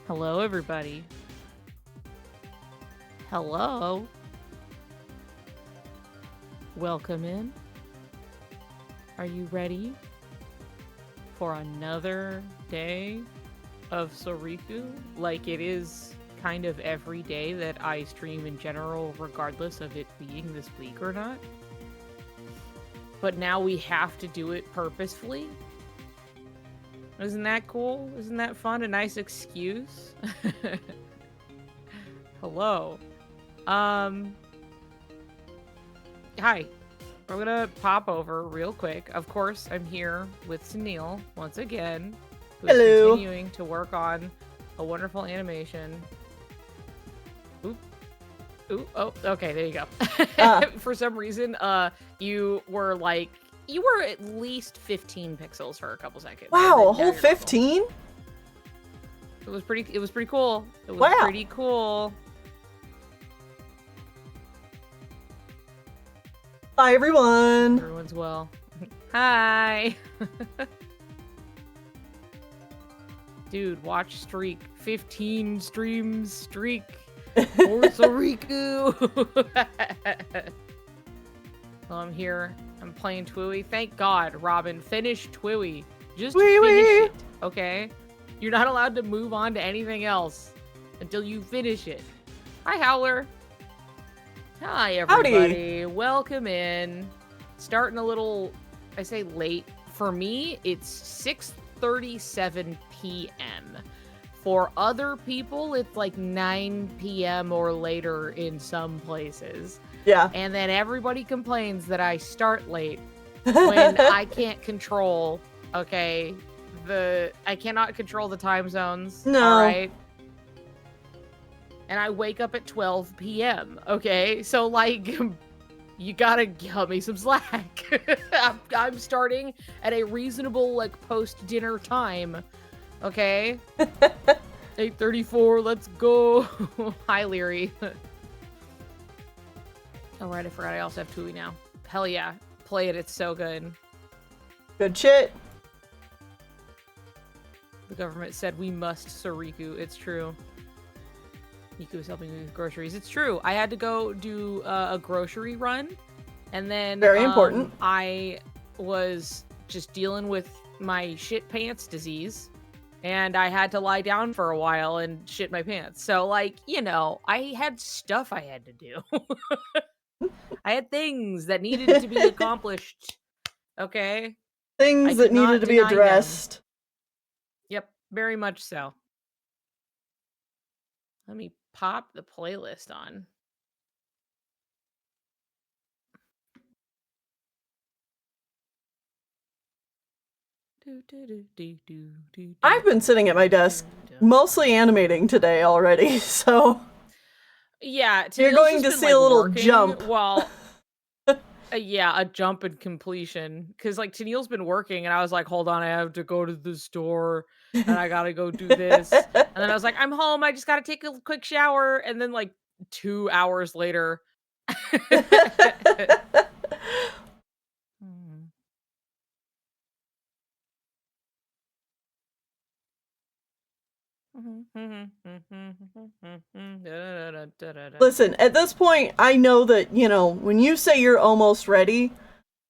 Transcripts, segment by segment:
Hello, everybody. Hello. Welcome in. Are you ready for another day of Soriku? Like it is kind of every day that I stream in general, regardless of it being this week or not. But now we have to do it purposefully. Isn't that cool? Isn't that fun? A nice excuse? Hello. Hi. We're gonna pop over real quick. Of course, I'm here with Sunil once again, who's Hello. continuing to work on a wonderful animation. Oop. Ooh, oh, okay, there you go. For some reason, you were at least 15 pixels for a couple seconds. Wow, a whole 15? It was pretty cool. It was Wow. pretty cool. Hi, everyone. Everyone's well. Hi. Dude, watch streak. 15 streams streak. Or Soriku. Well, I'm here. I'm playing Twiwi. Thank God, Robin. Finish Twiwi. Just finish it, okay? You're not allowed to move on to anything else until you finish it. Hi, Howler. Hi, everybody. Howdy. Welcome in. Starting a little, I say late. For me, it's 6:37 p.m. For other people, it's like 9 p.m. or later in some places. Yeah. And then everybody complains that I start late when I can't control, okay, I cannot control the time zones. No. All right. And I wake up at 12 p.m. Okay, so like, you gotta cut me some slack. I'm starting at a reasonable like post-dinner time. Okay. 8:34. Let's go. Hi, Leary. Oh right, I forgot. I also have Tui now. Hell yeah, play it. It's so good. Good shit. The government said we must Soriku. It's true. Niku was helping me with groceries. It's true. I had to go do a grocery run, and then very important. I was just dealing with my shit pants disease, and I had to lie down for a while and shit my pants. So, like, you know, I had stuff I had to do. I had things that needed to be accomplished. Okay, things that needed to be addressed. Them. Yep, very much so. Let me pop the playlist on. I've been sitting at my desk, mostly animating today already, so... Yeah, you're going to see a little jump. Well, yeah, a jump in completion. Because, like, Tennille's been working, and I was like, hold on, I have to go to the store, and I gotta go do this. And then I was like, I'm home, I just gotta take a quick shower. And then, like, 2 hours later... Listen, at this point, I know that, you know, when you say you're almost ready,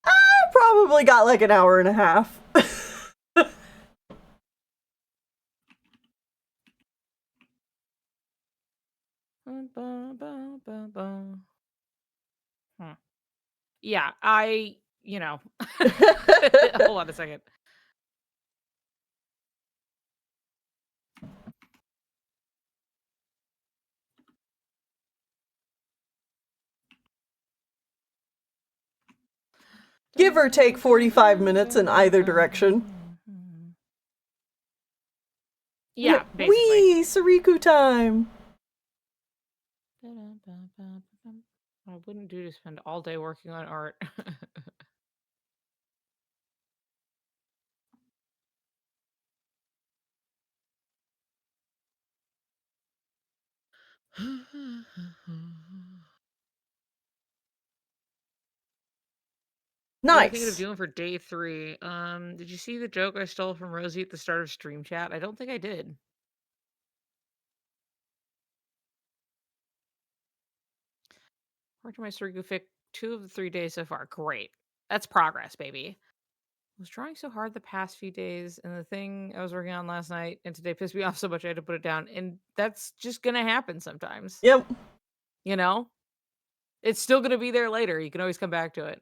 I probably got like an hour and a half. Yeah, you know. Hold on a second. Give or take 45 minutes in either direction. Yeah, basically. Wee! Soriku time! I wouldn't do to spend all day working on art. Nice. What are you thinking of doing for day 3? Did you see the joke I stole from Rosie at the start of stream chat? I don't think I did. Worked on my Soriku fic 2 of the 3 days so far. Great. That's progress, baby. I was drawing so hard the past few days, and the thing I was working on last night and today pissed me off so much I had to put it down. And that's just gonna happen sometimes. Yep. You know? It's still gonna be there later. You can always come back to it.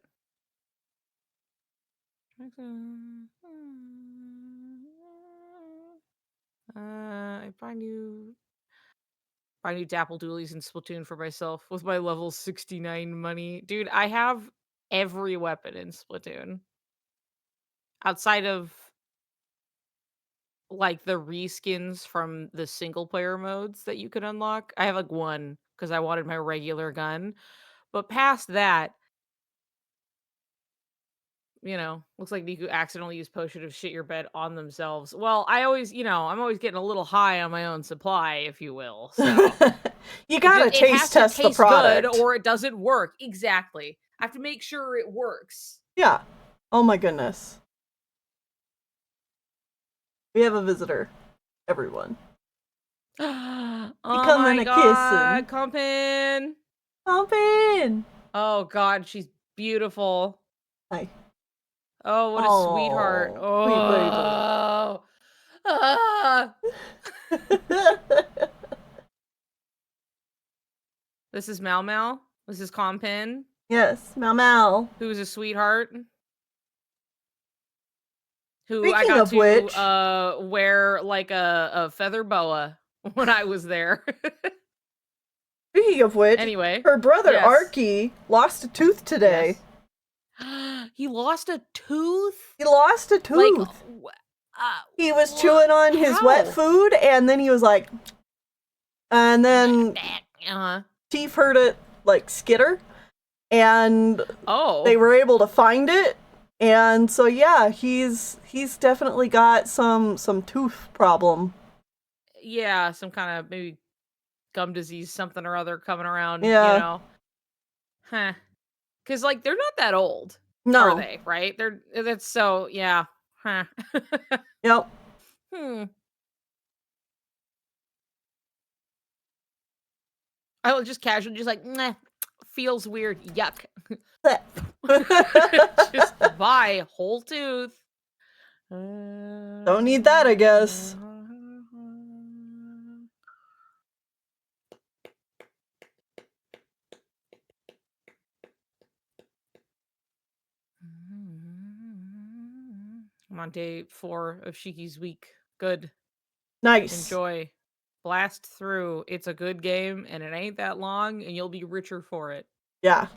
I find new Dapple Doolies in Splatoon for myself with my level 69 money. Dude, I have every weapon in Splatoon. Outside of like the reskins from the single player modes that you could unlock. I have like one because I wanted my regular gun. But past that, looks like Niku accidentally used potion of shit your bed on themselves. Well, I always, I'm always getting a little high on my own supply, if you will. So you gotta taste test the product, good or it doesn't work. Exactly. I have to make sure it works. Yeah. Oh my goodness. We have a visitor, everyone. Oh my god, come in. Come in. Oh god, she's beautiful. Hi. Oh, what a sweetheart. Oh. This is Mal Mal. This is Compin. Yes, Mal Mal. Who's a sweetheart. Who Speaking I got of to which, wear like a feather boa when I was there. Speaking of which, anyway, her brother Arky lost a tooth today. Yes. He lost a tooth? He lost a tooth. Like, he was chewing on his wet food, and then he was like, and then Chief heard it like skitter, and they were able to find it, and so yeah, he's definitely got some tooth problem. Yeah, some kind of maybe gum disease, something or other coming around. Yeah. Huh. Because like they're not that old. No. Are they? Right? That's so yeah. Huh. Yep. I will just casually just like, nah, feels weird. Yuck. Just buy whole tooth. Don't need that, I guess. I'm on day 4 of Shiki's week. Good. Nice. Enjoy. Blast through. It's a good game, and it ain't that long, and you'll be richer for it. Yeah.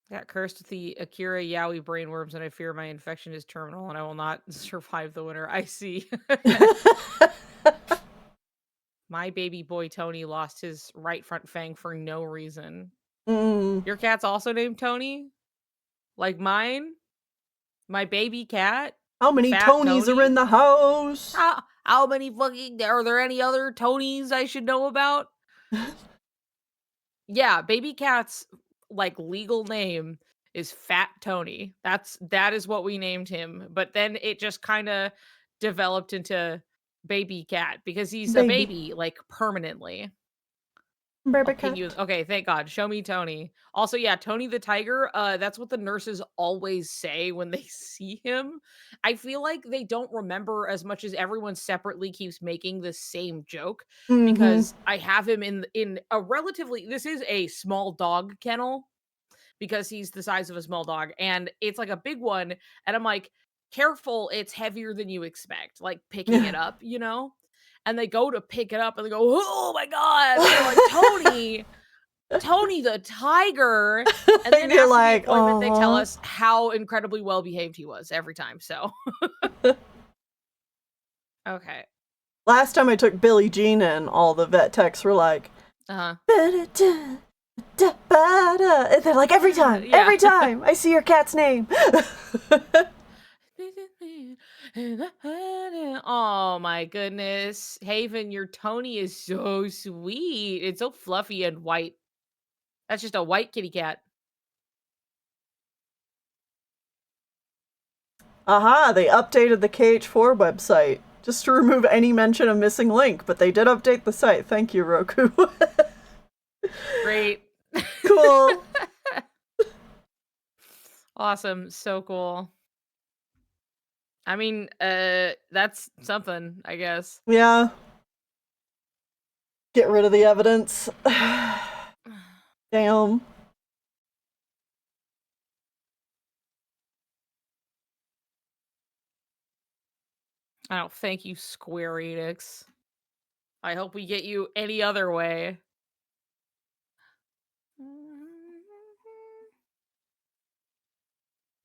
I got cursed with the Akira Yaoi brainworms, and I fear my infection is terminal, and I will not survive the winter. I see. My baby boy Tony lost his right front fang for no reason. Your cat's also named Tony? Like mine? My baby cat? How many Tonys are in the house? How many fucking... Are there any other Tonys I should know about? Yeah, baby cat's like legal name is Fat Tony. That is what we named him. But then it just kind of developed into baby cat because he's a baby like permanently. Baby cat. Okay, thank God. Show me Tony. Also, yeah, Tony the tiger. That's what the nurses always say when they see him. I feel like they don't remember as much as everyone separately keeps making the same joke because I have him in a relatively. This is a small dog kennel because he's the size of a small dog, and it's like a big one. And I'm like, careful, it's heavier than you expect. Like picking it up, And they go to pick it up and they go, oh my God. And they're like, Tony the tiger. And then you're after like, the appointment, they tell us how incredibly well behaved he was every time. So, okay. Last time I took Billie Jean in, all the vet techs were like, and they're like, every time I see your cat's name. Oh my goodness. Haven, your Tony is so sweet. It's so fluffy and white. That's just a white kitty cat. Aha, they updated the KH4 website. just to remove any mention of missing link, but they did update the site. Thank you, Roku. Great. Cool. Awesome. So cool. I mean, that's something, I guess. Yeah. Get rid of the evidence. Damn. I don't thank you, Square Enix. I hope we get you any other way.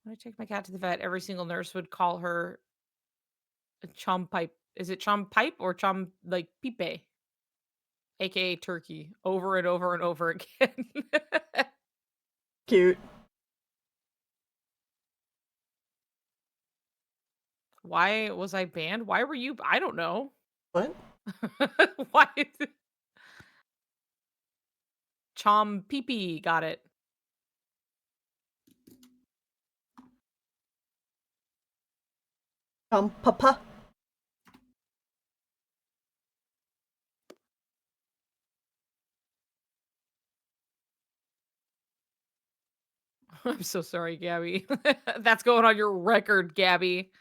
When I take my cat to the vet, every single nurse would call her a chum pipe. Is it chum pipe or chum like pipe? AKA turkey. Over and over and over again. Cute. Why was I banned? Why were you? I don't know. What? Why? Chom pee got it. Papa. I'm so sorry, Gabby. That's going on your record, Gabby.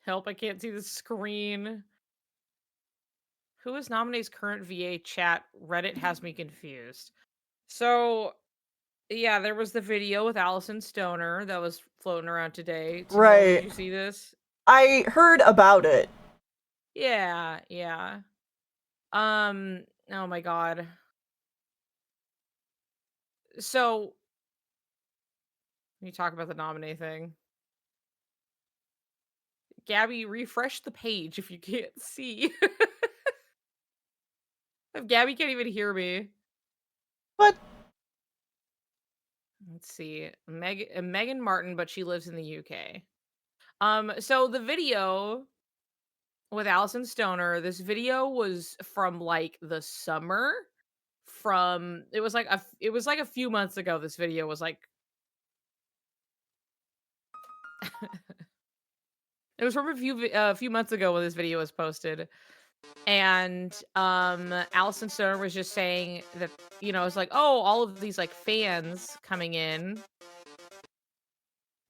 Help, I can't see the screen. Who is Nominee's current VA chat? Reddit has me confused. So, yeah, there was the video with Allison Stoner that was floating around today. Right. Did you see this? I heard about it. Yeah, yeah. Oh my god. So, you talk about the nominee thing. Gabby, refresh the page if you can't see. Gabby can't even hear me. What? Let's see. Megan Martin, but she lives in the UK. So the video with Allison Stoner, this video was from like the summer. It was like a few months ago. This video was like it was from a few months ago when this video was posted. And Allison Stoner was just saying that, it's like, oh, all of these like fans coming in.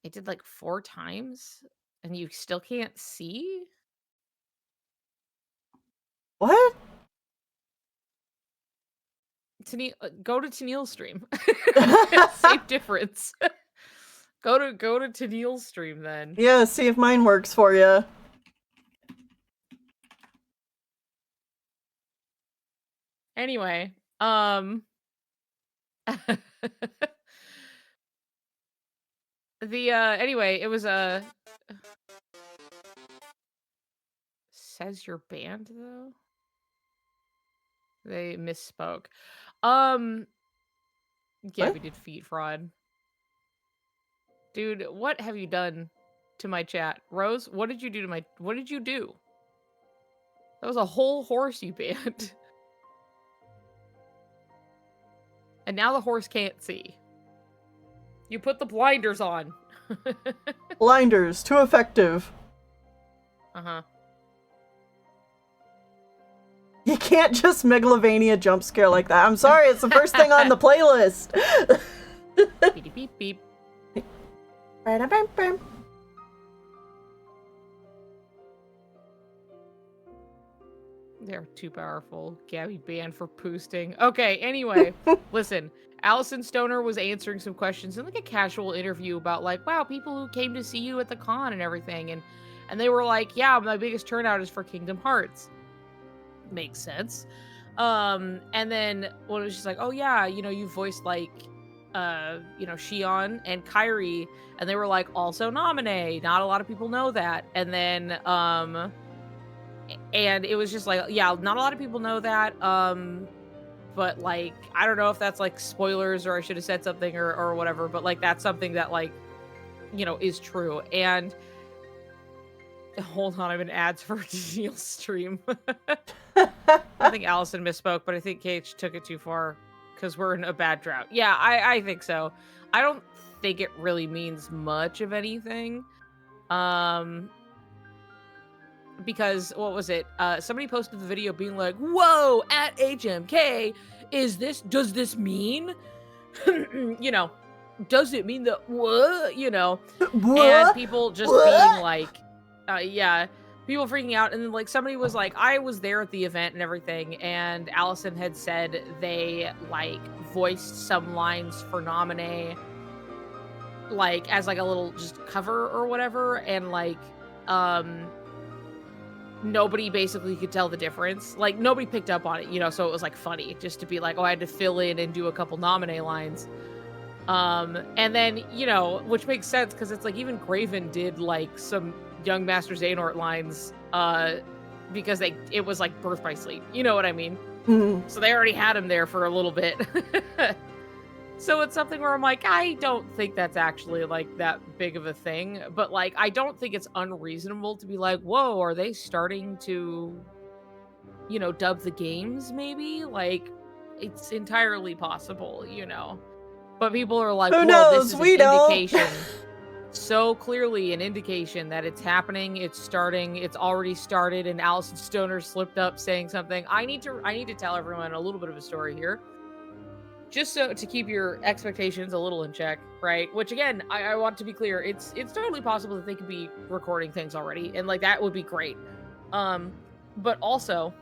It did like 4 times and you still can't see? What? Go to Tennille's stream. Same difference. Go to Tennille's stream then. Yeah, see if mine works for you. Anyway, anyway, it was says you're banned though. They misspoke. Yeah, we did feet fraud. Dude, what have you done to my chat? Rose, what did you do to what did you do? That was a whole horse you banned. And now the horse can't see. You put the blinders on. Blinders, too effective. Uh-huh. You can't just Megalovania jump scare like that. I'm sorry, it's the first thing on the playlist. Beep, beep, beep. They're too powerful. Gabby banned for poosting. Okay, anyway, listen. Allison Stoner was answering some questions in like a casual interview about like, wow, people who came to see you at the con and everything. And they were like, yeah, my biggest turnout is for Kingdom Hearts. Makes sense. And then when it was just like, oh yeah, you voiced like Shion and Kairi, and they were like, also Naminé. Not a lot of people know that. And then and it was just like, yeah, not a lot of people know that. But like, I don't know if that's like spoilers or I should have said something or whatever, but like that's something that like, is true. And Hold on, I'm in ads for Daniel's stream. I think Allison misspoke, but I think KH took it too far because we're in a bad drought. Yeah, I think so. I don't think it really means much of anything. Because what was it? Somebody posted the video being like, "Whoa, at HMK, does this mean, you know, does it mean that what, you know?" And people just being like, yeah, people freaking out. And then like somebody was like, I was there at the event and everything, and Allison had said they like voiced some lines for Nominee, like as like a little just cover or whatever, and like nobody basically could tell the difference. Like nobody picked up on it, you know, so it was like funny just to be like, oh, I had to fill in and do a couple Nominee lines. And then, you know, which makes sense because it's like even Graven did like some young Master Xehanort lines because it was like Birth by Sleep. You know what I mean? Mm-hmm. So they already had him there for a little bit. So it's something where I'm like, I don't think that's actually like that big of a thing, but like I don't think it's unreasonable to be like, whoa, are they starting to, you know, dub the games maybe? Like it's entirely possible, you know. But people are like, who whoa, knows? this is we an don't. indication. So clearly an indication that it's happening, it's starting, it's already started, and Allison Stoner slipped up saying something. I need to tell everyone a little bit of a story here. Just so to keep your expectations a little in check, right? Which again, I want to be clear, it's totally possible that they could be recording things already, and like that would be great. But also,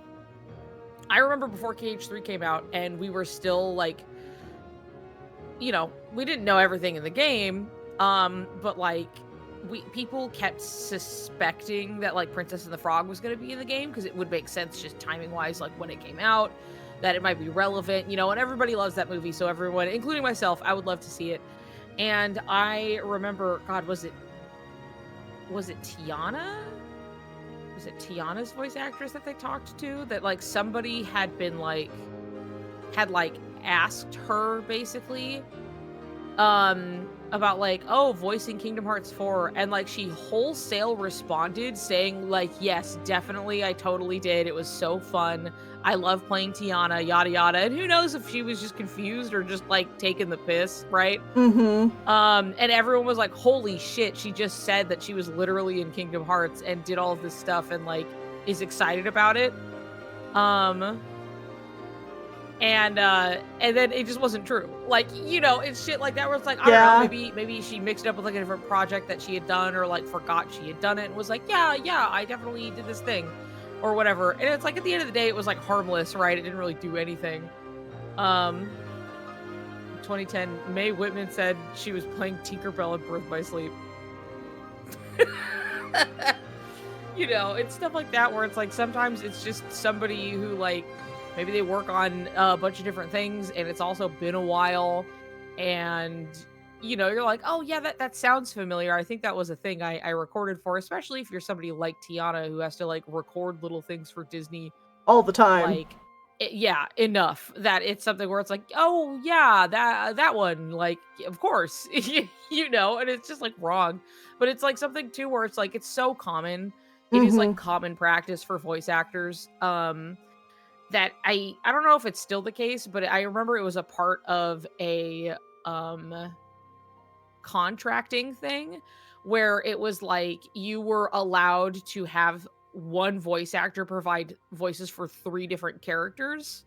I remember before KH3 came out, and we were still like, you know, we didn't know everything in the game, but like people kept suspecting that like Princess and the Frog was going to be in the game because it would make sense just timing wise, like when it came out, that it might be relevant, you know, and everybody loves that movie. So everyone, including myself, I would love to see it. And I remember, God, was it Tiana? Was it Tiana's voice actress that they talked to? That like somebody had asked her basically about like, oh, voicing Kingdom Hearts 4, and like she wholesale responded saying like, yes, definitely, I totally did, it was so fun, I love playing Tiana, yada yada. And who knows if she was just confused or just like taking the piss, right? And everyone was like, holy shit, she just said that she was literally in Kingdom Hearts and did all of this stuff and like is excited about it. And then it just wasn't true. Like, you know, it's shit like that where it's like, I don't know, maybe she mixed it up with like a different project that she had done, or like forgot she had done it and was like, yeah, I definitely did this thing or whatever. And it's like at the end of the day, it was like harmless, right? It didn't really do anything. 2010, Mae Whitman said she was playing Tinkerbell in Birth by Sleep. You know, it's stuff like that where it's like sometimes it's just somebody who like maybe they work on a bunch of different things and it's also been a while, and you know, you're like, oh yeah, that sounds familiar. I think that was a thing I recorded for, especially if you're somebody like Tiana who has to like record little things for Disney all the time. Like yeah, enough that it's something where it's like, oh yeah, that one, like of course. You know, and it's just like wrong. But it's like something too where it's like it's so common. It is like common practice for voice actors. That I don't know if it's still the case, but I remember it was a part of a contracting thing where it was like you were allowed to have one voice actor provide voices for 3 different characters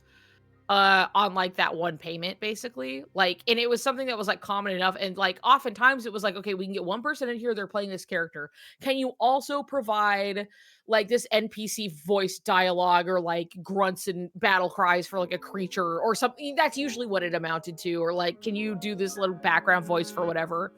on like that one payment basically. Like, and it was something that was like common enough, and like oftentimes it was like, okay, we can get one person in here, they're playing this character, can you also provide like this NPC voice dialogue or like grunts and battle cries for like a creature or something? That's usually what it amounted to. Or like, can you do this little background voice for whatever?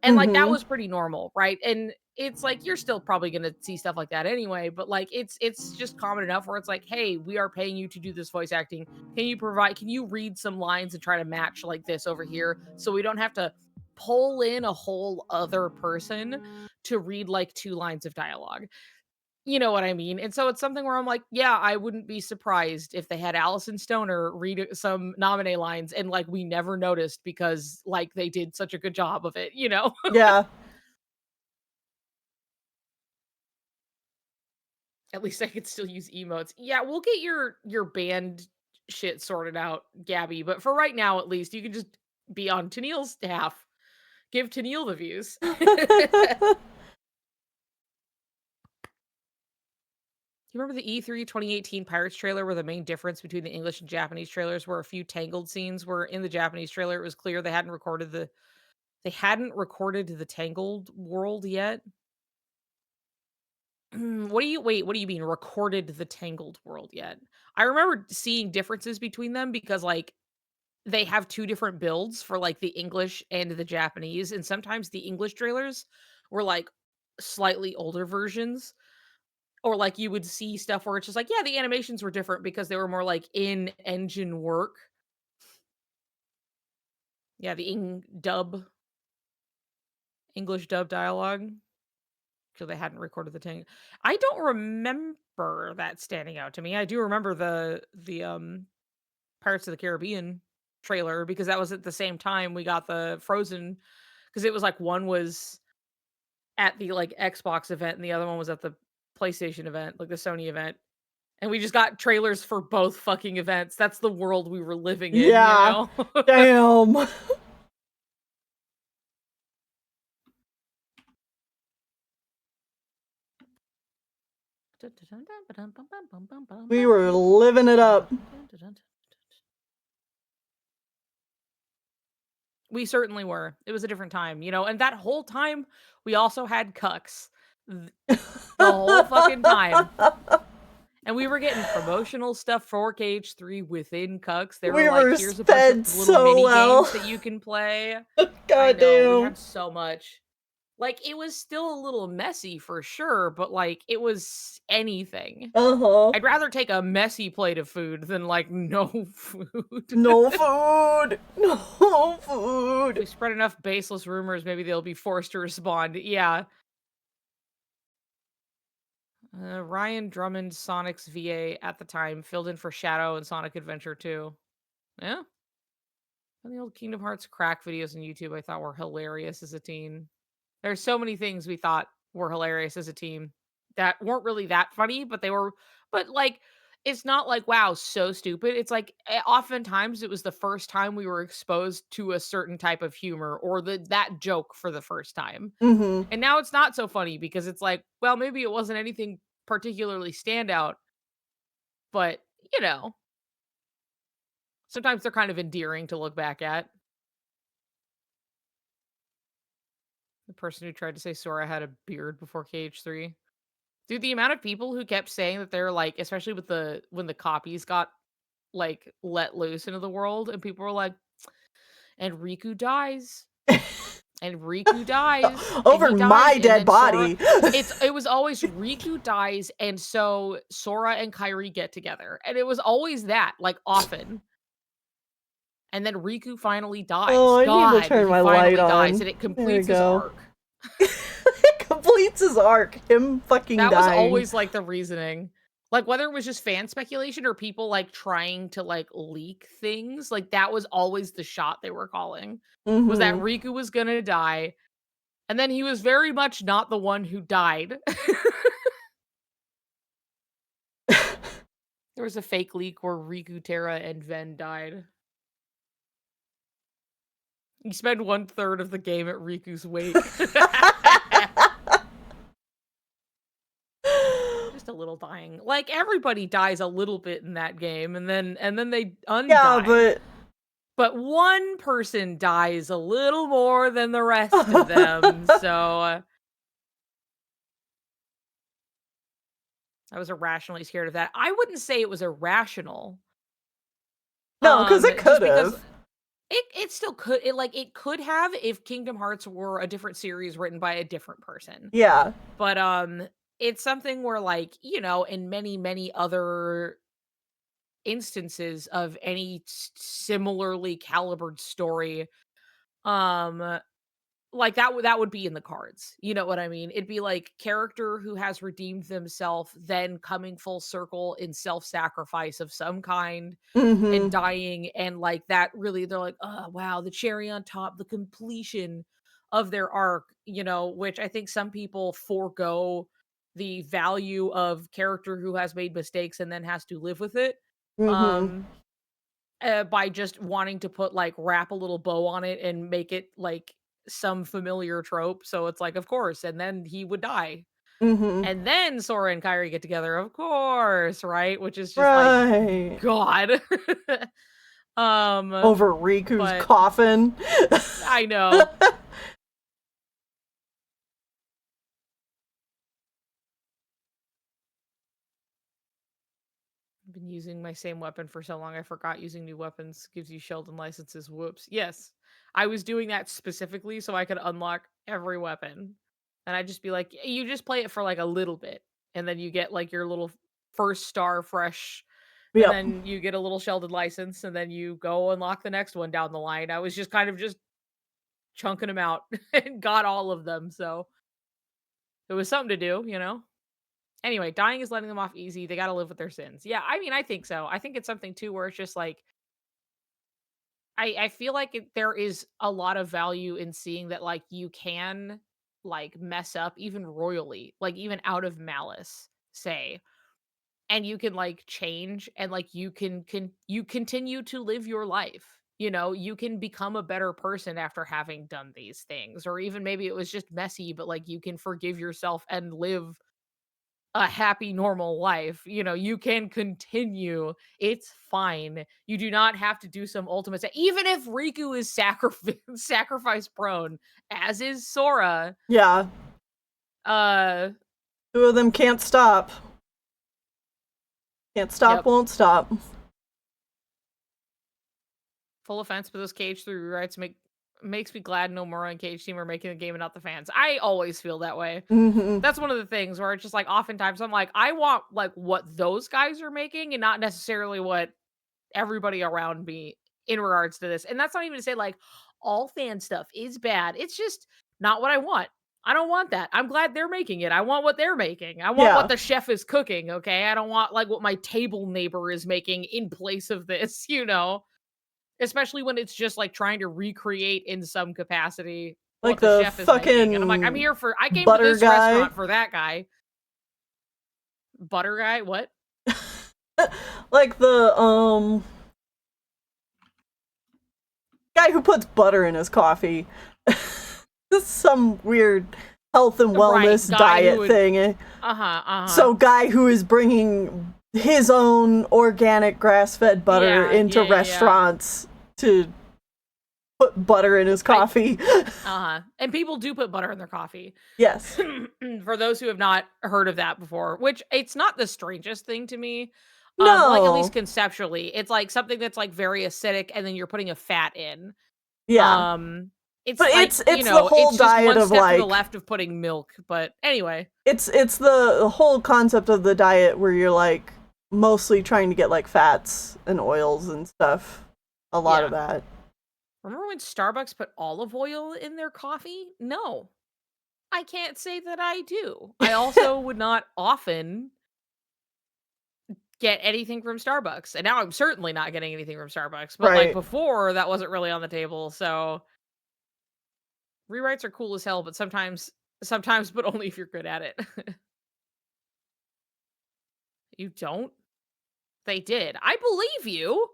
And like that was pretty normal, right? And it's like you're still probably going to see stuff like that anyway, but like it's just common enough where it's like, hey, we are paying you to do this voice acting, can you read some lines and try to match like this over here, so we don't have to pull in a whole other person to read like 2 lines of dialogue. You know what I mean? And so it's something where I'm like, yeah, I wouldn't be surprised if they had Allison Stoner read some Nominee lines and like we never noticed because like they did such a good job of it, you know? Yeah. At least I could still use emotes. Yeah, we'll get your band shit sorted out, Gabby. But for right now, at least, you can just be on Tennille's staff. Give Tennille the views. You remember the E3 2018 Pirates trailer where the main difference between the English and Japanese trailers were a few tangled scenes where in the Japanese trailer it was clear they hadn't recorded the tangled world yet? What do you mean recorded the tangled world yet? I remember seeing differences between them because like they have two different builds for like the English and the Japanese, and sometimes the English trailers were like slightly older versions. Or like you would see stuff where it's just like, yeah, the animations were different because they were more like in engine work. Yeah, the English dub dialogue. So they hadn't recorded the tank. I don't remember that standing out to me. I do remember the Pirates of the Caribbean trailer because that was at the same time we got the Frozen, because it was like one was at the like Xbox event and the other one was at the PlayStation event, like the Sony event. And we just got trailers for both fucking events. That's the world we were living in, yeah. you know? Damn. We were living it up. We certainly were. It was a different time, you know? And that whole time, we also had cucks. The whole fucking time. And we were getting promotional stuff for KH3 within cucks. They were like, here's a bunch of little mini games that you can play. God damn. We had so much. Like, it was still a little messy for sure, but like, it was anything. I'd rather take a messy plate of food than like no food. No food. No food. If we spread enough baseless rumors, maybe they'll be forced to respond. Yeah. Ryan Drummond, Sonic's VA at the time, filled in for Shadow in Sonic Adventure 2. Yeah. And the old Kingdom Hearts crack videos on YouTube I thought were hilarious as a teen. There's so many things we thought were hilarious as a teen that weren't really that funny, but like, it's not like, wow, so stupid. It's like, oftentimes it was the first time we were exposed to a certain type of humor or that joke for the first time. And now it's not so funny because it's like, well, maybe it wasn't anything particularly standout, but you know, sometimes they're kind of endearing to look back at. The person who tried to say Sora had a beard before KH3. Dude, the amount of people who kept saying that they're like, especially with when the copies got like let loose into the world, and people were like, and Riku dies. And Riku dies. Over my dead body. It was always Riku dies, and so Sora and Kairi get together. And it was always that, like often. And then Riku finally dies. Oh, I need to turn my light on. Dies, and it completes his arc. It completes his arc. Him fucking dying. That was always like the reasoning. Like whether it was just fan speculation or people like trying to like leak things, like that was always the shot they were calling. Was that Riku was gonna die, and then he was very much not the one who died. There was a fake leak where Riku, Terra, and Ven died. You spend 1/3 of the game at Riku's wake. Just a little dying. Like everybody dies a little bit in that game, and then they undie. Yeah, but one person dies a little more than the rest of them. So I was irrationally scared of that. I wouldn't say it was irrational. No, because it could have. It still could. It could have if Kingdom Hearts were a different series written by a different person. Yeah. But it's something where, like, you know, in many, many other instances of any similarly calibered story, like that would be in the cards. You know what I mean? It'd be like character who has redeemed themselves, then coming full circle in self-sacrifice of some kind and dying, and like that really they're like, oh wow, the cherry on top, the completion of their arc, you know, which I think some people forego the value of character who has made mistakes and then has to live with it. Mm-hmm. By just wanting to put like wrap a little bow on it and make it like some familiar trope. So it's like, of course, and then he would die. Mm-hmm. And then Sora and Kairi get together, of course, right? Which is just right. like God. Over Riku's coffin. I know. I've been using my same weapon for so long I forgot using new weapons gives you Sheldon licenses. Whoops. Yes. I was doing that specifically so I could unlock every weapon. And I'd just be like, you just play it for like a little bit. And then you get like your little first star fresh. And Yep. then you get a little Sheldon license. And then you go unlock the next one down the line. I was just kind of just chunking them out and got all of them. So it was something to do, you know? Anyway, dying is letting them off easy. They got to live with their sins. Yeah, I mean, I think so. I think it's something too where it's just like, I feel like there is a lot of value in seeing that like you can like mess up even royally, like even out of malice, say, and you can like change and like you continue to live your life. You know, you can become a better person after having done these things, or even maybe it was just messy, but like you can forgive yourself and live a happy normal life. You know, you can continue. It's fine. You do not have to do some ultimate even if Riku is sacrifice prone, as is Sora. Yeah. Two of them can't stop. Can't stop, yep. Won't stop. Full offense, but those Cage 3 rewrites makes me glad Nomura and Cage Team are making the game and not the fans. I always feel that way. Mm-hmm. That's one of the things where it's just like oftentimes I'm like, I want like what those guys are making and not necessarily what everybody around me in regards to this. And that's not even to say like all fan stuff is bad. It's just not what I want. I don't want that. I'm glad they're making it. I want what they're making. I want what the chef is cooking, okay? I don't want like what my table neighbor is making in place of this, you know? Especially when it's just like trying to recreate in some capacity like what the chef is making. And I'm like, I'm here for I came to this restaurant for that guy. Butter guy? What? like the guy who puts butter in his coffee. This is some weird health and wellness diet thing. So guy who is bringing his own organic grass-fed butter into restaurants to put butter in his coffee. And people do put butter in their coffee. Yes. For those who have not heard of that before, which it's not the strangest thing to me. No. Like at least conceptually, it's like something that's like very acidic and then you're putting a fat in. Yeah. It's but like, it's the whole it's diet just one of step like to the left of putting milk. But anyway, it's the whole concept of the diet where you're like mostly trying to get like fats and oils and stuff. A lot of that. Remember when Starbucks put olive oil in their coffee? No, I can't say that I do. I also would not often get anything from Starbucks, and now I'm certainly not getting anything from Starbucks. But like before, that wasn't really on the table. So rewrites are cool as hell, but sometimes, but only if you're good at it. You don't? They did. I believe you,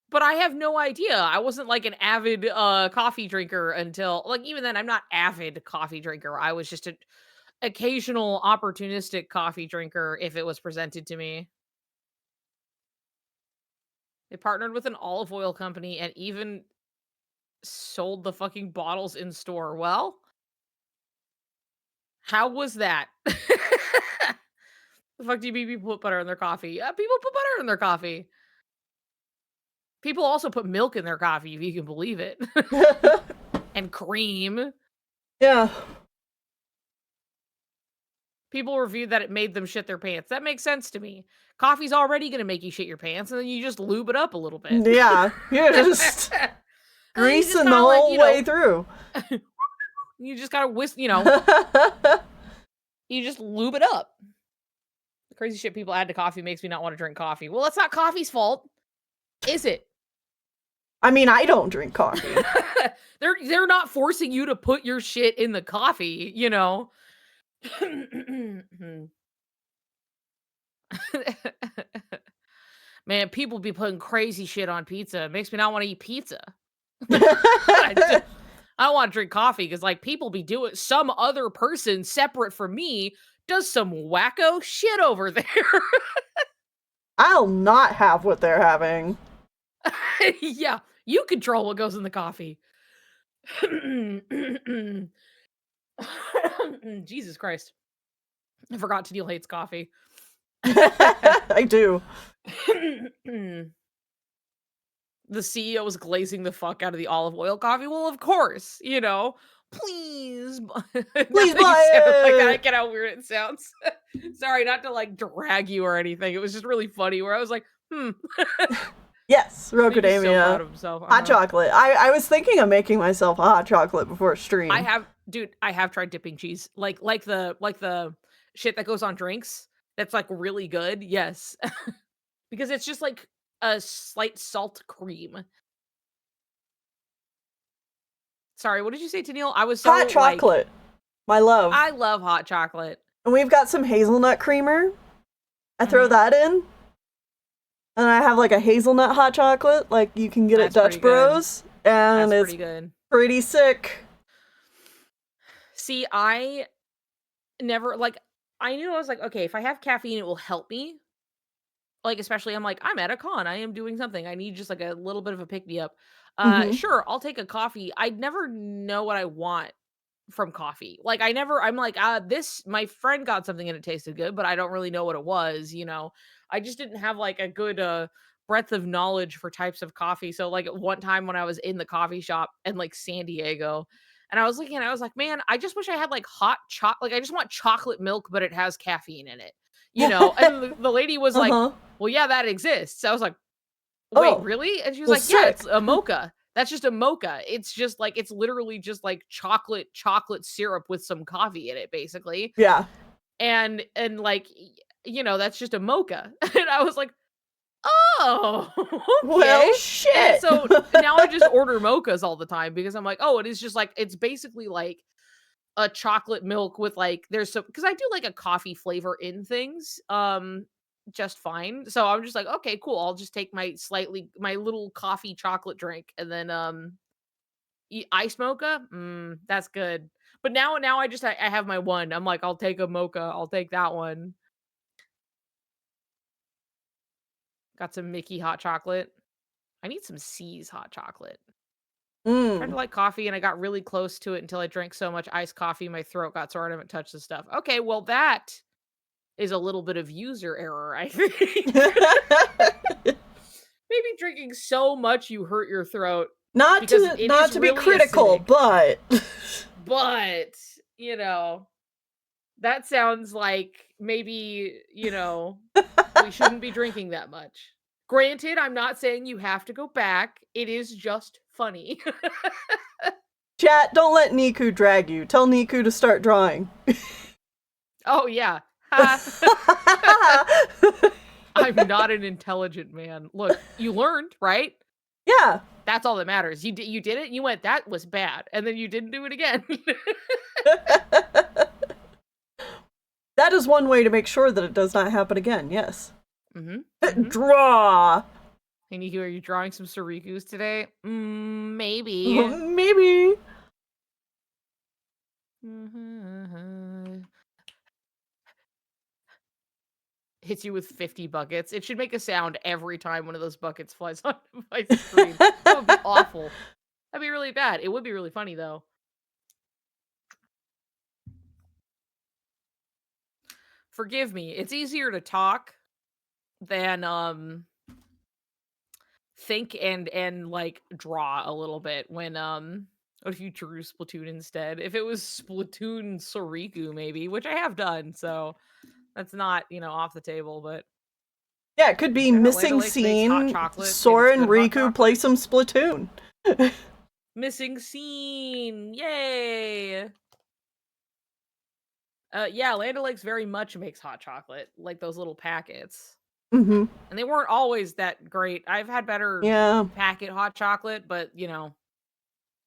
but I have no idea. I wasn't like an avid coffee drinker until like even then. I'm not avid coffee drinker. I was just an occasional opportunistic coffee drinker if it was presented to me. They partnered with an olive oil company and even sold the fucking bottles in store. Well, how was that? The fuck do you mean people put butter in their coffee? People put butter in their coffee. People also put milk in their coffee, if you can believe it. And cream. Yeah. People reviewed that it made them shit their pants. That makes sense to me. Coffee's already going to make you shit your pants, and then you just lube it up a little bit. Yeah. You're just greasing the whole way through. You just gotta whisk, you just lube it up. The crazy shit people add to coffee makes me not want to drink coffee. Well, that's not coffee's fault, is it? I mean, I don't drink coffee. They're not forcing you to put your shit in the coffee, you know. Man, people be putting crazy shit on pizza. It makes me not want to eat pizza. I want to drink coffee because, like, people be doing some other person separate from me does some wacko shit over there. I'll not have what they're having. Yeah, you control what goes in the coffee. Jesus Christ. I forgot Tennille hates coffee. I do. The CEO was glazing the fuck out of the olive oil coffee. Well, of course, you know. Please, please buy it. Like that. I get how weird it sounds. Sorry, not to like drag you or anything. It was just really funny. Where I was like, Yes, Rokudamia. So proud of himself. Hot chocolate. I was thinking of making myself a hot chocolate before a stream. I have tried dipping cheese, like the shit that goes on drinks. That's like really good. Yes, because it's just like a slight salt cream. Sorry, what did you say, Tennille? I was so hot chocolate. Like, my love. I love hot chocolate. And we've got some hazelnut creamer. I throw that in. And I have like a hazelnut hot chocolate, like you can get at Dutch Bros. And it's pretty sick. See, I never, like, I knew I was like, okay, if I have caffeine, it will help me. Like, especially I'm like, I'm at a con. I am doing something. I need just like a little bit of a pick-me-up. Sure, I'll take a coffee. I'd never know what I want from coffee. Like, I'm like, my friend got something and it tasted good, but I don't really know what it was, you know? I just didn't have like a good breadth of knowledge for types of coffee. So like at one time when I was in the coffee shop in like San Diego, and I was looking, I was like, man, I just wish I had like hot chocolate. Like I just want chocolate milk, but it has caffeine in it, you know? And the lady was like, well, yeah, that exists. I was like, wait, really? And she was like, yeah, it's a mocha. That's just a mocha. It's just like, it's literally just like chocolate syrup with some coffee in it, basically. Yeah. And like, you know, that's just a mocha. And I was like, oh, okay. Well, shit. And so now I just order mochas all the time because I'm like, oh, it is just like, it's basically like a chocolate milk with like, there's some, because I do like a coffee flavor in things. Just fine. So I'm just like, okay, cool. I'll just take my little coffee chocolate drink and then ice mocha. That's good. But now I have my one. I'm like, I'll take a mocha. I'll take that one. Got some Mickey hot chocolate. I need some C's hot chocolate. I tried to like coffee and I got really close to it until I drank so much iced coffee my throat got sore I haven't touched the stuff. Okay, well that is a little bit of user error, I think. Maybe drinking so much you hurt your throat. Not to really be critical, acidic. But you know, that sounds like maybe, you know, we shouldn't be drinking that much. Granted, I'm not saying you have to go back. It is just funny. Chat, don't let Niku drag you. Tell Niku to start drawing. Oh, yeah. I'm not an intelligent man. Look, you learned, right? Yeah. That's all that matters. You did it, and you went, that was bad. And then you didn't do it again. That is one way to make sure that it does not happen again, yes. Draw! Hey, Niku, are you drawing some Sorikus today? Maybe. Maybe. Hits you with 50 buckets. It should make a sound every time one of those buckets flies onto my screen. That would be awful. That'd be really bad. It would be really funny, though. Forgive me. It's easier to talk than think and like draw a little bit when what if you drew Splatoon instead? If it was Splatoon Soriku maybe, which I have done, so that's not, you know, off the table, but yeah, it could be missing scene. Sora and Riku play some Splatoon. Missing scene. Yay. Yeah, Land O'Lakes very much makes hot chocolate, like those little packets. And they weren't always that great. I've had better packet hot chocolate, but you know,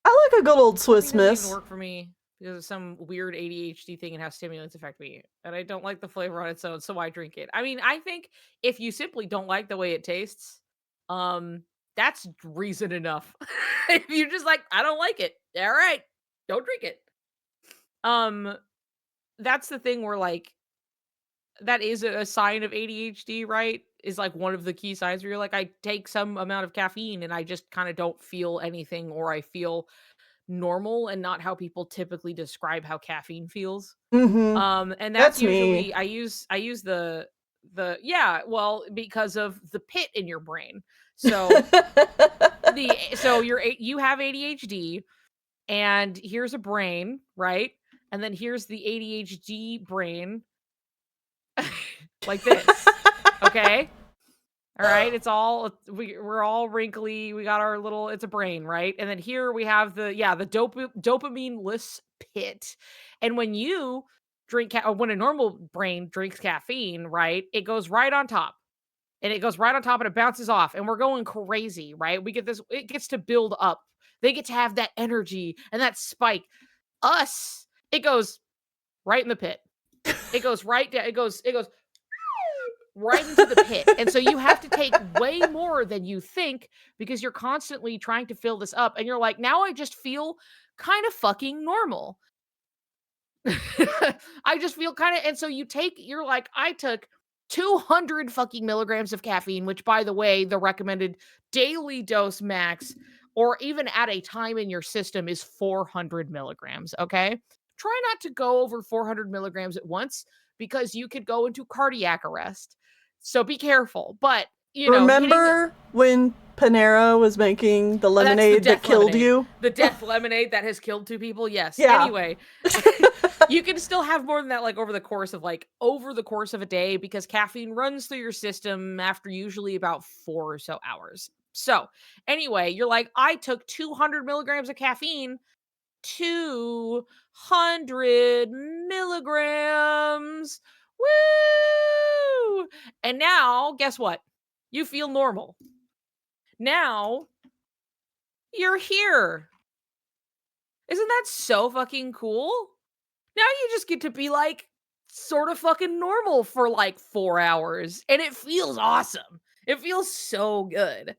I like a good old Swiss Miss. Doesn't even work for me. because of some weird ADHD thing and how stimulants affect me. And I don't like the flavor on its own, so I drink it. I mean, I think if you simply don't like the way it tastes, that's reason enough. If you just like, I don't like it. All right, don't drink it. That's the thing where like that is a sign of ADHD, right? Is like one of the key signs where you're like, I take some amount of caffeine and I just kind of don't feel anything, or I feel normal and not how people typically describe how caffeine feels. And that's That's me. usually I use the yeah, well, because of the pit in your brain. So you have ADHD, and here's a brain, right? And then here's the ADHD brain like this. Okay? All right, we're all wrinkly. We got our little, it's a brain, right? And then here we have the dopamine-less pit. And when you or when a normal brain drinks caffeine, right, it goes right on top. And it goes right on top and it bounces off and we're going crazy, right? We get this, it gets to build up. They get to have that energy and that spike. Us, it goes right in the pit. It goes right down, it goes right into the pit. And so you have to take way more than you think because you're constantly trying to fill this up. And you're like, now I just feel kind of fucking normal. I just feel kind of, and so you're like, I took 200 fucking milligrams of caffeine, which by the way, the recommended daily dose max, or even at a time in your system, is 400 milligrams. Okay. Try not to go over 400 milligrams at once because you could go into cardiac arrest. So be careful. But, remember when Panera was making the lemonade that killed you? The death lemonade that has killed 2 people? Yes. Yeah. Anyway, you can still have more than that, like over the course of a day, because caffeine runs through your system after usually about 4 or so hours. So anyway, you're like, I took 200 milligrams of caffeine. 200 milligrams. Woo! And now, guess what? You feel normal. Now, you're here. Isn't that so fucking cool? Now you just get to be like sort of fucking normal for like 4 hours. And it feels awesome. It feels so good.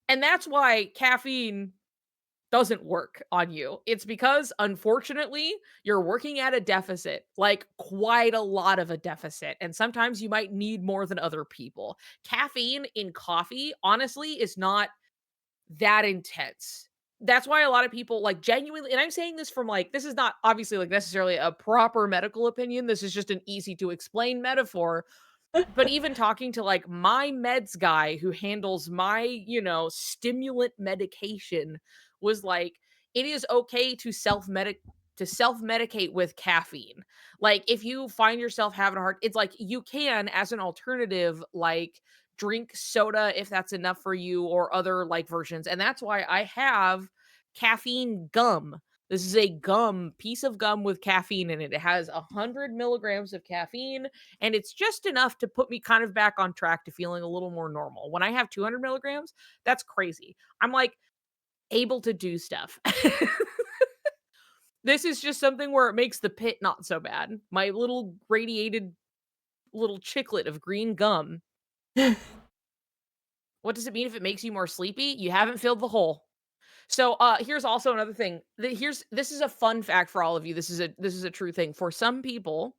And that's why caffeine doesn't work on you. It's because, unfortunately, you're working at a deficit, like quite a lot of a deficit. And sometimes you might need more than other people. Caffeine in coffee, honestly, is not that intense. That's why a lot of people like genuinely, and I'm saying this from like, this is not obviously like necessarily a proper medical opinion. This is just an easy to explain metaphor. But even talking to like my meds guy who handles my, stimulant medication was like, it is okay to self-medicate with caffeine. Like if you find yourself having a hard, it's like you can, as an alternative, like drink soda if that's enough for you, or other like versions. And that's why I have caffeine gum. This is a piece of gum with caffeine in it. It has 100 milligrams of caffeine, and it's just enough to put me kind of back on track to feeling a little more normal. When I have 200 milligrams, that's crazy. I'm like able to do stuff. This is just something where it makes the pit not so bad. My little radiated little chiclet of green gum. What does it mean if it makes you more sleepy? You haven't filled the hole. So here's also another thing. This is a fun fact for all of you. This is a true thing. For some people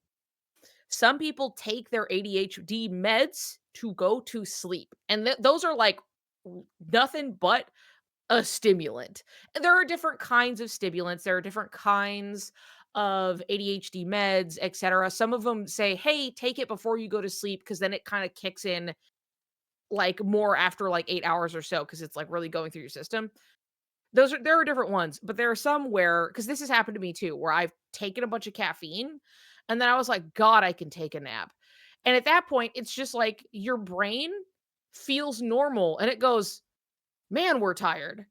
take their ADHD meds to go to sleep. And those are like nothing but a stimulant. And there are different kinds of stimulants. There are different kinds of ADHD meds, etc. Some of them say, hey, take it before you go to sleep, because then it kind of kicks in like more after like 8 hours or so, because it's like really going through your system. There are different ones, but there are some where, because this has happened to me too, where I've taken a bunch of caffeine and then I was like, God, I can take a nap. And at that point, it's just like your brain feels normal and it goes, man, we're tired.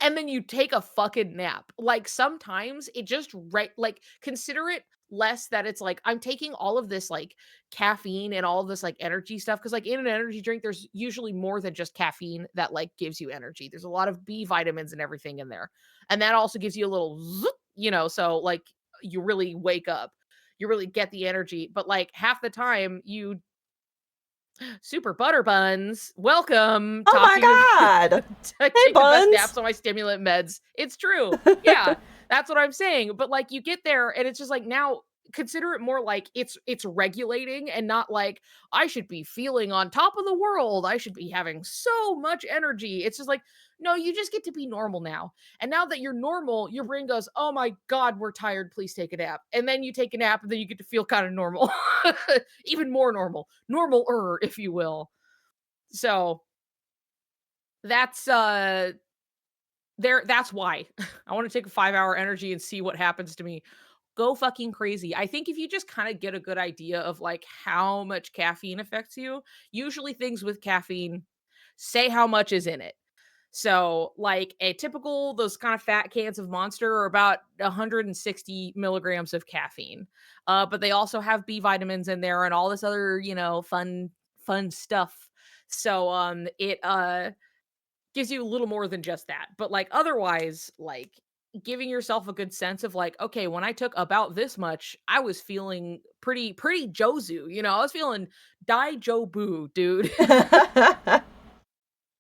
And then you take a fucking nap. Like sometimes it just like consider it less that it's like I'm taking all of this like caffeine and all of this like energy stuff, because like in an energy drink there's usually more than just caffeine that like gives you energy. There's a lot of B vitamins and everything in there, and that also gives you a little so like you really wake up, you really get the energy. But like half the time you super butter buns, welcome Oh talking my god. I Hey, take the best Buns. naps on my stimulant meds. It's true. Yeah, that's what I'm saying. But like you get there and it's just like now consider it more like it's regulating and not like I should be feeling on top of the world. I should be having so much energy. It's just like no, you just get to be normal now. And now that you're normal, your brain goes, "Oh my god, we're tired. Please take a nap." And then you take a nap and then you get to feel kind of normal. Even more normal. Normaler, if you will. So, that's that's why I want to take a 5-hour energy and see what happens to me. Go fucking crazy. I think if you just kind of get a good idea of like how much caffeine affects you, usually things with caffeine say how much is in it. So, like a typical, those kind of fat cans of Monster are about 160 milligrams of caffeine. But they also have B vitamins in there and all this other, fun stuff. So, it gives you a little more than just that. But like otherwise, like giving yourself a good sense of like, okay, when I took about this much, I was feeling pretty Jozu, I was feeling Dai Jobu, dude.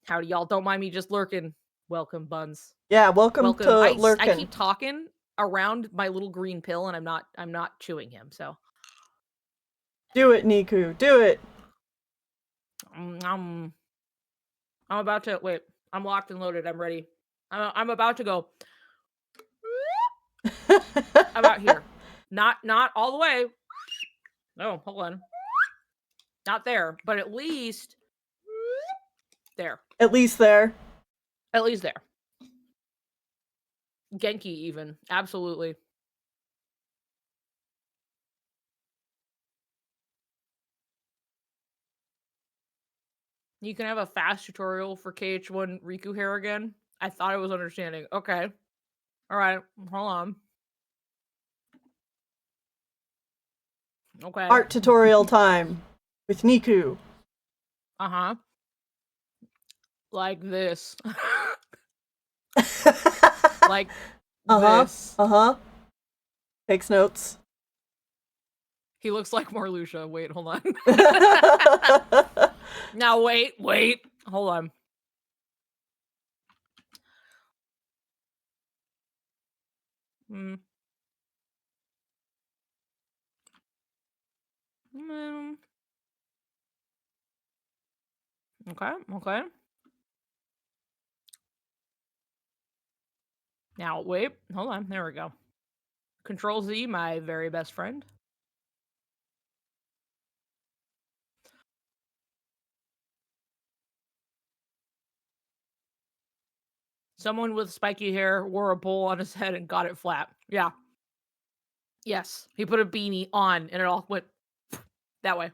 Howdy, y'all. Don't mind me just lurking. Welcome, Buns. Yeah, welcome to lurking. I keep talking around my little green pill and I'm not chewing him, so. Do it, Niku. Do it. I'm about to wait. I'm locked and loaded. I'm ready. I'm about to go. About here. Not all the way. No, hold on. Not there, but at least there. At least there. At least there. Genki even. Absolutely. You can have a fast tutorial for KH1 Riku hair again. I thought I was understanding. Okay. All right. Hold on. Okay. Art tutorial time with Niku. Uh-huh. Like this. Like this. Uh-huh. Takes notes. He looks like Marluxia. Wait, hold on. Now wait. Hold on. Okay. Now wait. Hold on. There we go. Control Z, my very best friend. Someone with spiky hair wore a bowl on his head and got it flat. Yeah. Yes. He put a beanie on and it all went that way.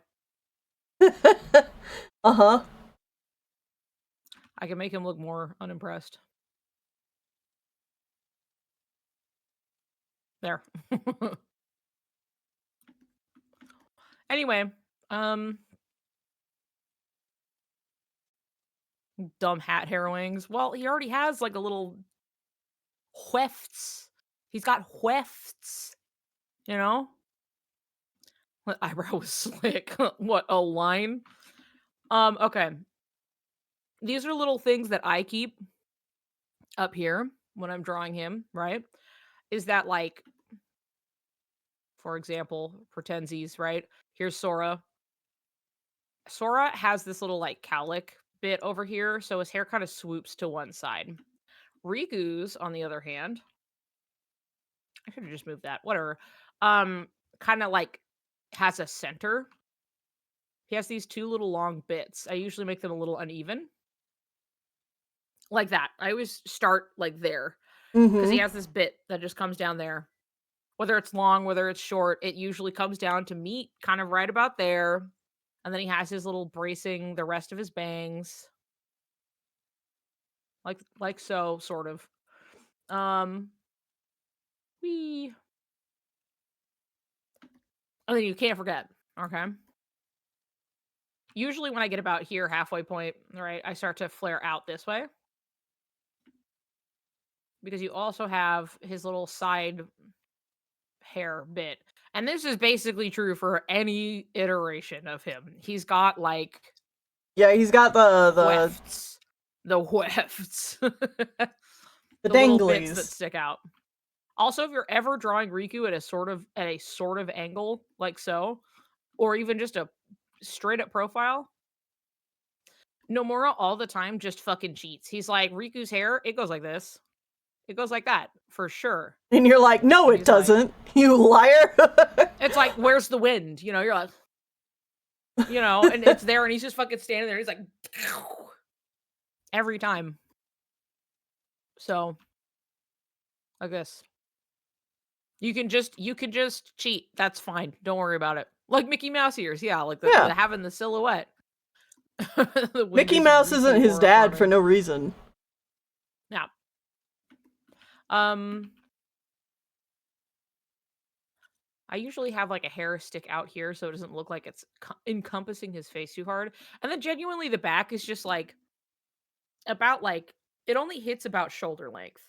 Uh-huh. I can make him look more unimpressed. There. Anyway, dumb hat hair wings. Well, he already has like a little wefts. He's got wefts, What eyebrow was slick. What, a line? Okay. These are little things that I keep up here when I'm drawing him, right? Is that like, for example, pretensies, right? Here's Sora. Sora has this little like cowlick bit over here, so his hair kind of swoops to one side. Riku's, on the other hand, I should have just moved that. Whatever. Kind of like has a center. He has these two little long bits. I usually make them a little uneven. Like that. I always start like there. Because he has this bit that just comes down there. Whether it's long, whether it's short, it usually comes down to meet kind of right about there. And then he has his little bracing the rest of his bangs. Like so, sort of. Wee. And then you can't forget, okay? Usually when I get about here, halfway point, right, I start to flare out this way. because you also have his little side hair bit. And this is basically true for any iteration of him. He's got like he's got the wefts. The wefts. the little bits that danglies stick out. Also, if you're ever drawing Riku at a sort of angle, like so, or even just a straight up profile, Nomura all the time just fucking cheats. He's like, Riku's hair, it goes like this. It goes like that, for sure. And you're like, no, it doesn't, you liar. It's like, where's the wind? You know, you're like, you know, and it's there, and he's just fucking standing there. He's like, every time. So, I guess. You can just cheat. That's fine. Don't worry about it. Like Mickey Mouse ears, yeah, like the having the silhouette. Mickey Mouse isn't his dad for no reason. Yeah. I usually have like a hair stick out here so it doesn't look like it's encompassing his face too hard. And then genuinely the back is just like about like it only hits about shoulder length.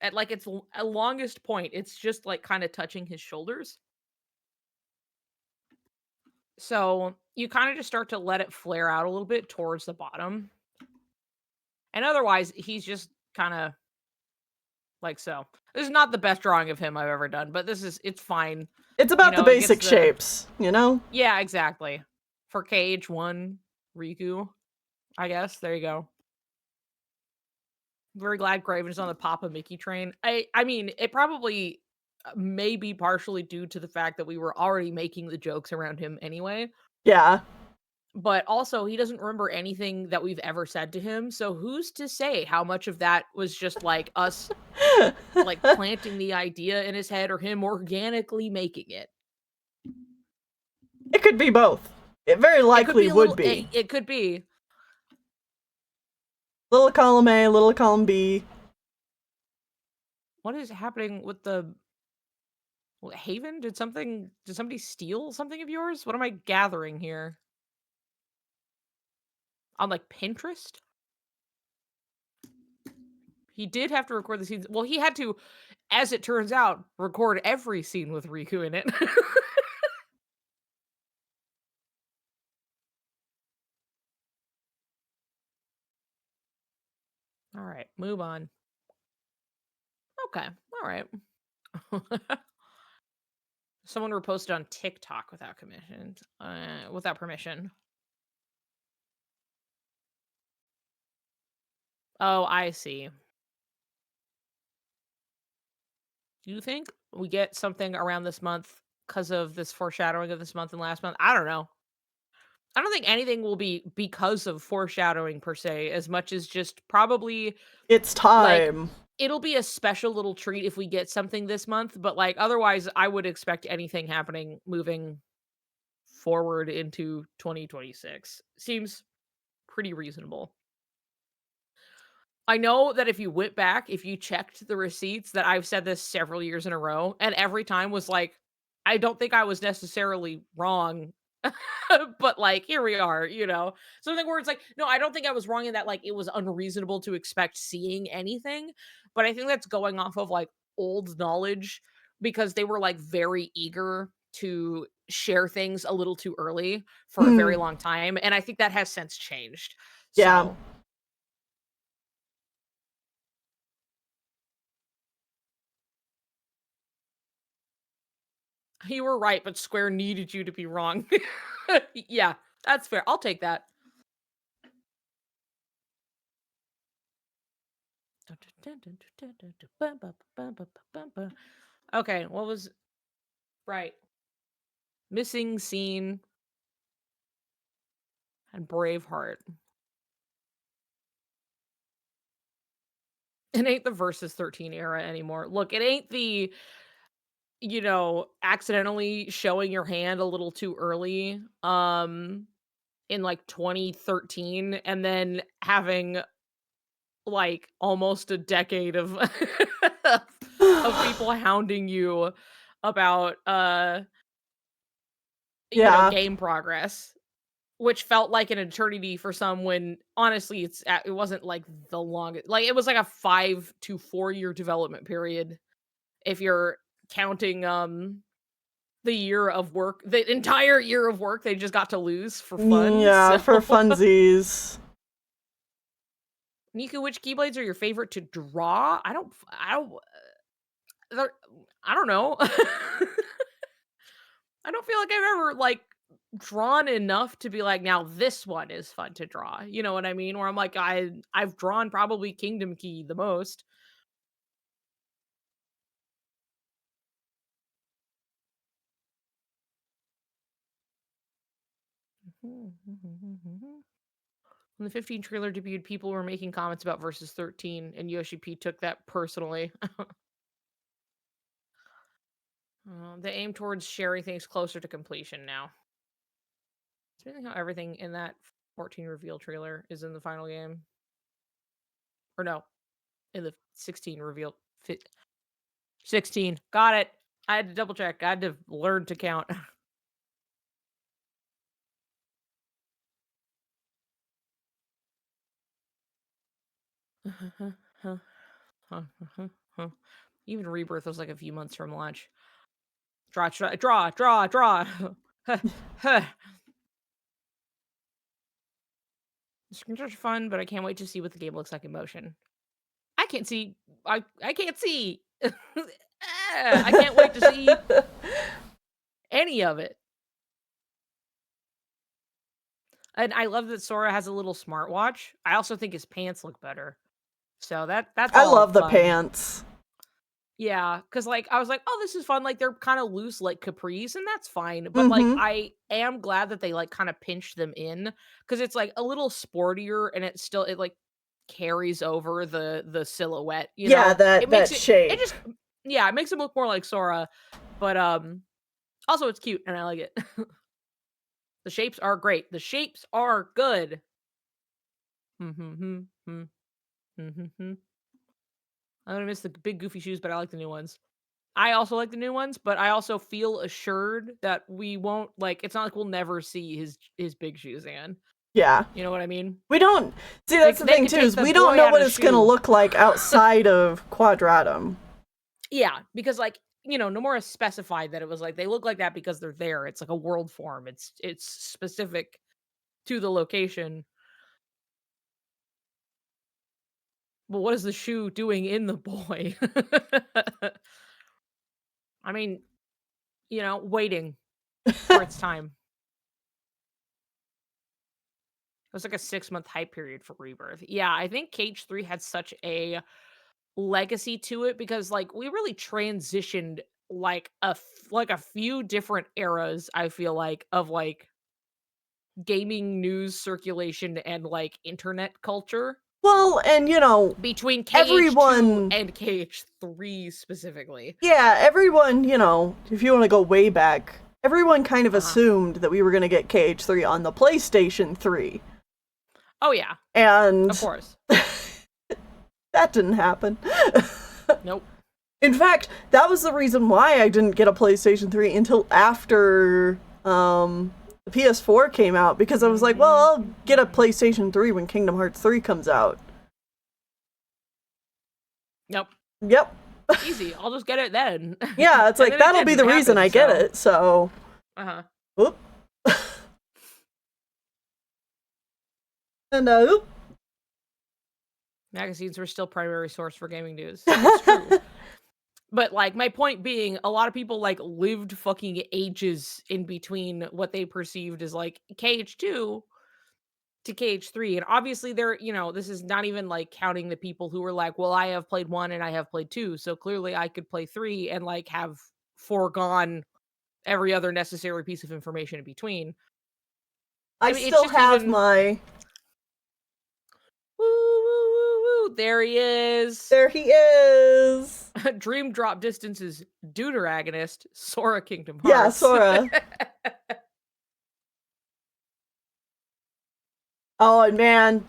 At like its longest point, it's just like kind of touching his shoulders. So you kind of just start to let it flare out a little bit towards the bottom. And otherwise, he's just kind of like so. This is not the best drawing of him I've ever done, but it's fine. It's about the basic shapes, you know? Yeah, exactly. For KH1 Riku, I guess. There you go. Very glad Graven's on the Papa Mickey train. I mean, it probably may be partially due to the fact that we were already making the jokes around him anyway. Yeah. But also, he doesn't remember anything that we've ever said to him. So who's to say how much of that was just like us like planting the idea in his head or him organically making it? It could be both. It very likely would be. It could be. Little column A, little column B. What is happening with the Haven? Did somebody steal something of yours? What am I gathering here? On like Pinterest? He did have to record the scenes. Well, he had to, as it turns out, record every scene with Riku in it. All right, move on. Okay, all right. Someone reposted on TikTok without permission. Oh, I see. Do you think we get something around this month because of this foreshadowing of this month and last month? I don't know. I don't think anything will be because of foreshadowing per se, as much as just probably it's time. Like, it'll be a special little treat if we get something this month, but like otherwise I would expect anything happening moving forward into 2026. Seems pretty reasonable. I know that if you went back, if you checked the receipts, that I've said this several years in a row, and every time was like, I don't think I was necessarily wrong, but like, here we are, you know? Something where it's like, no, I don't think I was wrong in that, like, it was unreasonable to expect seeing anything, but I think that's going off of like old knowledge because they were like very eager to share things a little too early for a very long time, and I think that has since changed. Yeah. So, you were right, but Square needed you to be wrong. Yeah, that's fair. I'll take that. Okay, what was... Right. Missing Scene and Braveheart. It ain't the Versus 13 era anymore. Look, it ain't the... you know, accidentally showing your hand a little too early in like 2013 and then having like almost a decade of of people hounding you about you know, game progress. which felt like an eternity for some when honestly it wasn't like the longest. Like it was like a 5 to 4 year development period if you're counting the year of work, the entire year of work they just got to lose for fun. Yeah, so. for funsies. Niku, which Keyblades are your favorite to draw? I don't know. I don't feel like I've ever like drawn enough to be like, now this one is fun to draw. You know what I mean? Where I'm like, I've drawn probably Kingdom Key the most. When the 15 trailer debuted, people were making comments about Versus 13, and Yoshi P took that personally. They aim towards sharing things closer to completion now. It's amazing how everything in that 14 reveal trailer is in the final game. Or no, in the 16 reveal. 16. Got it. I had to double check. I had to learn to count. Even Rebirth was like a few months from launch. Draw. The screenshots are fun, but I can't wait to see what the game looks like in motion. I can't see. I can't see. I can't wait to see any of it. And I love that Sora has a little smartwatch. I also think his pants look better. So that's I all love the fun. pants. Yeah, because like I was like, oh, this is fun. Like they're kind of loose, like capris, and that's fine. But like I am glad that they like kind of pinch them in because it's like a little sportier, and it like carries over the silhouette. You know? that shape. It just it makes him look more like Sora. But also it's cute and I like it. The shapes are great. The shapes are good. I'm gonna miss the big goofy shoes, but I like the new ones. I also like the new ones, but I also feel assured that we won't like. It's not like we'll never see his big shoes again. Yeah, you know what I mean. We don't see. That's the thing too. Is we don't know what it's gonna look like outside of Quadratum. Yeah, because like Nomura specified that it was like they look like that because they're there. It's like a world form. It's specific to the location. But what is the shoe doing in the boy? I mean, waiting for its time. It was like a 6-month hype period for Rebirth. Yeah, I think KH3 had such a legacy to it because like we really transitioned like a few different eras, I feel like, of like gaming news circulation and like internet culture. Well, and between KH2 and KH3 specifically. Yeah, everyone, if you want to go way back, everyone kind of assumed that we were going to get KH3 on the PlayStation 3. Oh yeah. And of course. That didn't happen. Nope. In fact, that was the reason why I didn't get a PlayStation 3 until after the PS4 came out, because I was like, well, I'll get a PlayStation 3 when Kingdom Hearts 3 comes out. Yep. Easy. I'll just get it then. Yeah, it's like that'll be the reason I get it. So. Oop. And oop. Magazines were still primary source for gaming news. That's true. But like my point being, a lot of people like lived fucking ages in between what they perceived as like KH2 to KH3. And obviously they're, this is not even like counting the people who were like, well, I have played 1 and I have played 2. So clearly I could play 3 and like have foregone every other necessary piece of information in between. I mean, still have my... Woo, woo, woo, woo. There he is. There he is. Dream drop distance is Deuteragonist, Sora Kingdom Hearts. Yeah, Sora. Oh, and man,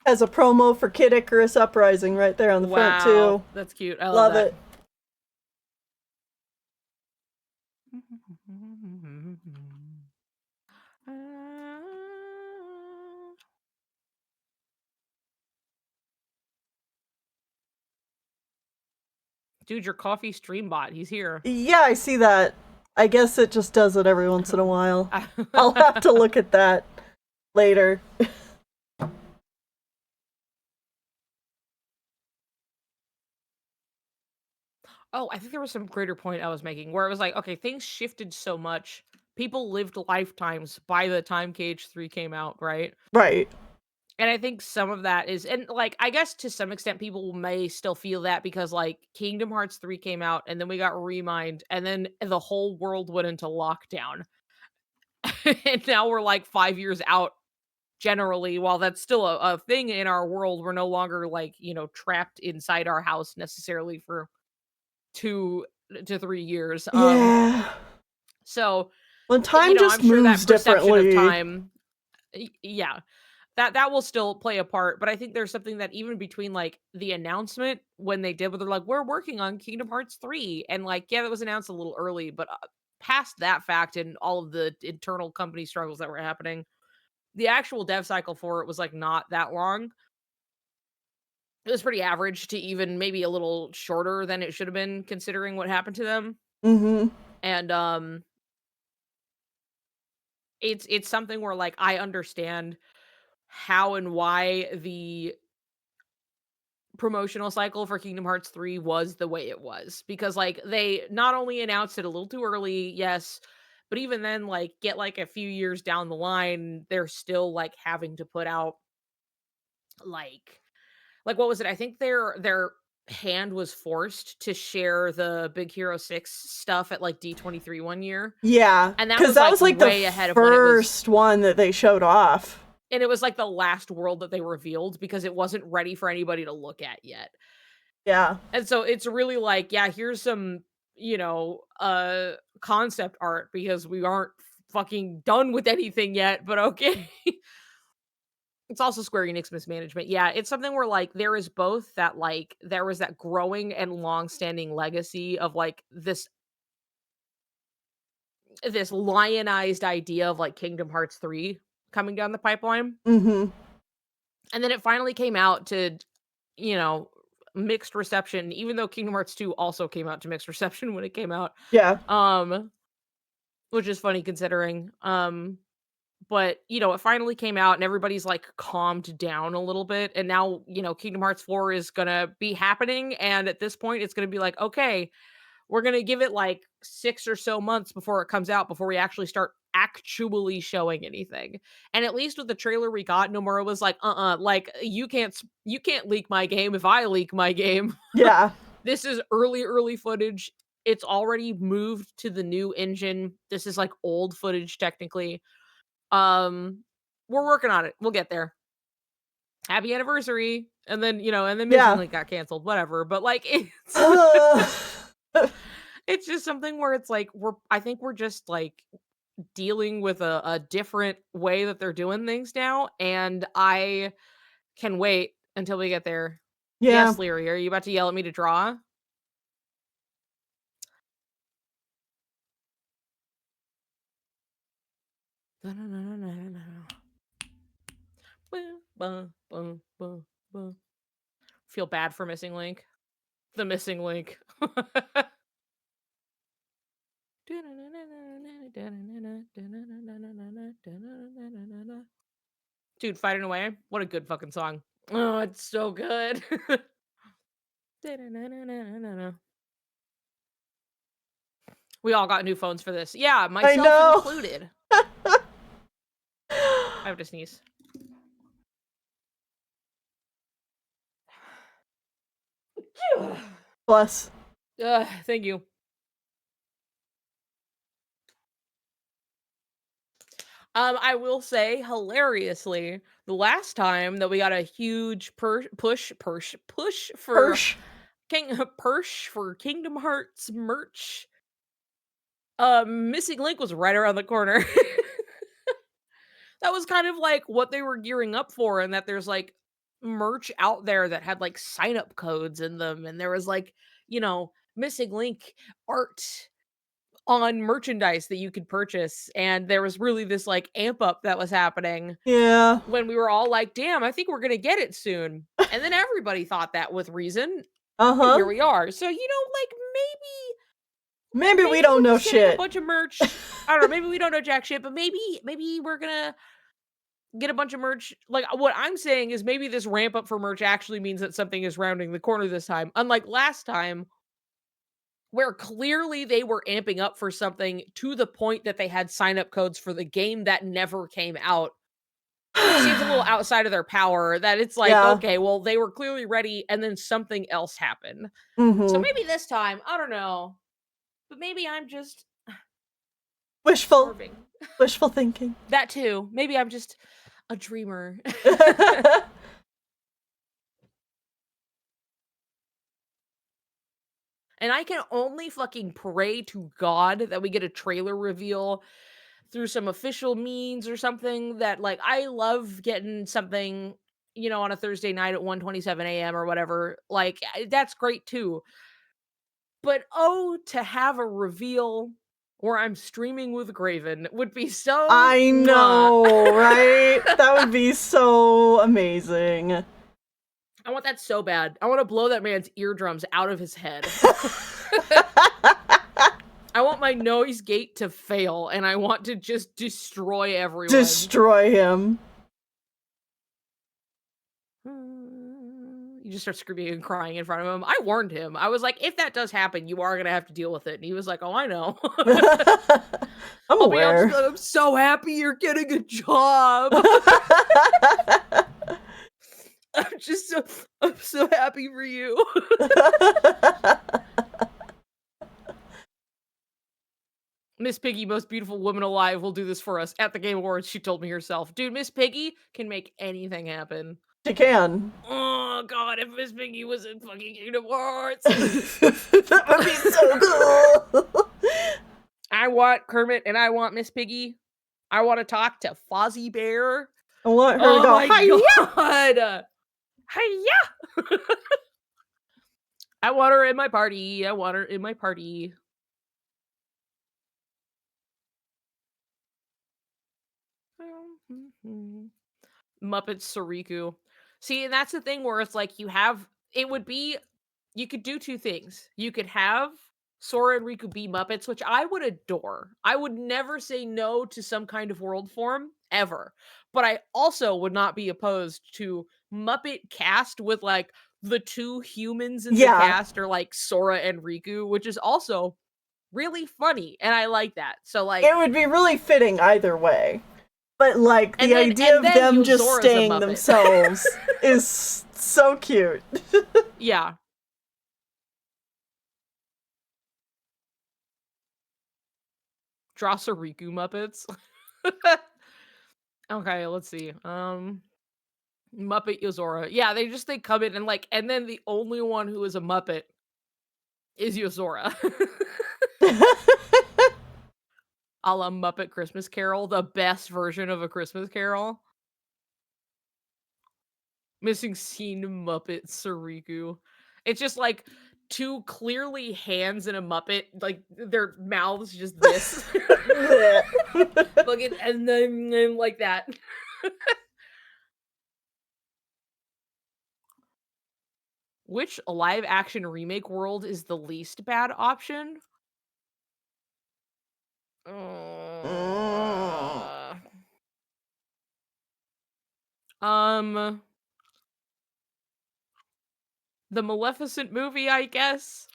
has a promo for Kid Icarus Uprising right there on the front too. That's cute. I love it. Dude, your coffee stream bot, he's here. Yeah, I see that. I guess it just does it every once in a while. I'll have to look at that later. Oh, I think there was some greater point I was making where it was like, okay, things shifted so much. People lived lifetimes by the time KH3 came out, right? Right. And I think some of that is, and like, I guess to some extent, people may still feel that because like Kingdom Hearts 3 came out and then we got Remind and then the whole world went into lockdown. And now we're like 5 years out generally. While that's still a thing in our world, we're no longer like, trapped inside our house necessarily for 2 to 3 years. Yeah. So, when time just I'm sure that moves perception differently. of time, yeah, that will still play a part. But I think there's something that even between like the announcement when they did, where they're like, we're working on Kingdom Hearts 3, and like, yeah, that was announced a little early, but past that fact and all of the internal company struggles that were happening, the actual dev cycle for it was like not that long. It was pretty average to even maybe a little shorter than it should have been considering what happened to them. Mm-hmm. And it's something where like I understand how and why the promotional cycle for Kingdom Hearts 3 was the way it was, because like they not only announced it a little too early, yes, but even then like get like a few years down the line, they're still like having to put out like what was it? I think their hand was forced to share the Big Hero 6 stuff at like D23 one year. Yeah, And that because was that like was like way the ahead of when it was, first one that they showed off. and it was like the last world that they revealed because it wasn't ready for anybody to look at yet. Yeah. And so it's really like, yeah, here's some, concept art because we aren't fucking done with anything yet, but okay. It's also Square Enix mismanagement. Yeah, it's something where like there is both that like there was that growing and long-standing legacy of like this lionized idea of like Kingdom Hearts 3 coming down the pipeline. Mm-hmm. And then it finally came out to, you know, mixed reception, even though Kingdom Hearts 2 also came out to mixed reception when it came out. Yeah. Which is funny considering. But it finally came out and everybody's like calmed down a little bit. And now, Kingdom Hearts 4 is gonna be happening. And at this point, it's gonna be like, okay, we're gonna give it like 6 or so months before it comes out, before we actually start actually showing anything. And at least with the trailer we got, Nomura was like, like you can't leak my game if I leak my game. Yeah. This is early footage. It's already moved to the new engine. This is like old footage technically. We're working on it. We'll get there. Happy anniversary. And then, Missing Link got canceled, whatever. But like it's it's just something where it's like I think we're just like dealing with a different way that they're doing things now, and I can wait until we get there. Yeah. Yes, Leary, are you about to yell at me to draw? Feel bad for Missing Link. The Missing Link. Dude, Fighting Away. What a good fucking song. Oh, it's so good. We all got new phones for this. Yeah, myself included. I have to sneeze. Bless. Thank you. I will say, hilariously, the last time that we got a huge push for Kingdom Hearts merch, Missing Link was right around the corner. That was kind of like what they were gearing up for, and that there's like merch out there that had like sign up codes in them, and there was like, Missing Link art on merchandise that you could purchase, and there was really this like amp up that was happening. Yeah. When we were all like, damn, I think we're gonna get it soon. And then everybody thought that with reason. And here we are. So, like maybe we don't know shit. A bunch of merch. I don't know, maybe we don't know jack shit, but maybe we're gonna get a bunch of merch. Like, what I'm saying is maybe this ramp up for merch actually means that something is rounding the corner this time. Unlike last time, where clearly they were amping up for something to the point that they had sign-up codes for the game that never came out. Which seems a little outside of their power, that it's like, okay, well, they were clearly ready, and then something else happened. So maybe this time, I don't know. But maybe I'm just... wishful thinking. That too. Maybe I'm just a dreamer. And I can only fucking pray to God that we get a trailer reveal through some official means or something, that, like, I love getting something, on a Thursday night at 1:27 a.m. or whatever. Like, that's great too. But, to have a reveal where I'm streaming with Graven would be so... I know, right? That would be so amazing. I want that so bad. I want to blow that man's eardrums out of his head. I want my noise gate to fail, and I want to just destroy everyone. Destroy him. You just start screaming and crying in front of him. I warned him. I was like, if that does happen, you are going to have to deal with it. And he was like, oh, I know. I'm aware. I'm so happy you're getting a job. I'm so happy for you. Miss Piggy, most beautiful woman alive, will do this for us at the Game Awards. She told me herself. Dude, Miss Piggy can make anything happen. She can. Oh god, if Miss Piggy was in fucking Game Awards. That would be so cool. I want Kermit and I want Miss Piggy. I want to talk to Fozzie Bear. I want her to go, my god. Hiya! I want her in my party. Muppet Soriku. See, and that's the thing where it's like you could do two things. You could have Sora and Riku be Muppets, which I would adore. I would never say no to some kind of world form, ever. But I also would not be opposed to Muppet cast with, like, the two humans in the cast are, like, Sora and Riku, which is also really funny, and I like that. So, like... It would be really fitting either way. But, like, the idea of them just staying themselves is so cute. Yeah. Draw Soriku Muppets. Okay, let's see. Muppet Yozora. Yeah, they come in and, like, and then the only one who is a Muppet is Yozora. A la Muppet Christmas Carol, the best version of A Christmas Carol. Missing scene Muppet Soriku. It's just like two clearly hands in a Muppet, like their mouths just this. And then like that. Which live action remake world is the least bad option? The Maleficent movie, I guess.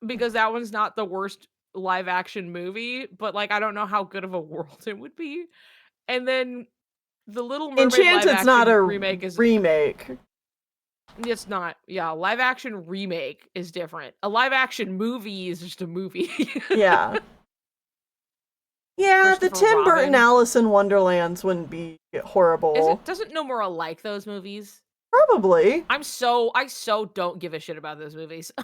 Because that one's not the worst live action movie, but, like, I don't know how good of a world it would be. And then the Little Mermaid Enchanted's live action not a remake. It's not. Yeah, live action remake is different. A live action movie is just a movie. Yeah. Yeah, the Tim Burton Alice in Wonderlands wouldn't be horrible. Doesn't Nomura like those movies? Probably. I so don't give a shit about those movies. I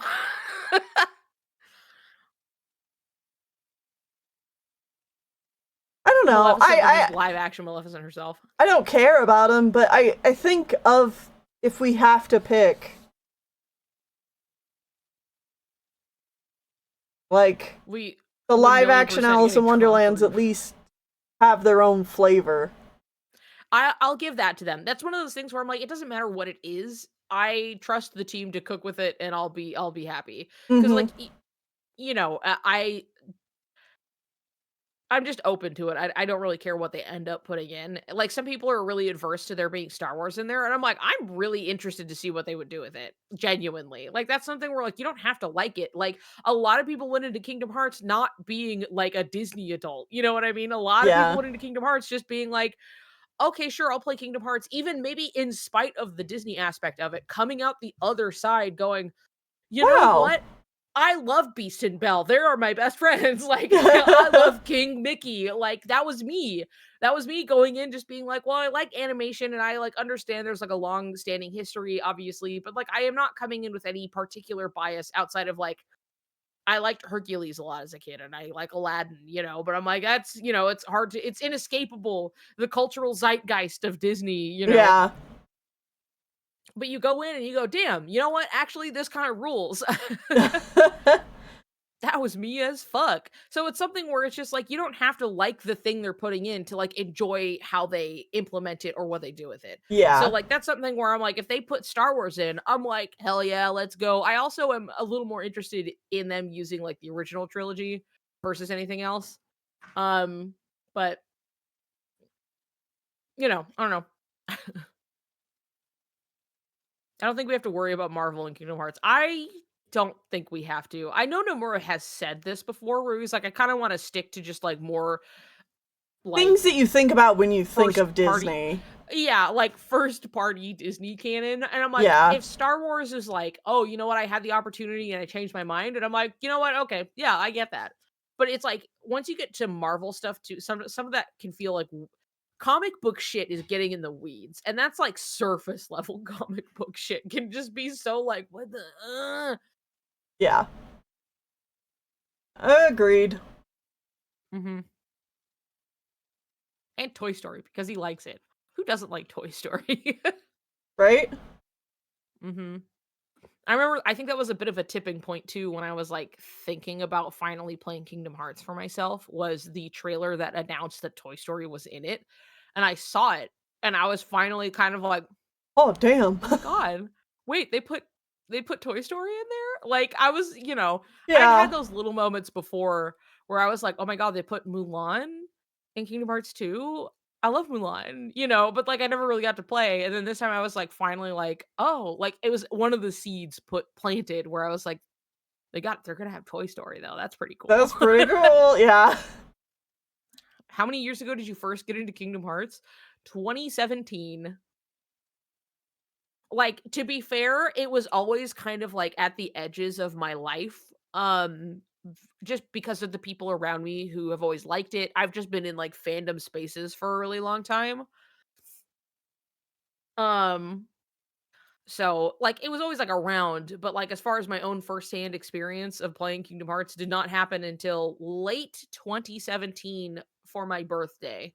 don't know. I live action Maleficent herself. I don't care about them, but I think of if we have to pick. Like, We the would live action 1,000,000% Alice in getting Tron Wonderlands 3. at least have their own flavor. I'll give that to them. That's one of those things where I'm like, it doesn't matter what it is. I trust the team to cook with it, and I'll be happy. Because like, you know, I'm just open to it. I don't really care what they end up putting in. Like, some people are really adverse to there being Star Wars in there, and I'm like, I'm really interested to see what they would do with it. Genuinely, like, that's something where like you don't have to like it. Like, a lot of people went into Kingdom Hearts not being like a Disney adult. You know what I mean? A lot of people Yeah. went into Kingdom Hearts just being like, okay, sure, I'll play Kingdom Hearts, even maybe in spite of the Disney aspect of it, coming out the other side going, you know Wow. what? I love Beast and Belle. They are my best friends. Like, I love King Mickey. Like, that was me. That was me going in just being like, well, I like animation and I like understand there's like a long standing history, obviously, but like I am not coming in with any particular bias outside of like I liked Hercules a lot as a kid and I like Aladdin, you know, but I'm like, that's, you know, it's hard to, it's inescapable, the cultural zeitgeist of Disney, you know. Yeah. But you go in and you go, damn, you know what? Actually, this kind of rules. That was me as fuck. So it's something where it's just like you don't have to like the thing they're putting in to like enjoy how they implement it or what they do with it. So Yeah. like that's something where I'm like, if they put Star Wars in, I'm like, hell yeah, let's go. I also am a little more interested in them using like the original trilogy versus anything else. But you know, I don't know. I don't think we have to worry about Marvel and Kingdom Hearts. I don't think we have to. I know Nomura has said this before where he's like, I kind of want to stick to just like more like Things that you think about when you think first of party. Disney. Yeah, like first party Disney canon. And I'm like, Yeah. if Star Wars is like, oh, you know what, I had the opportunity and I changed my mind, and I'm like, you know what, okay, yeah, I get that. But it's like once you get to Marvel stuff too, some of that can feel like comic book shit is getting in the weeds. And that's like surface level comic book shit can just be so like, what the Yeah. Agreed. Mm-hmm. And Toy Story because he likes it. Who doesn't like Toy Story? Right? Mm-hmm. I remember, I think that was a bit of a tipping point too when I was like thinking about finally playing Kingdom Hearts for myself was the trailer that announced that Toy Story was in it. And I saw it and I was finally kind of like, oh damn. oh my god. Wait, they put Toy Story in there? Like I was, you know, I'd Yeah. had those little moments before where I was like, oh my god, they put Mulan in Kingdom Hearts 2. I love Mulan, you know, but like I never really got to play. And then this time I was like finally like, oh, like it was one of the seeds planted where I was like, they're gonna have Toy Story though. That's pretty cool. That's pretty cool. Yeah. How many years ago did you first get into Kingdom Hearts? 2017. Like, to be fair, it was always kind of like at the edges of my life. Just because of the people around me who have always liked it. I've just been in like fandom spaces for a really long time. Um, so like it was always like around, but like as far as my own firsthand experience of playing Kingdom Hearts did not happen until late 2017 for my birthday.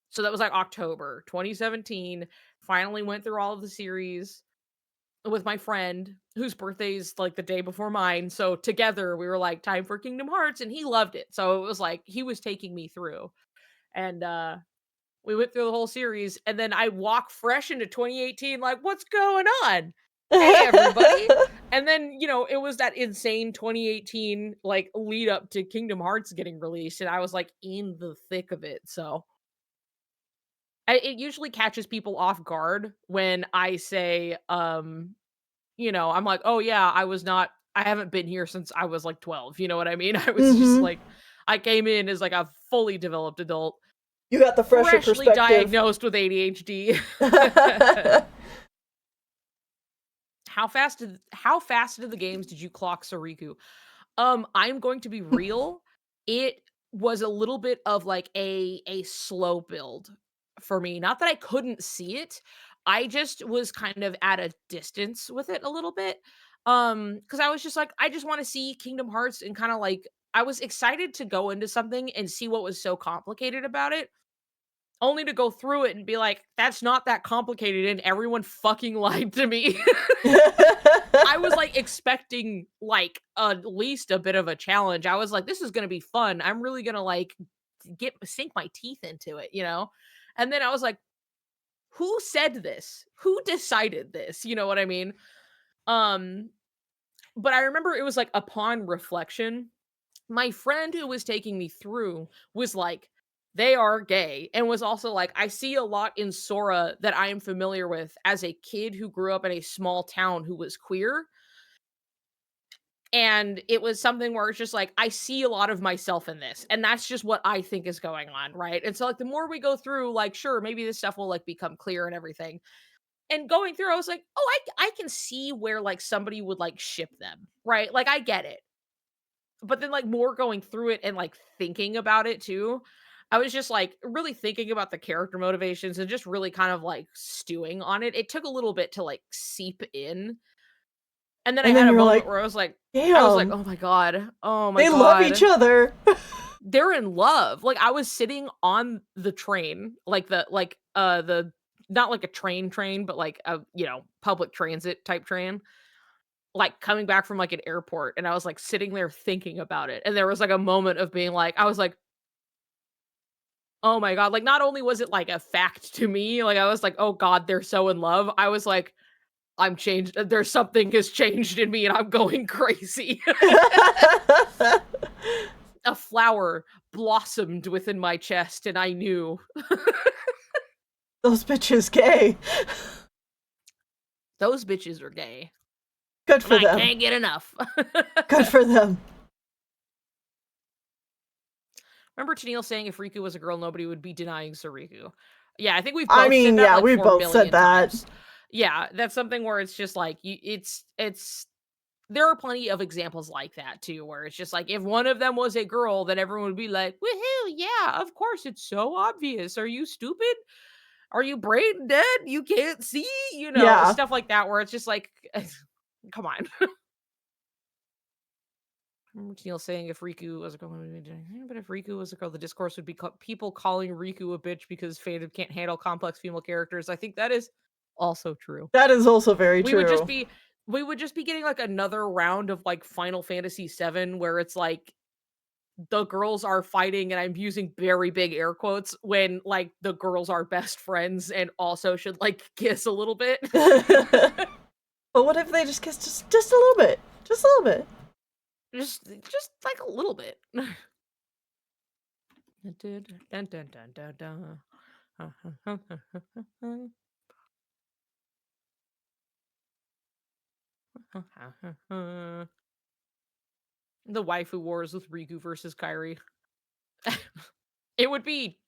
So that was like October 2017. Finally went through all of the series with my friend whose birthday's like the day before mine. So together we were like, time for Kingdom Hearts, and he loved it. So it was like he was taking me through. And we went through the whole series, and then I walk fresh into 2018, like, what's going on? Hey everybody. And then, you know, it was that insane 2018 like lead up to Kingdom Hearts getting released, and I was like in the thick of it. So it usually catches people off guard when I say, you know, I'm like, "Oh, yeah, I haven't been here since I was, like, 12," you know what I mean? I was just, Mm-hmm. like I came in as, like, a fully developed adult, You got the fresher freshly perspective. diagnosed with ADHD. How fast into the games did you clock Soriku? I'm going to be real, it was a little bit of, like, a slow build for me. Not that I couldn't see it, I just was kind of at a distance with it a little bit, because I was just like, I just wanna see Kingdom Hearts and kinda, like I was excited to go into something and see what was so complicated about it, only to go through it and be like, that's not that complicated and everyone fucking lied to me. I was like expecting like at least a bit of a challenge. I was like, this is gonna be fun. I'm really gonna like sink my teeth into it, you know? And then I was like, who said this? Who decided this? You know what I mean? Um, but I remember it was like upon reflection, my friend who was taking me through was like, they are gay, and was also like, I see a lot in Sora that I am familiar with as a kid who grew up in a small town who was queer. And it was something where it's just like, I see a lot of myself in this, and that's just what I think is going on, right? And so, like, the more we go through, like, sure, maybe this stuff will like become clear and everything. And going through, I was like, oh, I can see where like somebody would like ship them, right? Like, I get it. But then, like, more going through it and like thinking about it too, I was just like really thinking about the character motivations and just really kind of like stewing on it. It took a little bit to like seep in, and then I And then had a you were moment like, where I was like, damn, oh my god, oh my they love god, each other. they're in love. Like, I was sitting on the train, like the not like a train, but like a, public transit type train, like coming back from like an airport, and I was like sitting there thinking about it. And there was like a moment of being like, I was like, oh my god, like not only was it like a fact to me, like I was like, oh god, they're so in love. I was like, I'm changed. There's something has changed in me and I'm going crazy. A flower blossomed within my chest and I knew. Those bitches gay. Those bitches are gay. Good for and I them. can't get enough. Good for them. Remember Tennille saying if Riku was a girl, nobody would be denying Soriku. Yeah, I think we've I both mean, said that yeah, like we 4 both million said that. times. Yeah, that's something where it's just like it's there are plenty of examples like that too, where it's just like if one of them was a girl, then everyone would be like, "Woohoo! Yeah, of course, it's so obvious. Are you stupid? Are you brain dead? You can't see?" Yeah. Stuff like that, where it's just like, come on. Neil saying if Riku was a girl, but if Riku was a girl, the discourse would be people calling Riku a bitch because fandom can't handle complex female characters. I think that is also true. That is also very We true. would just be getting like another round of like Final Fantasy VII where it's like the girls are fighting, and I'm using very big air quotes, when like the girls are best friends and also should like kiss a little bit. But what if they just kiss just a little bit? Just a little bit. Just like a little bit. Dun, dun, dun, dun, dun. The waifu wars with Riku versus Kairi. It would be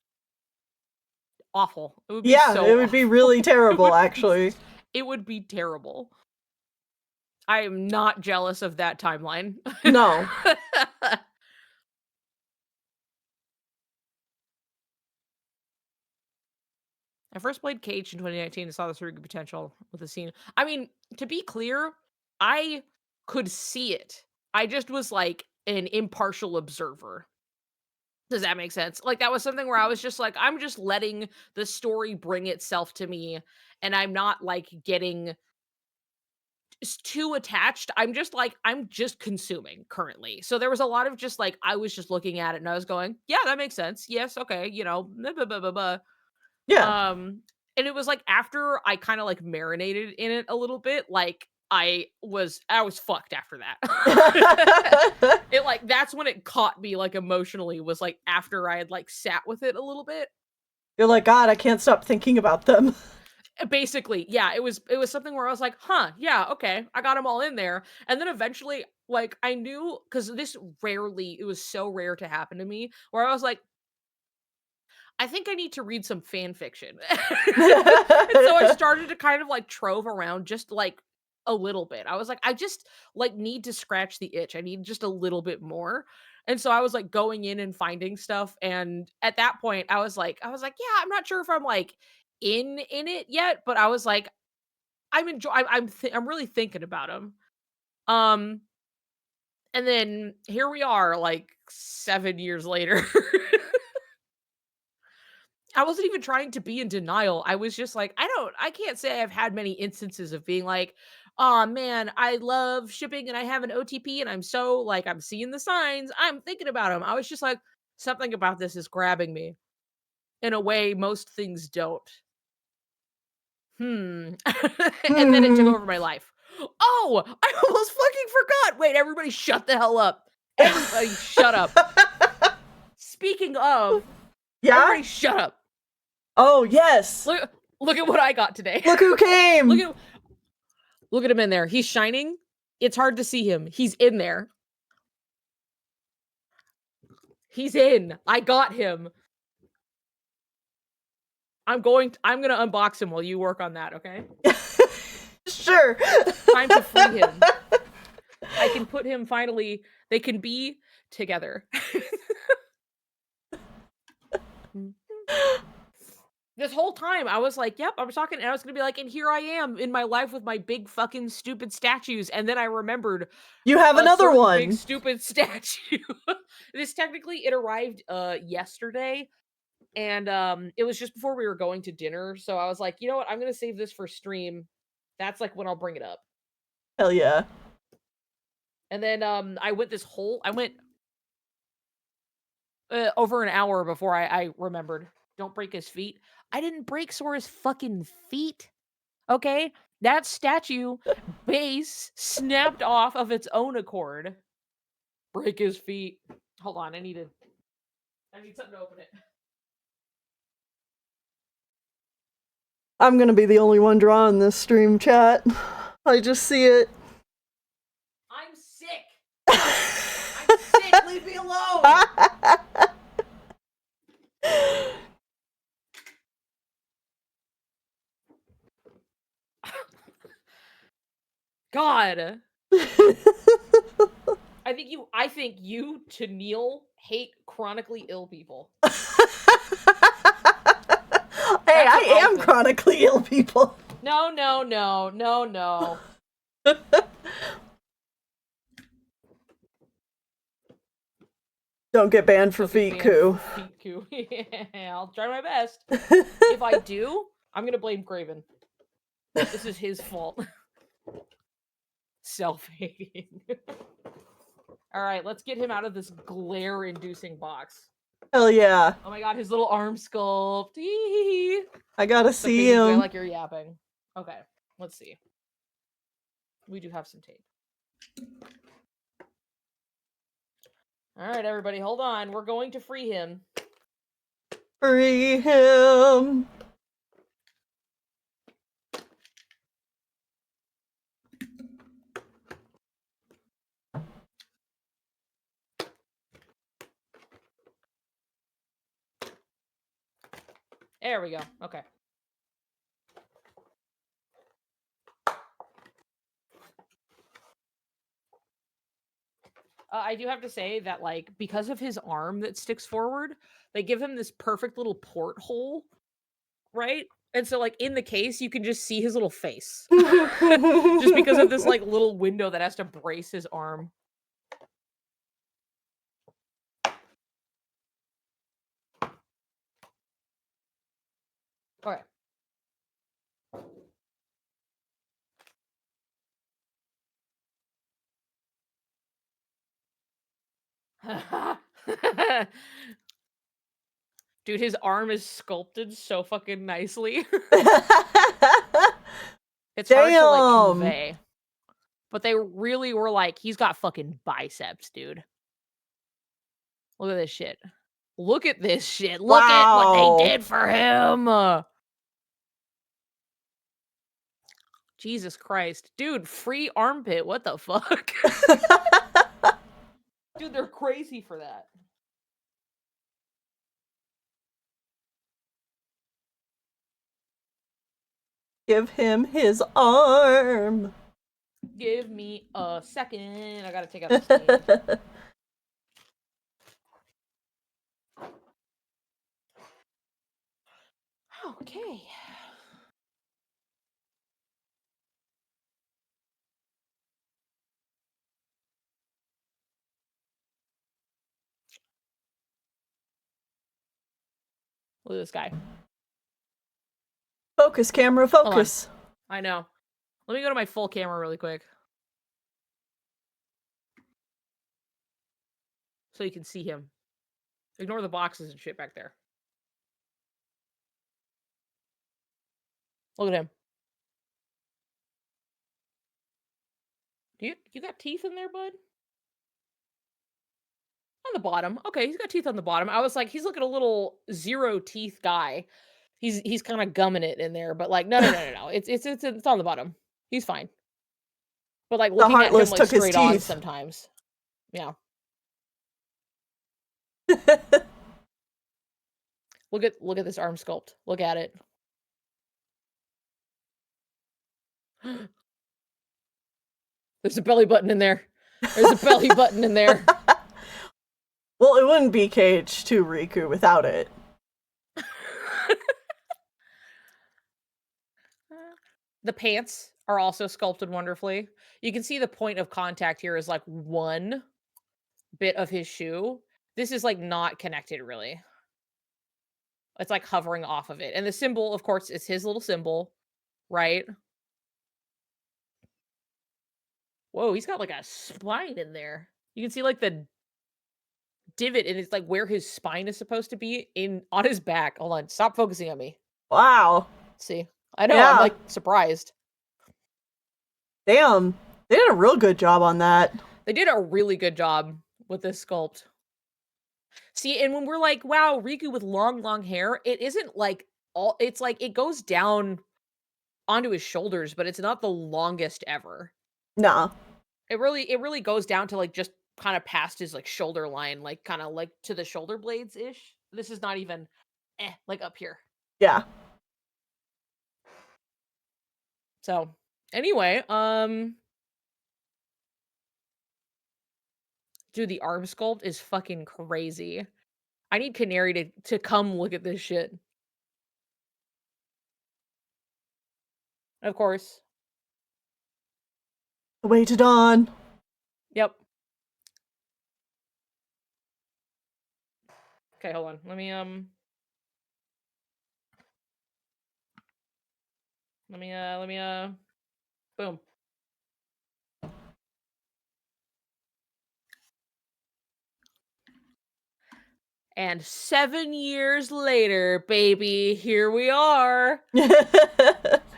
awful. It would be so it would be awful. really terrible, actually. It would be terrible. I am not jealous of that timeline. No. I first played Cage in 2019 and saw the Soriku potential with the scene. I mean, to be clear, I could see it. I just was like an impartial observer. Does that make sense? Like, that was something where I was just like, I'm just letting the story bring itself to me, and I'm not like getting too attached. I'm just consuming currently. So there was a lot of just like, I was just looking at it and I was going, yeah, that makes sense. Yes, okay, blah, blah, blah, blah, blah. Yeah. And it was like after I kind of like marinated in it a little bit, like I was fucked after that. It like that's when it caught me like emotionally, was like after I had like sat with it a little bit. You're like, God, I can't stop thinking about them. Basically, yeah, it was something where I was like, huh, yeah, okay, I got them all in there. And then eventually, like, I knew, because it was so rare to happen to me, where I was like, I think I need to read some fan fiction. And so I started to kind of like trove around just like a little bit. I was like, I just like need to scratch the itch. I need just a little bit more. And so I was like going in and finding stuff. And at that point, I was like, yeah, I'm not sure if I'm like in it yet, but I was like, I'm really thinking about him. And then here we are, like 7 years later. I wasn't even trying to be in denial. I was just like, I can't say I've had many instances of being like, oh man, I love shipping and I have an OTP and I'm so like, I'm seeing the signs. I'm thinking about them. I was just like, something about this is grabbing me in a way most things don't. And then it took over my life. Oh, I almost fucking forgot. Wait, everybody shut the hell up. Everybody shut up. Speaking of, everybody shut up. Oh, yes. Look at what I got today. Look who came. Look at him in there. He's shining. It's hard to see him. He's in there. He's in. I got him. I'm gonna unbox him while you work on that, okay? Sure. Time to free him. I can put him finally. They can be together. This whole time, I was like, yep, I was talking, and I was gonna be like, and here I am in my life with my big fucking stupid statues, and then I remembered you have another one. Big stupid statue. It arrived yesterday, and it was just before we were going to dinner, so I was like, you know what, I'm gonna save this for stream. That's like when I'll bring it up. Hell yeah. And then I went over an hour before I remembered. Don't break his feet. I didn't break Sora's fucking feet. Okay? That statue base snapped off of its own accord. Break his feet. Hold on, I need something to open it. I'm gonna be the only one drawing this stream, chat. I just see it. I'm sick. I'm sick. Leave me alone. God. I think you, Tennille, hate chronically ill people. Hey, I am chronically ill people. No. Don't get banned for feet coup. Yeah, I'll try my best. If I do, I'm gonna blame Graven. This is his fault. Self-hating. Alright, let's get him out of this glare-inducing box. Hell yeah. Oh my god, his little arm sculpt. I gotta see him. I like your yapping. Okay, let's see. We do have some tape. Alright, everybody, hold on. We're going to free him. Free him. There we go. Okay. I do have to say that, like, because of his arm that sticks forward, they give him this perfect little porthole, right? And so, like, in the case, you can just see his little face. Just because of this, like, little window that has to brace his arm. Okay. Dude, his arm is sculpted so fucking nicely. It's hard to, like, convey. But they really were like, he's got fucking biceps, dude. Look at this shit. Look at this shit. Look at what they did for him. Jesus Christ. Dude, free armpit. What the fuck? Dude, they're crazy for that. Give him his arm. Give me a second. I gotta take out the stand. Okay. Look at this guy. Focus, camera, focus. I know. Let me go to my full camera really quick. So you can see him. Ignore the boxes and shit back there. Look at him. You got teeth in there, bud? On the bottom. Okay, he's got teeth on the bottom. I was like, he's looking a little 0 teeth guy. He's kind of gumming it in there, but like, no. It's on the bottom. He's fine. But like looking at him like straight on sometimes. Yeah. Look at this arm sculpt. Look at it. There's a belly button in there. There's a belly button in there. Well, it wouldn't be KH2 Riku without it. The pants are also sculpted wonderfully. You can see the point of contact here is like one bit of his shoe. This is like not connected really. It's like hovering off of it. And the symbol, of course, is his little symbol, right? Whoa, he's got like a spine in there. You can see like the divot, and it's like where his spine is supposed to be on his back. Hold on, stop focusing on me. Wow. See, I know, yeah. I'm like surprised. Damn, they did a real good job on that. They did a really good job with this sculpt. See, and when we're like, wow, Riku with long hair, it isn't like it's like it goes down onto his shoulders, but it's not the longest ever. Nah. It really goes down to like just kind of past his like shoulder line, like kind of like to the shoulder blades ish. This is not even like up here. Yeah. So anyway, dude, the arm sculpt is fucking crazy. I need Canary to come look at this shit. Of course. The way to dawn. Yep. Okay, hold on. Let me boom. And 7 years later, baby, here we are.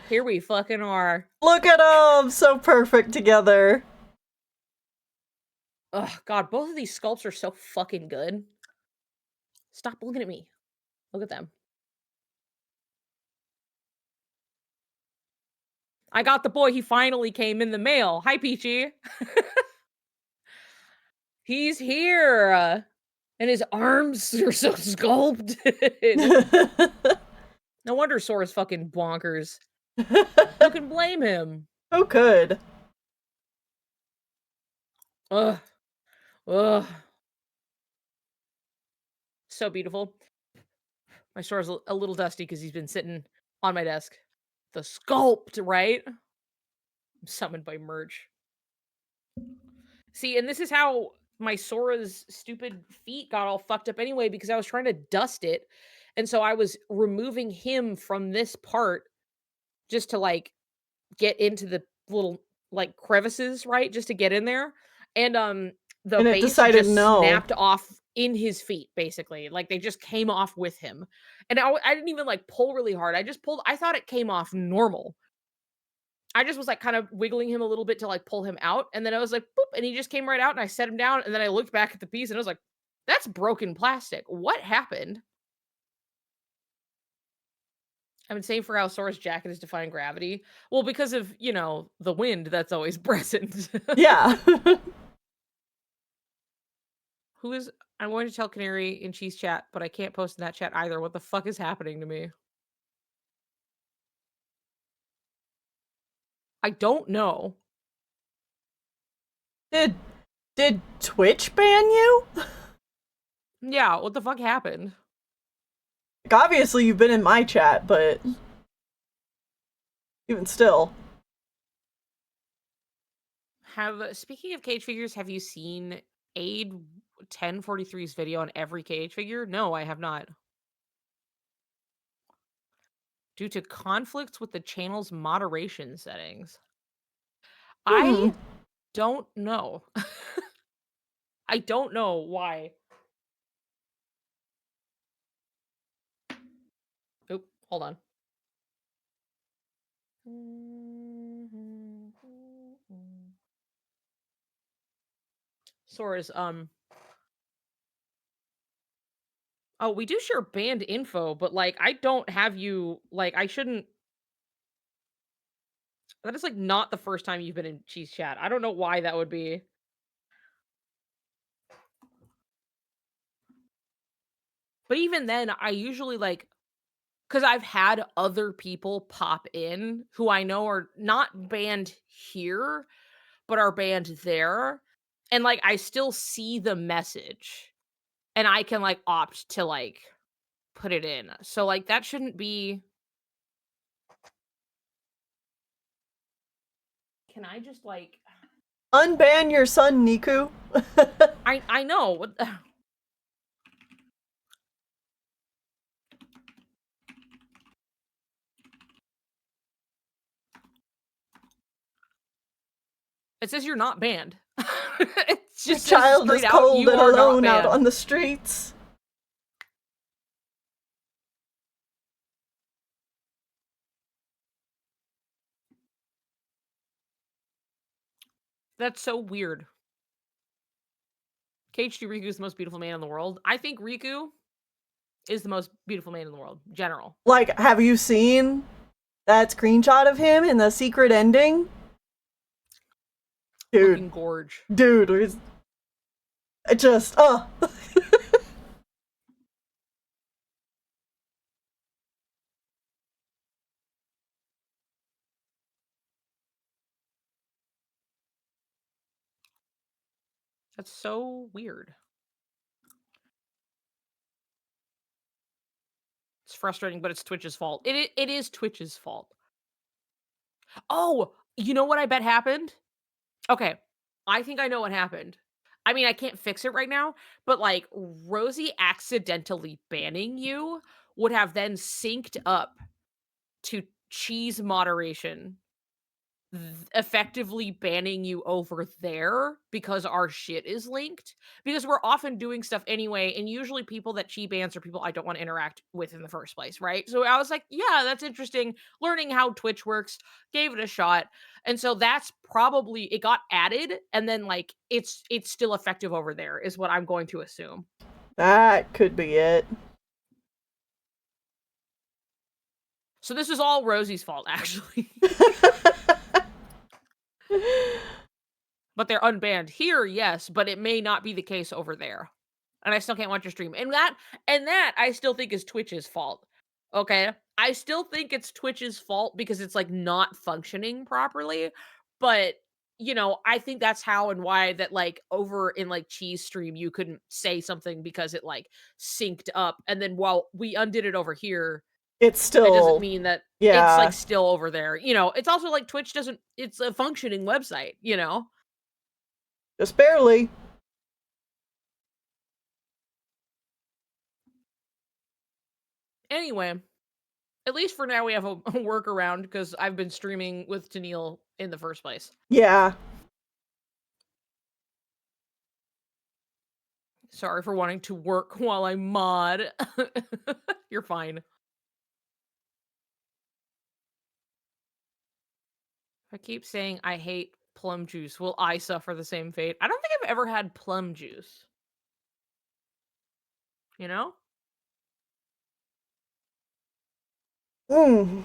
Here we fucking are. Look at them, so perfect together. Ugh, God, both of these sculpts are so fucking good. Stop looking at me. Look at them. I got the boy. He finally came in the mail. Hi, Peachy. He's here. And his arms are so sculpted. No wonder Sora's fucking bonkers. Who can blame him? Who could? Ugh. So beautiful. My Sora's a little dusty because he's been sitting on my desk. The sculpt, right? I'm summoned by merch. See, and this is how my Sora's stupid feet got all fucked up anyway, because I was trying to dust it. And so I was removing him from this part just to like get into the little like crevices, right? Just to get in there. And the base just snapped off in his feet, basically. Like they just came off with him. And I didn't even like pull really hard. I thought it came off normal. I just was like kind of wiggling him a little bit to like pull him out. And then I was like, boop, and he just came right out and I set him down. And then I looked back at the piece and I was like, that's broken plastic. What happened? I've been saying for how Sora's jacket is defying gravity. Well, because of, you know, the wind that's always present. Yeah. I'm going to tell Canary in Cheese chat, but I can't post in that chat either. What the fuck is happening to me? I don't know. Did Twitch ban you? Yeah, what the fuck happened? Like, obviously you've been in my chat, but even still. Speaking of cage figures, have you seen Aid 1043's video on every cage figure? No, I have not. due to conflicts with the channel's moderation settings. Hmm. I don't know. I don't know why. Oop, hold on. Sora's, oh, we do share band info, but, like, I don't have you, like, I shouldn't. That is, like, not the first time you've been in Cheese Chat. I don't know why that would be. But even then, I usually, like, because I've had other people pop in who I know are not banned here, but are banned there, and, like, I still see the message, and I can, like, opt to, like, put it in. So, like, that shouldn't be. Can I just, like, Unban your son, Niku. I know. What the. It says you're not banned. It Your just says child is straight out, cold you and are not alone out banned. on the streets. That's so weird. KHD Riku is the most beautiful man in the world. I think Riku is the most beautiful man in the world, general. Like, have you seen that screenshot of him in the secret ending? Dude. Fucking gorge. Dude, it just, That's so weird. It's frustrating, but it's Twitch's fault. It is Twitch's fault. Oh, you know what I bet happened? Okay, I think I know what happened. I mean, I can't fix it right now, but, like, Rosie accidentally banning you would have then synced up to cheese moderation, effectively banning you over there because our shit is linked. Because we're often doing stuff anyway, and usually people that she bans are people I don't want to interact with in the first place, right? So I was like, yeah, that's interesting. Learning how Twitch works, gave it a shot. And so that's probably it got added, and then like it's still effective over there, is what I'm going to assume. that could be it. So this is all Rosie's fault, actually. But they're unbanned here, yes, but it may not be the case over there. And I still can't watch your stream. And that I still think is Twitch's fault. Okay? I still think it's Twitch's fault because it's like not functioning properly. But you know, I think that's how and why that like over in like Cheese stream you couldn't say something because it like synced up, and then while we undid it over here, It's still, it doesn't mean that yeah, it's like still over there. You know, it's also like Twitch doesn't, it's a functioning website, you know? just barely. Anyway, at least for now we have a workaround because I've been streaming with Tennille in the first place. Yeah. Sorry for wanting to work while I mod. You're fine. I keep saying I hate plum juice. Will I suffer the same fate? I don't think I've ever had plum juice. You know? Mm.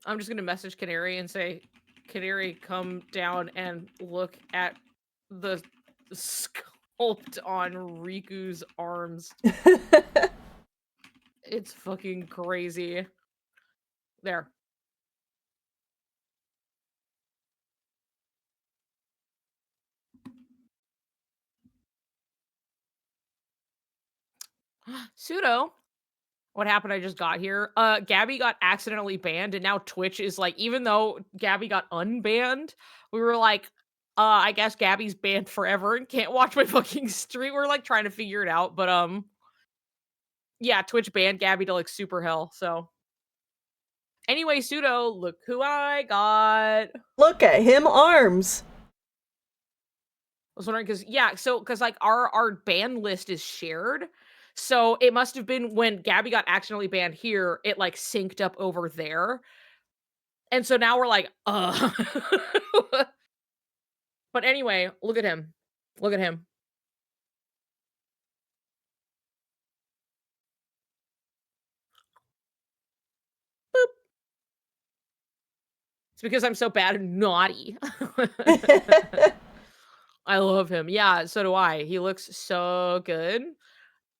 I'm just gonna message Canary and say, Canary, come down and look at the sculpt on Riku's arms. It's fucking crazy. There. Pseudo. What happened? I just got here. Gabby got accidentally banned, and now Twitch is like, even though Gabby got unbanned, we were like, I guess Gabby's banned forever and can't watch my fucking stream. We're like trying to figure it out, but Yeah, Twitch banned Gabby to, like, super hell, so. Anyway, Pseudo, look who I got. Look at him, arms. I was wondering, because like, our ban list is shared, so it must have been when Gabby got accidentally banned here, it, like, synced up over there. And so now we're like, But anyway, look at him. Look at him. Boop. It's because I'm so bad and naughty. I love him. Yeah, so do I. He looks so good.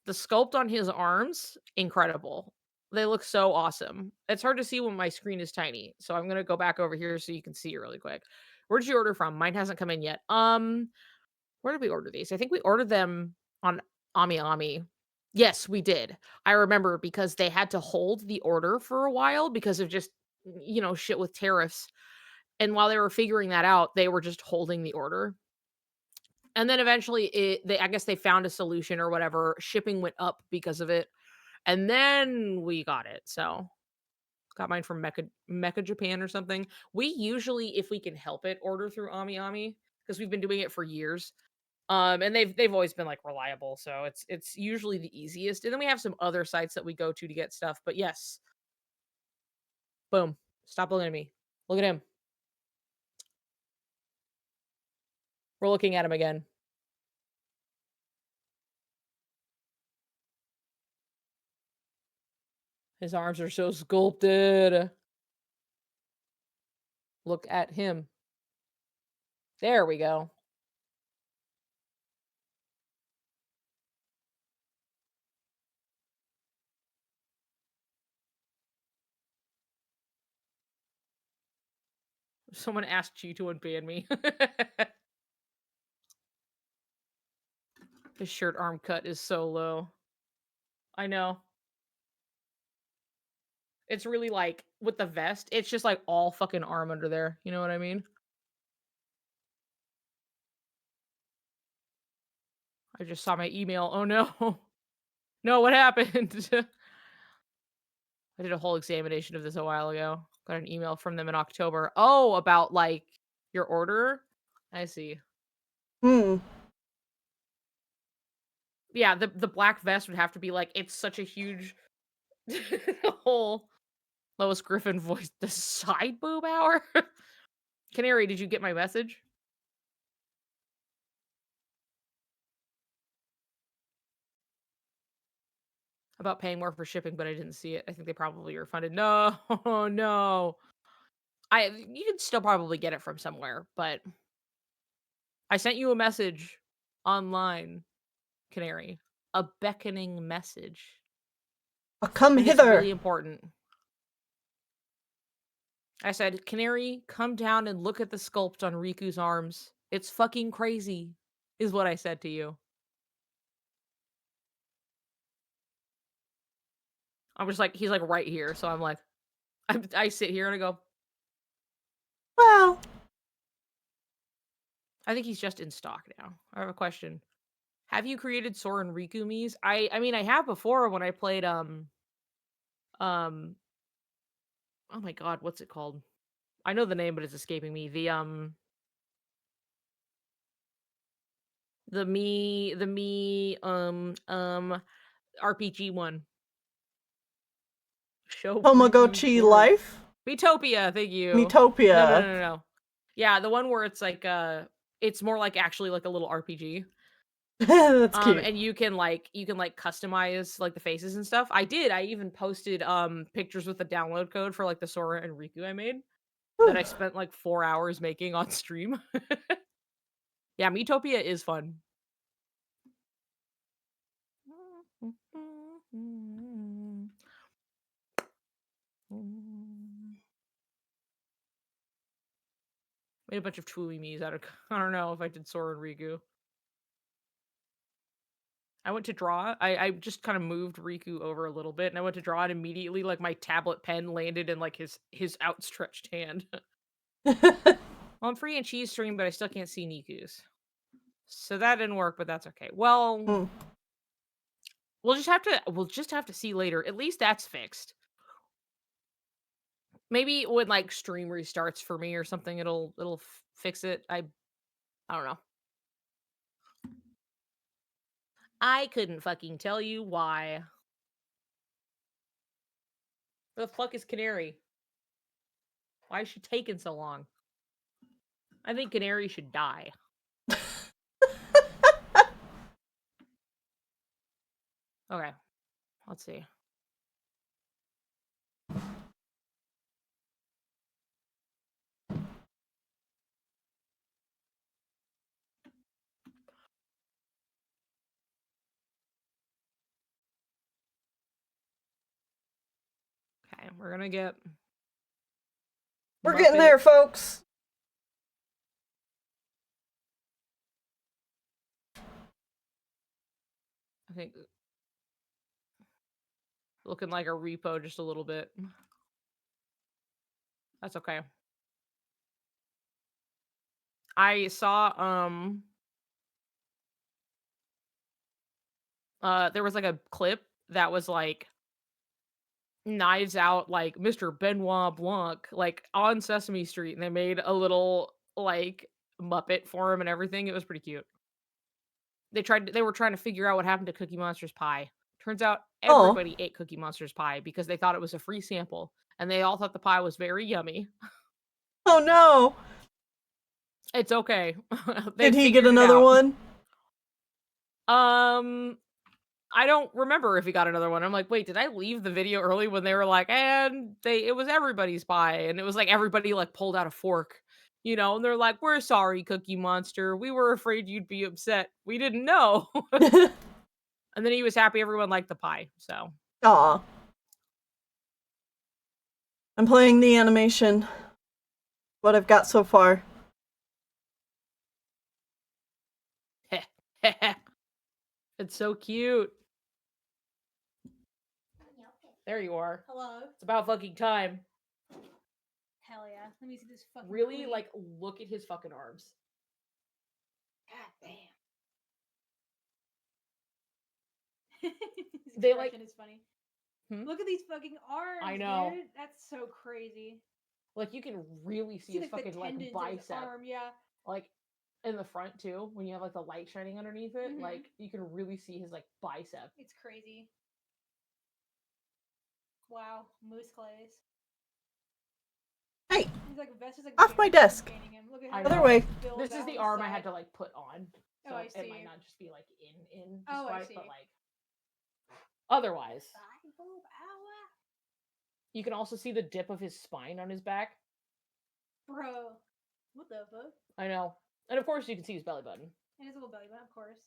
The sculpt on his arms, incredible. They look so awesome. It's hard to see when my screen is tiny, so I'm gonna go back over here so you can see it really quick. Where did you order from? Mine hasn't come in yet. Where did we order these? I think we ordered them on AmiAmi. Yes, we did. I remember because they had to hold the order for a while because of just, shit with tariffs. And while they were figuring that out, they were just holding the order. And then eventually I guess they found a solution or whatever. Shipping went up because of it. And then we got it. So got mine from Mecca Japan or something. We usually, if we can help it, order through AmiAmi because we've been doing it for years. And they've always been like reliable, so it's usually the easiest. And then we have some other sites that we go to get stuff. But yes, boom. Stop looking at me. Look at him. We're looking at him again. His arms are so sculpted. Look at him. There we go. Someone asked you to unban me. His shirt arm cut is so low. I know. It's really like, with the vest, it's just like all fucking arm under there. You know what I mean? I just saw my email. Oh no. No, what happened? I did a whole examination of this a while ago. Got an email from them in October. Oh, about like your order? I see. Yeah, the black vest would have to be like, it's such a huge whole Lois Griffin voice. The side boob hour? Canary, did you get my message? About paying more for shipping, but I didn't see it. I think they probably refunded. No, no. You can still probably get it from somewhere, but I sent you a message online, Canary. A beckoning message. Come hither. It's really important. I said, Canary, come down and look at the sculpt on Riku's arms. It's fucking crazy, is what I said to you. I'm just like, he's like right here, so I'm like, I sit here and I go, well, I think he's just in stock now. I have a question. Have you created Sora and Riku Miis? I mean, I have before when I played, oh my god, what's it called? I know the name, but it's escaping me. The RPG one. Show Tamagotchi Life? Metopia, thank you. Metopia. No. Yeah, the one where it's like it's more like actually like a little RPG. That's cute. And you can customize like the faces and stuff. I even posted pictures with the download code for like the Sora and Riku I made that I spent like 4 hours making on stream. Yeah, Metopia is fun. Made a bunch of Twooey Miis out of, I don't know if I did Sora and Riku. I went to draw. I just kind of moved Riku over a little bit, and I went to draw it immediately. Like my tablet pen landed in like his outstretched hand. Well, I'm free and cheese stream, but I still can't see Niku's. So that didn't work, but that's okay. Well, We'll just have to see later. At least that's fixed. Maybe when like stream restarts for me or something, it'll fix it. I don't know. I couldn't fucking tell you why. The fuck is Canary? Why is she taking so long? I think Canary should die. Okay. Let's see. Okay, we're gonna get... We're getting there, folks. I think... Looking like a repo just a little bit. That's okay. I saw, there was like a clip that was like Knives Out, like Mr. Benoit Blanc, like on Sesame Street, and they made a little like Muppet for him and everything. It was pretty cute. They were trying to figure out what happened to Cookie Monster's pie. Turns out everybody ate Cookie Monster's pie because they thought it was a free sample, and they all thought the pie was very yummy. Oh no! It's okay. Did he get another one? I don't remember if he got another one. I'm like, wait, did I leave the video early when they were like, and it was everybody's pie, and it was like everybody like pulled out a fork, you know, and they're like, we're sorry, Cookie Monster. We were afraid you'd be upset. We didn't know. And then he was happy everyone liked the pie. So. Aw. I'm playing the animation. What I've got so far. It's so cute. There you are. Hello. It's about fucking time. Hell yeah. Let me see this fucking Really, queen. like, look at his fucking arms. God damn. They like is funny. Look at these fucking arms. I know. Dude. That's so crazy. Like you can really see his fucking like bicep. Arm, yeah. Like in the front too, when you have like the light shining underneath it, like you can really see his like bicep. It's crazy. Wow, moose clays. Hey, he's like, like off my desk. Look at Other way. This is the arm I had to like put on, so I see. it might not just be like in just I right, see. but like otherwise. You can also see the dip of his spine on his back. Bro, what the fuck? I know, and of course you can see his belly button. And his little belly button, of course.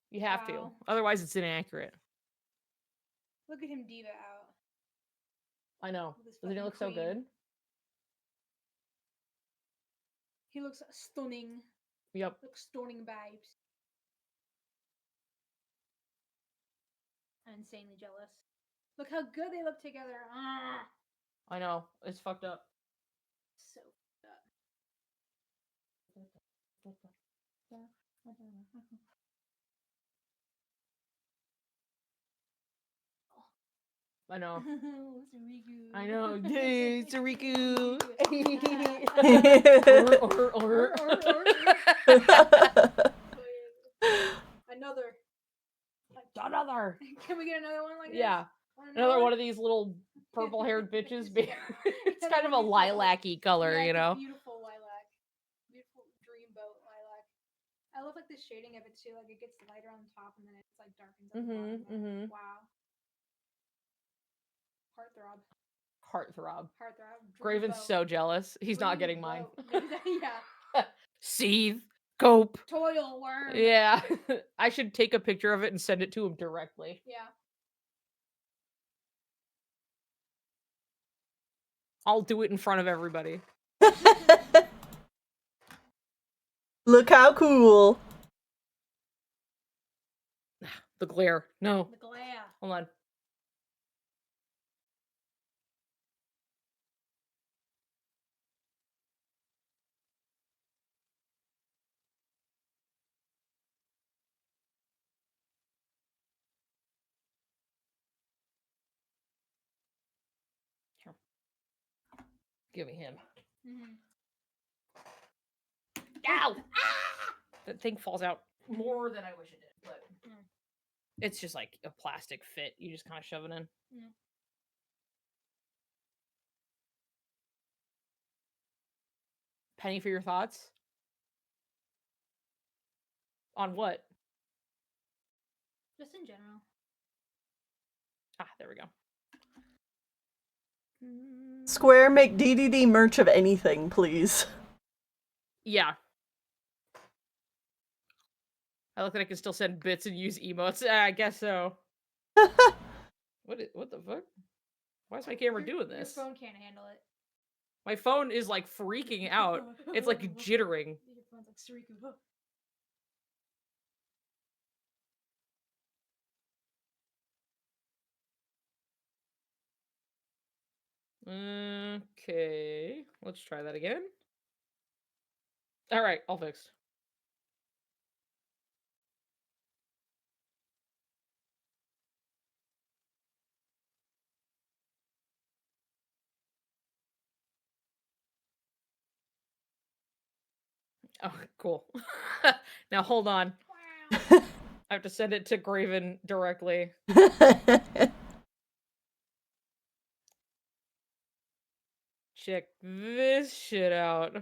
You have to, otherwise it's inaccurate. Look at him diva out. I know. Doesn't he look so good? He looks stunning. Yep. Looks stunning vibes. I'm insanely jealous. Look how good they look together. Ah. I know. It's fucked up. So fucked up. I know. Soriku. I know. Yay, Soriku. Another. Another. Can we get another one like this? Yeah. Another one of these little purple-haired bitches. It's kind of a lilac-y color, yeah, you know? Beautiful lilac. Beautiful dreamboat lilac. I love like the shading of it too. Like it gets lighter on the top and then it's like darkens at the bottom. Wow. Heartthrob. Heartthrob. Heartthrob. Graven's so jealous. He's not getting mine. Yeah. Seethe. Cope. Toil worm. Yeah. I should take a picture of it and send it to him directly. Yeah. I'll do it in front of everybody. Look how cool. The glare. No. The glare. Hold on. Give me him. Mm-hmm. Ow! Ah! That thing falls out more than I wish it did, but it's just like a plastic fit. You just kind of shove it in. Yeah. Penny, for your thoughts? On what? Just in general. Ah, there we go. Square, make DDD merch of anything, please. Yeah. I look like I can still send bits and use emotes. I guess so. What the fuck? Why is my camera doing this? Your phone can't handle it. My phone is like freaking out. It's like jittering. Your phone's like Soriku. Okay, let's try that again. All right, all fixed. Oh, cool. Now hold on. I have to send it to Graven directly. Check this shit out.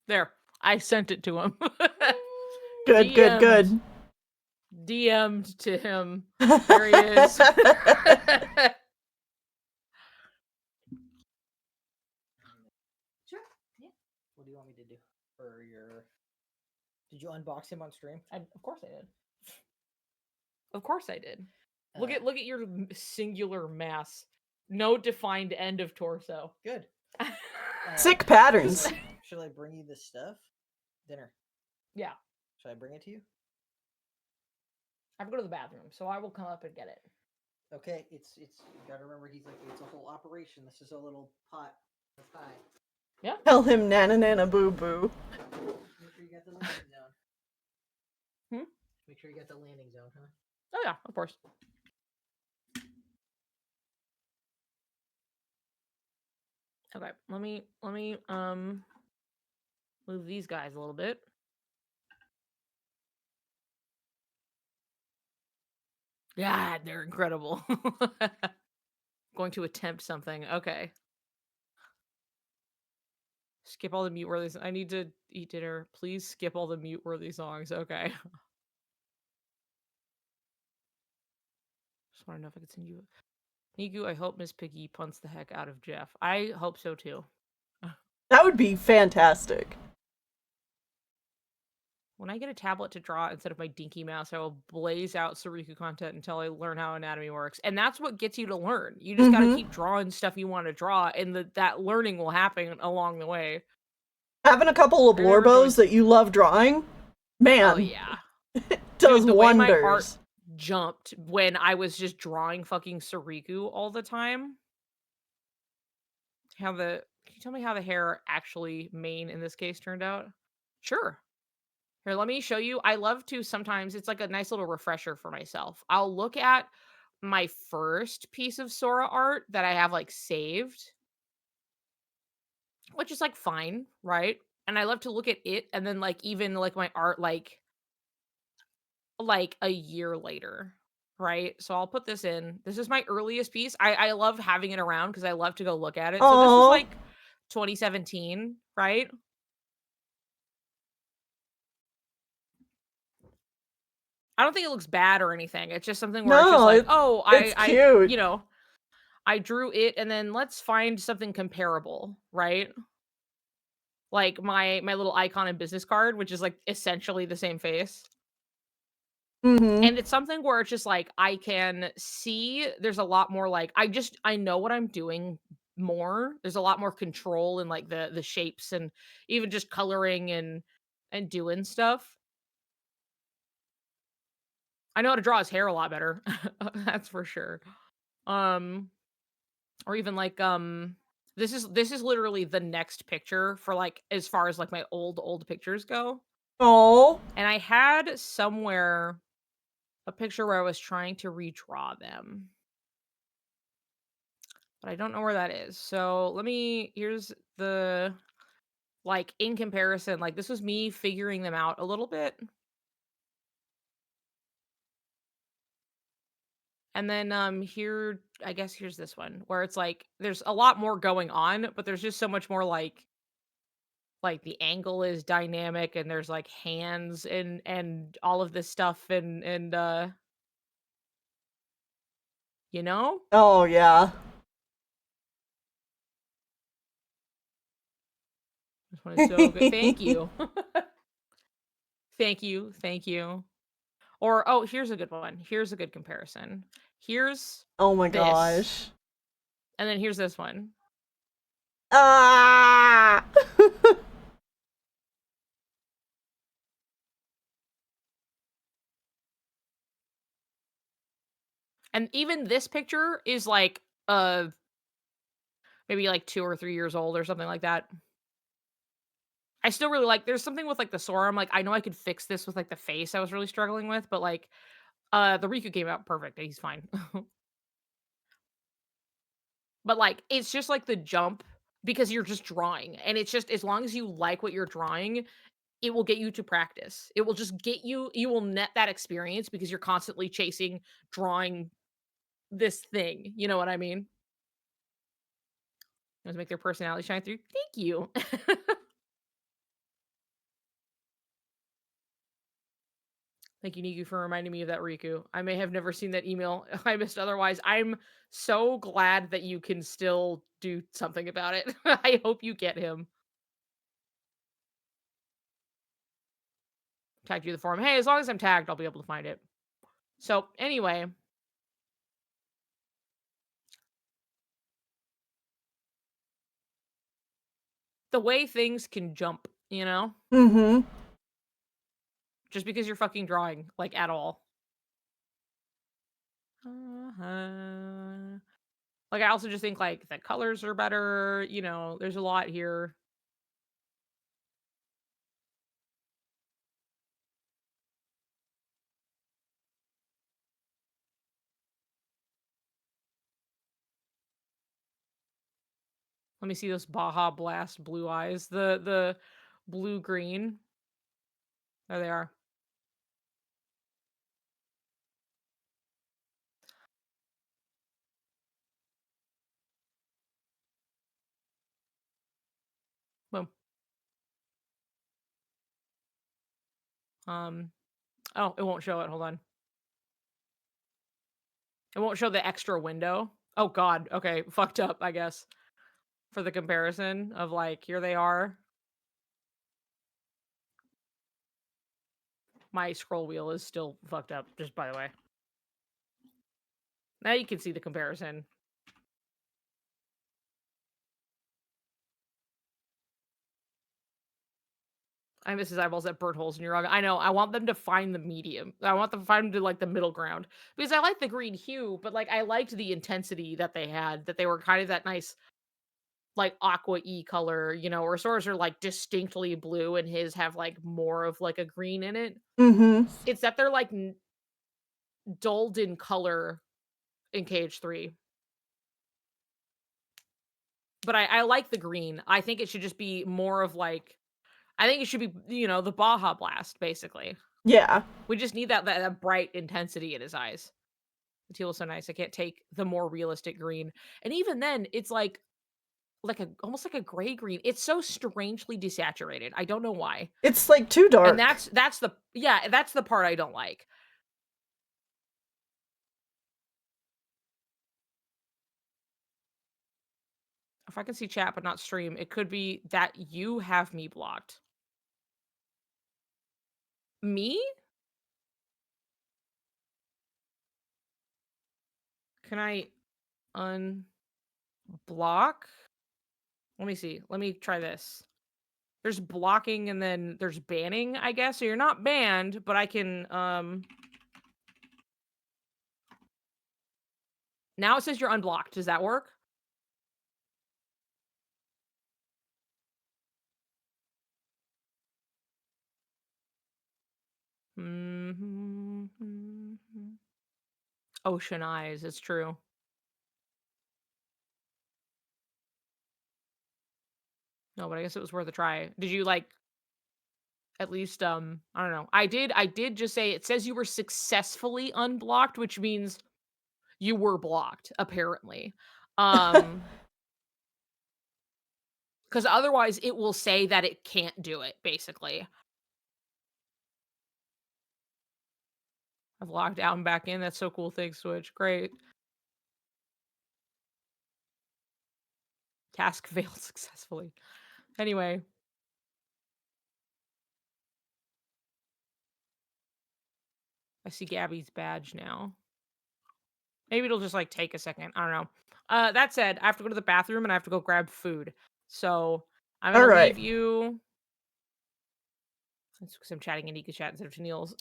There, I sent it to him. Good, good. DM'd to him. There he is. Sure. Yeah. What do you want me to do for your? Did you unbox him on stream? Of course I did. Of course I did. Look at your singular mass. No defined end of torso. Good. Sick patterns. Should I bring you this stuff? Dinner. Yeah. Should I bring it to you? I have to go to the bathroom, so I will come up and get it. Okay, it's you gotta remember it's a whole operation. This is a little pot of pie. Yeah. Tell him nana nana boo boo. Make sure you got the landing zone. Make sure you got the landing zone, huh? Oh yeah, of course. Okay, let me move these guys a little bit. Yeah, they're incredible. Going to attempt something. Okay. Skip all the mute-worthy. I need to eat dinner. Please skip all the mute-worthy songs. Okay. Just want to know if I could send you. Niku, I hope Miss Piggy punts the heck out of Jeff. I hope so too. That would be fantastic. When I get a tablet to draw instead of my dinky mouse, I will blaze out Soriku content until I learn how anatomy works. And that's what gets you to learn. You just gotta keep drawing stuff you want to draw, and that learning will happen along the way. Having a couple of Lorbos that you love drawing, man. Oh yeah. It does Dude, the wonders. way my art jumped when I was just drawing fucking Soriku all the time. Can you tell me how the hair actually mane in this case turned out? Sure. Here, let me show you. I love to sometimes, it's like a nice little refresher for myself. I'll look at my first piece of Sora art that I have like saved, which is like fine, right? And I love to look at it and then like even like my art like a year later, right? So I'll put this in. This is my earliest piece. I love having it around because I love to go look at it. Aww. So this was like 2017, right? I don't think it looks bad or anything. It's just something where it's just like, oh, I cute. you know, I drew it and then let's find something comparable, right? Like my little icon and business card, which is like essentially the same face. And it's something where it's just like I can see there's a lot more like I know what I'm doing more. There's a lot more control in like the shapes and even just coloring and doing stuff. I know how to draw his hair a lot better. That's for sure. Um or even like this is literally the next picture for like as far as like my old pictures go. Oh. And I had somewhere a picture where I was trying to redraw them. But I don't know where that is. So here's the like in comparison, like this was me figuring them out a little bit. And then here I guess here's this one where it's like there's a lot more going on, but there's just so much more like the angle is dynamic and there's like hands and all of this stuff and you know? Oh yeah. This one is so good. Thank you. Thank you. Thank you. Or oh, here's a good one. Here's a good comparison. Here's Oh my this. gosh. And then here's this one. Ah. And even this picture is like maybe like 2 or 3 years old or something like that. I still really like there's something with like the Sora. I'm like, I know I could fix this with like the face I was really struggling with, but like the Riku came out perfect. He's fine. But like it's just like the jump because you're just drawing. And it's just as long as you like what you're drawing, it will get you to practice. It will just get you will net that experience because you're constantly chasing drawing this thing. You know what I mean? Let's make their personality shine through. Thank you. Thank you, Niku, for reminding me of that Riku. I may have never seen that email I missed otherwise. I'm so glad that you can still do something about it. I hope you get him. Tagged you the forum. Hey, as long as I'm tagged, I'll be able to find it. So, anyway. The way things can jump, you know? Mm-hmm. Just because you're fucking drawing, like, at all. Uh-huh. Like, I also just think, like, the colors are better, you know, there's a lot here. Let me see those Baja Blast blue eyes. The blue-green. There they are. Boom. Oh, it won't show it. Hold on. It won't show the extra window. Oh god. Okay, fucked up, I guess. For the comparison of like, here they are. My scroll wheel is still fucked up, just by the way. Now you can see the comparison. I miss his eyeballs at burnt holes in your eye. I know. I want them to find the medium. I want them to find like the middle ground because I like the green hue, but like I liked the intensity that they had. That they were kind of that nice, like aqua-y color, you know. Or Sora's are like distinctly blue, and his have like more of like a green in it. Mm-hmm. It's that they're like dulled in color in KH3. But I like the green. I think it should just be more of like I think it should be, you know, the Baja Blast, basically. Yeah. We just need that bright intensity in his eyes. The teal is so nice. I can't take the more realistic green. And even then, it's like a almost like a gray green. It's so strangely desaturated. I don't know why. It's like too dark. And that's the part I don't like. If I can see chat but not stream, it could be that you have me blocked. Me? Can I unblock Block. Let me see. Let me try this. There's blocking and then there's banning, I guess. So you're not banned, but I can now it says you're unblocked. Does that work? Mm-hmm. Ocean eyes, it's true. No, but I guess it was worth a try. Did you like at least I don't know. I did just say it says you were successfully unblocked, which means you were blocked, apparently. Because otherwise it will say that it can't do it, basically. I've logged out and back in. That's so cool. Thanks, Switch. Great. Task failed successfully. Anyway. I see Gabby's badge now. Maybe it'll just, like, take a second. I don't know. That said, I have to go to the bathroom and I have to go grab food. So, I'm gonna leave you. That's because I'm chatting in Niku chat instead of Tennille's.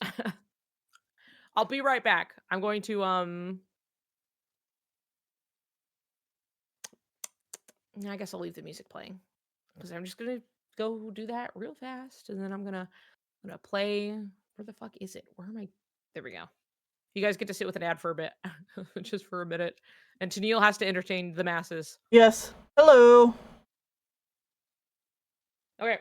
I'll be right back. I'm going to, I guess I'll leave the music playing. Because I'm just gonna go do that real fast. And then I'm gonna play. Where the fuck is it? Where am I? There we go. You guys get to sit with an ad for a bit. Just for a minute. And Tennille has to entertain the masses. Yes. Hello. Okay.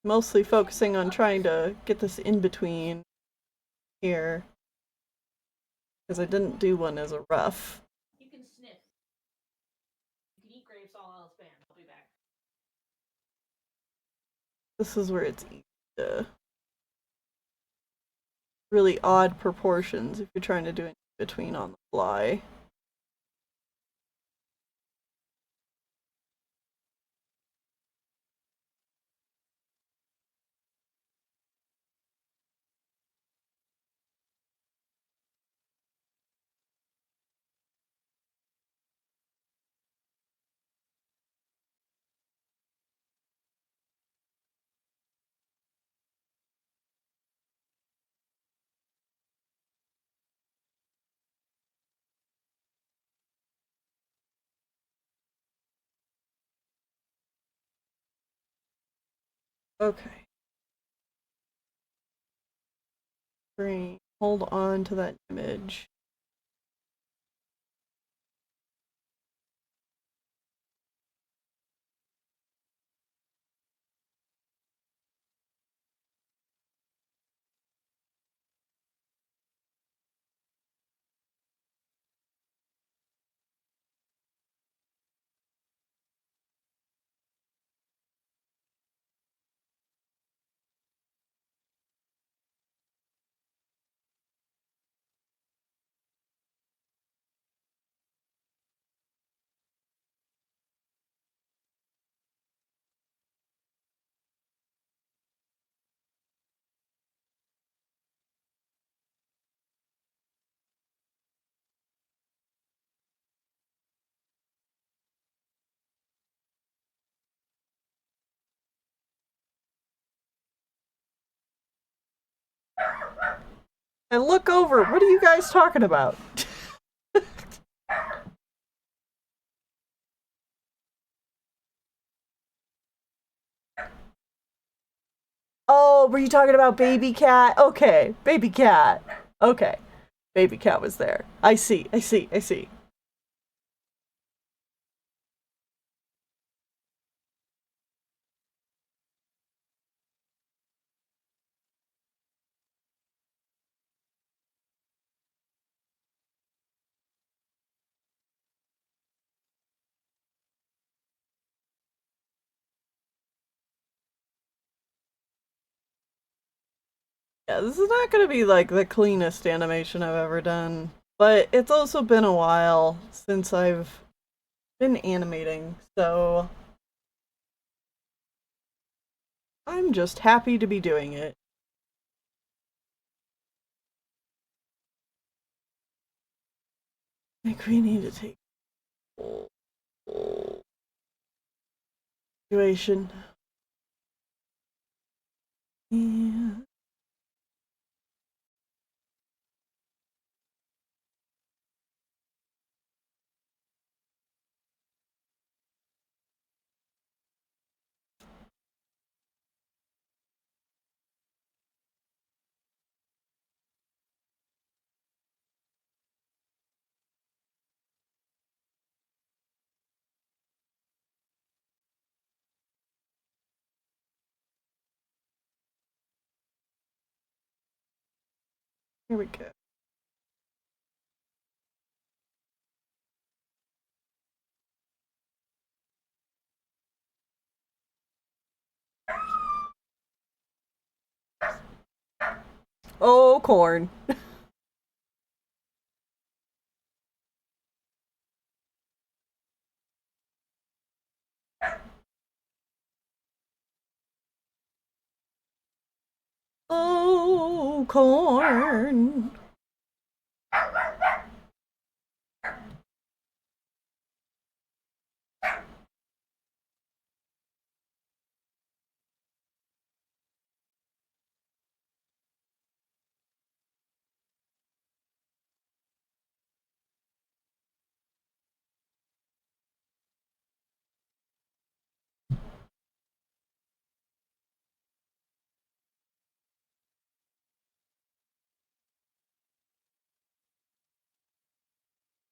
Mostly focusing on trying to get this in between here. Because I didn't do one as a rough. You can sniff. You can eat grapes, all else banned. I'll be back. This is where it's really odd proportions if you're trying to do it in between on the fly. Okay. Great. Hold on to that image. And look over. What are you guys talking about? Oh, were you talking about baby cat? Okay, baby cat. Okay, baby cat was there. I see. Yeah, this is not gonna be like the cleanest animation I've ever done, but it's also been a while since I've been animating, so I'm just happy to be doing it. I think we need to take situation. Yeah. Here we go. Oh, corn. Oh, corn.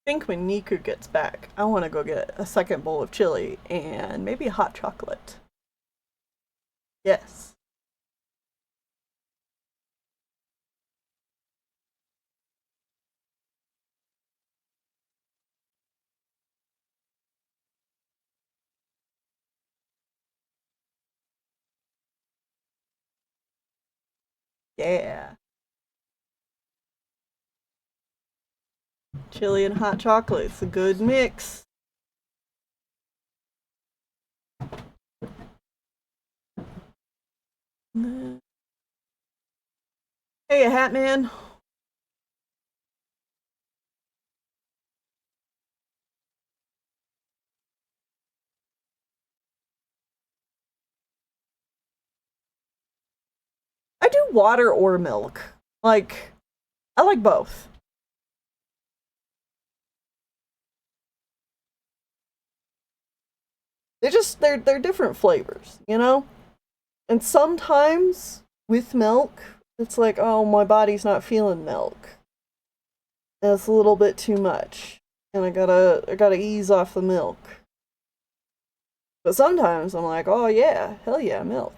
I think when Niku gets back, I want to go get a second bowl of chili and maybe hot chocolate. Yes. Yeah. Chili and hot chocolate. It's a good mix. Hey, Hat Man. I do water or milk. Like, I like both. They're different flavors, you know? And sometimes with milk, it's like, oh, my body's not feeling milk. That's a little bit too much. And I gotta ease off the milk. But sometimes I'm like, oh yeah, hell yeah, milk.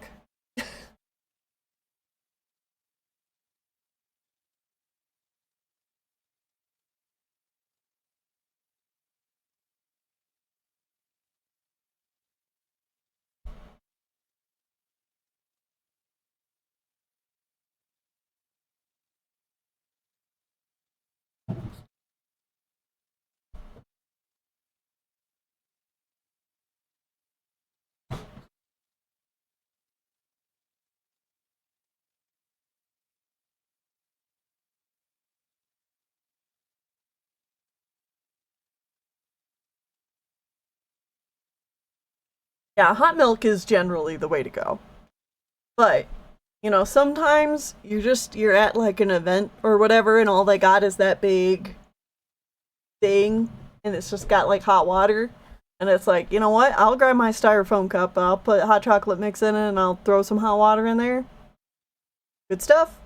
Yeah, hot milk is generally the way to go. But, you know, sometimes you're at like an event or whatever and all they got is that big thing and it's just got like hot water. And it's like, you know what? I'll grab my styrofoam cup and I'll put hot chocolate mix in it and I'll throw some hot water in there. Good stuff.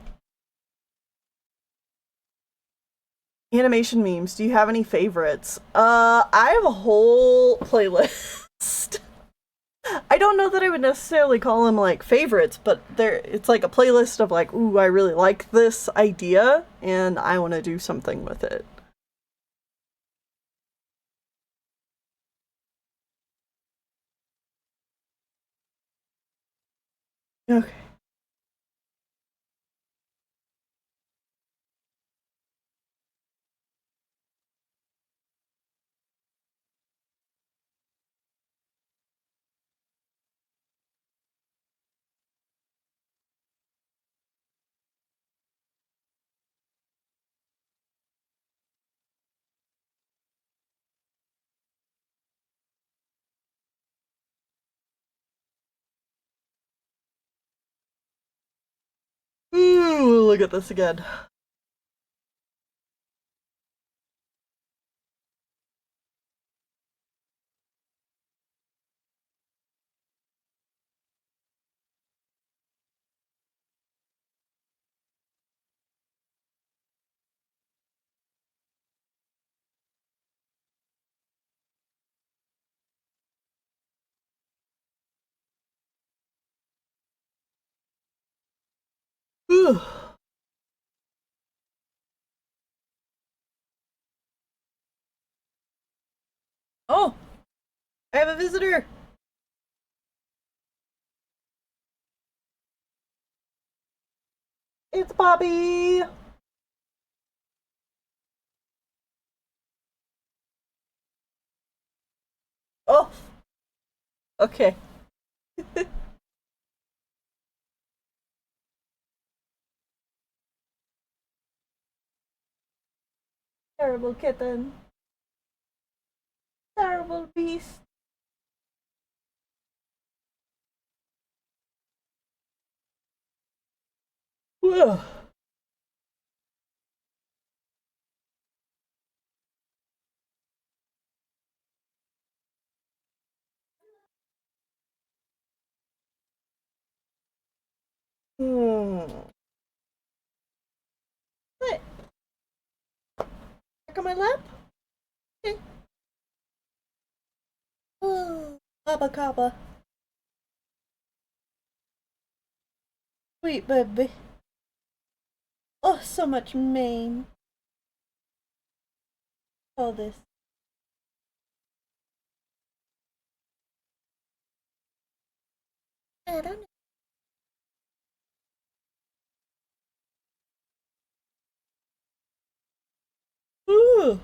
Animation memes. Do you have any favorites? I have a whole playlist. I don't know that I would necessarily call them like favorites, but it's like a playlist of like, ooh, I really like this idea and I want to do something with it. Okay. look at this again. Whew. Oh, I have a visitor. It's Bobby. Oh, okay. Terrible kitten. Terrible beast. Whoa. What? Back on my lap? Okay. Oh, Abba Kappa. Sweet baby. Oh, so much mane. All this. I don't know. Ooh.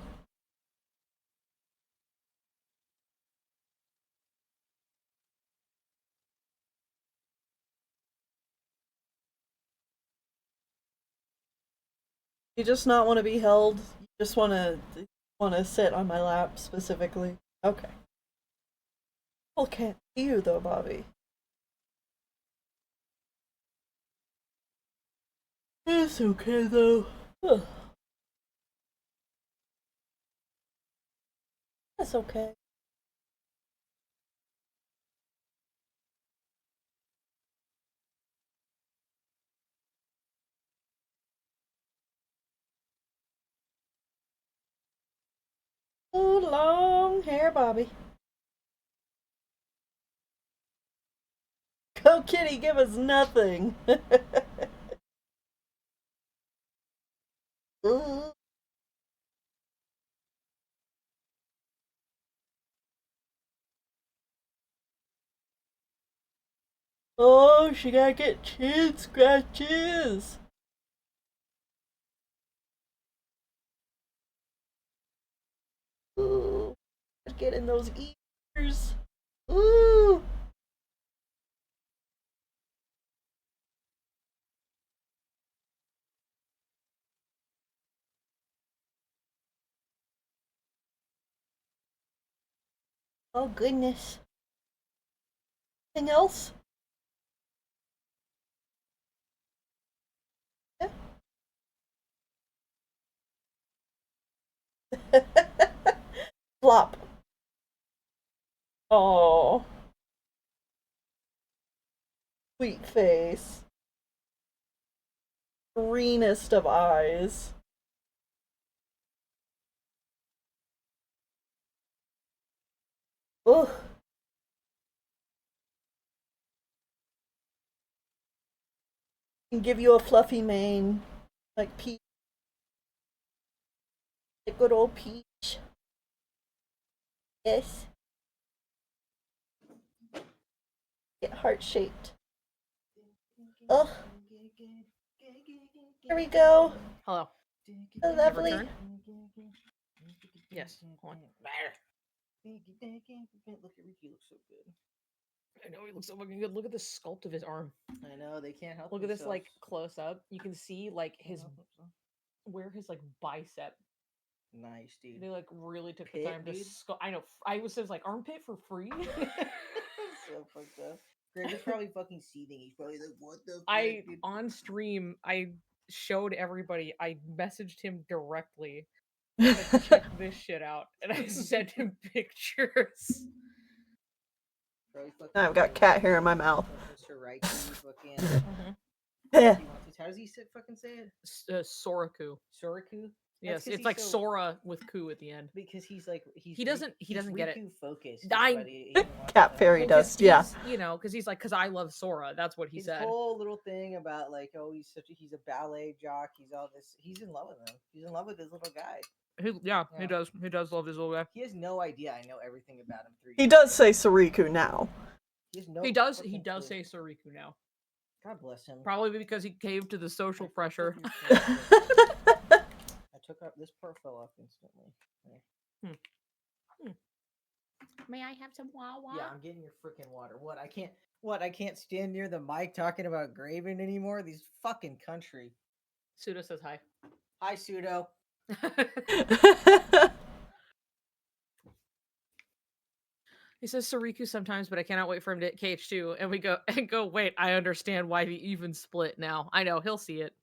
You just not want to be held. You just want to sit on my lap specifically. Okay. People can't see you though, Bobby. It's okay though. Ugh. That's okay. Oh, long hair, Bobby. Go kitty, give us nothing. Ooh. Oh, she gotta get chin scratches. Ooh, get in those ears. Ooh. Oh goodness. Anything else? Yeah. Flop. Oh, sweet face. Greenest of eyes. Ugh. And give you a fluffy mane. Like Peach. Like good old Peach. Yes. Get heart shaped. Ugh. Here we go. Hello. Lovely. Yes. Look at Ricky, looks so good. I know he looks so fucking good. Look at the sculpt of his arm. I know they can't help. Look at this like close up. You can see like his where his like bicep. Nice, dude. They like really took Pit, the time to I know. I was like armpit for free. So fucked up. Greg is probably fucking seething. He's probably like, "What the fuck?" I dude? on stream I showed everybody. I messaged him directly. I said, check this shit out, and I sent him pictures. I've got cat hair in my mouth. Soriku, fucking. How does he fucking say it? Soriku. Soriku. Yes, it's like Sora with ku at the end. Because he's like he doesn't get it. Focused. Cat fairy does, yeah. You know, because he's like, because I love Sora. That's what he said. His whole little thing about like, oh, he's a ballet jock. He's all this. He's in love with him. He's in love with this little guy. He does. He does love this little guy. He has no idea. I know everything about him. He does say Soriku now. He does say Soriku now. God bless him. Probably because he caved to the social pressure. I took up this part fell off instantly. May I have some Wawa? Yeah, I'm getting your freaking water. I can't stand near the mic talking about Graven anymore. These fucking country. Pseudo says hi. Hi, Pseudo. He says Soriku sometimes, but I cannot wait for him to KH2. And we go, wait, I understand why the even split now. I know, he'll see it.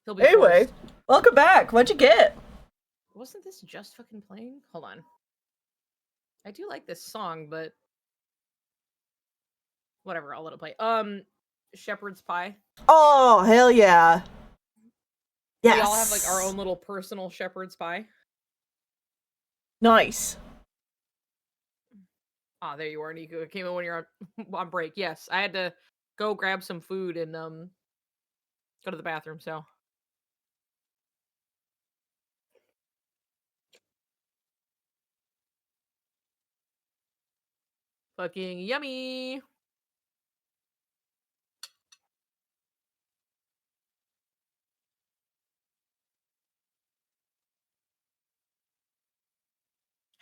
He'll be anyway, forced. Welcome back. What'd you get? Wasn't this just fucking playing? Hold on. I do like this song, but whatever, I'll let it play. Shepherd's Pie. Oh, hell yeah. Yes. We all have like our own little personal shepherd's pie. Nice. Ah, there you are, Niku. It came in when you're on break. Yes, I had to go grab some food and go to the bathroom, so. Fucking yummy.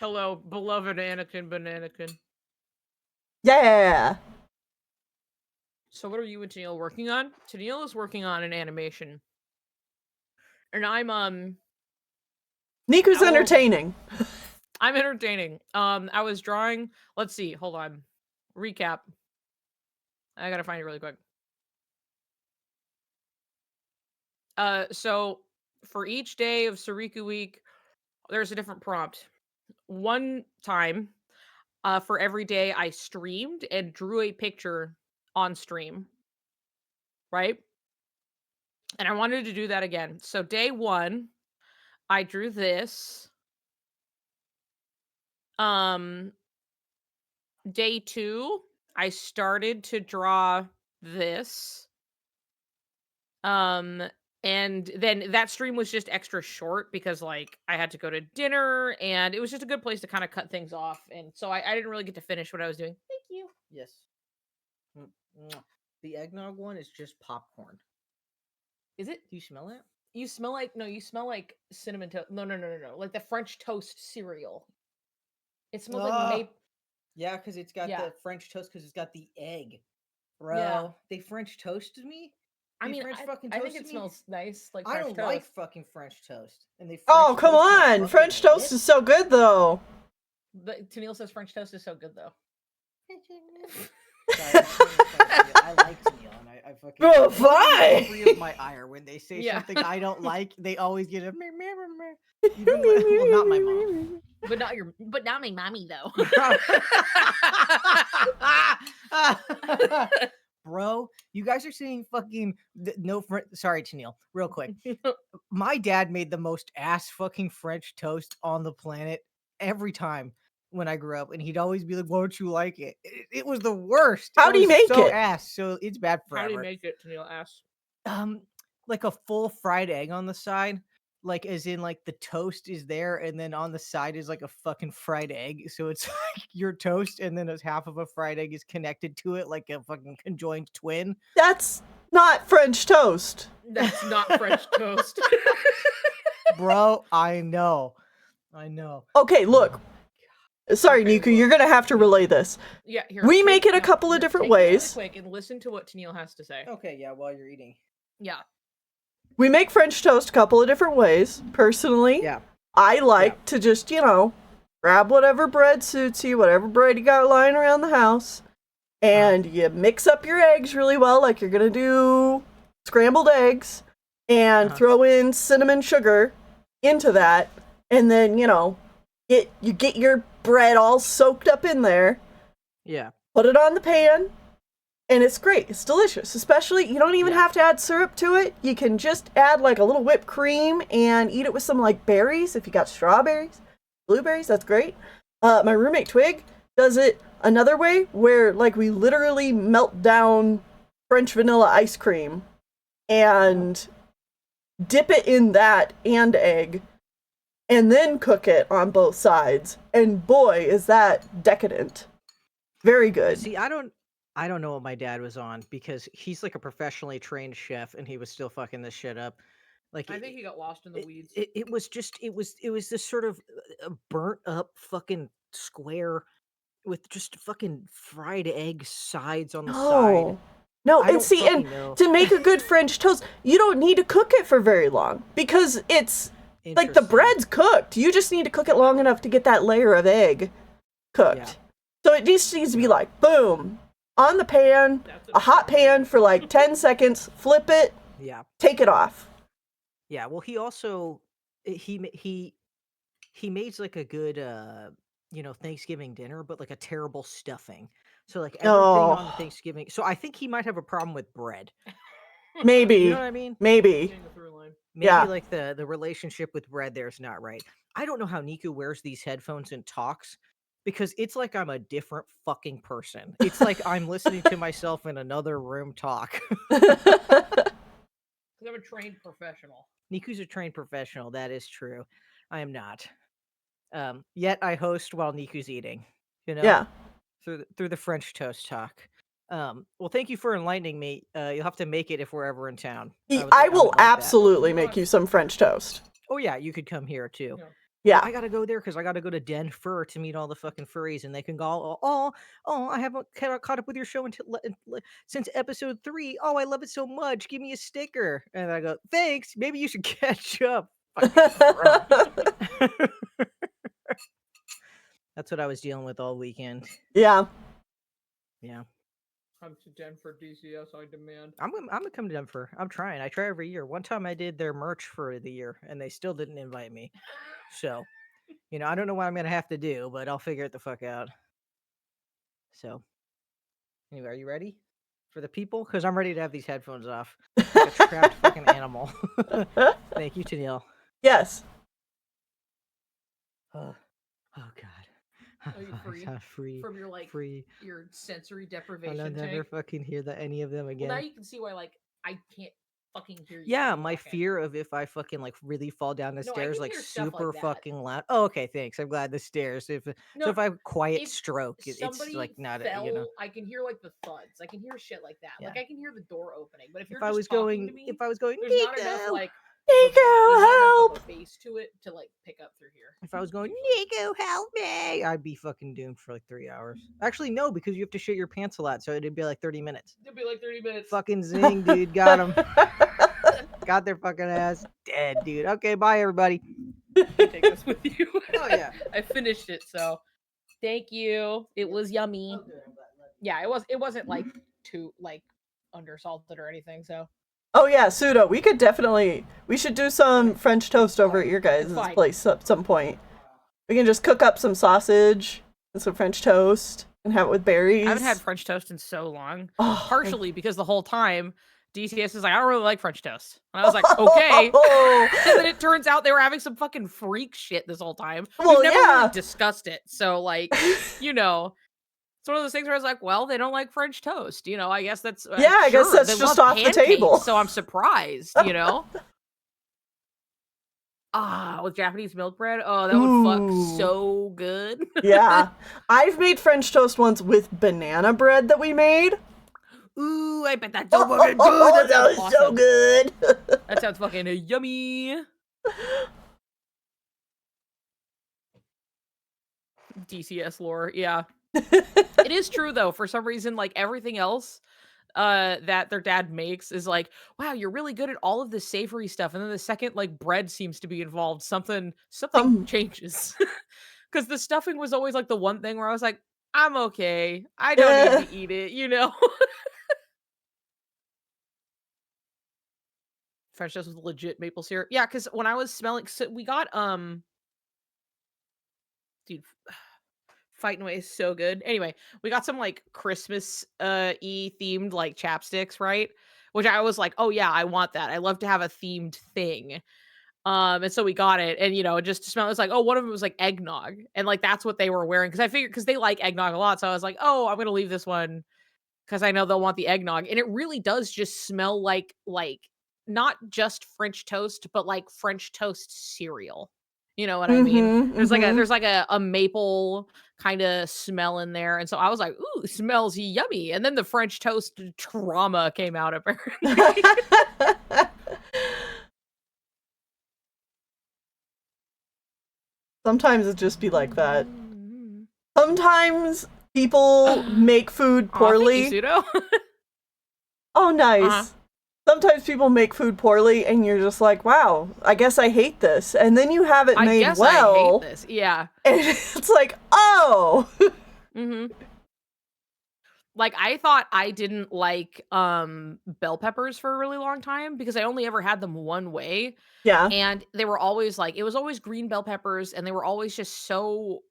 Hello, beloved Anakin Bananakin. Yeah. So what are you and Tennille working on? Tennille is working on an animation. And I'm Niku's entertaining. I'm entertaining. I was drawing, let's see, hold on. Recap. I gotta find it really quick. So for each day of Soriku week, there's a different prompt. One time, for every day I streamed and drew a picture on stream. Right? And I wanted to do that again. So day 1, I drew this. Day 2, I started to draw this. And then that stream was just extra short because like I had to go to dinner and it was just a good place to kind of cut things off. And so I didn't really get to finish what I was doing. Thank you. Yes. The eggnog one is just popcorn. Is it? Do you smell it? You smell like cinnamon toast. No. Like the French toast cereal. It smells like maple. Yeah, because it's got the French toast because it's got the egg. Bro, yeah. They French toasted me? I think it smells nice. Like French toast. Like fucking French toast. And they come on! French toast is so good, though. But Tennille says French toast is so good, though. Sorry, I like Tennille, and I fucking... fine! Free of my ire. When they say something I don't like, they always get a... Even well, not my mom. But not my mommy, though. Bro, you guys are saying fucking sorry, Tennille, real quick. My dad made the most ass fucking French toast on the planet every time when I grew up, and he'd always be like, "Why don't you like it?" It was the worst. How do you make it? Ass, so it's bad forever. How do you make it, Tennille? Ass. Like a full fried egg on the side. Like, as in, like, the toast is there, and then on the side is, like, a fucking fried egg. So it's, like, your toast, and then half of a fried egg is connected to it, like a fucking conjoined twin. That's not French toast. That's not French toast. Bro, I know. Okay, look. Sorry, Niku, you're gonna have to relay this. Yeah, here. We make it a couple of different ways. Really quick and listen to what Tennille has to say. Okay, yeah, while you're eating. Yeah. We make French toast a couple of different ways. Personally, I like to just, grab whatever bread suits you, whatever bread you got lying around the house, and you mix up your eggs really well, like you're gonna do scrambled eggs, and throw in cinnamon sugar into that, and then, you get your bread all soaked up in there. Yeah. Put it on the pan, and it's great. It's delicious. Especially, you don't even have to add syrup to it. You can just add like a little whipped cream and eat it with some like berries. If you got strawberries, blueberries, that's great. My roommate Twig does it another way, where like we literally melt down French vanilla ice cream and dip it in that and egg, and then cook it on both sides. And boy, is that decadent. Very good. See, I don't know what my dad was on, because he's like a professionally trained chef and he was still fucking this shit up. Like, I think he got lost in the weeds. It was this sort of burnt up fucking square with just fucking fried egg sides on the side. No, and see, and to make a good French toast, you don't need to cook it for very long, because it's like the bread's cooked. You just need to cook it long enough to get that layer of egg cooked. Yeah. So it just needs to be like, boom, on the pan, a hot pan for like 10 seconds, flip it, take it off. Yeah, well, he also, he makes like a good, Thanksgiving dinner, but like a terrible stuffing. So like everything on Thanksgiving. So I think he might have a problem with bread. Maybe. You know what I mean? Maybe like the relationship with bread there is not right. I don't know how Niku wears these headphones and talks, because it's like I'm a different fucking person. It's like I'm listening to myself in another room talk. I'm a trained professional. Niku's a trained professional. That is true. I am not. Yet I host while Niku's eating. Yeah. Through the French toast talk. Well, thank you for enlightening me. You'll have to make it if we're ever in town. I will absolutely make you some French toast. Oh yeah, you could come here too. Yeah. I gotta go there because I gotta go to Denver to meet all the fucking furries, and they can go, oh, I haven't caught up with your show since episode 3. Oh, I love it so much. Give me a sticker. And I go, thanks. Maybe you should catch up. That's what I was dealing with all weekend. Yeah. Yeah. Come to Denver, DCS, I demand. I'm gonna come to Denver. I'm trying. I try every year. One time I did their merch for the year, and they still didn't invite me. So, I don't know what I'm gonna have to do, but I'll figure it the fuck out. So, anyway, are you ready for the people? Because I'm ready to have these headphones off. Like a trapped fucking animal. Thank you, Tennille. Yes. Oh God. Are you free? Free from your your sensory deprivation? I'll never fucking hear any of them again. Well, now you can see why I can't fucking hear you. Yeah, my fear of if I fucking really fall down the stairs super fucking loud. Oh, okay, thanks. I'm glad the stairs. So if I have a quiet stroke, it's like not I can hear the thuds. I can hear shit like that. Yeah. I can hear the door opening. But if I was going, there's Niku, not enough Niku, help! Bass to it to pick up through here. If I was going, Niku, help me, I'd be fucking doomed for 3 hours. Actually, no, because you have to shit your pants a lot, so it'd be 30 minutes. It'd be 30 minutes. Fucking zing, dude. Got him. Got their fucking ass dead, dude. Okay, bye, everybody. You take this with you. Oh, yeah. I finished it, so thank you. It was yummy. Yeah, it wasn't too undersalted or anything, so. Oh yeah, Pseudo, we should do some French toast over at your guys' place at some point. We can just cook up some sausage and some French toast and have it with berries. I haven't had French toast in so long. Partially because the whole time DCS is I don't really like French toast. And I was like, okay. And then it turns out they were having some fucking freak shit this whole time. We've never really discussed it. So it's one of those things where I was like, well, they don't like French toast. I guess that's I guess that's just off the table. So I'm surprised, with Japanese milk bread. Oh, that would fuck so good. Yeah. I've made French toast once with banana bread that we made. Ooh, I bet that's so fucking good. That was so good. That sounds fucking yummy. DCS lore, yeah. It is true though. For some reason, everything else that their dad makes is wow, you're really good at all of this savory stuff, and then the second bread seems to be involved, something changes. Because the stuffing was always the one thing where I was like, I'm okay. I don't need to eat it, you know? French toast with legit maple syrup. Yeah, because when I was smelling, so we got dude, fighting away is so good. Anyway, we got some like Christmas y themed like chapsticks, right? Which I was like, oh yeah, I want that. I love to have a themed thing. And so we got it, and just to smell, it was like, oh, one of them was like eggnog, and like that's what they were wearing because I figured because they like eggnog a lot, so I was like, oh, I'm gonna leave this one because I know they'll want the eggnog, and it really does just smell like not just French toast, but like French toast cereal. You know what I mean? There's like a Mhm. there's like a maple kind of smell in there, and so I was like, ooh, smells yummy. And then the French toast trauma came out apparently. Sometimes it just be like that. Sometimes people make food Aw, thank you, poorly. Pseudo. Oh, nice. Sometimes people make food poorly and you're just like, wow, I guess I hate this. And then you have it I made guess well. I hate this. Yeah. And it's like, oh. Mhm. Like, I thought I didn't like, bell peppers for a really long time because I only ever had them one way, Yeah. and they were always like it was always green bell peppers, and they were always just so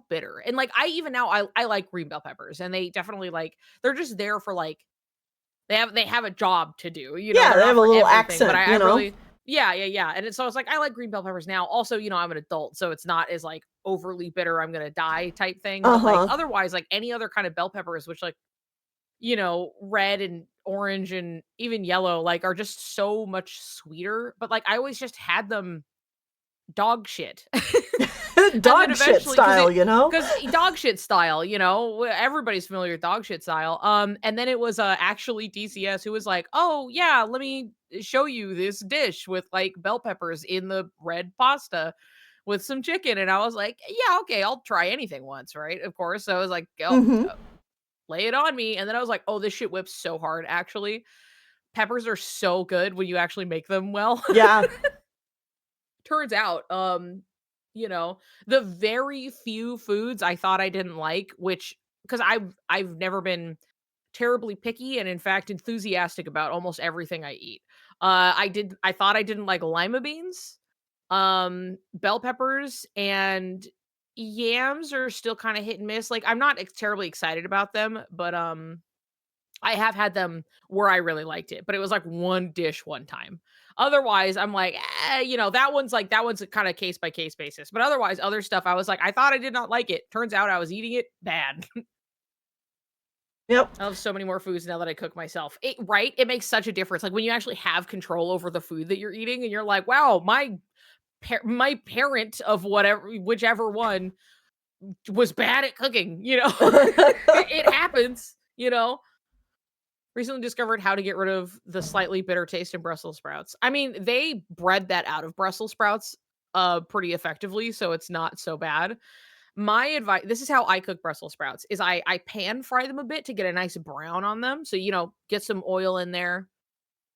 bitter. And, like, I even now, I like green bell peppers, and they definitely, like they're just there for, like they have a job to do, Yeah, they're they not have a for little everything, but accent, I really yeah, yeah, yeah, and so it's like, I like green bell peppers now. Also, I'm an adult, so it's not as, like, overly bitter, I'm gonna die type thing, but, like, Uh-huh. otherwise, like, any other kind of bell peppers, which, like, red and orange and even yellow, like, are just so much sweeter, but, like, I always just had them dog shit. And then Dog shit eventually, because style, dog shit style, everybody's familiar with dog shit style. And then it was actually DCS who was like, "Oh yeah, let me show you this dish with like bell peppers in the red pasta with some chicken." And I was like, "Yeah, okay, I'll try anything once, right?" Of course. So I was like, "Go, Mm-hmm. lay it on me." And then I was like, "Oh, this shit whips so hard, actually. Peppers are so good when you actually make them well." Yeah. Turns out, the very few foods I thought I didn't like, which because I've never been terribly picky and in fact enthusiastic about almost everything I eat. I thought I didn't like lima beans, bell peppers, and yams are still kind of hit and miss. Like I'm not terribly excited about them, but I have had them where I really liked it, but it was like one dish one time. Otherwise, I'm like, that one's a kind of case by case basis. But otherwise, other stuff, I was like, I thought I did not like it. Turns out I was eating it bad. Yep. I have so many more foods now that I cook myself. Right? It makes such a difference. Like when you actually have control over the food that you're eating, and you're like, wow, my parent of whichever one was bad at cooking. It happens. Recently discovered how to get rid of the slightly bitter taste in Brussels sprouts. I mean, they bred that out of Brussels sprouts pretty effectively, so it's not so bad. My advice, this is how I cook Brussels sprouts, is I pan fry them a bit to get a nice brown on them. So, get some oil in there,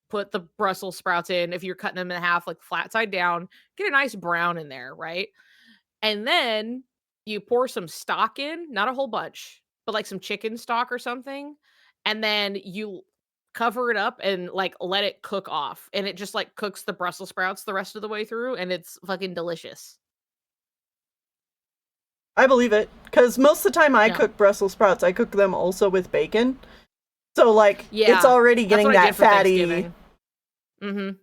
put the Brussels sprouts in. If you're cutting them in half, like flat side down, get a nice brown in there, right? And then you pour some stock in, not a whole bunch, but like some chicken stock or something. And then you cover it up and like let it cook off. And it just like cooks the Brussels sprouts the rest of the way through. And it's fucking delicious. I believe it. Because most of the time I Yeah. cook Brussels sprouts, I cook them also with bacon. So, like, Yeah. it's already getting That's what I that did for fatty. Thanksgiving. Mm-hmm.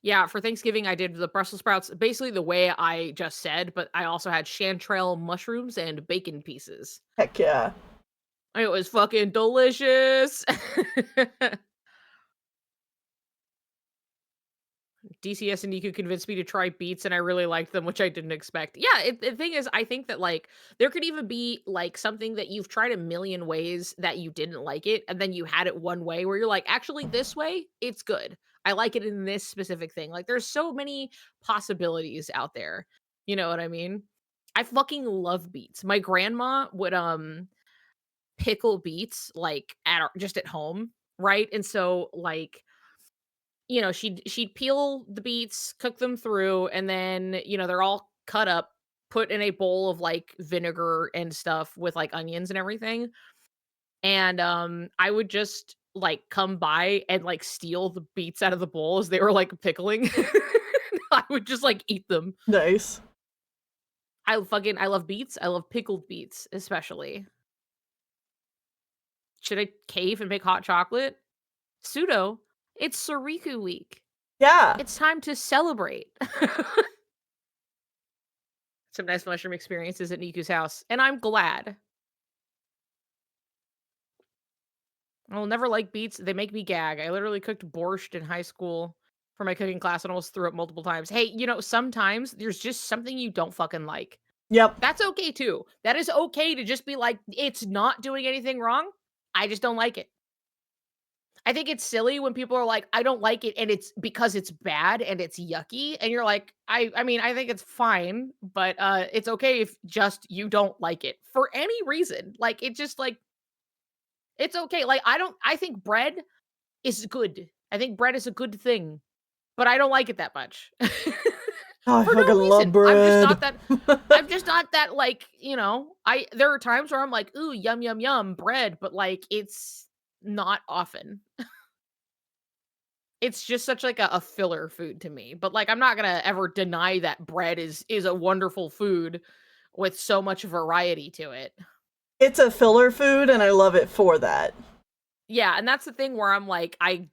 Yeah, for Thanksgiving, I did the Brussels sprouts basically the way I just said, but I also had chanterelle mushrooms and bacon pieces. Heck yeah. It was fucking delicious. DCS and Niku convinced me to try beets, and I really liked them, which I didn't expect. Yeah, the thing is, I think that like there could even be like something that you've tried a million ways that you didn't like it, and then you had it one way where you're like, actually, this way, it's good. I like it in this specific thing. Like, there's so many possibilities out there. You know what I mean? I fucking love beets. My grandma would pickle beets like just at home, right? And so like she'd peel the beets, cook them through, and then, they're all cut up put in a bowl of like vinegar and stuff with like onions and everything. And I would just like come by and like steal the beets out of the bowl as they were like pickling. I would just like eat them. Nice. I love beets. I love pickled beets, especially. Should I cave and make hot chocolate? Pseudo, it's Soriku week. Yeah. It's time to celebrate. Some nice mushroom experiences at Niku's house, and I'm glad. I will never like beets. They make me gag. I literally cooked borscht in high school for my cooking class and almost threw up multiple times. Hey, sometimes there's just something you don't fucking like. Yep. That's okay too. That is okay to just be like, it's not doing anything wrong. I just don't like it. I think it's silly when people are like, I don't like it, and it's because it's bad and it's yucky. And you're like, I mean, I think it's fine, but it's okay if just you don't like it for any reason. Like, it just like, it's okay. Like, I think bread is good. I think bread is a good thing, but I don't like it that much. I For no fucking love reason. bread. I'm just not that like, there are times where I'm like, ooh, yum, yum, yum, bread, but like, it's not often. It's just such like a filler food to me. But like, I'm not gonna ever deny that bread is a wonderful food with so much variety to it. It's a filler food, and I love it for that. Yeah, and that's the thing where I'm like, I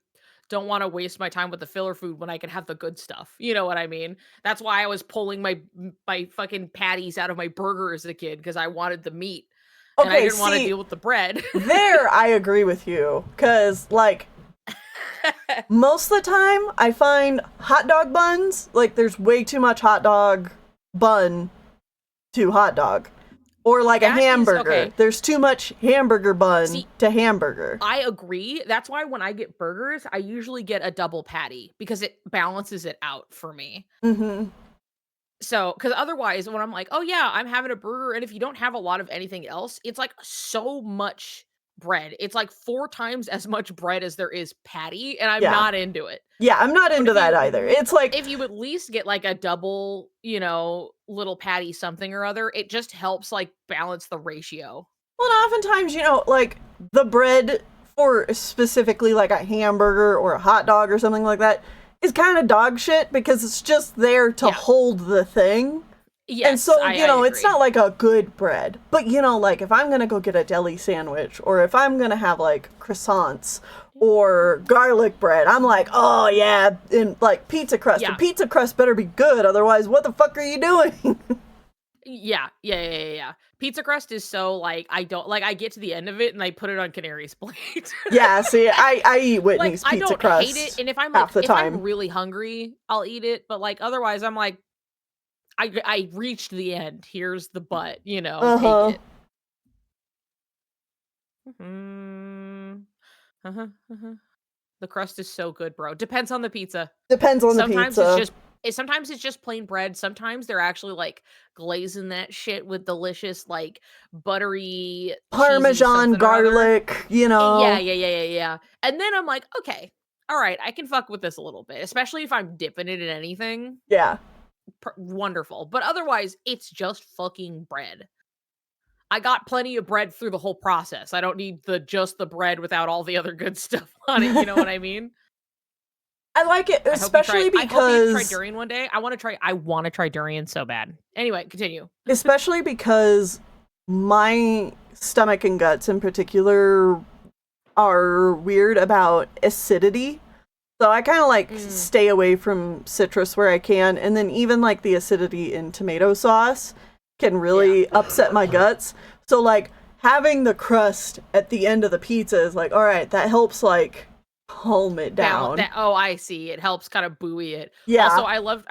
don't want to waste my time with the filler food when I can have the good stuff. You know what I mean? That's why I was pulling my fucking patties out of my burger as a kid, because I wanted the meat. And I didn't want to deal with the bread. There, I agree with you. Because, like, most of the time, I find hot dog buns, like, there's way too much hot dog bun to hot dog. Or like a hamburger. Okay. There's too much hamburger bun to hamburger. I agree. That's why when I get burgers, I usually get a double patty, because it balances it out for me. Mm-hmm. So, because otherwise, when I'm like, oh yeah, I'm having a burger, and if you don't have a lot of anything else, it's like so much bread. It's like 4 times as much bread as there is patty, and I'm not into it. Yeah, I'm not into that either. It's like, if you at least get like a double, little patty something or other, it just helps like balance the ratio. Well, and oftentimes, like the bread for specifically like a hamburger or a hot dog or something like that is kind of dog shit, because it's just there to hold the thing. Yes, and so, it's not like a good bread. But, like if I'm going to go get a deli sandwich, or if I'm going to have like croissants or garlic bread, I'm like, oh yeah, and like pizza crust. The pizza crust better be good, otherwise what the fuck are you doing? Yeah. Pizza crust is so like, I get to the end of it and I put it on Canary's plate. Yeah, see, I eat Whitney's pizza crust. I don't hate it, and if I'm I'm really hungry, I'll eat it. But like otherwise, I'm like, I reached the end. Here's the butt, take it. The crust is so good, bro. Depends on the pizza. Sometimes it's just plain bread. Sometimes they're actually like glazing that shit with delicious like buttery Parmesan garlic, Yeah. And then I'm like, okay, all right, I can fuck with this a little bit, especially if I'm dipping it in anything. Yeah. Wonderful. But otherwise, it's just fucking bread. I got plenty of bread through the whole process. I don't need just the bread without all the other good stuff on it. You know what I mean? I like it, especially because I hope you try durian one day. I want to try durian so bad. Anyway, continue. Especially because my stomach and guts in particular are weird about acidity. So I kind of like stay away from citrus where I can, and then even like the acidity in tomato sauce can really upset my guts. So like having the crust at the end of the pizza is like, all right, that helps like calm it down. I see. It helps kind of buoy it. Yeah. Also, I love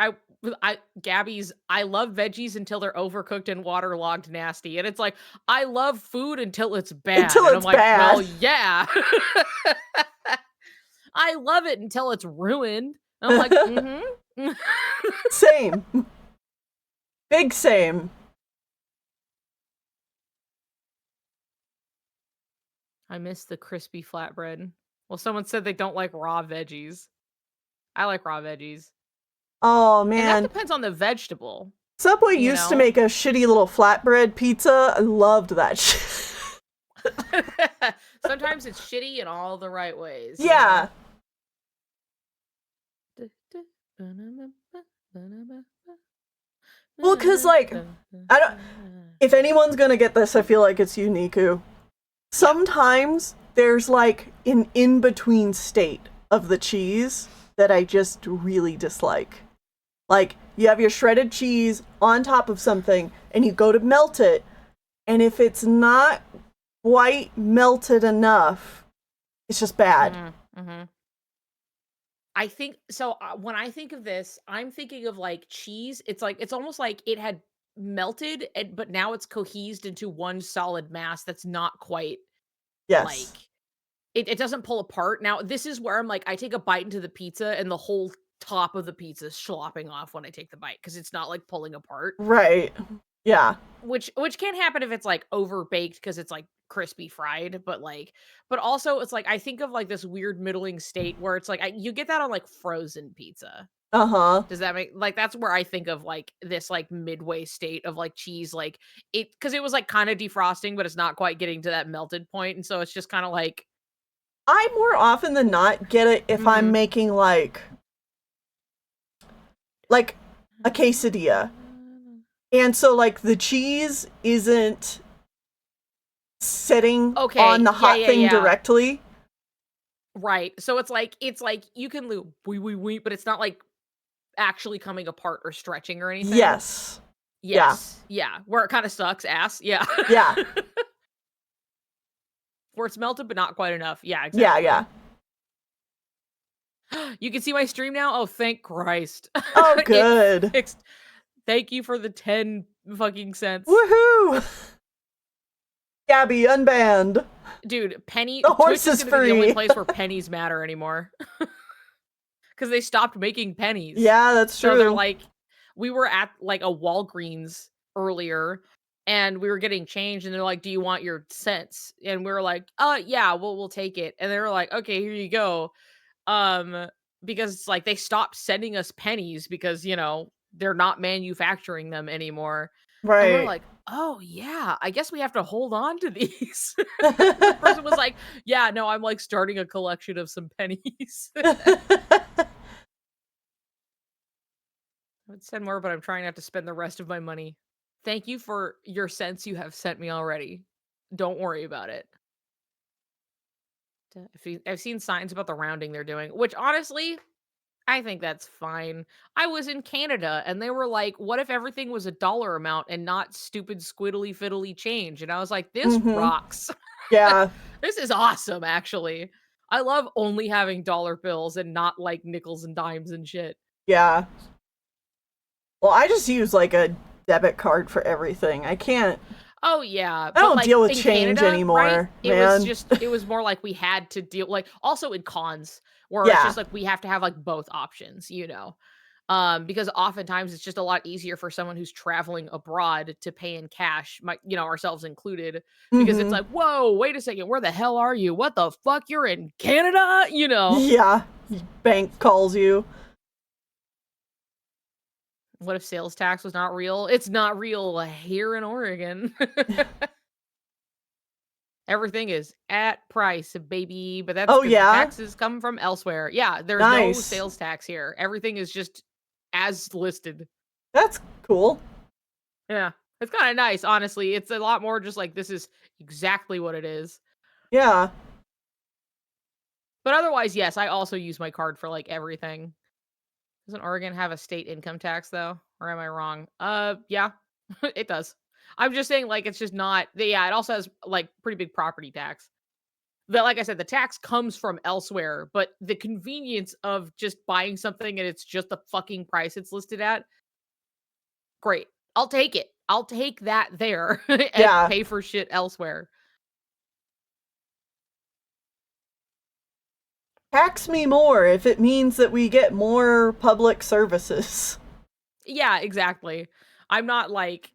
veggies until they're overcooked and waterlogged nasty. And it's like, I love food until it's bad. I'm like, bad. Well, yeah. I love it until it's ruined. I'm like, mm-hmm. Same. Big same. I miss the crispy flatbread. Well, someone said they don't like raw veggies. I like raw veggies. Oh, man. And that depends on the vegetable. Subway used to make a shitty little flatbread pizza. I loved that shit. Sometimes it's shitty in all the right ways. Yeah. Well, because, like, I don't... If anyone's gonna get this, I feel like it's you, Niku. Sometimes there's, like, an in-between state of the cheese that I just really dislike. Like, you have your shredded cheese on top of something, and you go to melt it, and if it's not quite melted enough, it's just bad. Mm-hmm. I think, so when I think of this, I'm thinking of, like, cheese. It's like, it's almost like it had melted, but now it's cohesed into one solid mass that's not quite, like, it doesn't pull apart. Now, this is where I'm like, I take a bite into the pizza, and the whole top of the pizza is slopping off when I take the bite, because it's not, like, pulling apart. Right. Yeah. Which can happen if it's, like, over-baked because it's, like, crispy fried, but also it's like, I think of, like, this weird middling state where it's like, you get that on, like, frozen pizza. Uh-huh. Does that make, like, that's where I think of, like, this, like, midway state of, like, cheese, like, it, because it was, like, kind of defrosting, but it's not quite getting to that melted point, and so it's just kind of like, I more often than not get it if I'm making, like a quesadilla. And so, like, the cheese isn't sitting on the hot thing directly. Right. So it's like you can lose but it's not, like, actually coming apart or stretching or anything. Yes. Yeah. Where it kind of sucks ass. Yeah. Yeah. Where it's melted, but not quite enough. Yeah, exactly. Yeah. You can see my stream now? Oh, thank Christ. Oh, good. Thank you for the 10 fucking cents. Woohoo! Gabby, unbanned. Dude, penny. The horse Twitch is gonna free. be the only place where pennies matter anymore. Because they stopped making pennies. Yeah, that's true. So they're like, we were at, like, a Walgreens earlier, and we were getting change, and they're like, do you want your cents? And we were like, yeah, we'll take it. And they were like, okay, here you go. Because it's like, they stopped sending us pennies because, you know, they're not manufacturing them anymore. Right. And we're like, oh yeah, I guess we have to hold on to these. The person was like, yeah, no, I'm, like, starting a collection of some pennies. I would send more, but I'm trying not to spend the rest of my money. Thank you for your cents you have sent me already. Don't worry about it. I've seen signs about the rounding they're doing, which honestly, I think that's fine. I was in Canada and they were like, what if everything was a dollar amount and not stupid squiddly fiddly change? And I was like, this rocks. Yeah. This is awesome, actually. I love only having dollar bills and not, like, nickels and dimes and shit. Yeah. Well, I just use, like, a debit card for everything. I can't. Oh yeah, I don't deal with change Canada, anymore, right? man. It was more like we had to deal, like, also in cons where it's just like we have to have, like, both options, you know. Because oftentimes it's just a lot easier for someone who's traveling abroad to pay in cash, ourselves included, because it's like, whoa, wait a second, where the hell are you? What the fuck? You're in Canada, you know? Yeah, bank calls you. What if sales tax was not real? It's not real here in Oregon. Everything is at price, baby. But that's because the taxes come from elsewhere. Yeah, there's no sales tax here. Everything is just as listed. That's cool. Yeah, it's kind of nice, honestly. It's a lot more just like, this is exactly what it is. Yeah. But otherwise, yes, I also use my card for, like, everything. Doesn't Oregon have a state income tax, though? Or am I wrong? Yeah, it does. I'm just saying, like, it's just not... Yeah, it also has, like, pretty big property tax. But like I said, the tax comes from elsewhere, but the convenience of just buying something and it's just the fucking price it's listed at, great. I'll take it. I'll take that there and pay for shit elsewhere. Tax me more if it means that we get more public services. Yeah, exactly. I'm not, like,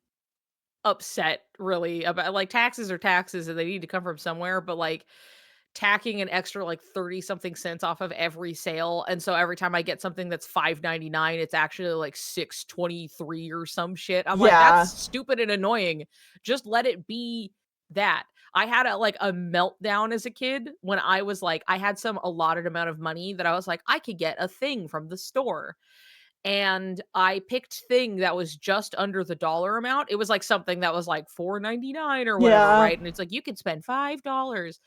upset really about, like, taxes are taxes and they need to come from somewhere, but, like, tacking an extra like 30 something cents off of every sale. And so every time I get something that's $5.99, it's actually like $6.23 or some shit. I'm like, Yeah. that's stupid and annoying. Just let it be that. I had a meltdown as a kid when I was like, I had some allotted amount of money that I was like, I could get a thing from the store. And I picked thing that was just under the dollar amount. It was like something that was like $4.99 or whatever, Yeah. right? And it's like you could spend $5.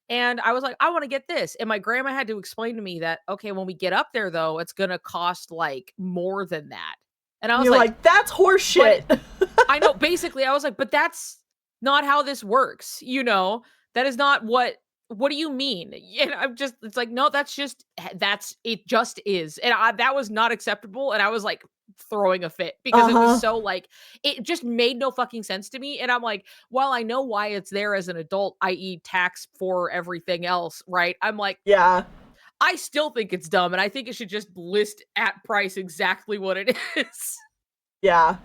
And I was like, I want to get this. And my grandma had to explain to me that, okay, when we get up there though, it's gonna cost like more than that. And I was You're like, that's horseshit. I know, basically, I was like, but that's not how this works, you know? That is not what do you mean? And I'm just, it's like, no, that's it just is. And that was not acceptable. And I was like throwing a fit because it was so like, it just made no fucking sense to me. And I'm like, while I know why it's there as an adult, i.e. tax for everything else, right? I'm like, yeah. I still think it's dumb. And I think it should just list at price exactly what it is. Yeah.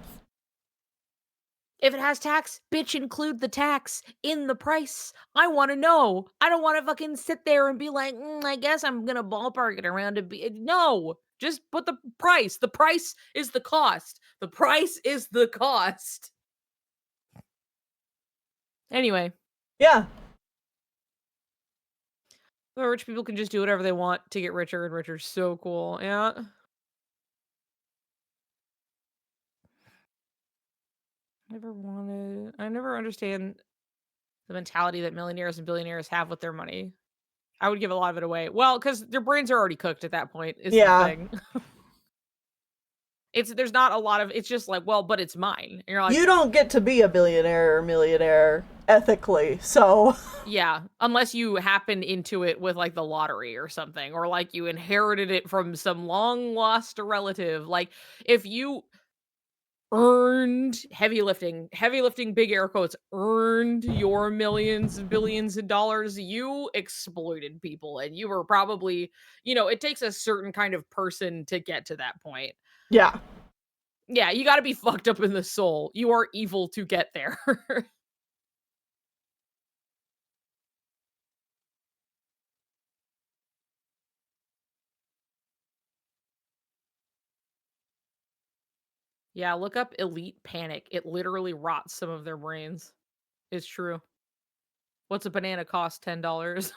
If it has tax, bitch, include the tax in the price. I want to know. I don't want to fucking sit there and be like, I guess I'm going to ballpark it around no, just put the price. The price is the cost. The price is the cost. Anyway. Yeah. The rich people can just do whatever they want to get richer and richer. So cool. Yeah. I never understand the mentality that millionaires and billionaires have with their money. I would give a lot of it away. Well, because their brains are already cooked at that point, is the thing. There's not a lot of, it's just like, well, but it's mine. And you're like, you don't get to be a billionaire or millionaire ethically, so. Yeah, unless you happen into it with like the lottery or something, or like you inherited it from some long lost relative. Like if you earned heavy lifting, big air quotes, earned your millions, billions of dollars, you exploited people, and you were probably, it takes a certain kind of person to get to that point. Yeah. Yeah, you gotta be fucked up in the soul. You are evil to get there. Yeah, look up elite panic. It literally rots some of their brains. It's true. What's a banana cost? $10.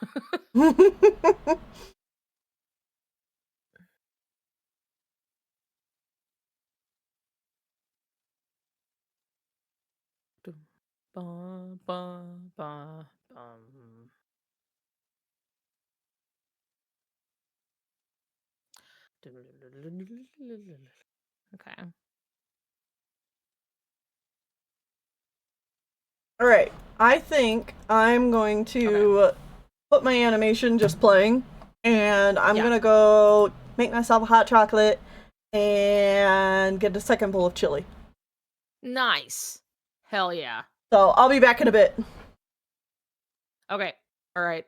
Okay. All right. I think I'm going to put my animation just playing, and I'm going to go make myself a hot chocolate and get a second bowl of chili. Nice. Hell yeah. So I'll be back in a bit. Okay. All right.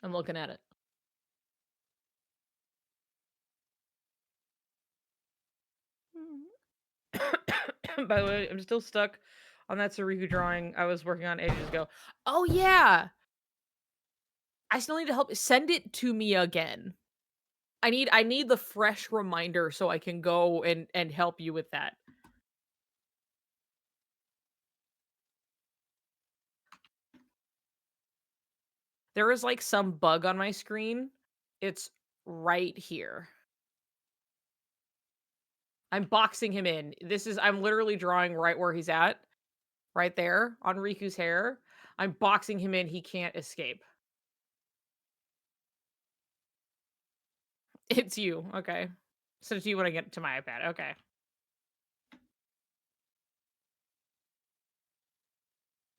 I'm looking at it. By the way, I'm still stuck on that Soriku drawing I was working on ages ago. Oh yeah. I still need to help. Send it to me again. I need the fresh reminder so I can go and help you with that. There is like some bug on my screen. It's right here. I'm boxing him in. I'm literally drawing right where he's at. Right there on Riku's hair. I'm boxing him in. He can't escape. It's you. Okay. So do you want to get to my iPad? Okay.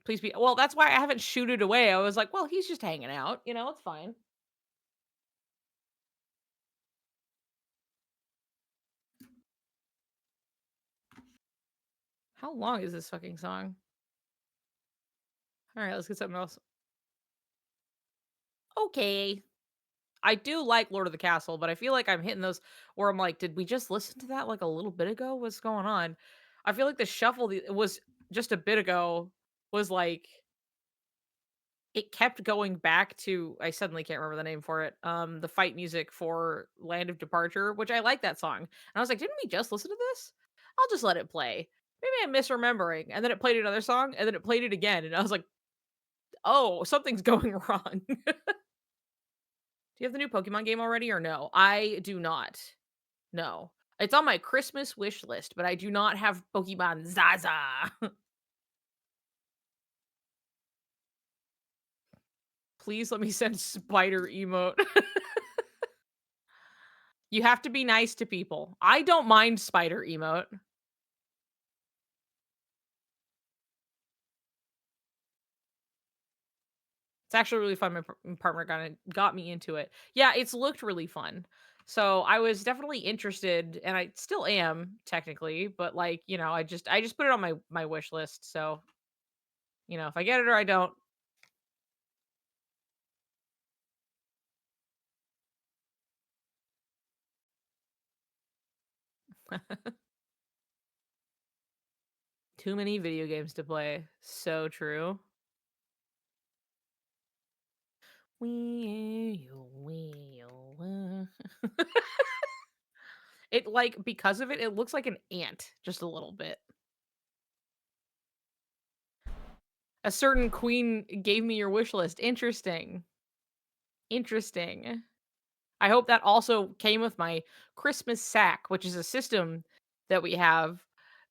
Please be. Well, that's why I haven't shooted away. I was like, well, he's just hanging out. It's fine. How long is this fucking song? All right, let's get something else. Okay. I do like Lord of the Castle, but I feel like I'm hitting those where I'm like, did we just listen to that like a little bit ago? What's going on? I feel like the shuffle was just a bit ago was like it kept going back to I suddenly can't remember the name for it. The fight music for Land of Departure, which I like that song. And I was like, didn't we just listen to this? I'll just let it play. Maybe I'm misremembering. And then it played another song, and then it played it again, and I was like, oh, something's going wrong. Do you have the new Pokemon game already or no? I do not. No. It's on my Christmas wish list, but I do not have Pokemon Zaza. Please let me send spider emote. You have to be nice to people. I don't mind spider emote. It's actually really fun. My partner got me into it. Yeah, it's looked really fun. So I was definitely interested, and I still am technically, but like, you know, I just put it on my wish list. So, you know, if I get it or I don't. Too many video games to play. So true. It like because of it, it looks like an ant just a little bit. A certain queen gave me your wish list. Interesting. Interesting. I hope that also came with my Christmas sack, which is a system that we have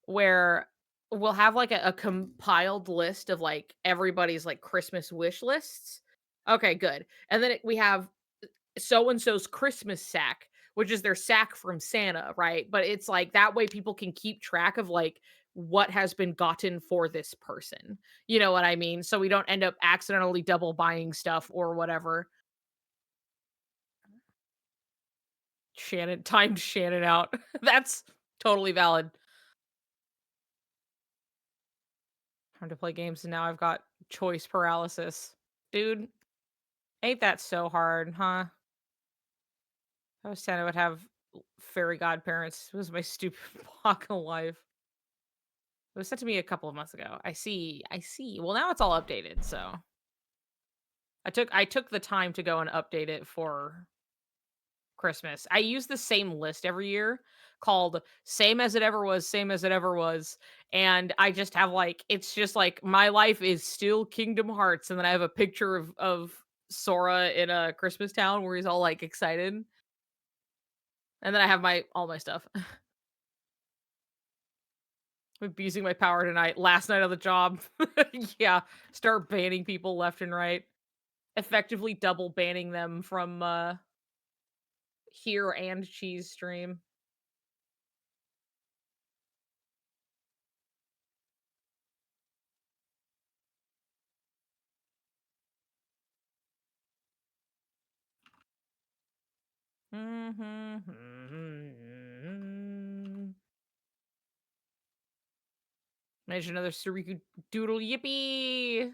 where we'll have like a compiled list of like everybody's like Christmas wish lists. Okay, good. And then we have so and so's Christmas sack, which is their sack from Santa, right? But it's like that way people can keep track of like what has been gotten for this person. You know what I mean? So we don't end up accidentally double buying stuff or whatever. Shannon timed Shannon out. That's totally valid. Time to play games and now I've got choice paralysis. Dude, ain't that so hard, huh? I was saying I would have fairy godparents. It was my stupid block of life. It was sent to me a couple of months ago. I see. I see. Well, now it's all updated, so I took the time to go and update it for Christmas. I use the same list every year called Same as It Ever Was, Same as It Ever Was. And I just have like, it's just like my life is still Kingdom Hearts. And then I have a picture of Sora in a Christmas town where he's all like excited. And then I have all my stuff. I'm abusing my power tonight. Last night on the job. Yeah. Start banning people left and right. Effectively double banning them from here and cheese stream. Imagine another Soriku doodle yippee.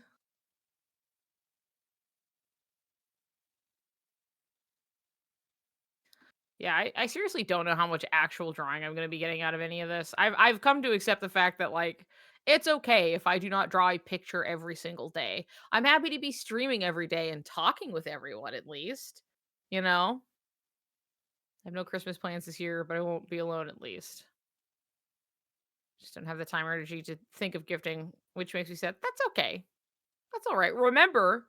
Yeah, I seriously don't know how much actual drawing I'm gonna be getting out of any of this. I've come to accept the fact that like it's okay if I do not draw a picture every single day. I'm happy to be streaming every day and talking with everyone at least. You know? I have no Christmas plans this year, but I won't be alone at least. Just don't have the time or energy to think of gifting, which makes me sad. That's okay. That's all right. Remember,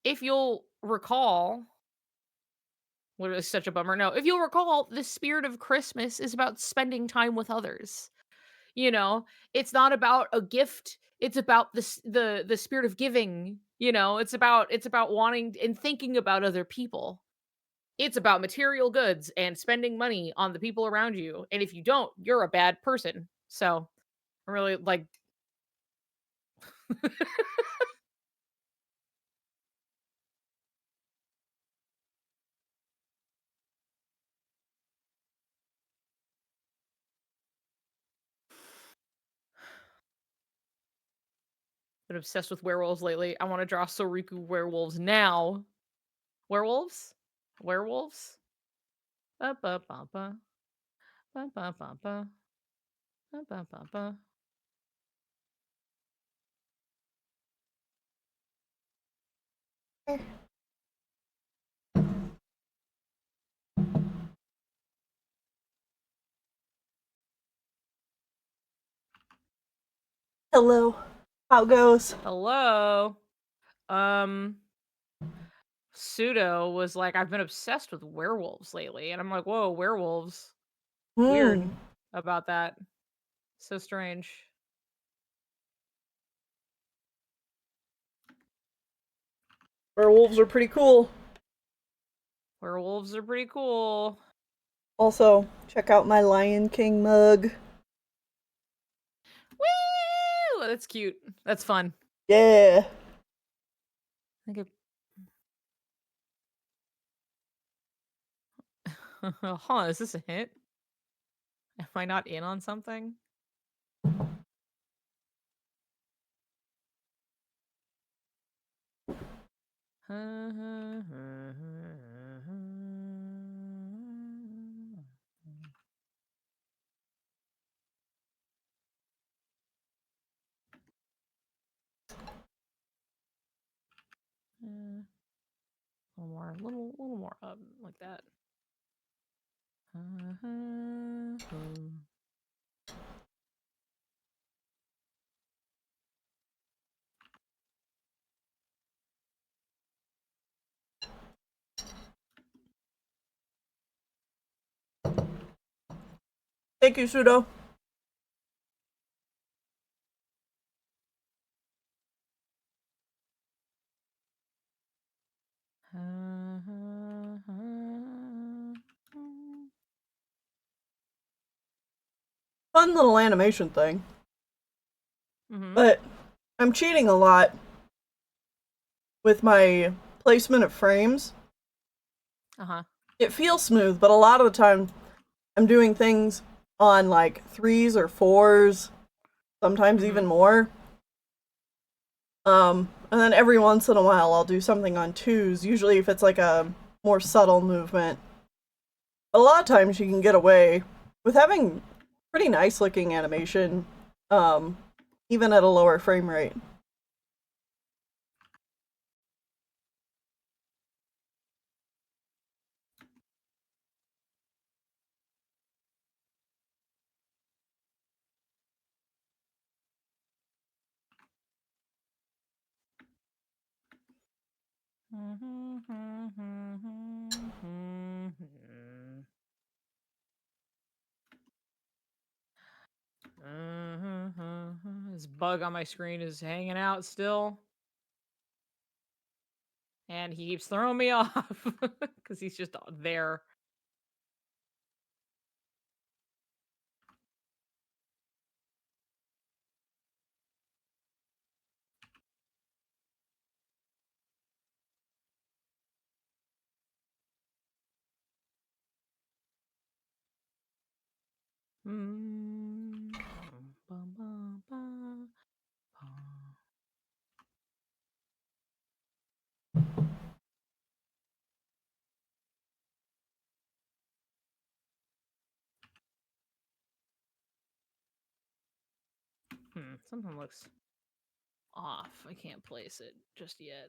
if you'll recall, what is such a bummer. No, if you'll recall, the spirit of Christmas is about spending time with others. You know, it's not about a gift. It's about the spirit of giving. You know, it's about wanting and thinking about other people. It's about material goods and spending money on the people around you. And if you don't, you're a bad person. So I really like Been obsessed with werewolves lately. I want to draw Soriku werewolves now. Werewolves? Werewolves? Ba ba ba ba. Ba ba ba ba. Ba ba ba ba. Hello. How goes? Hello. Pseudo was like, I've been obsessed with werewolves lately. And I'm like, whoa, werewolves. Weird about that. So strange. Werewolves are pretty cool. Werewolves are pretty cool. Also, check out my Lion King mug. Woo! That's cute. That's fun. Yeah. I think huh, is this a hint? Am I not in on something? A little more up, like that. Thank you, Pseudo. Fun little animation thing. But I'm cheating a lot with my placement of frames. It feels smooth, but a lot of the time I'm doing things on like 3s or 4s, sometimes even more. And then every once in a while I'll do something on 2s, usually if it's like a more subtle movement. But a lot of times you can get away with having pretty nice looking animation, even at a lower frame rate. This bug on my screen is hanging out still. And he keeps throwing me off because he's just there. Something looks off. I can't place it just yet.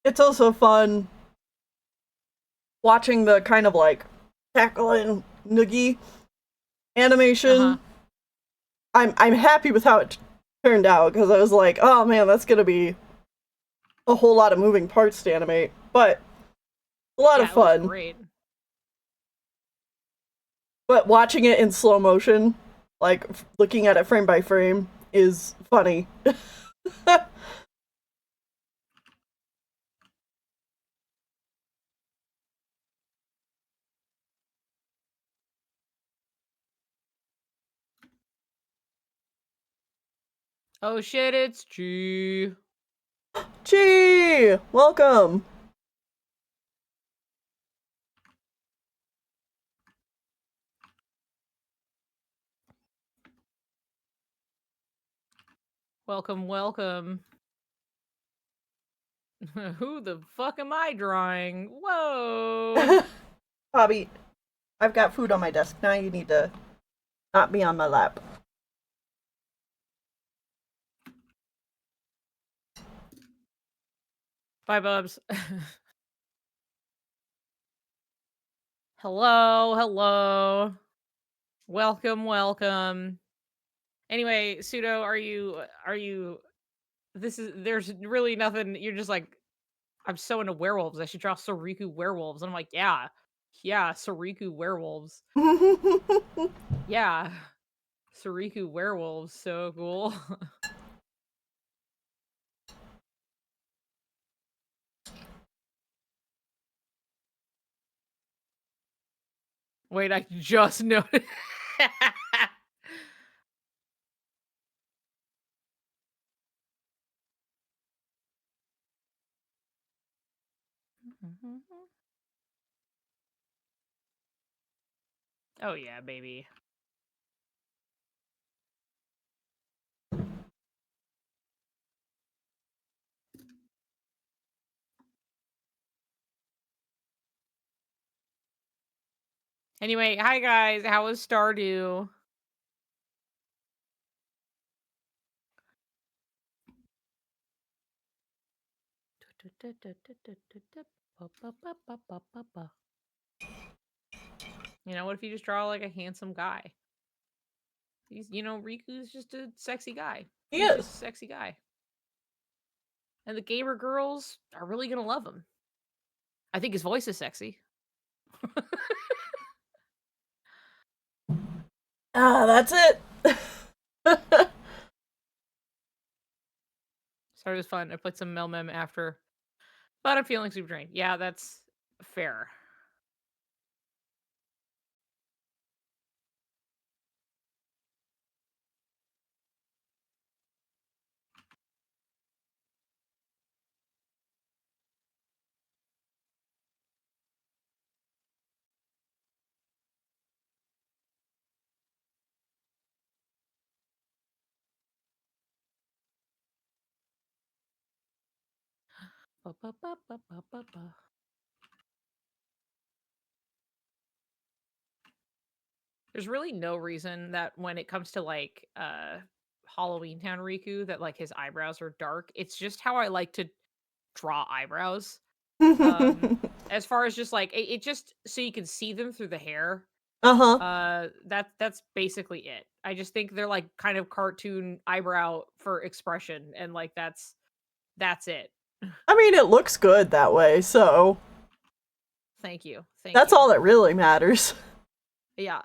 It's also fun watching the kind of like tackle and noogie animation. I'm happy with how it turned out because I was like, oh man, that's gonna be a whole lot of moving parts to animate, but a lot of fun. It was great. But watching it in slow motion, like looking at it frame by frame, is funny. Oh shit, it's G. G! Welcome! Welcome, welcome. Who the fuck am I drawing? Whoa! Bobby, I've got food on my desk. Now you need to not be on my lap. Bye, Bubs. Hello, hello. Welcome, welcome. Anyway, Pseudo, are you there's really nothing, you're just like, I'm so into werewolves, I should draw Soriku werewolves. And I'm like, yeah, Soriku werewolves. Yeah, Soriku werewolves, so cool. Wait, I just noticed. Oh yeah, baby. Anyway, hi guys, how was Stardew? You know, what if you just draw like a handsome guy? He's, Riku's just a sexy guy. He's just a sexy guy. And the gamer girls are really gonna love him. I think his voice is sexy. That's it. Sorry, it was fun. I played some Melmem after, but I'm feeling super drained. Yeah, that's fair. There's really no reason that when it comes to like Halloween Town Riku that like his eyebrows are dark. It's just how I like to draw eyebrows. As far as just like it just so you can see them through the hair. That's basically it. I just think they're like kind of cartoon eyebrow for expression, and like that's it. I mean, it looks good that way, so Thank you. That's all that really matters. Yeah.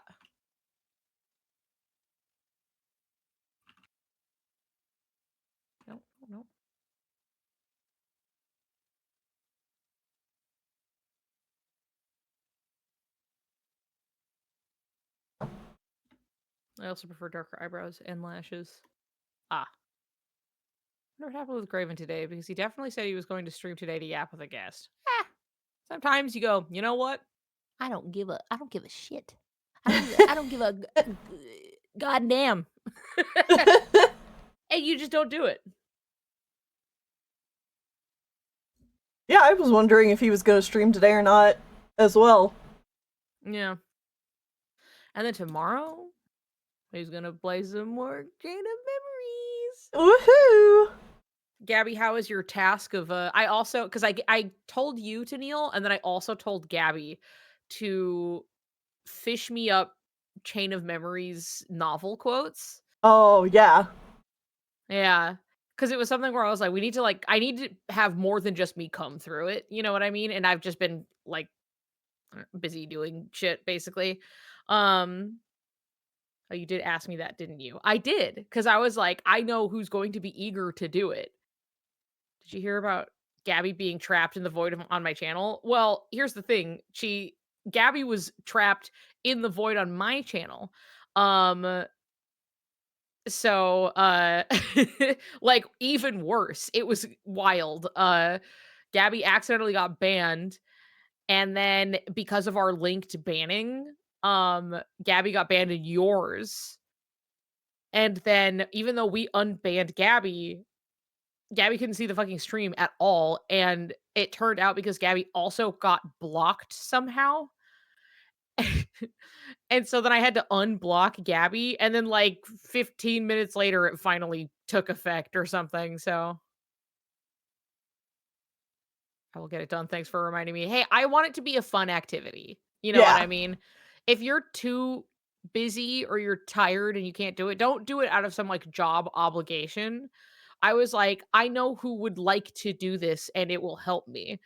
Nope. I also prefer darker eyebrows and lashes. I wonder what happened with Graven today, because he definitely said he was going to stream today to yap with a guest. Sometimes you go, you know what? I don't give a shit. I don't give a goddamn. And you just don't do it. Yeah, I was wondering if he was going to stream today or not as well. Yeah. And then tomorrow, he's going to play some more Chain of Memories. Woohoo! Gabby, how is your task of I also, because I told you to Neil, and then I also told Gabby to fish me up Chain of Memories novel quotes. Oh, yeah. Yeah. Because it was something where I was like, I need to have more than just me come through it. You know what I mean? And I've just been like busy doing shit, basically. Oh, you did ask me that, didn't you? I did, because I was like, I know who's going to be eager to do it. Did you hear about Gabby being trapped in the void on my channel? Well, here's the thing. Gabby was trapped in the void on my channel. So, like, even worse. It was wild. Gabby accidentally got banned, and then because of our linked banning, Gabby got banned in yours. And then even though we unbanned Gabby, Gabby couldn't see the fucking stream at all, and it turned out because Gabby also got blocked somehow. And so then I had to unblock Gabby, and then, like, 15 minutes later, it finally took effect or something, so I will get it done. Thanks for reminding me. Hey, I want it to be a fun activity. You know what Yeah. I mean? If you're too busy or you're tired and you can't do it, don't do it out of some, like, job obligation. I was like, I know who would like to do this and it will help me.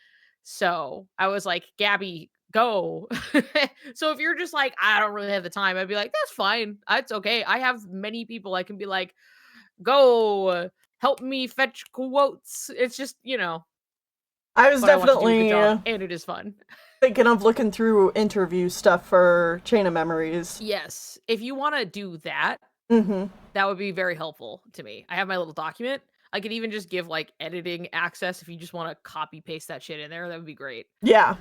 So I was like, Gabby, go. So if you're just like, I don't really have the time, I'd be like, that's fine. It's okay. I have many people I can be like, go help me fetch quotes. It's just, I was but I want to do a good definitely job, and it is fun. thinking of looking through interview stuff for Chain of Memories. Yes. If you want to do that, that would be very helpful to me. I have my little document. I could even just give, like, editing access if you just want to copy paste that shit in there. That would be great. Yeah.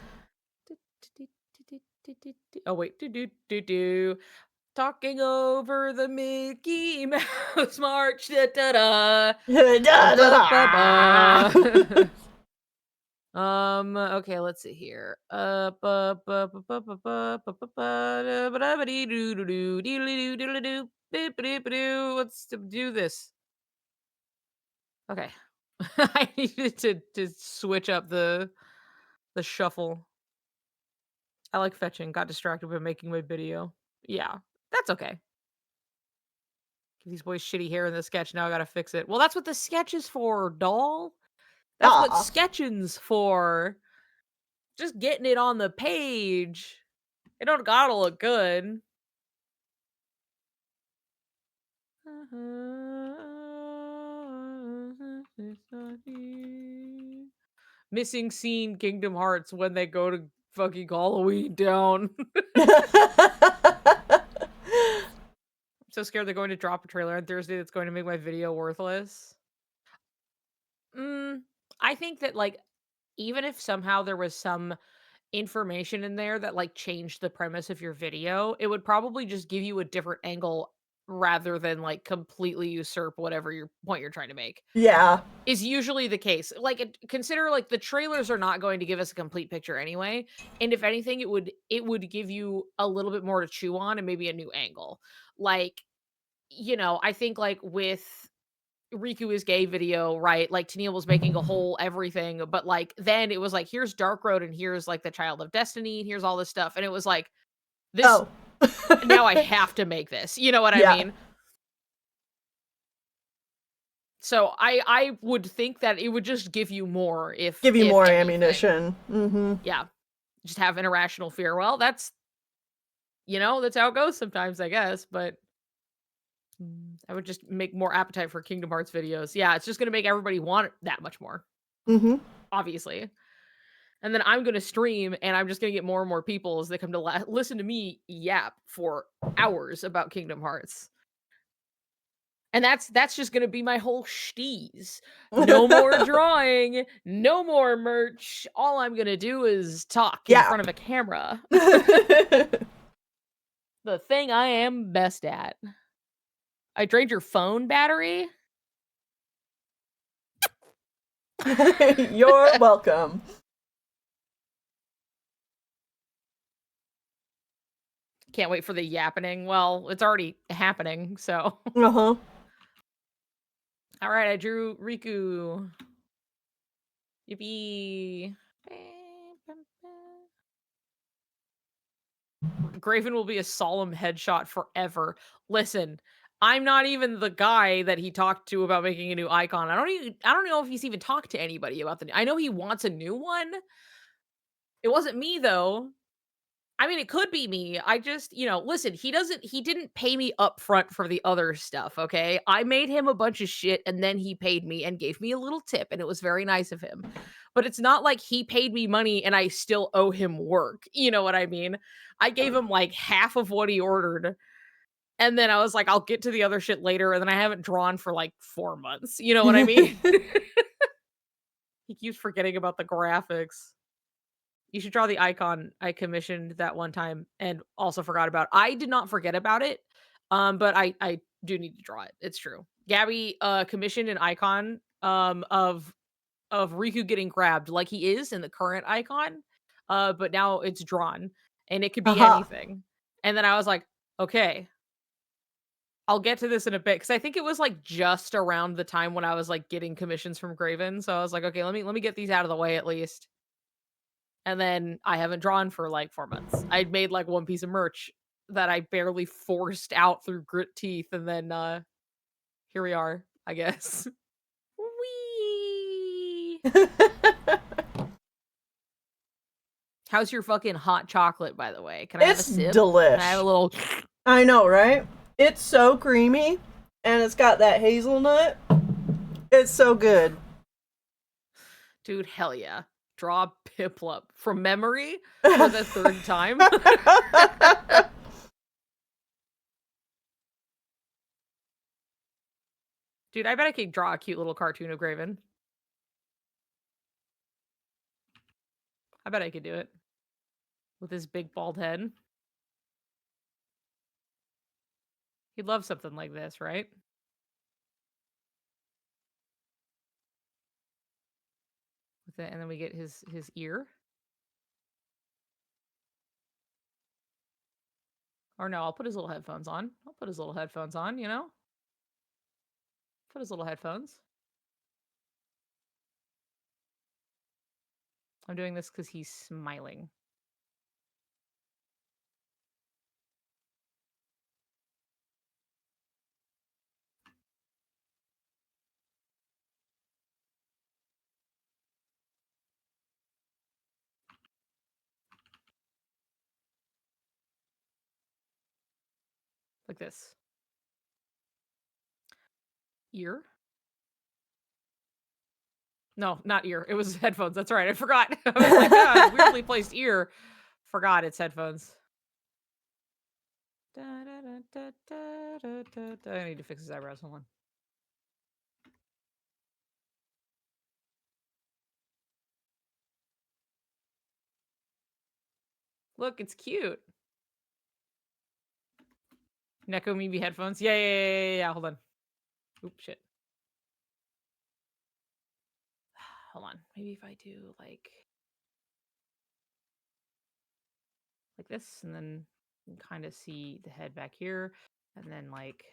Oh, wait. Talking over the Mickey Mouse March. Da, da, da. Okay, let's see here. Let's do this. Okay. I needed to switch up the shuffle. I like fetching. Got distracted by making my video. Yeah, that's okay. Give these boys shitty hair in the sketch. Now I gotta fix it. Well, that's what the sketch is for, doll. That's what sketching's for. Just getting it on the page. It don't gotta look good. Missing scene Kingdom Hearts when they go to fucking Halloween Town. I'm so scared they're going to drop a trailer on Thursday that's going to make my video worthless. I think that, like, even if somehow there was some information in there that, like, changed the premise of your video, it would probably just give you a different angle rather than, like, completely usurp whatever your point you're trying to make. Yeah. Is usually the case. Like, consider, like, the trailers are not going to give us a complete picture anyway, and if anything, it would give you a little bit more to chew on and maybe a new angle. Like, I think, like, with Riku is gay video, right? Like, Tennille was making a whole everything, but, like, then it was like, here's Dark Road and here's, like, the Child of Destiny and here's all this stuff, and it was like, this now I have to make this. You know what I mean? So I would think that it would just give you more if give you more anything. ammunition. Yeah. Just have an irrational fear. Well, that's that's how it goes sometimes, I guess, but I would just make more appetite for Kingdom Hearts videos. Yeah, it's just going to make everybody want it that much more. Obviously. And then I'm going to stream, and I'm just going to get more and more people as they come to listen to me yap for hours about Kingdom Hearts. And that's just going to be my whole steez. No more drawing, no more merch. All I'm going to do is talk in front of a camera. The thing I am best at. I drained your phone battery? You're welcome. Can't wait for the yappening. Well, it's already happening, so. All right, I drew Riku. Yippee. Graven will be a solemn headshot forever. Listen, I'm not even the guy that he talked to about making a new icon. I don't know if he's even talked to anybody about I know he wants a new one. It wasn't me though. I mean, it could be me. I just, listen, he didn't pay me up front for the other stuff, okay? I made him a bunch of shit and then he paid me and gave me a little tip and it was very nice of him. But it's not like he paid me money and I still owe him work. You know what I mean? I gave him like half of what he ordered And then I was like, I'll get to the other shit later. And then I haven't drawn for like 4 months. You know what I mean? He keeps forgetting about the graphics. You should draw the icon I commissioned that one time and also forgot about. I did not forget about it. But I do need to draw it. It's true. Gabby commissioned an icon of Riku getting grabbed like he is in the current icon. But now it's drawn and it could be anything. And then I was like, okay, I'll get to this in a bit because I think it was like just around the time when I was like getting commissions from Graven. So I was like, okay, let me get these out of the way at least. And then I haven't drawn for like 4 months. I'd made like one piece of merch that I barely forced out through grit teeth, and then here we are, I guess. Wee. How's your fucking hot chocolate, by the way? Can I have a sip? It's delish. Can I have a little? I know, right? It's so creamy, and it's got that hazelnut. It's so good. Dude, hell yeah. Draw Piplup from memory for the third time. Dude, I bet I could draw a cute little cartoon of Graven. I bet I could do it. With his big bald head. He'd love something like this, right? With it, and then we get his ear. Or no, I'll put his little headphones on. I'll put his little headphones on, you know? Put his little headphones. I'm doing this because he's smiling. Like this. Ear? No, not ear. It was headphones. That's right. I forgot. I was like, oh, weirdly placed ear. Forgot it's headphones. I need to fix his eyebrows. Hold on. Look, it's cute. Neko Mimi headphones. Yeah. Hold on. Oops, shit. Hold on. Maybe if I do like this, and then you can kind of see the head back here, and then like.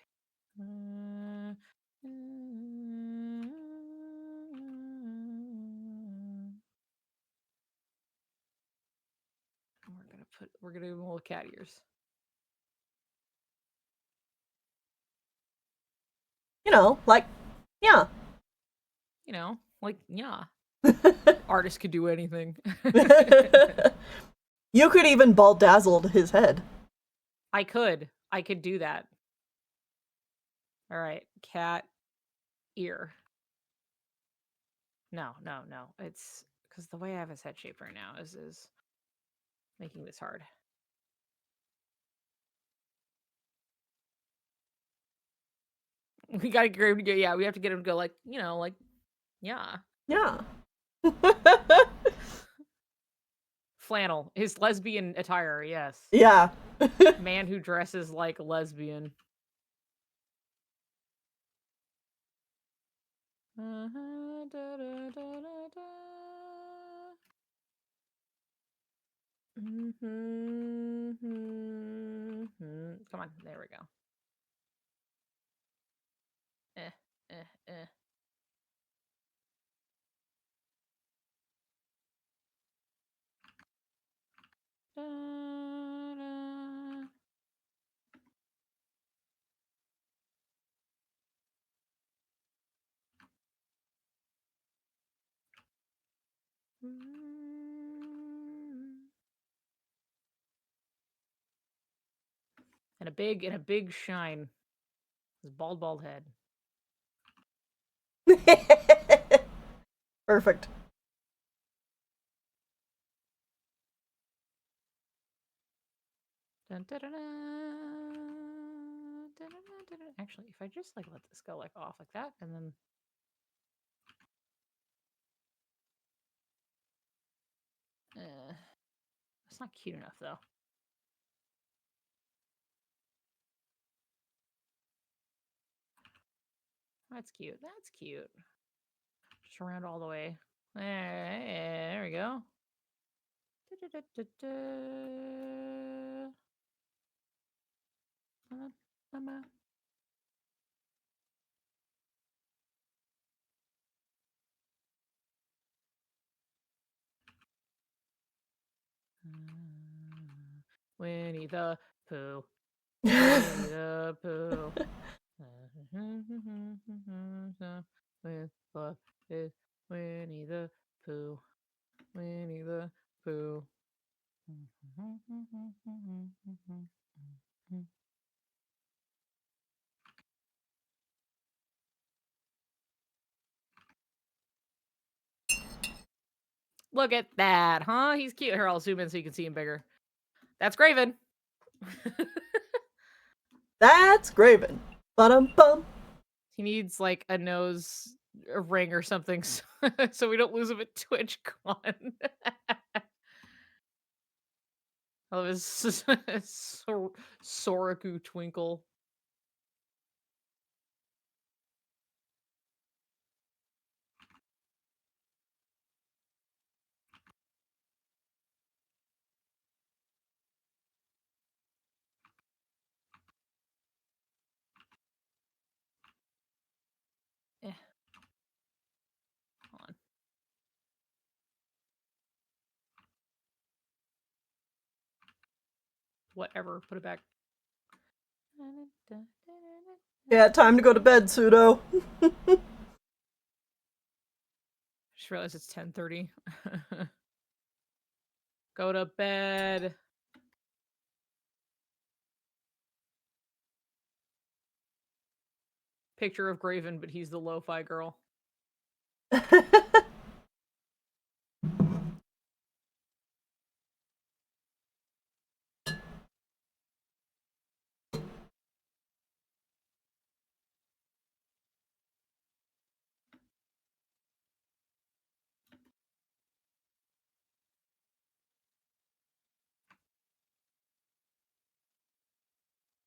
We're gonna do little cat ears. You know, like, yeah. You know, like, yeah. Artist could do anything. You could even bald dazzled his head. I could do that. All right, cat ear. No. It's because the way I have his head shape right now is making this hard. We gotta get him to go. Yeah, we have to get him to go. Like, you know, like, yeah. Yeah. Flannel, his lesbian attire. Yes. Yeah. Man who dresses like a lesbian. Come on, there we go. And a big shine. His bald head. Perfect. Dun, dun, dun, dun. Actually, if I just like let this go like off like that, and then it's not cute enough though. That's cute. That's cute. Just around all the way. There we go. Come on. Winnie the Pooh. Winnie the Pooh. With the Winnie the Pooh. Winnie the Pooh. Look at that, huh? He's cute. Here, I'll zoom in so you can see him bigger. That's Graven. That's Graven. Ba-dum-bum. He needs like a nose a ring or something so we don't lose him at TwitchCon. Oh, his Soriku twinkle. Hold on. Whatever, put it back. Yeah, time to go to bed, Pseudo. Just realized it's 10:30. Go to bed. Picture of Graven, but he's the lo-fi girl.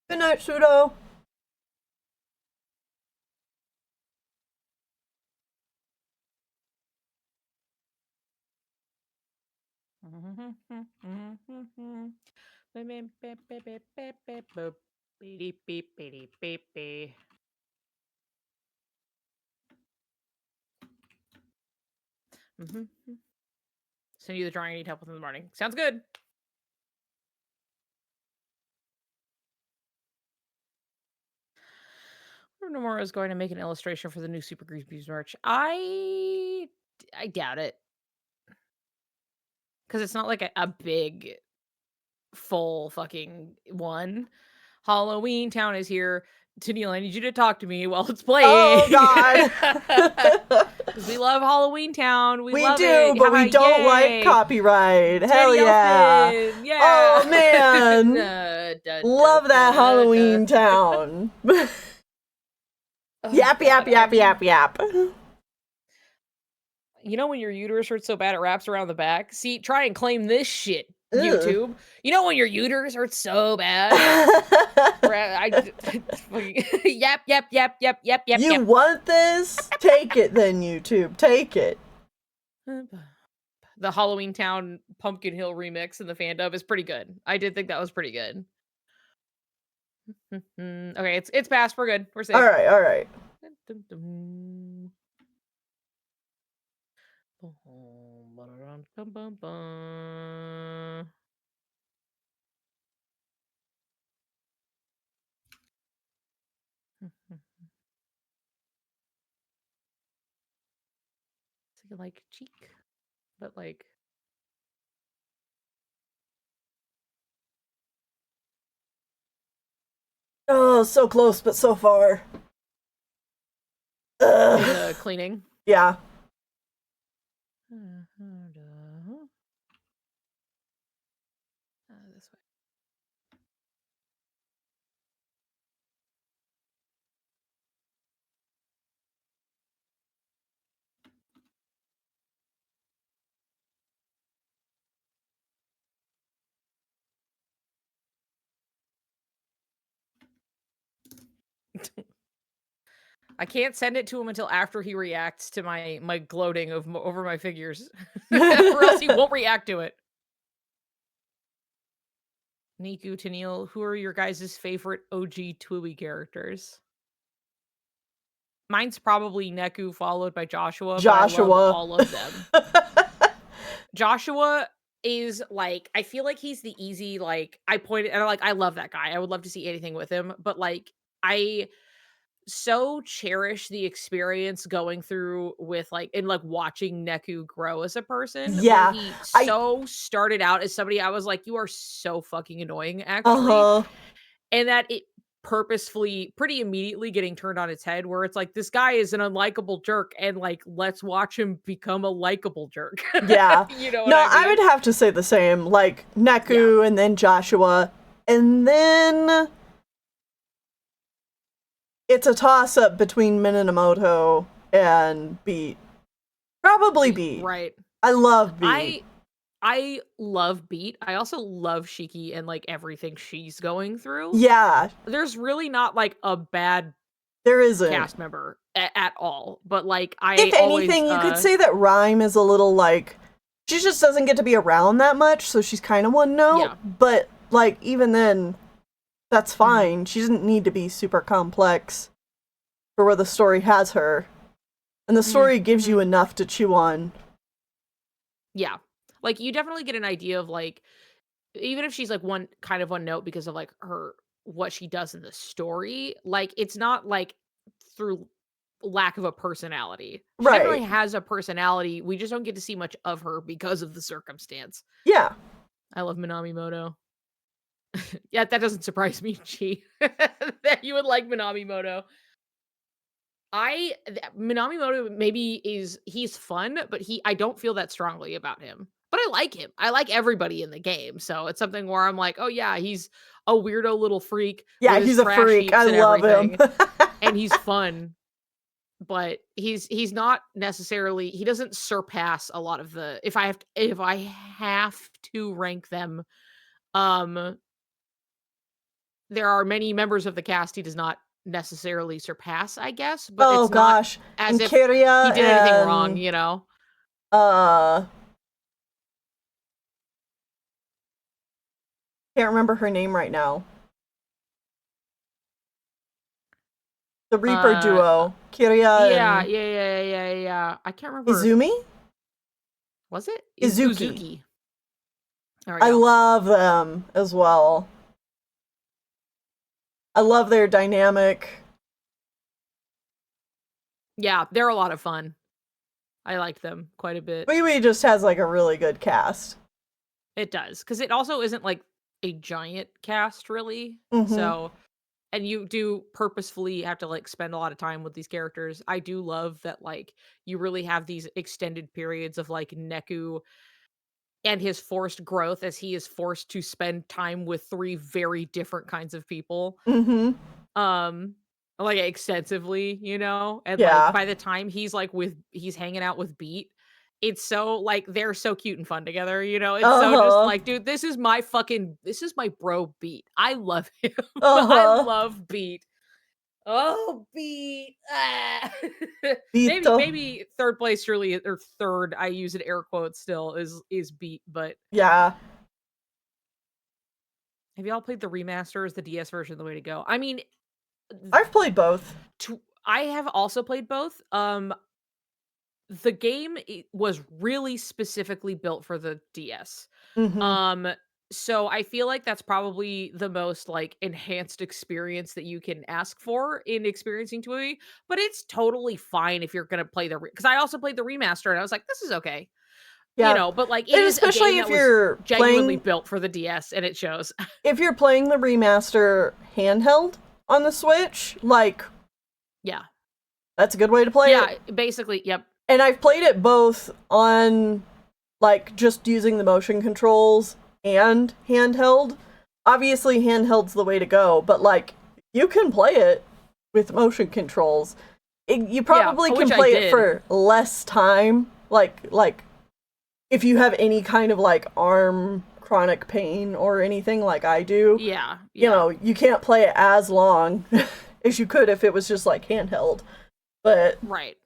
Good night, Pseudo. Send you the drawing I need help with in the morning. Sounds good. Nomura is going to make an illustration for the new Super Creepies merch. I doubt it. Because it's not like a big, full fucking one. Halloween Town is here. Tennille, I need you to talk to me while it's playing. Oh, God. Because we love Halloween Town. We love do, it. but we don't like copyright. Hell yeah. Yeah. Oh, man. Love that Halloween Town. Yap, yap, yap, yap, yap. You know when your uterus hurts so bad it wraps around the back? See, try and claim this shit, YouTube. You know when your uterus hurts so bad? Yap, yap, yap, yap, yap, yap. You want this? Take it then, YouTube. Take it. The Halloween Town Pumpkin Hill remix in the fan dub is pretty good. I did think that was pretty good. Okay, it's passed. We're good. We're safe. All right. It's like cheek, but like. Oh, so close, but so far. The cleaning. Yeah. This way. I can't send it to him until after he reacts to my gloating over my figures. Or else he won't react to it. Niku, Tennille, who are your guys' favorite OG Twiwi characters? Mine's probably Neku, followed by Joshua. But I love all of them. Joshua is like, I feel like he's the easy, like, I love that guy. I would love to see anything with him. But like, I so cherish the experience going through with like, and like watching Neku grow as a person. Yeah. He started out as somebody I was like, you are so fucking annoying, actually. And that it purposefully pretty immediately getting turned on its head, where it's like, this guy is an unlikable jerk, and like, let's watch him become a likable jerk. Yeah. You know what I mean? I would have to say the same. Like Neku and then Joshua. And then it's a toss-up between Minamoto and Beat. Probably Beat. Right. I love Beat. I love Beat. I also love Shiki and like everything she's going through. Yeah. There's really not like a bad cast member at all. But like if anything, you could say that Rhyme is a little like, she just doesn't get to be around that much, so she's kind of one note. Yeah. But like even then, that's fine. She doesn't need to be super complex for where the story has her. And the story gives you enough to chew on. Yeah. Like, you definitely get an idea of, like, even if she's, like, one note because of, like, what she does in the story, like, it's not, like, through lack of a personality. She definitely has a personality. We just don't get to see much of her because of the circumstance. Yeah. I love Minamimoto. Yeah, that doesn't surprise me, Chi. That you would like Minamimoto. Minamimoto maybe he's fun, but I don't feel that strongly about him. But I like him. I like everybody in the game. So it's something where I'm like, oh yeah, he's a weirdo little freak. Yeah, he's a freak. I love him. And he's fun. But he's not necessarily, he doesn't surpass a lot of the, if I have to rank them, there are many members of the cast he does not necessarily surpass, I guess. But it's not as if Kiria he did anything wrong, you know? Can't remember her name right now. The Reaper duo. Kiria Yeah. I can't remember. Izumi? Was it? Izuki. I love them as well. I love their dynamic. Yeah, they're a lot of fun. I like them quite a bit. Wee just has like a really good cast. It does, because it also isn't like a giant cast, really. So, and you do purposefully have to like spend a lot of time with these characters. I do love that like you really have these extended periods of like Neku and his forced growth as he is forced to spend time with 3 very different kinds of people. Like extensively, you know? And like by the time he's hanging out with Beat, it's so like they're so cute and fun together, you know? It's so just like, dude, this is my bro Beat. I love him. I love Beat. Oh, Beat. Maybe third place surely, or third, I use it air quotes still, is Beat, but yeah. Have y'all played the remaster? Is the DS version the way to go? I mean, I've played both. I have also played both. The game was really specifically built for the DS. So I feel like that's probably the most like enhanced experience that you can ask for in experiencing Twiwi, but it's totally fine if you're going to play because I also played the remaster and I was like, this is okay. Yeah. You know, but like, it is especially if you're genuinely built for the DS, and it shows. If you're playing the remaster handheld on the Switch, like, yeah, that's a good way to play it. Yeah, basically, yep. And I've played it both on, like, just using the motion controls and handheld. Obviously, handheld's the way to go, but, like, you can play it with motion controls. You probably can play it for less time. Like, if you have any kind of, like, arm chronic pain or anything like I do. Yeah. You know, you can't play it as long. as you could if it was just like handheld. But right.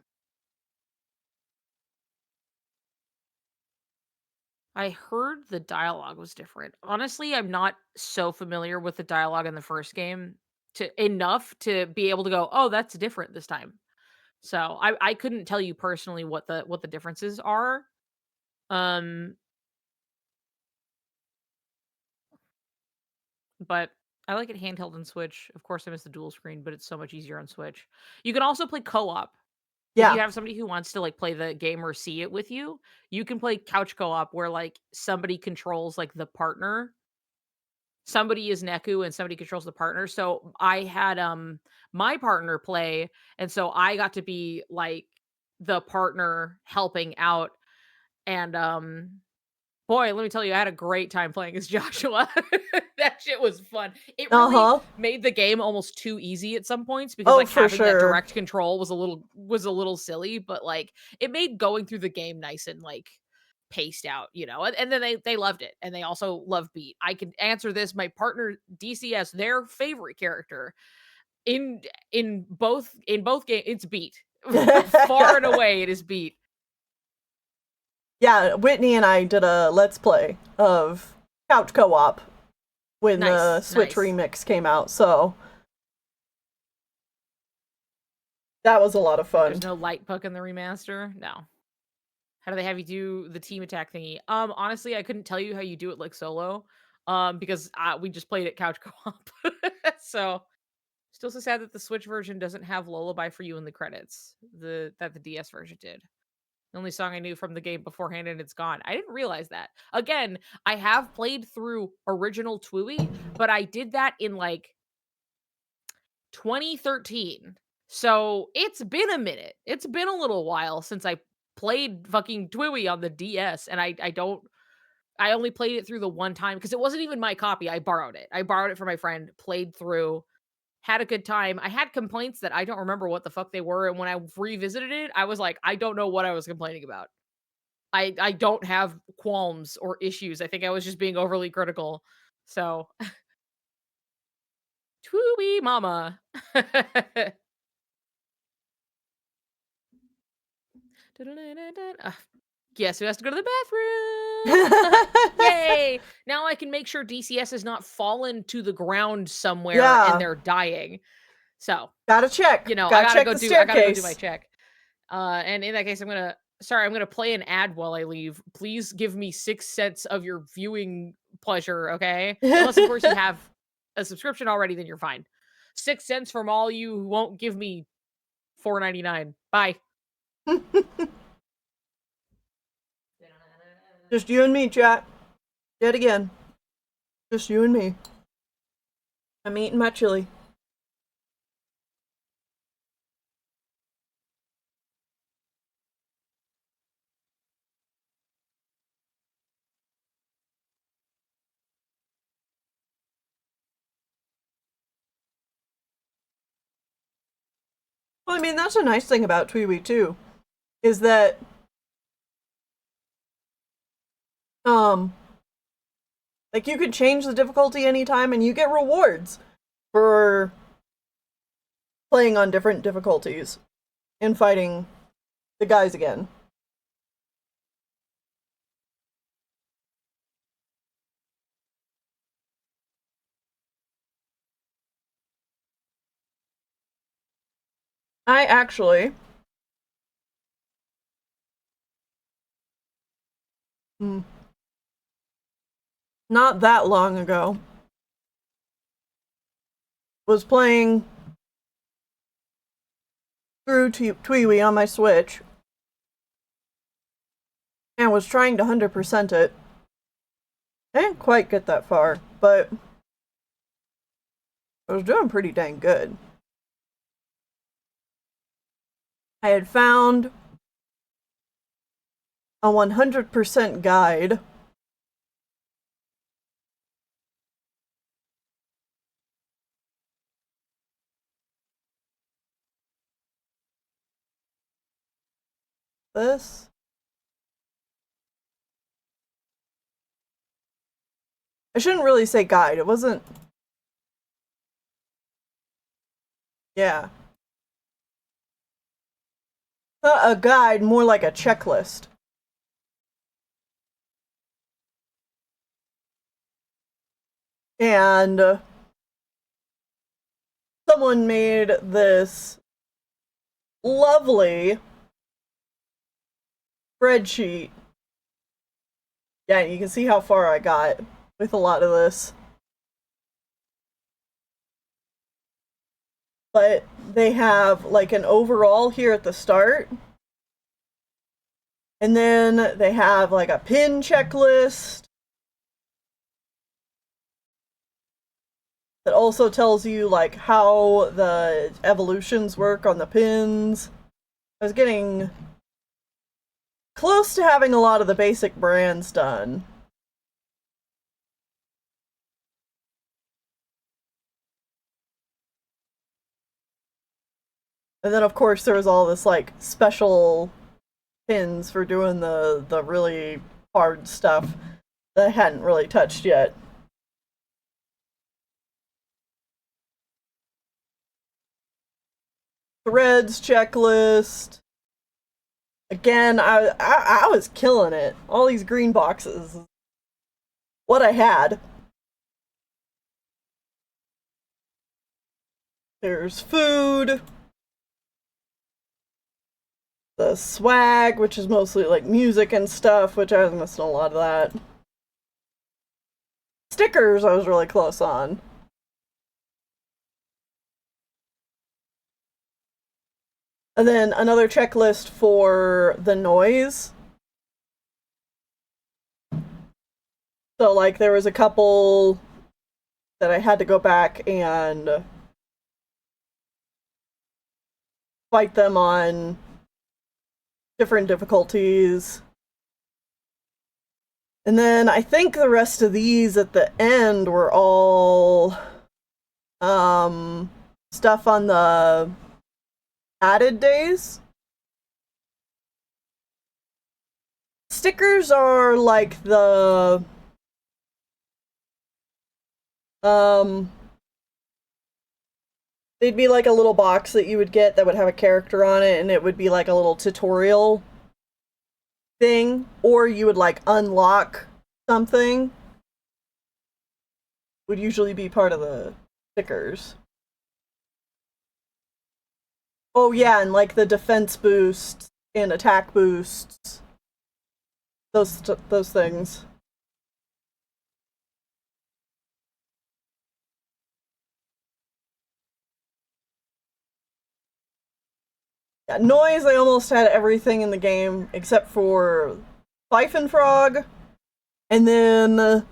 I heard the dialogue was different. Honestly, I'm not so familiar with the dialogue in the first game enough to be able to go, "Oh, that's different this time." So, I couldn't tell you personally what the differences are. Um but I like it handheld and Switch. Of course, I miss the dual screen, but it's so much easier on Switch. You can also play co-op. If you yeah. have somebody who wants to like play the game or see it with you, you can play couch co-op where like somebody controls like the partner. Somebody is Neku and somebody controls the partner. So I had my partner play, and so I got to be like the partner helping out. And boy, let me tell you, I had a great time playing as Joshua. That shit was fun. It really made the game almost too easy at some points because like having that direct control was a little silly, but like it made going through the game nice and like paced out, you know. And then they loved it, and they also love Beat. I can answer this. My partner DCS, their favorite character in both games, it's Beat. Far and away, it is Beat. Yeah, Whitney and I did a Let's Play of couch co-op when the Switch remix came out, so that was a lot of fun. There's no light puck in the remaster? No. How do they have you do the team attack thingy? Honestly, I couldn't tell you how you do it like solo, because we just played it couch co-op. So, still so sad that the Switch version doesn't have Lullaby for You in the credits. That the DS version did. The only song I knew from the game beforehand, and it's gone. I didn't realize that. Again, I have played through original Twooey, but I did that in like 2013. So it's been a minute. It's been a little while since I played fucking Twooey on the DS, and I only played it through the one time because it wasn't even my copy. I borrowed it. I borrowed it from my friend, played through, had a good time. I had complaints that I don't remember what the fuck they were, and when I revisited it, I was like, I don't know what I was complaining about. I don't have qualms or issues. I think I was just being overly critical. So, Twooey mama. Guess who has to go to the bathroom? Yay! Now I can make sure DCS has not fallen to the ground somewhere and they're dying. So gotta check. You know, I gotta go do my check. And in that case, I'm gonna play an ad while I leave. Please give me 6 cents of your viewing pleasure, okay? Unless of course you have a subscription already, then you're fine. 6 cents from all you who won't give me $4.99. Bye. Just you and me, chat. Yet again. Just you and me. I'm eating my chili. Well, I mean, that's a nice thing about Tweewee, too. Is that like you can change the difficulty anytime and you get rewards for playing on different difficulties and fighting the guys again. I actually not that long ago was playing through Tweewee on my Switch and was trying to 100% it. I didn't quite get that far, but I was doing pretty dang good. I had found a 100% guide this. I shouldn't really say guide. It wasn't Yeah. Not a guide, more like a checklist. And someone made this lovely spreadsheet. Yeah, you can see how far I got with a lot of this. But they have like an overall here at the start. And then they have like a pin checklist that also tells you like how the evolutions work on the pins. I was getting close to having a lot of the basic brands done. And then of course there was all this like special pins for doing the really hard stuff that I hadn't really touched yet. Threads checklist. Again, I was killing it. All these green boxes. What I had. There's food. The swag, which is mostly like music and stuff, which I was missing a lot of that. Stickers I was really close on. And then another checklist for the noise. So like there was a couple that I had to go back and fight them on different difficulties. And then I think the rest of these at the end were all stuff on the added days. Stickers are like the they'd be like a little box that you would get that would have a character on it, and it would be like a little tutorial thing, or you would like unlock something. Would usually be part of the stickers. Oh yeah, and like the defense boosts and attack boosts. Those things. Yeah, noise, I almost had everything in the game except for Siphon Frog, and then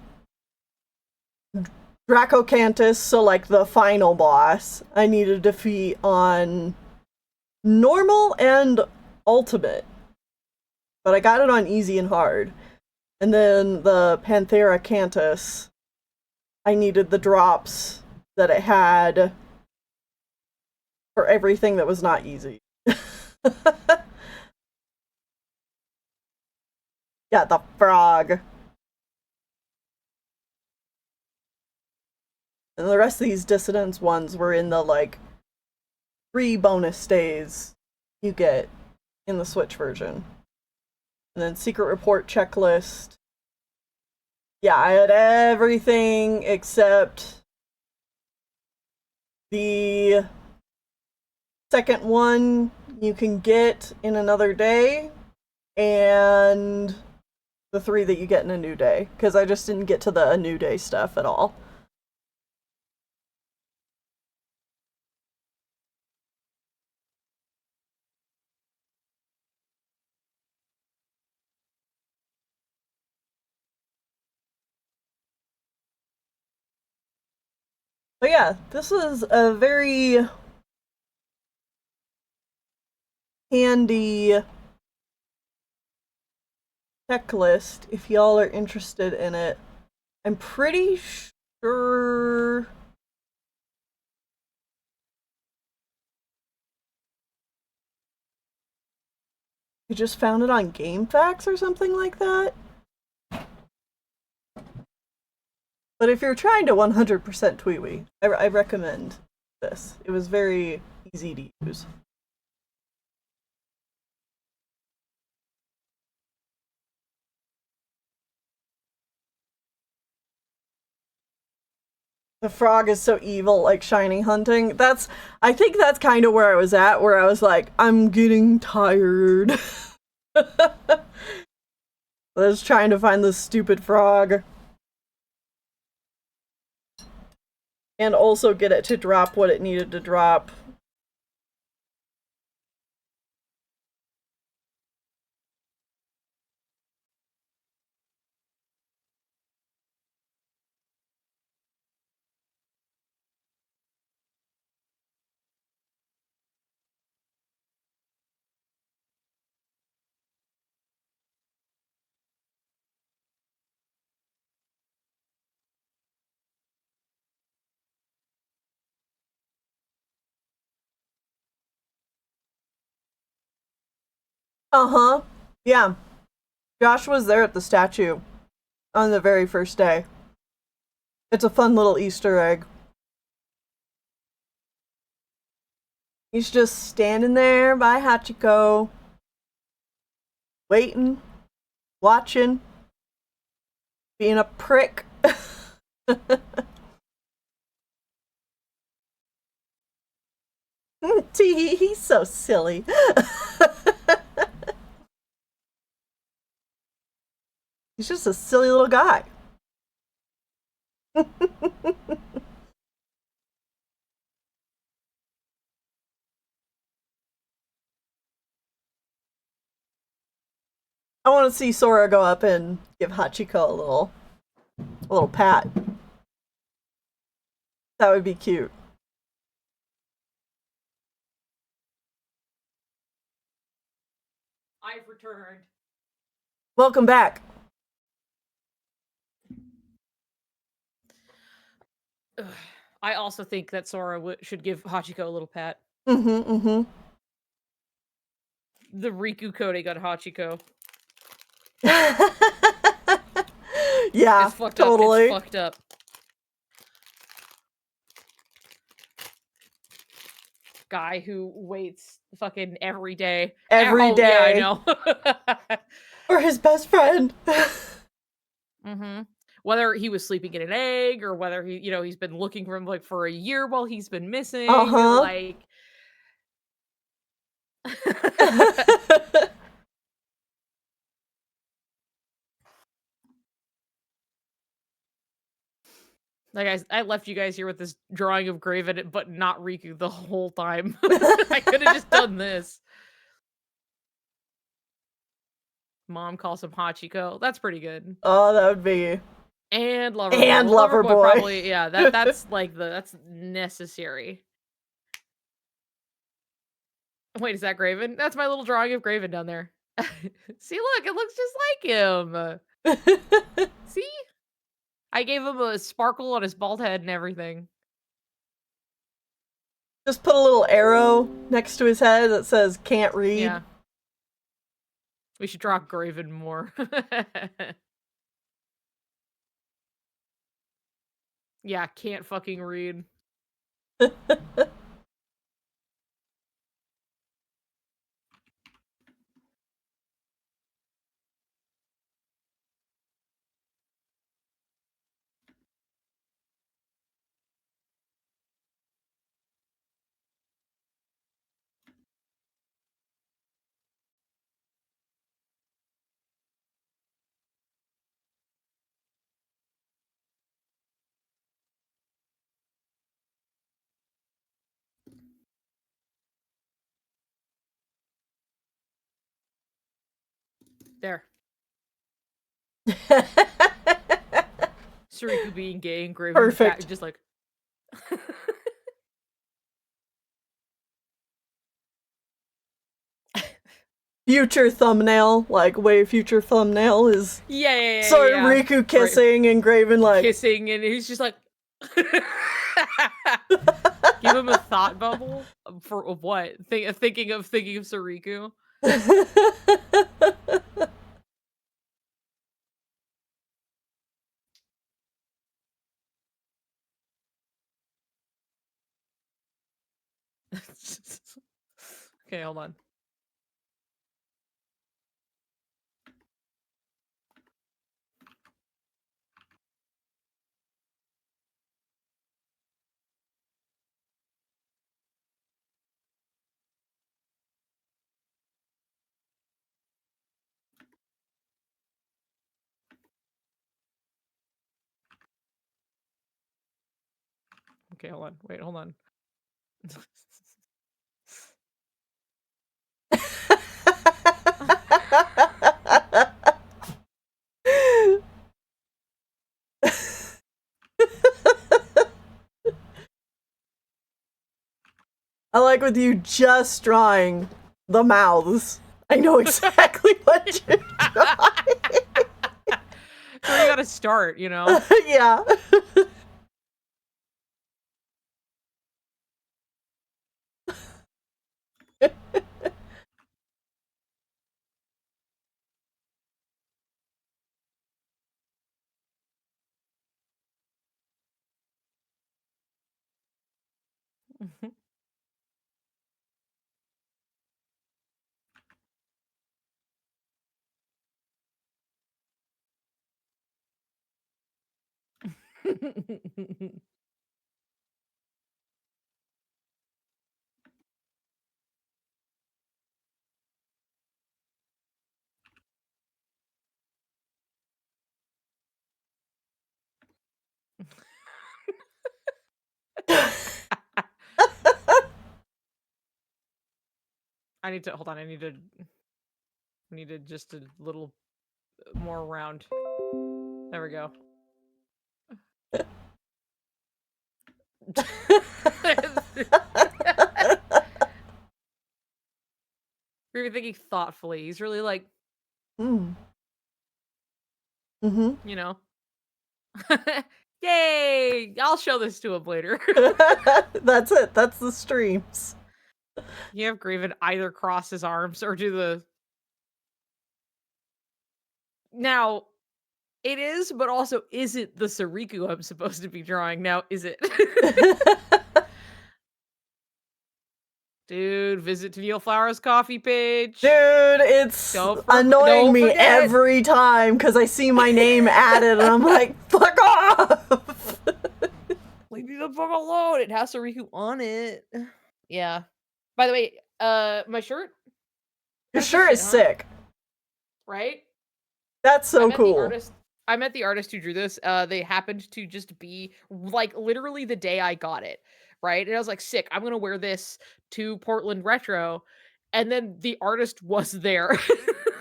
Dracocantus, so like the final boss, I need to defeat on normal and ultimate. But I got it on easy and hard. And then the Panthera Cantus, I needed the drops that it had for everything that was not easy. Yeah, the frog. And the rest of these Dissidents ones were in the, like, 3 bonus days you get in the Switch version. And then Secret Report checklist. Yeah, I had everything except the second one you can get in another day, and the 3 that you get in a new day, because I just didn't get to the a new day stuff at all. But yeah, this is a very handy checklist if y'all are interested in it. I'm pretty sure you just found it on GameFAQs or something like that. But if you're trying to 100% Tweewee, I recommend this. It was very easy to use. The frog is so evil, like shiny hunting. I think that's kind of where I was at, where I was like, I'm getting tired. I was trying to find this stupid frog. And also get it to drop what it needed to drop. Uh-huh. Yeah. Josh was there at the statue on the very first day. It's a fun little Easter egg. He's just standing there by Hachiko, waiting, watching, being a prick. He's so silly. He's just a silly little guy. I want to see Sora go up and give Hachiko a little pat. That would be cute. I've returned. Welcome back. I also think that Sora should give Hachiko a little pat. The Riku coding on Hachiko. Yeah, it's fucked totally. Up. It's fucked up. Guy who waits fucking every day. Every day. Yeah, I know. For his best friend. Whether he was sleeping in an egg or whether he's been looking for him like for a year while he's been missing. Like Like I left you guys here with this drawing of Graven, but not Riku the whole time. I could have just done this. Mom calls him Hachiko. That's pretty good. Oh, that would be. And Lover and Boy. Lover Boy. Probably, yeah. That's like that's necessary. Wait, is that Graven? That's my little drawing of Graven down there. See, look, it looks just like him. See? I gave him a sparkle on his bald head and everything. Just put a little arrow next to his head that says can't read. Yeah. We should draw Graven more. Yeah, can't fucking read. There. Soriku being gay and Graven Perfect. Just like future thumbnail, like way future thumbnail is Riku kissing and Graven like kissing, and he's just like give him a thought bubble for what? Thinking of Soriku. Okay, hold on. Okay, hold on. Wait, hold on. I like with you just drawing the mouths. I know exactly what you're drawing. So you gotta start, you know? Yeah. I need to hold on. I need to just a little more round. There we go. We're even thinking thoughtfully. He's really like, Mm. you know. Yay! I'll show this to him later. That's it. That's the streams. You have Graven either cross his arms or do the. Now, it is, but also isn't the Soriku I'm supposed to be drawing. Now, is it? Dude, visit Tennille Flowers' coffee page. Dude, it's annoying me every time because I see my name added and I'm like, fuck off! Leave me the fuck alone. It has Soriku on it. Yeah. By the way, my shirt? Your shirt is sick. Right? That's so cool. I met the artist who drew this. They happened to just be like literally the day I got it, right? And I was like, sick, I'm gonna wear this to Portland Retro. And then the artist was there.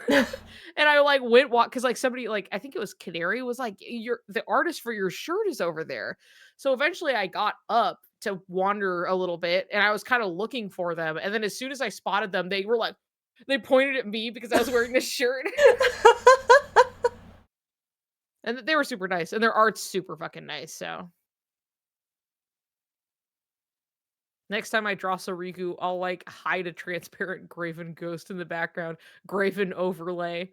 And I like went walk because like somebody like I think it was Canary was like, the artist for your shirt is over there. So eventually I got up to wander a little bit and I was kind of looking for them. And then as soon as I spotted them, they were like, they pointed at me because I was wearing this shirt. And they were super nice, and their art's super fucking nice, so. Next time I draw Soriku, I'll, like, hide a transparent Graven ghost in the background. Graven overlay.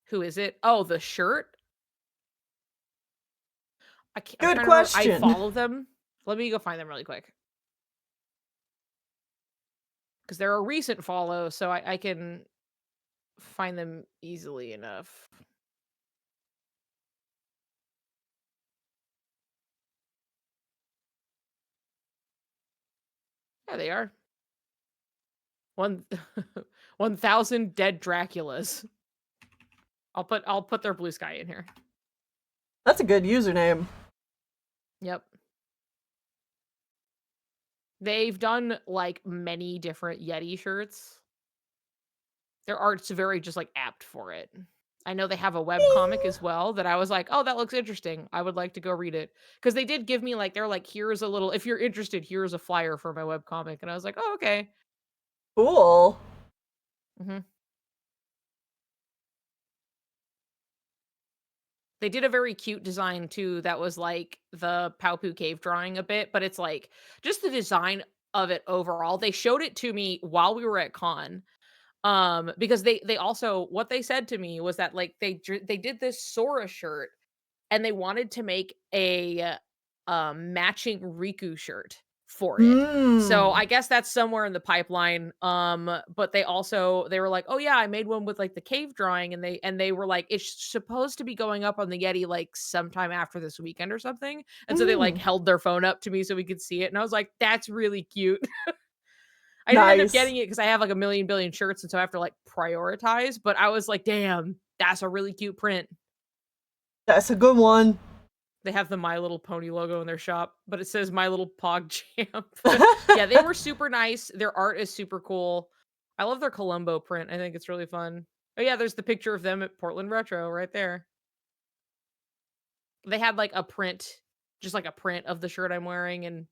Who is it? Oh, the shirt? Good question. I follow them. Let me go find them really quick. Because they're a recent follow, so I can find them easily enough. Yeah, they are. 1,000 dead Draculas. I'll put their blue sky in here. That's a good username. Yep. They've done like many different Yeti shirts. Their art's very just like apt for it. I know they have a webcomic as well that I was like, oh, that looks interesting. I would like to go read it. Because they did give me like, they're like, here's a little, if you're interested, here's a flyer for my webcomic. And I was like, oh, okay. Cool. Mm-hmm. They did a very cute design too that was like the Paupu cave drawing a bit, but it's like just the design of it overall. They showed it to me while we were at con. Because they also what they said to me was that like they did this Sora shirt and they wanted to make a matching Riku shirt for it. So I guess that's somewhere in the pipeline. But they were like, oh yeah, I made one with like the cave drawing, and they were like, it's supposed to be going up on the Yeti like sometime after this weekend or something. And so they like held their phone up to me so we could see it, and I was like, that's really cute. I didn't end up getting it because I have like a million billion shirts, and so I have to like prioritize. But I was like, damn, that's a really cute print. That's a good one. They have the My Little Pony logo in their shop, but it says My Little Pog Champ. Yeah, they were super nice. Their art is super cool. I love their Columbo print. I think it's really fun. Oh yeah, there's the picture of them at Portland Retro right there. They had like a print, just like a print of the shirt I'm wearing and a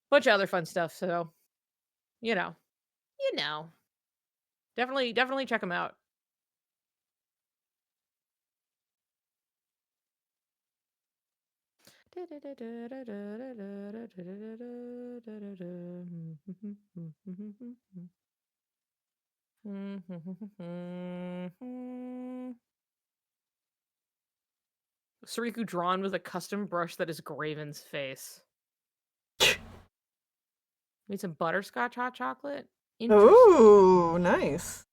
bunch of other fun stuff. So, you know. Definitely check them out. Soriku drawn with a custom brush that is Graven's face. Need some butterscotch hot chocolate? Ooh, nice.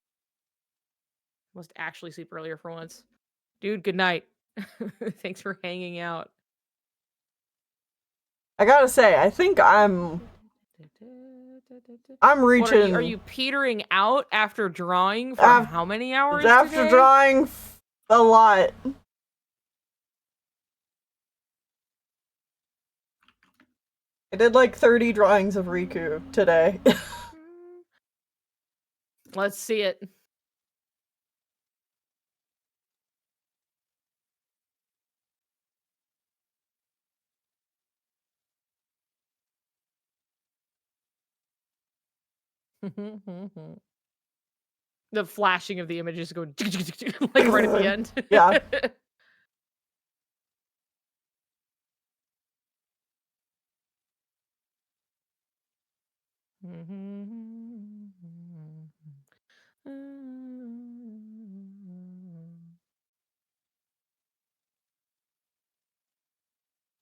Must actually sleep earlier for once. Dude, good night. Thanks for hanging out. I gotta say, I think I'm reaching. What, are you petering out after drawing for how many hours after today? Drawing a lot. I did like 30 drawings of Riku today. Let's see it. The flashing of the images going like right at the end. Yeah.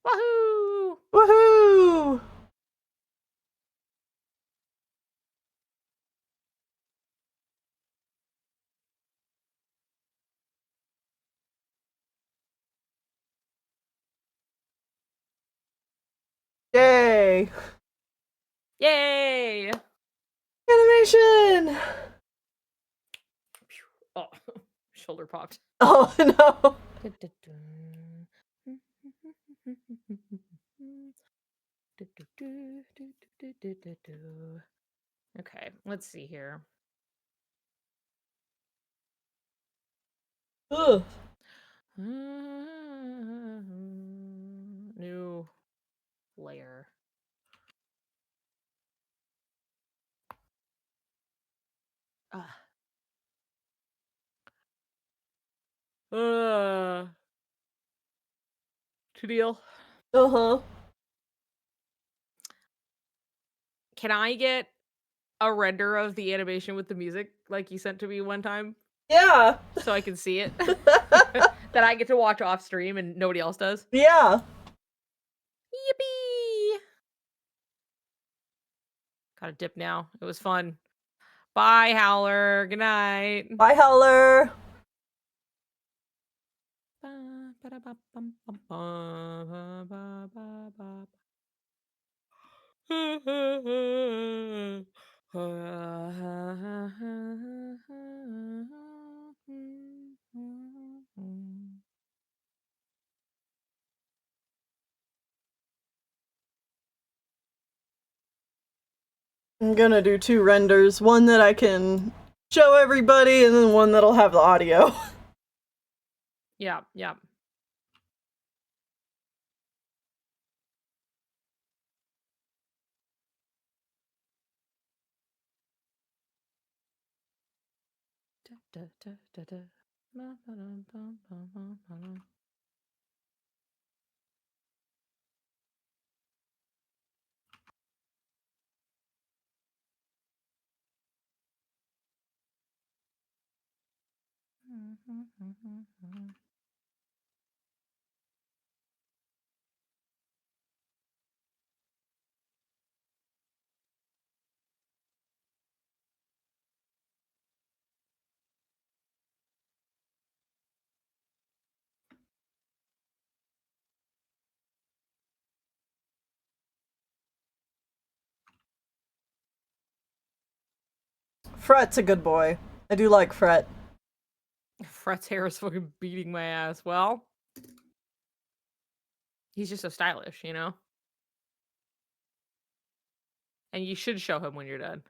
Woohoo! Woohoo! Yay! Yay! Animation! Oh, shoulder popped. Oh no! Okay, let's see here. Ugh. New layer. To deal. Uh-huh. Can I get a render of the animation with the music like you sent to me one time? Yeah. So I can see it. That I get to watch off stream and nobody else does? Yeah. Yippee! Gotta dip now. It was fun. Bye, Howler. Good night. Bye, Howler. I'm gonna do 2 renders, one that I can show everybody, and then one that'll have the audio. Yeah, yeah. Fret's a good boy. I do like Fret. Fret's hair is fucking beating my ass. Well, he's just so stylish, you know? And you should show him when you're done.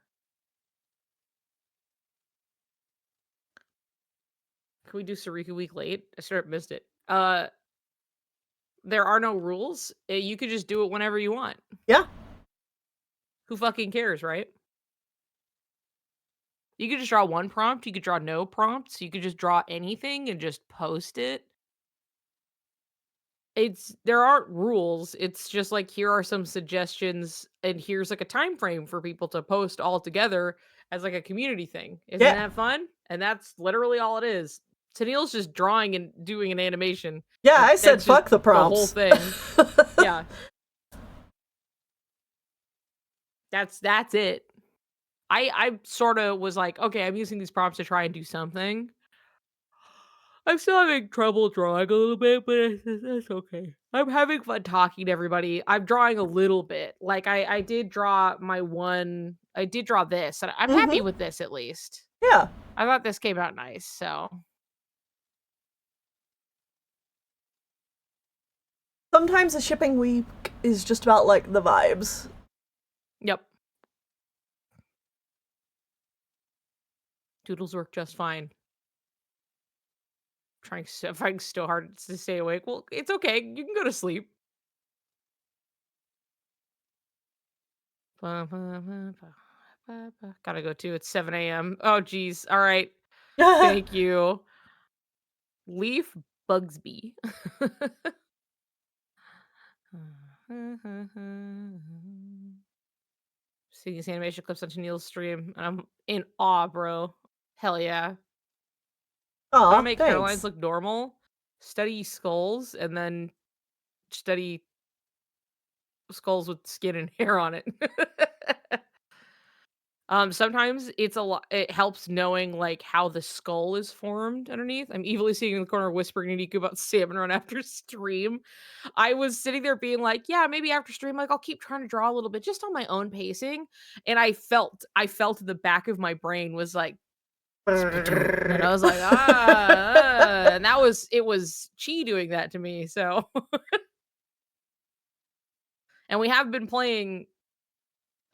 Can we do Soriku week late? I sort of missed it. There are no rules. You could just do it whenever you want. Yeah. Who fucking cares, right? You could just draw one prompt. You could draw no prompts. You could just draw anything and just post it. There aren't rules. It's just like, here are some suggestions, and here's like a time frame for people to post all together as like a community thing. Isn't that fun? And that's literally all it is. Tennille's just drawing and doing an animation. Yeah, I said fuck the prompts. The whole thing. Yeah. That's it. I sort of was like, okay, I'm using these prompts to try and do something. I'm still having trouble drawing a little bit, but that's okay. I'm having fun talking to everybody. I'm drawing a little bit. Like, I did draw I did draw this, and I'm happy with this, at least. Yeah. I thought this came out nice, so. Sometimes a shipping week is just about, like, the vibes. Yep. Doodles work just fine. Trying so hard to stay awake. Well, it's okay. You can go to sleep. Gotta go too. It's 7 a.m. Oh, geez. All right. Thank you. Leaf Bugsby. Seeing these animation clips on Tennille's stream, and I'm in awe, bro. Hell yeah. Oh, I'll make Caroline's look normal. Study skulls, and then study skulls with skin and hair on it. Sometimes it's a lot. It helps knowing like how the skull is formed underneath. I'm evilly sitting in the corner whispering to Niku about salmon run after stream. I was sitting there being like, yeah, maybe after stream, like I'll keep trying to draw a little bit just on my own pacing. And I felt the back of my brain was like, and I was like, and it was Chi doing that to me. So, and we have been playing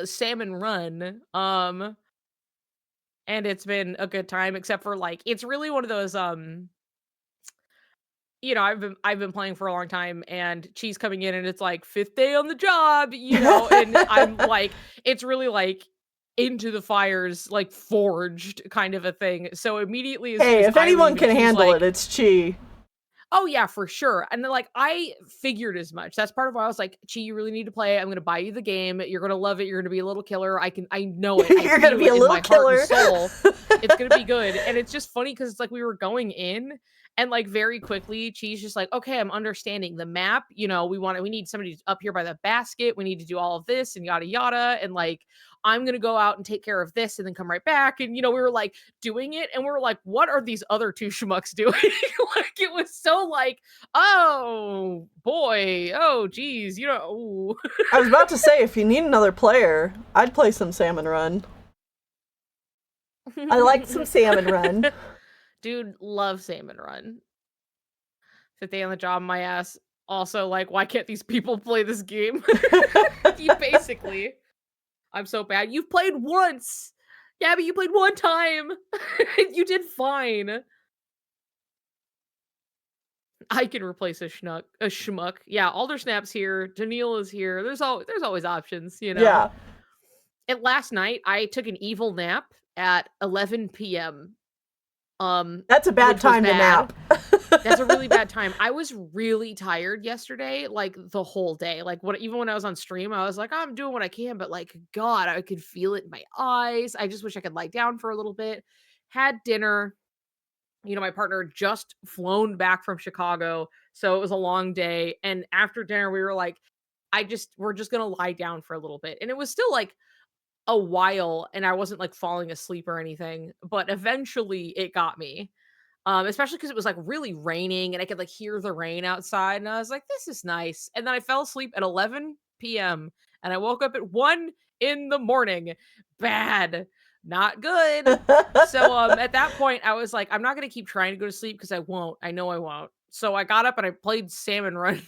Salmon Run, and it's been a good time, except for like, it's really one of those, you know, I've been playing for a long time, and Chi's coming in, and it's like 5th day on the job, you know, and I'm like, it's really like into the fires, like forged kind of a thing. So immediately, hey, if anyone can handle it, it's Chi. Oh yeah, for sure. And then like I figured as much. That's part of why I was like, Chi, you really need to play it. I'm gonna buy you the game. You're gonna love it. You're gonna be a little killer. I know it. You're gonna be a little killer. Soul. It's gonna be good. And it's just funny because it's like we were going in, and like very quickly, Chi's just like, okay, I'm understanding the map. You know, we need somebody up here by the basket. We need to do all of this and yada yada. And like, I'm gonna go out and take care of this and then come right back. And you know, we were like doing it, and we were like, what are these other two schmucks doing? Like, it was so like, oh boy, oh geez, you know. Ooh. I was about to say, if you need another player, I'd play some Salmon Run. I like some Salmon Run. Dude, love Salmon Run. 5th day on the job, my ass. Also, like, why can't these people play this game? Basically. I'm so bad. You've played once. Yeah, but you played one time. You did fine. I can replace a schmuck. Yeah, Aldersnap's here. Daniil is here. There's always options, you know? Yeah. And last night, I took an evil nap at 11 p.m. That's a bad time to nap. That's a really bad time. I was really tired yesterday, like the whole day. Like even when I was on stream, I was like, oh, I'm doing what I can, but like, God, I could feel it in my eyes. I just wish I could lie down for a little bit. Had dinner. You know, my partner had just flown back from Chicago, so it was a long day. And after dinner, we were like, we're just gonna lie down for a little bit. And it was still like a while, and I wasn't like falling asleep or anything, but eventually it got me. Especially because it was like really raining and I could like hear the rain outside, and I was like, this is nice. And then I fell asleep at 11 p.m. and I woke up at 1 in the morning. Bad. Not good. So at that point, I was like, I'm not gonna keep trying to go to sleep because I won't. I know I won't. So I got up and I played Salmon Run.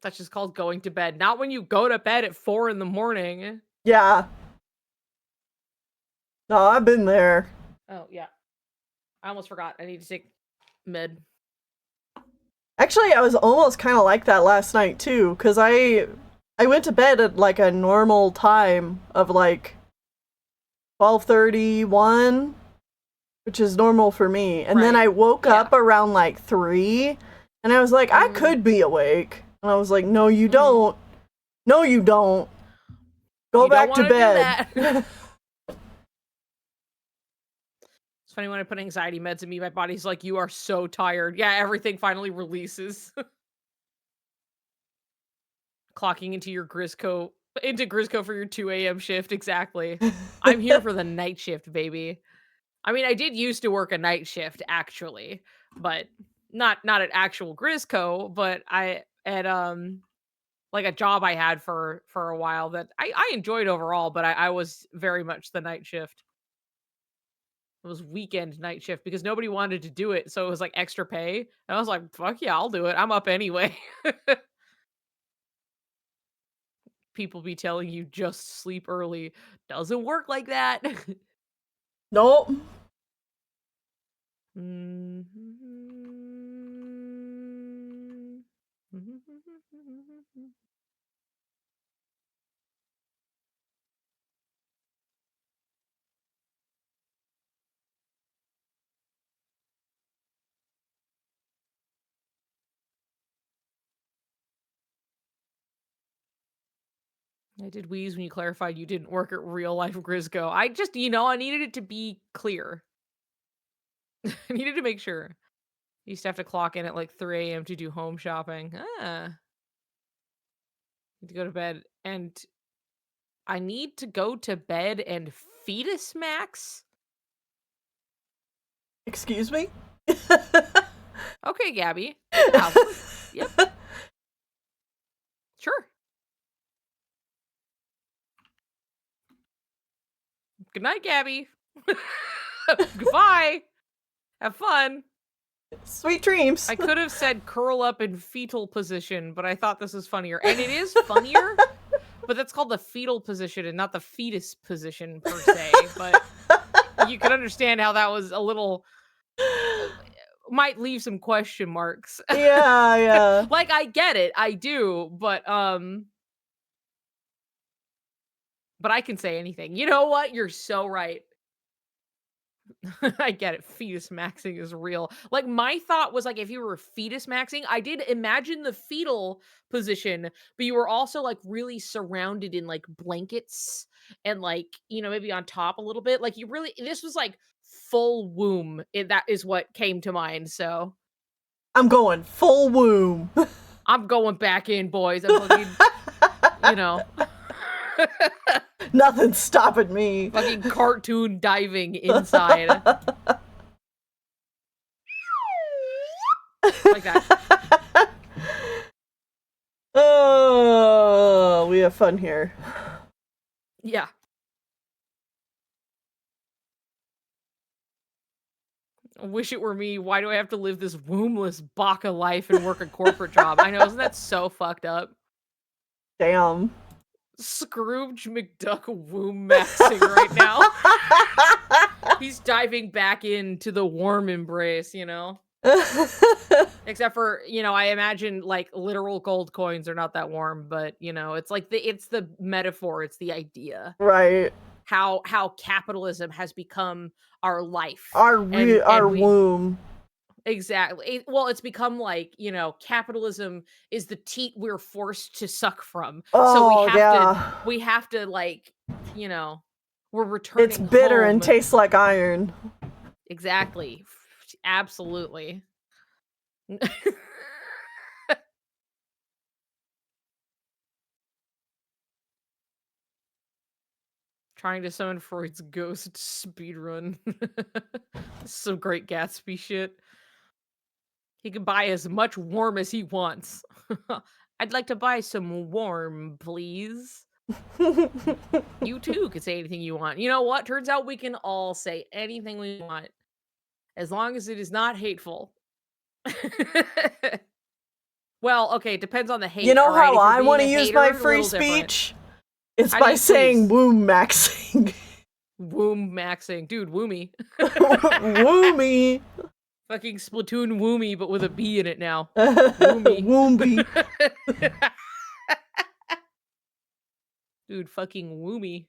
That's just called going to bed. Not when you go to bed at 4 in the morning. Yeah. No, I've been there. Oh, yeah. I almost forgot. I need to take med. Actually, I was almost kind of like that last night too, because I went to bed at like a normal time of like 12:31, which is normal for me. And then I woke up around like 3, and I was like, I could be awake. And I was like, no, you don't. No, you don't. Go back to bed. It's funny when I put anxiety meds in me, my body's like, you are so tired. Yeah, everything finally releases. Clocking into Grisco for your 2 a.m. shift, exactly. I'm here for the night shift, baby. I mean, I did used to work a night shift, actually, but not at actual Grisco, but I at like a job I had for a while that I enjoyed overall, but I was very much the night shift. It was weekend night shift because nobody wanted to do it, so it was like extra pay. And I was like, fuck yeah, I'll do it. I'm up anyway. People be telling you just sleep early. Doesn't work like that. Nope. I did wheeze when you clarified you didn't work at real life Grisco. I just, I needed it to be clear. I needed to make sure. I used to have to clock in at like 3 a.m. to do home shopping. Need to go to bed. And I need to go to bed and fetus max? Excuse me? Okay, Gabby. Yeah. Yep. Sure. Good night, Gabby. Goodbye. Have fun. Sweet dreams. I could have said curl up in fetal position, but I thought this was funnier. And it is funnier, but that's called the fetal position and not the fetus position per se. But you can understand how that was a little... might leave some question marks. Yeah. Like, I get it. I do, but I can say anything. You know what? You're so right. I get it. Fetus maxing is real. Like, my thought was like, if you were fetus maxing, I did imagine the fetal position, but you were also like really surrounded in like blankets and like, maybe on top a little bit. Like, this was like full womb. That is what came to mind. So I'm going full womb. I'm going back in, boys. I'm fucking, Nothing's stopping me. Fucking cartoon diving inside. Like that. Oh, we have fun here. Yeah. I wish it were me. Why do I have to live this wombless baka life and work a corporate job? I know, isn't that so fucked up? Damn. Scrooge McDuck womb maxing right now. He's diving back into the warm embrace, Except for, I imagine like literal gold coins are not that warm, but it's like it's the metaphor, it's the idea. Right. How capitalism has become our life. Our womb. Exactly. Well, it's become like, capitalism is the teat we're forced to suck from. Oh, so we have to like, we're returning. It's bitter home. and tastes like iron. Exactly. Absolutely. Trying to summon Freud's ghost speedrun. Some great Gatsby shit. He can buy as much warm as he wants. I'd like to buy some warm, please. You too could say anything you want. You know what? Turns out we can all say anything we want as long as it is not hateful. Well, okay, it depends on the hate. You know right? how I want to use my free speech? It's by saying womb maxing. Womb maxing. Dude, woomy. Woomy. Fucking Splatoon woomy, but with a B in it now. Woomy. Woomby. Dude, fucking woomy.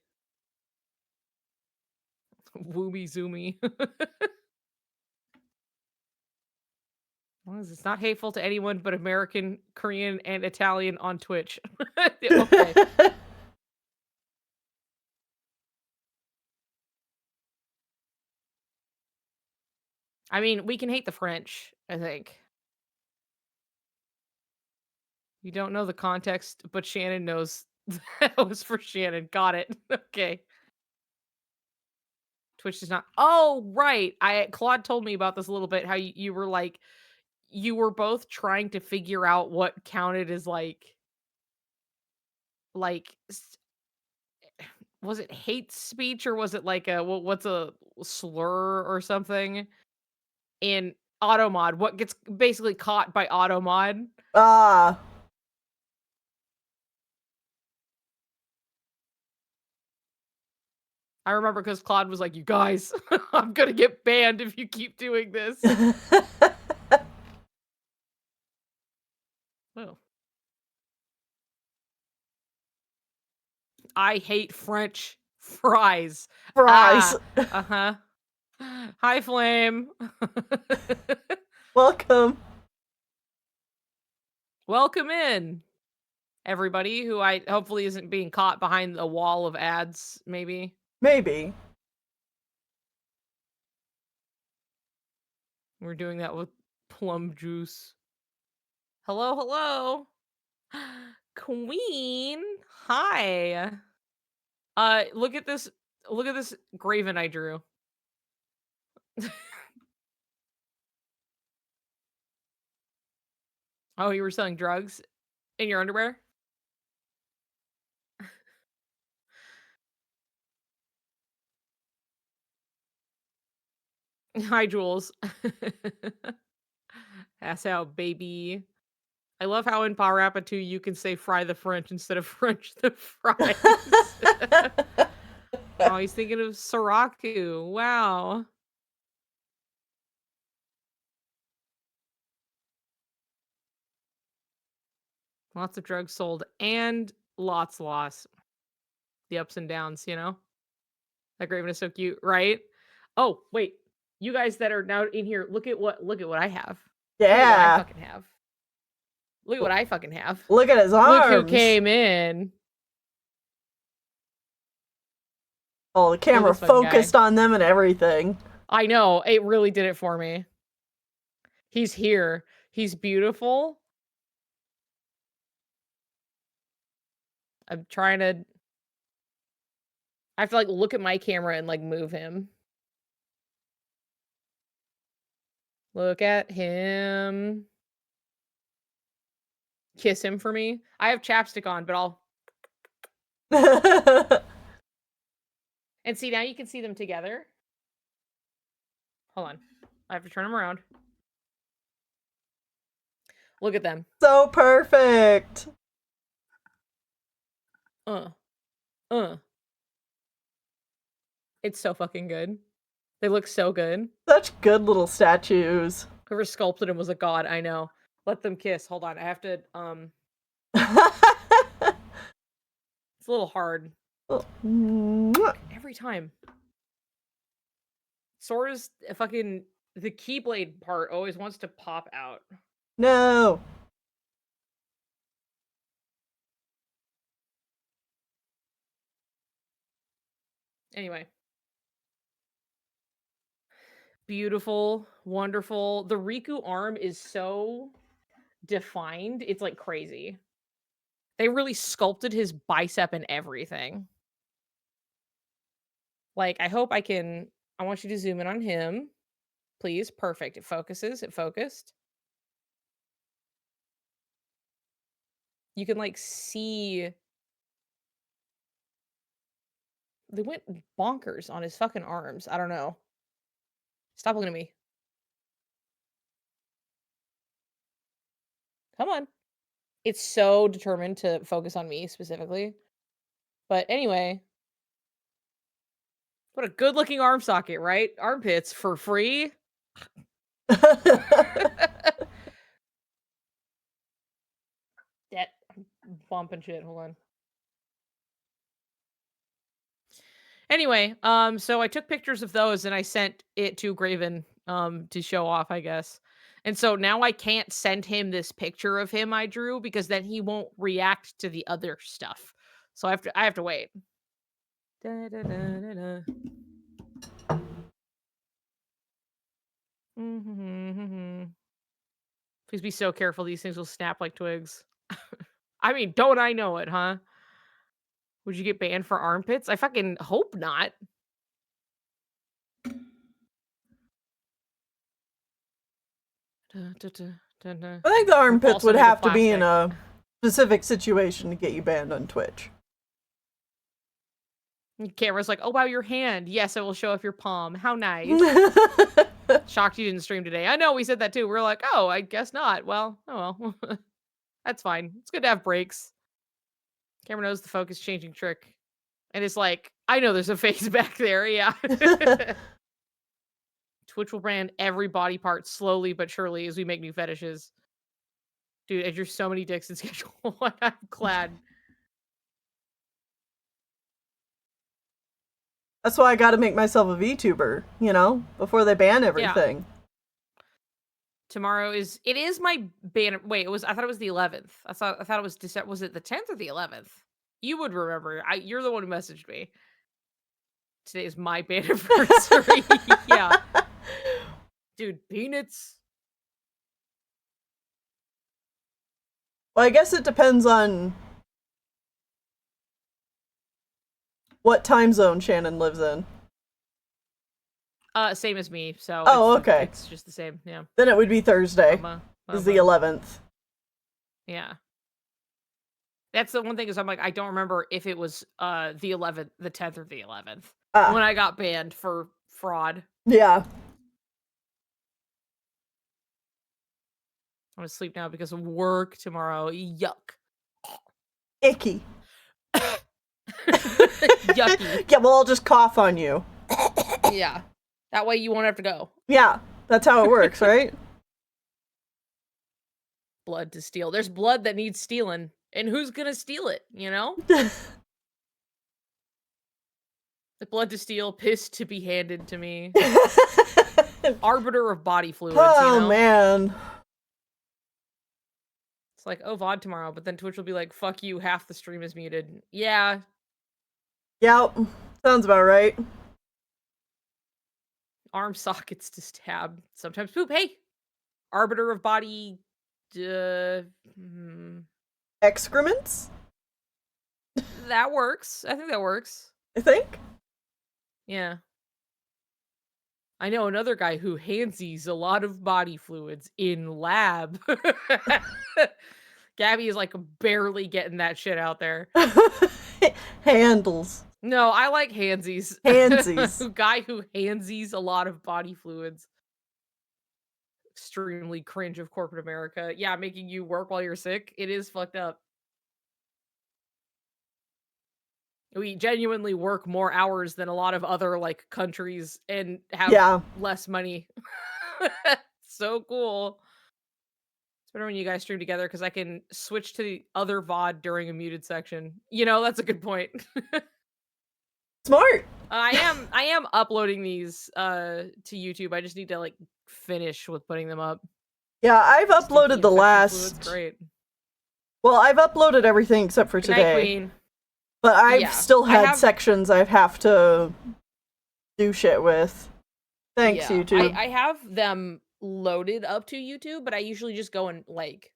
Woomy zoomy. As long as it's not hateful to anyone but American, Korean, and Italian on Twitch. Okay. I mean, we can hate the French, I think. You don't know the context, but Shannon knows that was for Shannon. Got it. Okay. Twitch does not. Oh, right. Claude told me about this a little bit. How you were like, you were both trying to figure out what counted as like, was it hate speech or was it like what's a slur or something in Automod? What gets basically caught by Automod? Ah. I remember because Claude was like, "You guys, I'm gonna get banned if you keep doing this." Oh. I hate French fries. Fries. Uh-huh. Hi, Flame. Welcome. Welcome in, everybody who I hopefully isn't being caught behind a wall of ads, maybe. Maybe. We're doing that with plum juice. Hello, hello. Queen. Hi. Look at this graven I drew. Oh, you were selling drugs in your underwear? Hi, Jules. Ass out, baby. I love how in Power Rappa 2 you can say fry the French instead of French the fries. Oh, he's thinking of Soriku. Wow. Lots of drugs sold and lots lost. The ups and downs, you know? That Graven is so cute, right? Oh, wait. You guys that are now in here, look at what I have. Yeah. Look at what I fucking have. Look at what I fucking have. Look at his arms. Look who came in. Oh, the camera focused on them and everything. I know. It really did it for me. He's here. He's beautiful. I'm trying to... I have to, like, look at my camera and, like, move him. Look at him. Kiss him for me. I have chapstick on, but I'll... And see, now you can see them together. Hold on. I have to turn them around. Look at them. So perfect. It's so fucking good. They look so good. Such good little statues. Whoever sculpted him was a god, I know. Let them kiss. Hold on, I have to, It's a little hard. Every time. Sora's fucking... The Keyblade part always wants to pop out. No. Anyway. Beautiful, wonderful. The Riku arm is so defined. It's like crazy. They really sculpted his bicep and everything. Like, I hope I can... I want you to zoom in on him. Please. Perfect. It focuses. It focused. You can like see they went bonkers on his fucking arms. I don't know. Stop looking at me. Come on. It's so determined to focus on me specifically. But anyway, what a good looking arm socket, right? Armpits for free. That I'm bumping shit. Hold on. Anyway, so I took pictures of those and I sent it to Graven to show off, I guess. And so now I can't send him this picture of him I drew because then he won't react to the other stuff. So I have to wait. Da, da, da, da, da. Please be so careful. These things will snap like twigs. I mean, don't I know it, huh? Would you get banned for armpits? I fucking hope not. I think the armpits would have to be in a specific situation to get you banned on Twitch. Camera's like, oh wow, your hand. Yes, I will show off your palm. How nice. Shocked you didn't stream today. I know, we said that too. We're like, oh, I guess not. Well, oh well. That's fine. It's good to have breaks. Camera knows the focus changing trick. And it's like, I know there's a face back there, yeah. Twitch will brand every body part slowly but surely as we make new fetishes. Dude, I drew so many dicks in schedule. I'm glad. That's why I gotta make myself a VTuber, you know, before they ban everything. Yeah. Tomorrow is my ban. Wait, I thought it was the 11th. I thought it was December. Was it the 10th or the 11th? You would remember. You're the one who messaged me. Today is my ban anniversary. Yeah. Dude, peanuts. Well, I guess it depends on what time zone Shannon lives in. Same as me, so okay. It's just the same, yeah. Then it would be Thursday. Is the 11th. Yeah. That's the one thing is I'm like, I don't remember if it was the 11th, the 10th or the 11th when I got banned for fraud. Yeah. I'm gonna sleep now because of work tomorrow. Yuck. Icky. Yucky. Yeah, we'll all just cough on you. Yeah. That way you won't have to go. Yeah, that's how it works, right? Blood to steal. There's blood that needs stealing. And who's gonna steal it, you know? The blood to steal, piss to be handed to me. Arbiter of body fluids, you know? Oh, man. It's like, oh, VOD tomorrow, but then Twitch will be like, fuck you, half the stream is muted. Yeah. Yep. Sounds about right. Arm sockets to stab. Sometimes poop. Hey! Arbiter of body... Excrements? That works. I think that works. I think? Yeah. I know another guy who handsies a lot of body fluids in lab. Gabby is like barely getting that shit out there. Handles. No, I like handsies. Handsies. Guy who handsies a lot of body fluids. Extremely cringe of corporate America. Yeah, making you work while you're sick. It is fucked up. We genuinely work more hours than a lot of other like countries and have less money. So cool. It's better when you guys stream together because I can switch to the other VOD during a muted section. You know, that's a good point. Smart. I am uploading these to YouTube. I just need to like finish with putting them up. Yeah, I've uploaded the last. Great. Well, I've uploaded everything except for today. Night Queen. But I've still had sections I have to do shit with. Thanks, YouTube. I have them loaded up to YouTube, but I usually just go and like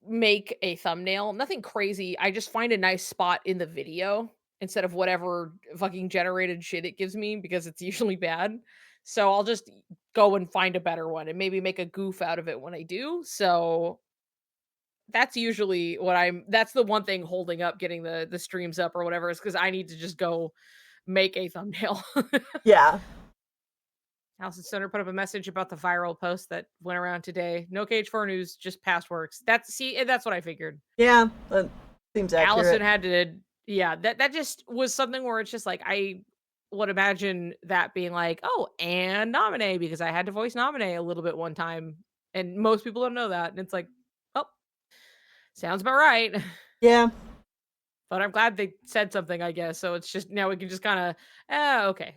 make a thumbnail. Nothing crazy. I just find a nice spot in the video instead of whatever fucking generated shit it gives me because it's usually bad. So I'll just go and find a better one and maybe make a goof out of it when I do. So that's usually that's the one thing holding up getting the streams up or whatever, is because I need to just go make a thumbnail. Yeah. Allison Stoner put up a message about the viral post that went around today. No KH4 news, just past works. That's what I figured. Yeah, that seems accurate. Allison had to, yeah, that just was something where it's just like, I would imagine that being like, oh, and Nominee, because I had to voice Nominee a little bit one time, and most people don't know that, and it's like, oh, sounds about right. Yeah. But I'm glad they said something, I guess. So it's just, now we can just kind of, okay.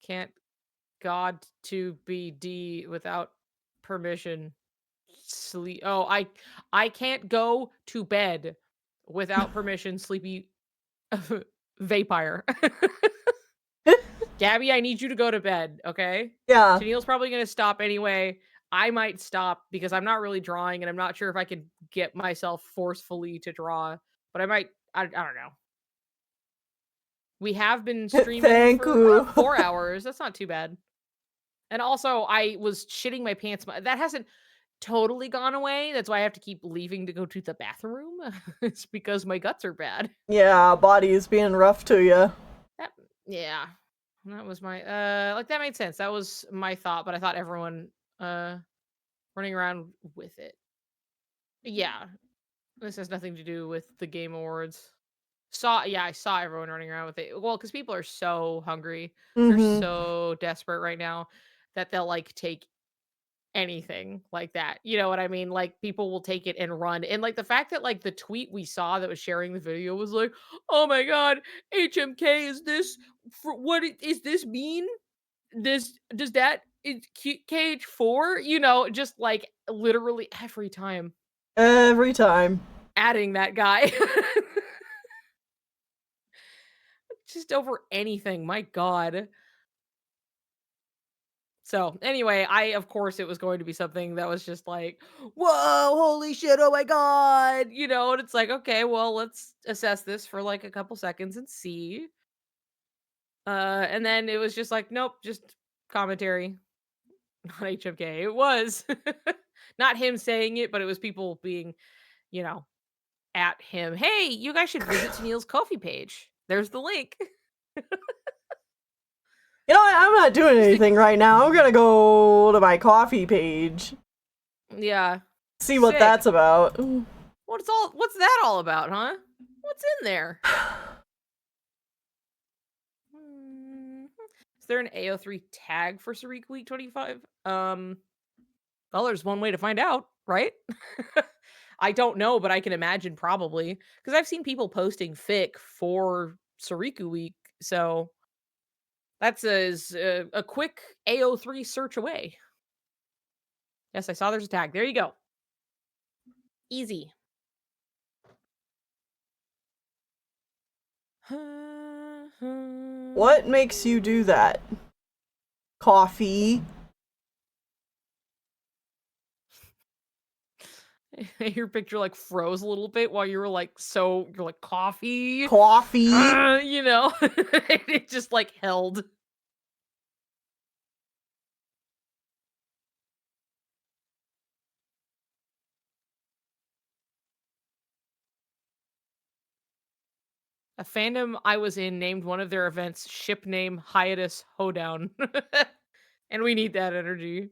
Can't God to be D without permission. Sleep. Oh, I can't go to bed without permission. Sleepy vampire. Gabby, I need you to go to bed, okay? Yeah. Tennille's probably gonna stop anyway. I might stop because I'm not really drawing, and I'm not sure if I can get myself forcefully to draw. But I might. I don't know. We have been streaming for 4 hours. That's not too bad. And also, I was shitting my pants. That hasn't totally gone away. That's why I have to keep leaving to go to the bathroom. It's because my guts are bad. Yeah, body is being rough to you. Yeah. That was my like, that made sense. That was my thought, but I thought everyone running around with it. Yeah. This has nothing to do with the Game Awards. I saw everyone running around with it. Well, because people are so hungry. They're so desperate right now that they'll like take anything like that. You know what I mean? Like, people will take it and run. And like, the fact that like the tweet we saw that was sharing the video was like, oh my god, HMK, is this for what is this mean? Does that is KH4? You know, just like literally every time. Adding that guy. Just over anything, my god. So anyway, of course it was going to be something that was just like, whoa, holy shit, oh my god, you know, and it's like, okay, well, let's assess this for like a couple seconds and see. And then it was just like, nope, just commentary. Not HMK. It was not him saying it, but it was people being, you know, at him. Hey, you guys should visit Tennille's Ko-fi page. There's the link. You know what? I'm not doing anything right now. I'm gonna go to my Ko-fi page. Yeah. See what that's about. What's that all about, huh? What's in there? Is there an AO3 tag for Soriku Week 25? Well, there's one way to find out, right? I don't know, but I can imagine probably. Because I've seen people posting fic for Soriku Week, so that's a quick AO3 search away. Yes, I saw there's a tag. There you go. Easy. What makes you do that? Coffee. Your picture like froze a little bit while you were like, you're like, coffee. You know, it just like held. A fandom I was in named one of their events ship name Hiatus Hoedown. And we need that energy.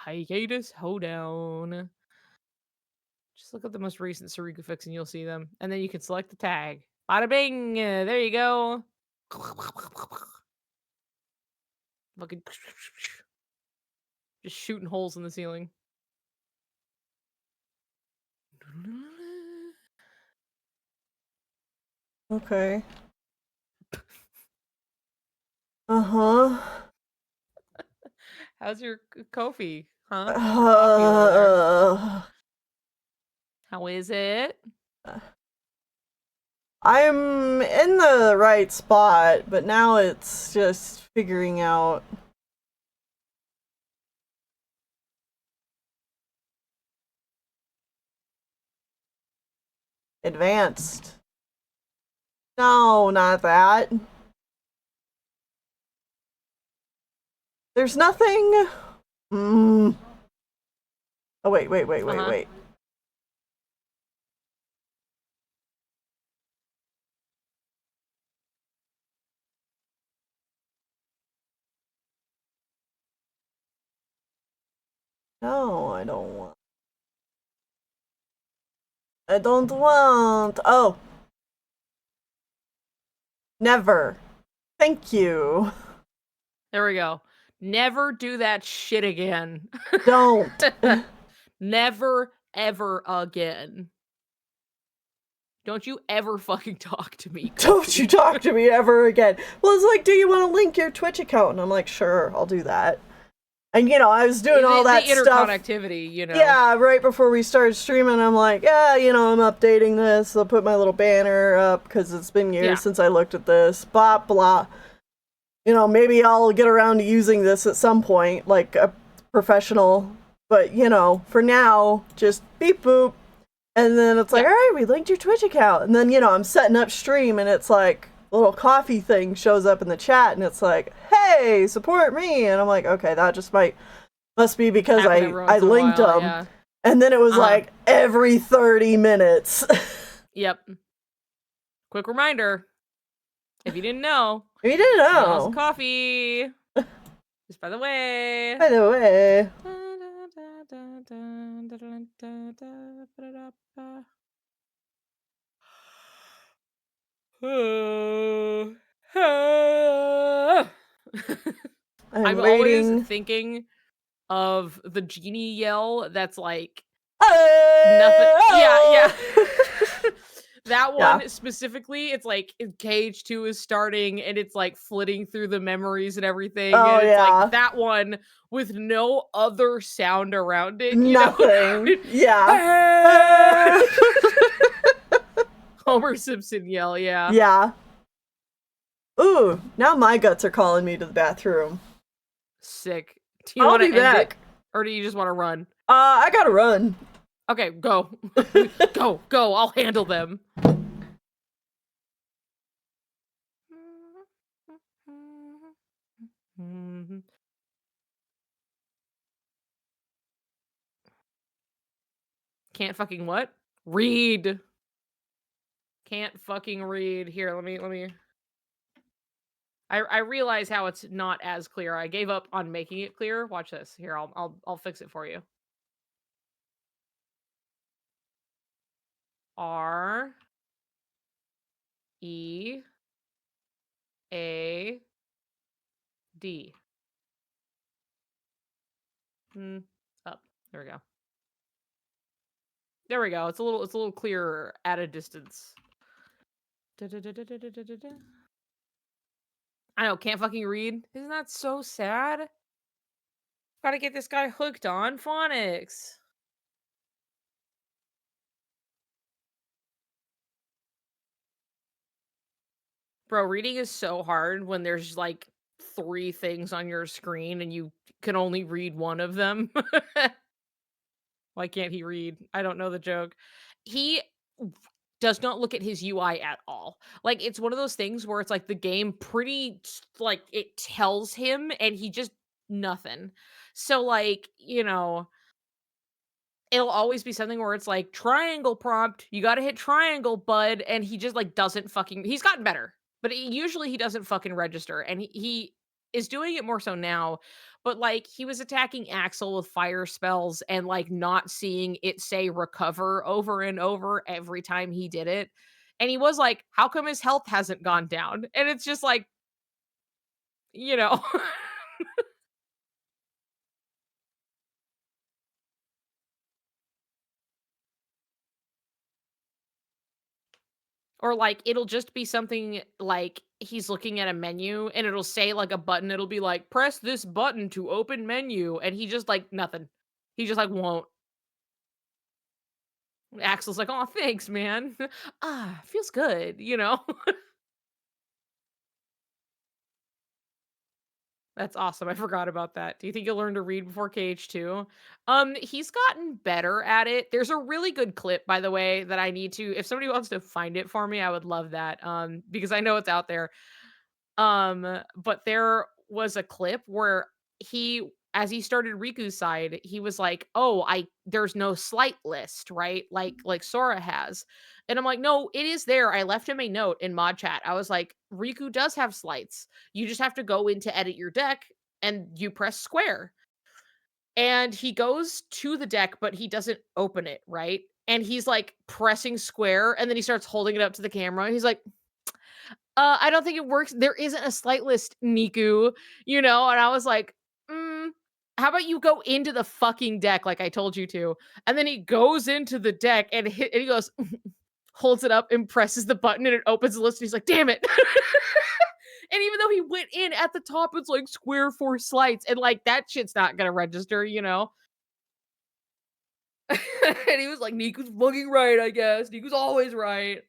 Hiatus Hoedown. Just look at the most recent Soriku fix and you'll see them. And then you can select the tag. Bada bing! There you go. Fucking just shooting holes in the ceiling. Okay. Uh-huh. How's your Ko-fi? Huh? How is it? I'm in the right spot, but now it's just figuring out. Advanced. No, not that. There's nothing. Oh, wait. No, I don't want. I don't want. Oh. Never. Thank you. There we go. Never do that shit again. Don't. Never, ever again. Don't you ever fucking talk to me. Don't you talk to me ever again. Well, it's like, do you want to link your Twitch account? And I'm like, sure, I'll do that. And, you know, I was doing all that the stuff. Interconnectivity, you know. Yeah, right before we started streaming, I'm like, yeah, you know, I'm updating this. I'll put my little banner up because it's been years since I looked at this. Blah, blah. You know, maybe I'll get around to using this at some point, like a professional. But, you know, for now, just beep boop. And then it's like, all right, we linked your Twitch account. And then, you know, I'm setting up stream and it's like, a little coffee thing shows up in the chat and it's like, hey, support me. And I'm like, okay, that just must be because I linked them. Yeah. And then it was like every 30 minutes. Yep. Quick reminder. If you didn't know. Coffee. Just by the way. I'm always thinking of the genie yell that's like nothing. Yeah. That one specifically, it's like KH2 is starting and it's like flitting through the memories and everything. Oh, and it's like that one with no other sound around it. You Nothing. know? Yeah. Homer Simpson yell, yeah. Yeah. Ooh, now my guts are calling me to the bathroom. Sick. Do you want to end it? Or do you just want to run? I gotta run. Okay, go. Go. I'll handle them. Can't fucking what? Read. Can't fucking read. Here, let me. I realize how it's not as clear. I gave up on making it clear. Watch this. Here, I'll fix it for you. R E A D. Up. There we go. There we go. It's a little clearer at a distance. I know, can't fucking read. Isn't that so sad? Gotta get this guy hooked on phonics. Bro, reading is so hard when there's like 3 things on your screen and you can only read one of them. Why can't he read? I don't know the joke. He does not look at his UI at all. Like, it's one of those things where it's like the game pretty, like, it tells him and he just nothing. So, like, you know, it'll always be something where it's like, triangle prompt, you gotta hit triangle, bud, and he just, like, doesn't fucking, he's gotten better, but usually he doesn't fucking register, and he is doing it more so now, but, like, he was attacking Axel with fire spells and, like, not seeing it say recover over and over every time he did it, and he was like, how come his health hasn't gone down? And it's just like, you know. Or, like, it'll just be something like he's looking at a menu and it'll say, like, a button. It'll be like, press this button to open menu. And he just, like, nothing. He just, like, won't. Axel's like, oh, thanks, man. Feels good, you know? That's awesome. I forgot about that. Do you think you'll learn to read before KH2? He's gotten better at it. There's a really good clip, by the way, that I need to, if somebody wants to find it for me, I would love that. Because I know it's out there. But there was a clip where he as he started Riku's side, he was like, "Oh, there's no slight list, right? Like Sora has." And I'm like, "No, it is there. I left him a note in mod chat. I was like, Riku does have slights. You just have to go in to edit your deck and you press square." And he goes to the deck, but he doesn't open it, right? And he's like pressing square, and then he starts holding it up to the camera. And he's like, I don't think it works. There isn't a slight list, Niku, you know? And I was like, how about you go into the fucking deck like I told you to? And then he goes into the deck and he goes, holds it up and presses the button and it opens the list. And he's like, damn it. And even though he went in at the top, it's like square 4 slights. And like that shit's not gonna register, you know? And he was like, Niku's fucking right, I guess. Niku's always right.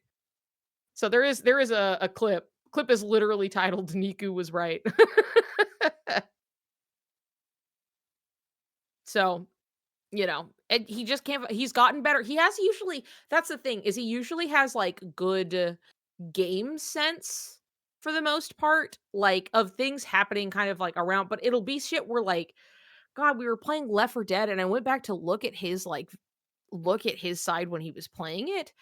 So there is a clip. Clip is literally titled Niku was right. So, you know, and he just can't he's gotten better. He has usually that's the thing, is he usually has like good game sense for the most part, like of things happening kind of like around, but it'll be shit where like, God, we were playing Left 4 Dead and I went back to look at his side when he was playing it.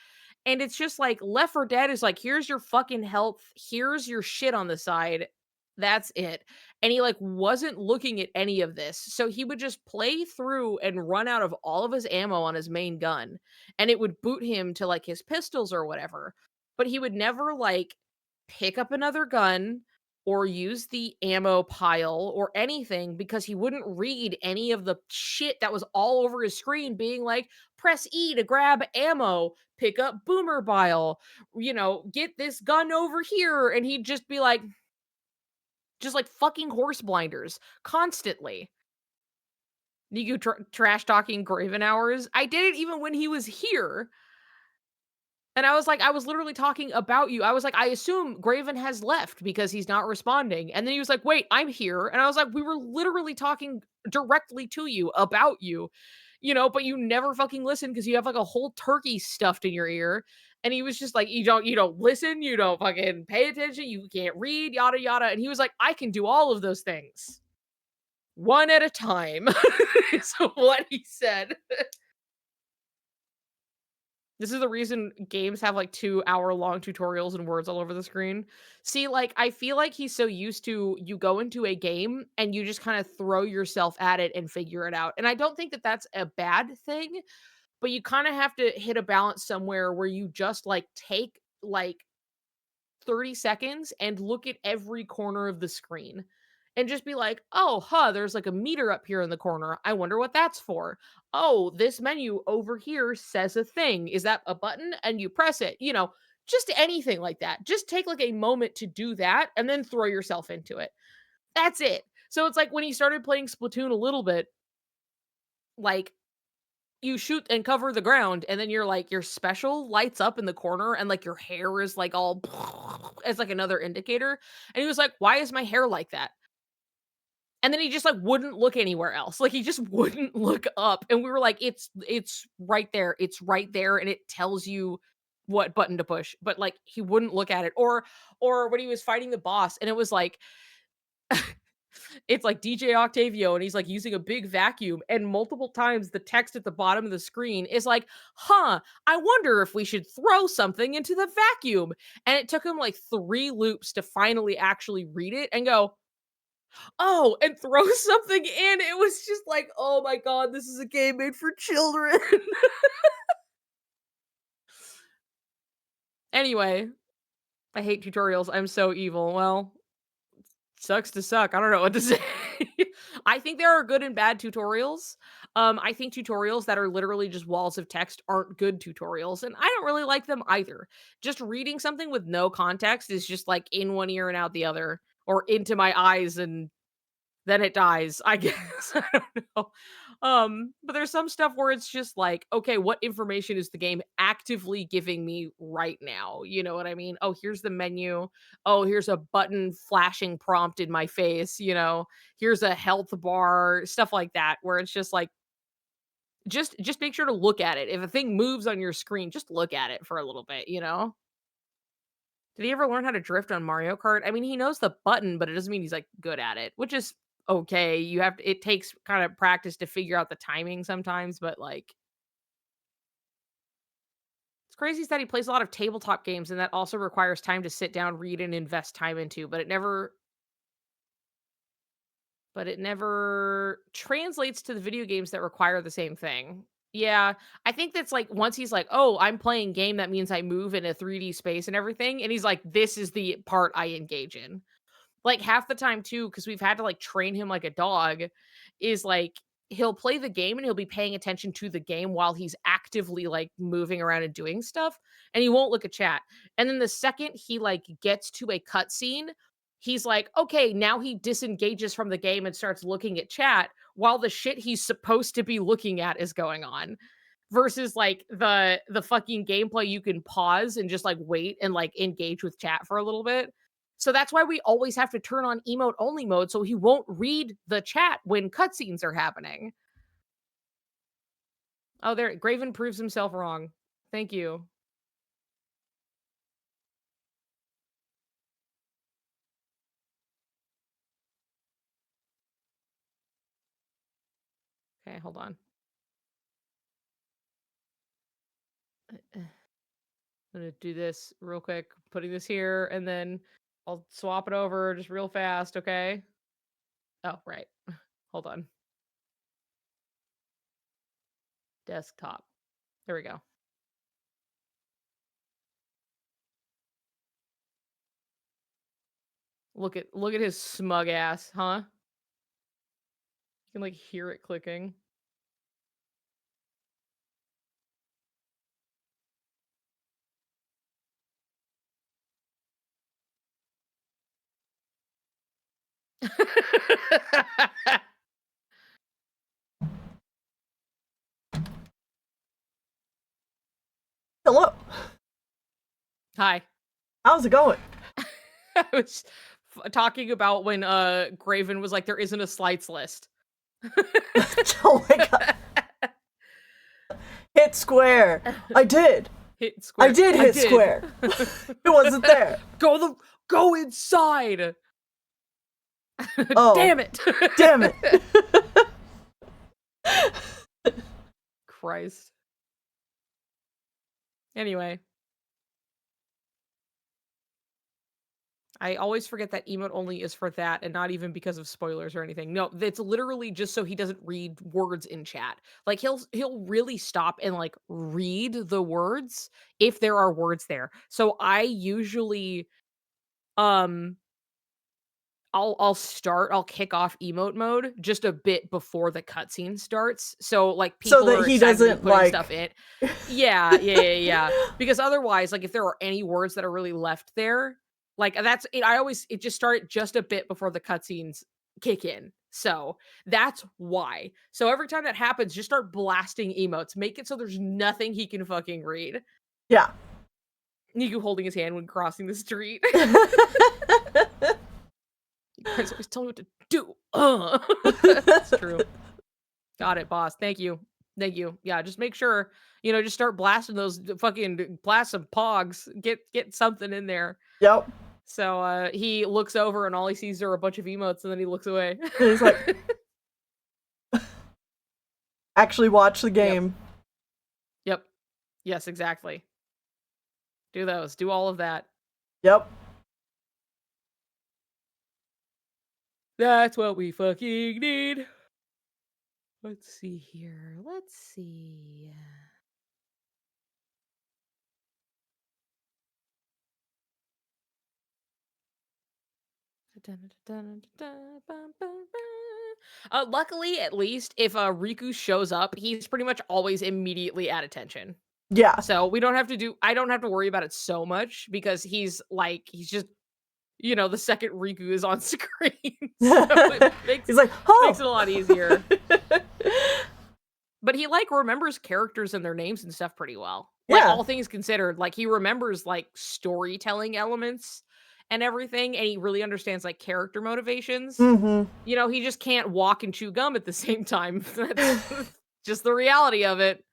And it's just like Left 4 Dead is like, here's your fucking health, here's your shit on the side. That's it. And he like wasn't looking at any of this. So he would just play through and run out of all of his ammo on his main gun. And it would boot him to like his pistols or whatever. But he would never like pick up another gun or use the ammo pile or anything because he wouldn't read any of the shit that was all over his screen being like, press E to grab ammo, pick up boomer bile, you know, get this gun over here. And he'd just be like, just like fucking horse blinders constantly. Niku trash talking Graven hours. I did it even when he was here. And I was like, I was literally talking about you. I was like, I assume Graven has left because he's not responding. And then he was like, wait, I'm here. And I was like, we were literally talking directly to you about you, you know, but you never fucking listen because you have like a whole turkey stuffed in your ear. And he was just like, you don't listen, you don't fucking pay attention, you can't read, yada yada. And he was like, I can do all of those things. One at a time. Is what he said. This is the reason games have like 2-hour-long tutorials and words all over the screen. See, like, I feel like he's so used to you go into a game and you just kind of throw yourself at it and figure it out. And I don't think that that's a bad thing, but you kind of have to hit a balance somewhere where you just like take like 30 seconds and look at every corner of the screen and just be like, oh, there's like a meter up here in the corner. I wonder what that's for. Oh, this menu over here says a thing. Is that a button? And you press it, you know, just anything like that. Just take like a moment to do that and then throw yourself into it. That's it. So it's like when he started playing Splatoon a little bit, like you shoot and cover the ground and then you're like your special lights up in the corner and like your hair is like all as like another indicator. And he was like, why is my hair like that? And then he just like wouldn't look anywhere else. Like he just wouldn't look up. And we were like, it's right there. It's right there. And it tells you what button to push. But like he wouldn't look at it. Or when he was fighting the boss and it was like it's like DJ Octavio and he's like using a big vacuum and multiple times the text at the bottom of the screen is like, I wonder if we should throw something into the vacuum. And it took him like 3 loops to finally actually read it and go, oh, and throw something in. It was just like, oh my God, this is a game made for children. Anyway, I hate tutorials. I'm so evil. Well, sucks to suck. I don't know what to say. I think there are good and bad tutorials. I think tutorials that are literally just walls of text aren't good tutorials, and I don't really like them either. Just reading something with no context is just like in one ear and out the other, or into my eyes and then it dies, I guess. I don't know. But there's some stuff where it's just like, okay, what information is the game actively giving me right now? You know what I mean? Oh, here's the menu. Oh, here's a button flashing prompt in my face, you know. Here's a health bar, stuff like that, where it's just like just make sure to look at it. If a thing moves on your screen, just look at it for a little bit, you know? Did he ever learn how to drift on Mario Kart? I mean, he knows the button, but it doesn't mean he's like good at it, which is okay. It takes kind of practice to figure out the timing sometimes, but like it's crazy that he plays a lot of tabletop games and that also requires time to sit down, read, and invest time into, but it never translates to the video games that require the same thing. Yeah, I think that's like once he's like, "Oh, I'm playing game that means I move in a 3D space and everything." And he's like, "This is the part I engage in." Like half the time too, because we've had to like train him like a dog, is like he'll play the game and he'll be paying attention to the game while he's actively like moving around and doing stuff, and he won't look at chat. And then the second he like gets to a cutscene, he's like, okay, now he disengages from the game and starts looking at chat while the shit he's supposed to be looking at is going on. Versus like the fucking gameplay you can pause and just like wait and like engage with chat for a little bit. So that's why we always have to turn on emote only mode so he won't read the chat when cutscenes are happening. Oh, there, Graven proves himself wrong. Thank you. Okay, hold on. I'm gonna do this real quick, putting this here, and then I'll swap it over just real fast, okay? Oh, right. Hold on. Desktop. There we go. Look at his smug ass, huh? You can like hear it clicking. Hello. Hi. How's it going? I was talking about when Graven was like, there isn't a slights list. Oh my god. Hit square. I did. Hit square. I did hit square. It wasn't there. Go inside. Oh. Damn it. Damn it. Christ. Anyway. I always forget that emote only is for that and not even because of spoilers or anything. No, it's literally just so he doesn't read words in chat. Like he'll really stop and like read the words if there are words there. So I usually I'll kick off emote mode just a bit before the cutscene starts. So like people so that are he excited to be doesn't putting like stuff in. Yeah. Because otherwise, like if there are any words that are really left there, like that's it. It just started just a bit before the cutscenes kick in. So that's why. So every time that happens, just start blasting emotes. Make it so there's nothing he can fucking read. Yeah. Niku holding his hand when crossing the street. You guys always tell me what to do. That's true. Got it, boss. Thank you. Yeah, just make sure, just start blasting those blast some pogs. Get something in there. Yep. So he looks over and all he sees are a bunch of emotes and then he looks away. And he's like, actually watch the game. Yep. Yes, exactly. Do those. Do all of that. Yep. That's what we fucking need. Let's see here. Let's see. Luckily, at least, if Riku shows up, he's pretty much always immediately at attention. Yeah. So I don't have to worry about it so much because he's just, the second Riku is on screen. So it makes, he's like, oh! Makes it a lot easier. But he remembers characters and their names and stuff pretty well. Yeah. All things considered, he remembers storytelling elements and everything, and he really understands character motivations. Mm-hmm. He just can't walk and chew gum at the same time. That's just the reality of it.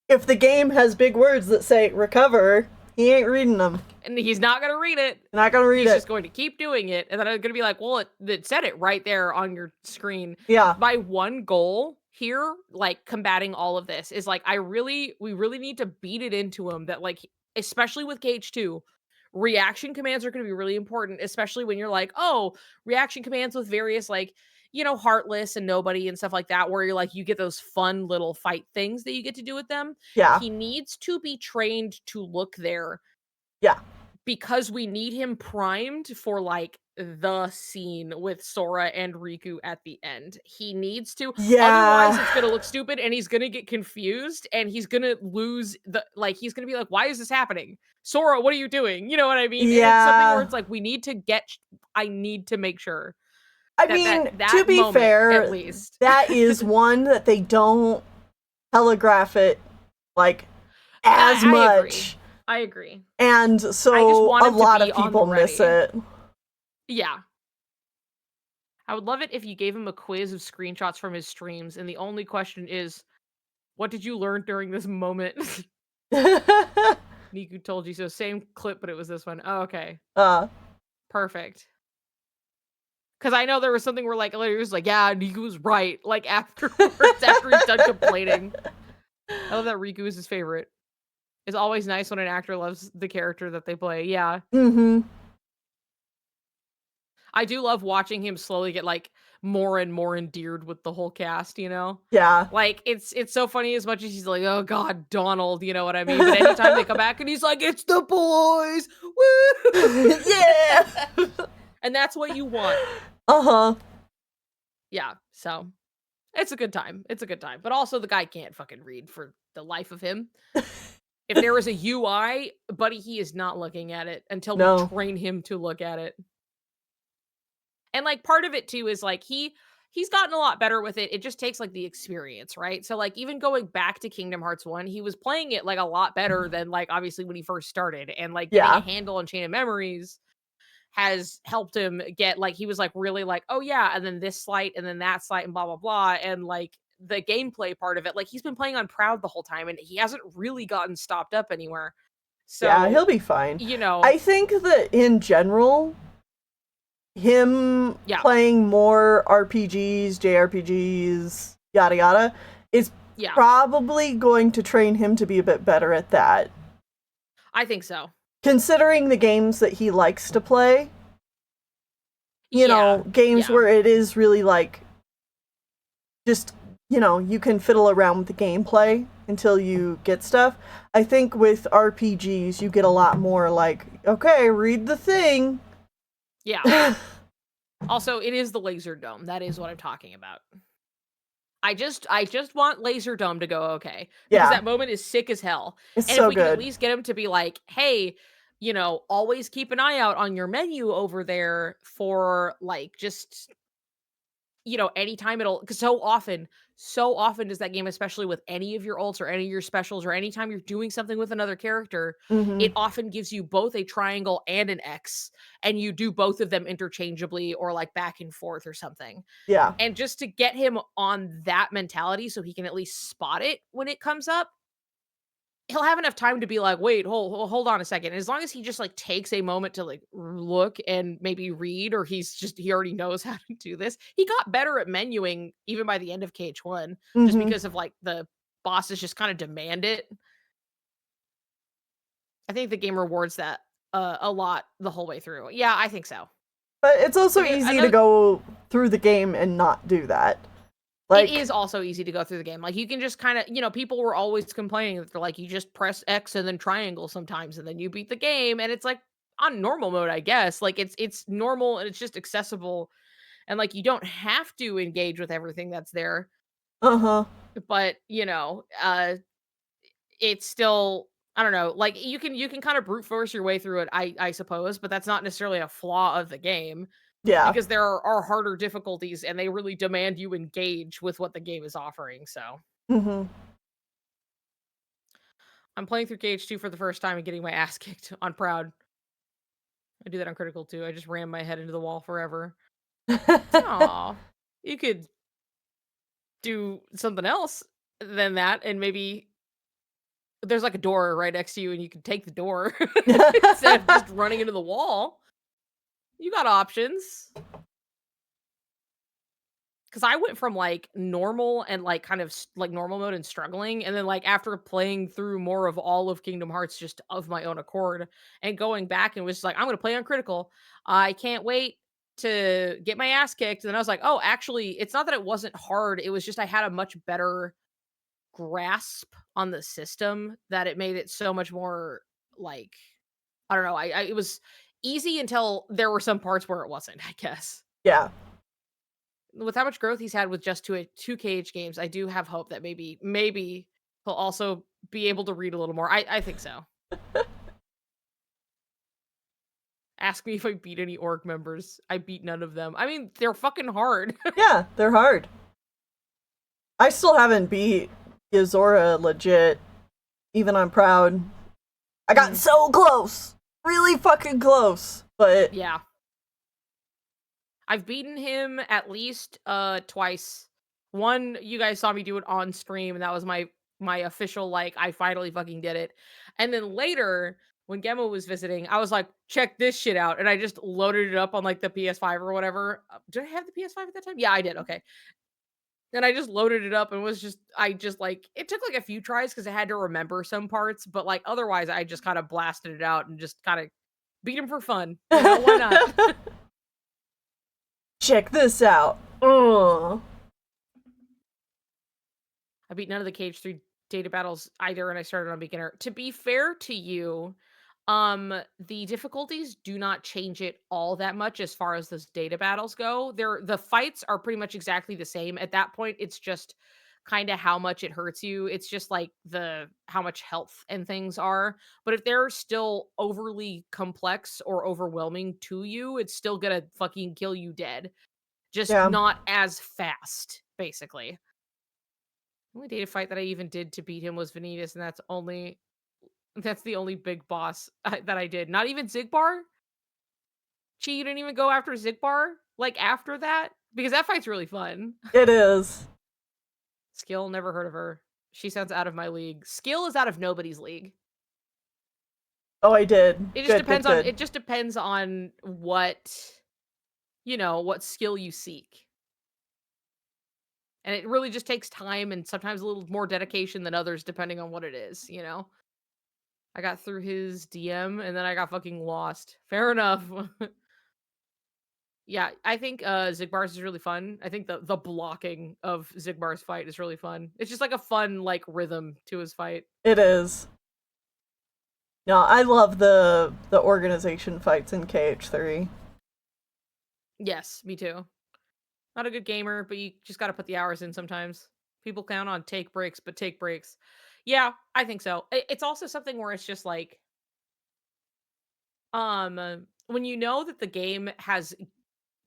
If the game has big words that say recover, He ain't reading them. And he's not going to read it. Not going to read it. He's just going to keep doing it. And then I'm going to be like, well, it said it right there on your screen. Yeah. My one goal here, like, combating all of this is, like, we really need to beat it into him that, like, especially with KH2, reaction commands are going to be really important, especially when you're like, oh, reaction commands with various, like, Heartless and Nobody and stuff like that, where you're like, you get those fun little fight things that you get to do with them. Yeah. He needs to be trained to look there. Yeah. Because we need him primed for, like, the scene with Sora and Riku at the end. He needs to. Yeah. Otherwise, it's going to look stupid and he's going to get confused and he's going to lose he's going to be like, why is this happening? Sora, what are you doing? You know what I mean? Yeah. And it's something where it's like, I need to make sure. I mean, to be fair, at least. that is one that they don't telegraph it, like, as much. I agree. And so a lot of people miss it. Yeah. I would love it if you gave him a quiz of screenshots from his streams, and the only question is, what did you learn during this moment? Niku told you so. Same clip, but it was this one. Oh, okay. Perfect. Because I know there was something where, like, later he was like, yeah, Niku was right. Like, afterwards, after he's done complaining. I love that Riku is his favorite. It's always nice when an actor loves the character that they play. Yeah. Mm-hmm. I do love watching him slowly get, like, more and more endeared with the whole cast, Yeah. Like, it's so funny as much as he's like, oh god, Donald, you know what I mean? But anytime they come back and he's like, it's the boys! Woo! Yeah! And that's what you want. Uh-huh. Yeah, so it's a good time. It's a good time. But also the guy can't fucking read for the life of him. If there is a UI, buddy, he is not looking at it until we train him to look at it. And, like, part of it too is, like, he's gotten a lot better with it. It just takes, like, the experience, right? So, like, even going back to Kingdom Hearts 1, he was playing it, like, a lot better than, like, obviously when he first started. And, like, getting a handle on Chain of Memories has helped him get, like, he was, like, really like, oh yeah, and then this slight, and then that slight, and blah, blah, blah. And, like, the gameplay part of it, like, he's been playing on Proud the whole time, and he hasn't really gotten stopped up anywhere. So, yeah, he'll be fine. I think that in general, him playing more RPGs, JRPGs, yada yada, is probably going to train him to be a bit better at that. I think so. Considering the games that he likes to play, you know, games where it is really, like, just, you know, you can fiddle around with the gameplay until you get stuff. I think with RPGs, you get a lot more, like, okay, read the thing. Yeah. Also, it is the Laser Dome. That is what I'm talking about. I just want Laser Dome to go okay. Because that moment is sick as hell. It's and so if we good. can at least get him to be like, hey, you know, always keep an eye out on your menu over there for, like, just, you know, anytime because so often does that game, especially with any of your ults or any of your specials or anytime you're doing something with another character, it often gives you both a triangle and an X, and you do both of them interchangeably or, like, back and forth or something. Yeah. And just to get him on that mentality so he can at least spot it when it comes up, he'll have enough time to be like, wait, hold on a second. And as long as he just, like, takes a moment to, like, look and maybe read, or he already knows how to do this. He got better at menuing even by the end of KH1, just because of, like, the bosses just kind of demand it. I think the game rewards that a lot the whole way through. Yeah, I think so. But it's also easy to go through the game and not do that. Like, it is also easy to go through the game. Like, you can just kind of, you know, people were always complaining that they're like, you just press X and then triangle sometimes, and then you beat the game. And it's like, on normal mode, I guess. Like, it's normal and it's just accessible. And, like, you don't have to engage with everything that's there. But, you know, it's still, I don't know, like, you can kind of brute force your way through it, I suppose, but that's not necessarily a flaw of the game. Yeah. Because there are harder difficulties, and they really demand you engage with what the game is offering, so. I'm playing through KH2 for the first time and getting my ass kicked on Proud. I do that on Critical too. I just ram my head into the wall forever. Aw. You could do something else than that and maybe there's like a door right next to you and you can take the door instead of just running into the wall. You got options. Because I went from like normal and like kind of like normal mode and struggling, and then like after playing through more of all of Kingdom Hearts just of my own accord and going back and was just like, I'm gonna play on critical. I can't wait to get my ass kicked. And then I was like, oh, actually, it's not that it wasn't hard. It was just I had a much better grasp on the system that it made it so much more like I don't know. It was easy until there were some parts where it wasn't, I guess. Yeah. With how much growth he's had with just two KH games, I do have hope that maybe he'll also be able to read a little more. I think so. Ask me if I beat any org members. I beat none of them. I mean, they're fucking hard. Yeah, they're hard. I still haven't beat Yozora legit. Even I'm proud. I got so close. Really fucking close. But yeah. I've beaten him at least twice. One, you guys saw me do it on stream, and that was my official, like, I finally fucking did it. And then later, when Gemma was visiting, I was like, check this shit out. And I just loaded it up on, like, the PS5 or whatever. Did I have the PS5 at that time? Yeah, I did. Okay. And I just loaded it up and was just, like, it took, like, a few tries because I had to remember some parts. But, like, otherwise, I just kind of blasted it out and just kind of beat him for fun. You know, why not? Check this out. I beat none of the KH3 data battles either, and I started on beginner. To be fair to you, the difficulties do not change it all that much as far as those data battles go. The fights are pretty much exactly the same. At that point, it's just kind of how much it hurts you. It's just like how much health and things are. But if they're still overly complex or overwhelming to you, it's still gonna fucking kill you dead. Just not as fast, basically. The only data fight that I even did to beat him was Vanitas, and that's the only big boss that I did. Not even Zigbar? Chi, you didn't even go after Zigbar? Like, after that? Because that fight's really fun. It is. Skill, never heard of her. She sounds out of my league. Skill is out of nobody's league. Oh, I did. It just depends on what skill you seek. And it really just takes time and sometimes a little more dedication than others, depending on what it is, you know? I got through his DM and then I got fucking lost. Fair enough. Yeah, I think Zigbar's is really fun. I think the blocking of Zigbar's fight is really fun. It's just like a fun, like, rhythm to his fight. It is. No, I love the organization fights in KH3. Yes, me too. Not a good gamer, but you just got to put the hours in sometimes. People count on take breaks, but take breaks. Yeah, I think so. It's also something where it's just like, when you know that the game has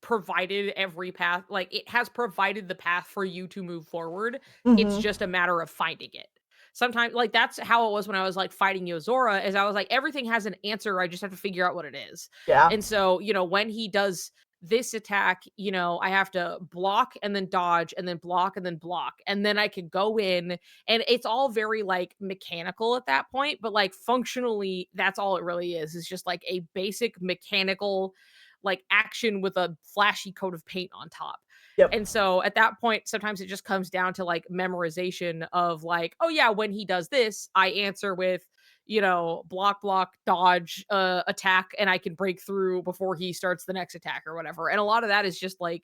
provided every path, like it has provided the path for you to move forward, it's just a matter of finding it. Sometimes, like, that's how it was when I was like fighting Yozora, is I was like, everything has an answer, I just have to figure out what it is. Yeah. And so, when he does this attack, I have to block and then dodge and then block and then block. And then I can go in, and it's all very like mechanical at that point, but like functionally, that's all it really is just like a basic mechanical like action with a flashy coat of paint on top. Yep. And so at that point, sometimes it just comes down to like memorization of like, oh yeah, when he does this, I answer with, block, dodge, attack, and I can break through before he starts the next attack or whatever. And a lot of that is just like,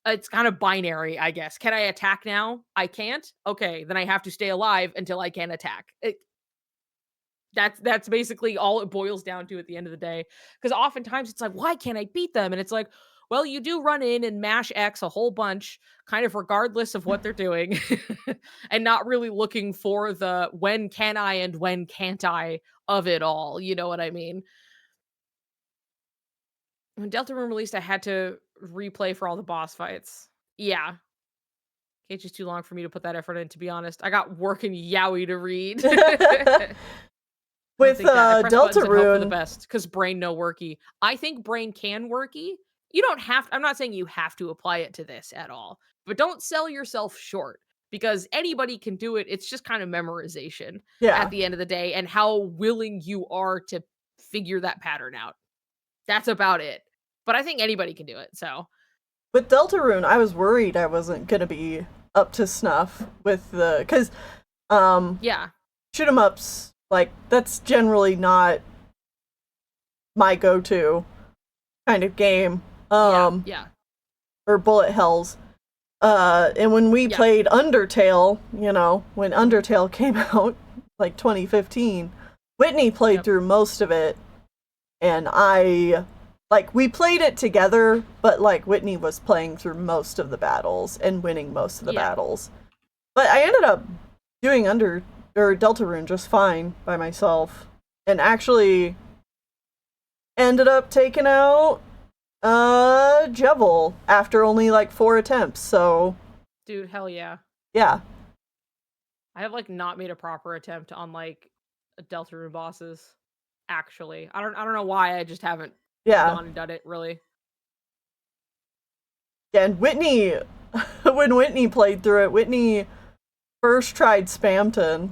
it's kind of binary, I guess. Can I attack now? I can't. Okay, then I have to stay alive until I can attack. That's basically all it boils down to at the end of the day. Because oftentimes it's like, why can't I beat them? And it's like, well, you do run in and mash X a whole bunch, kind of regardless of what they're doing, and not really looking for the when can I and when can't I of it all. You know what I mean? When Deltarune released, I had to replay for all the boss fights. Yeah. It's just too long for me to put that effort in, to be honest. I got work and yaoi to read. With Deltarune, for the best, because brain no worky. I think brain can worky. You don't have to, I'm not saying you have to apply it to this at all, but don't sell yourself short. because anybody can do it. It's just kind of memorization Yeah. at the end of the day and how willing you are to figure that pattern out. That's about it. But I think anybody can do it, so. With Deltarune, I was worried I wasn't gonna be up to snuff with the, cause, yeah, shoot 'em ups, like, that's generally not my go-to kind of game. yeah. Or bullet hells. And when we played Undertale, you know, when Undertale came out, like 2015, Whitney played through most of it, and we played it together, but, like, Whitney was playing through most of the battles and winning most of the battles. But I ended up doing Deltarune just fine by myself, and actually ended up taking out Jevil after only like 4 attempts, so dude, hell yeah. Yeah. I have like not made a proper attempt on like Deltarune bosses. Actually. I don't know why, I just haven't gone and done it really. Yeah, and Whitney when Whitney played through it, Whitney first tried Spamton.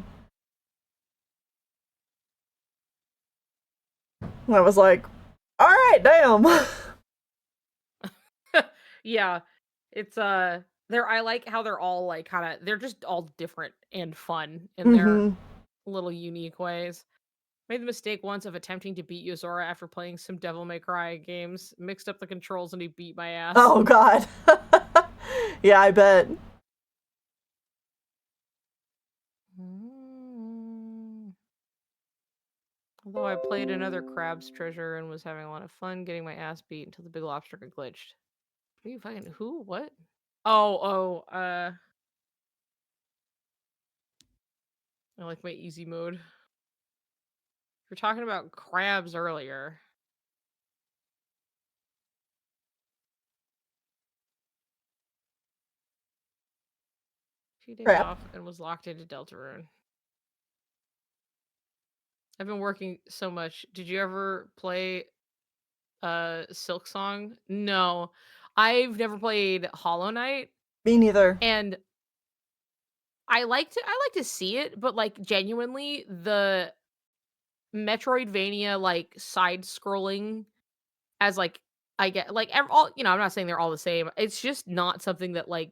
And I was like, alright, damn. Yeah. It's I like how they're all like they're just all different and fun in their little unique ways. Made the mistake once of attempting to beat Yozora after playing some Devil May Cry games. Mixed up the controls and he beat my ass. Oh god. Yeah, I bet. Although I played another Crab's Treasure and was having a lot of fun getting my ass beat until the big lobster got glitched. Are you fucking who? What? I like my easy mode. We were talking about crabs earlier. A few days off and was locked into Deltarune. I've been working so much. Did you ever play Silk Song? No. I've never played Hollow Knight. Me neither. And I like to see it, but like genuinely the Metroidvania like side scrolling as like I get like all, you know, I'm not saying they're all the same. It's just not something that like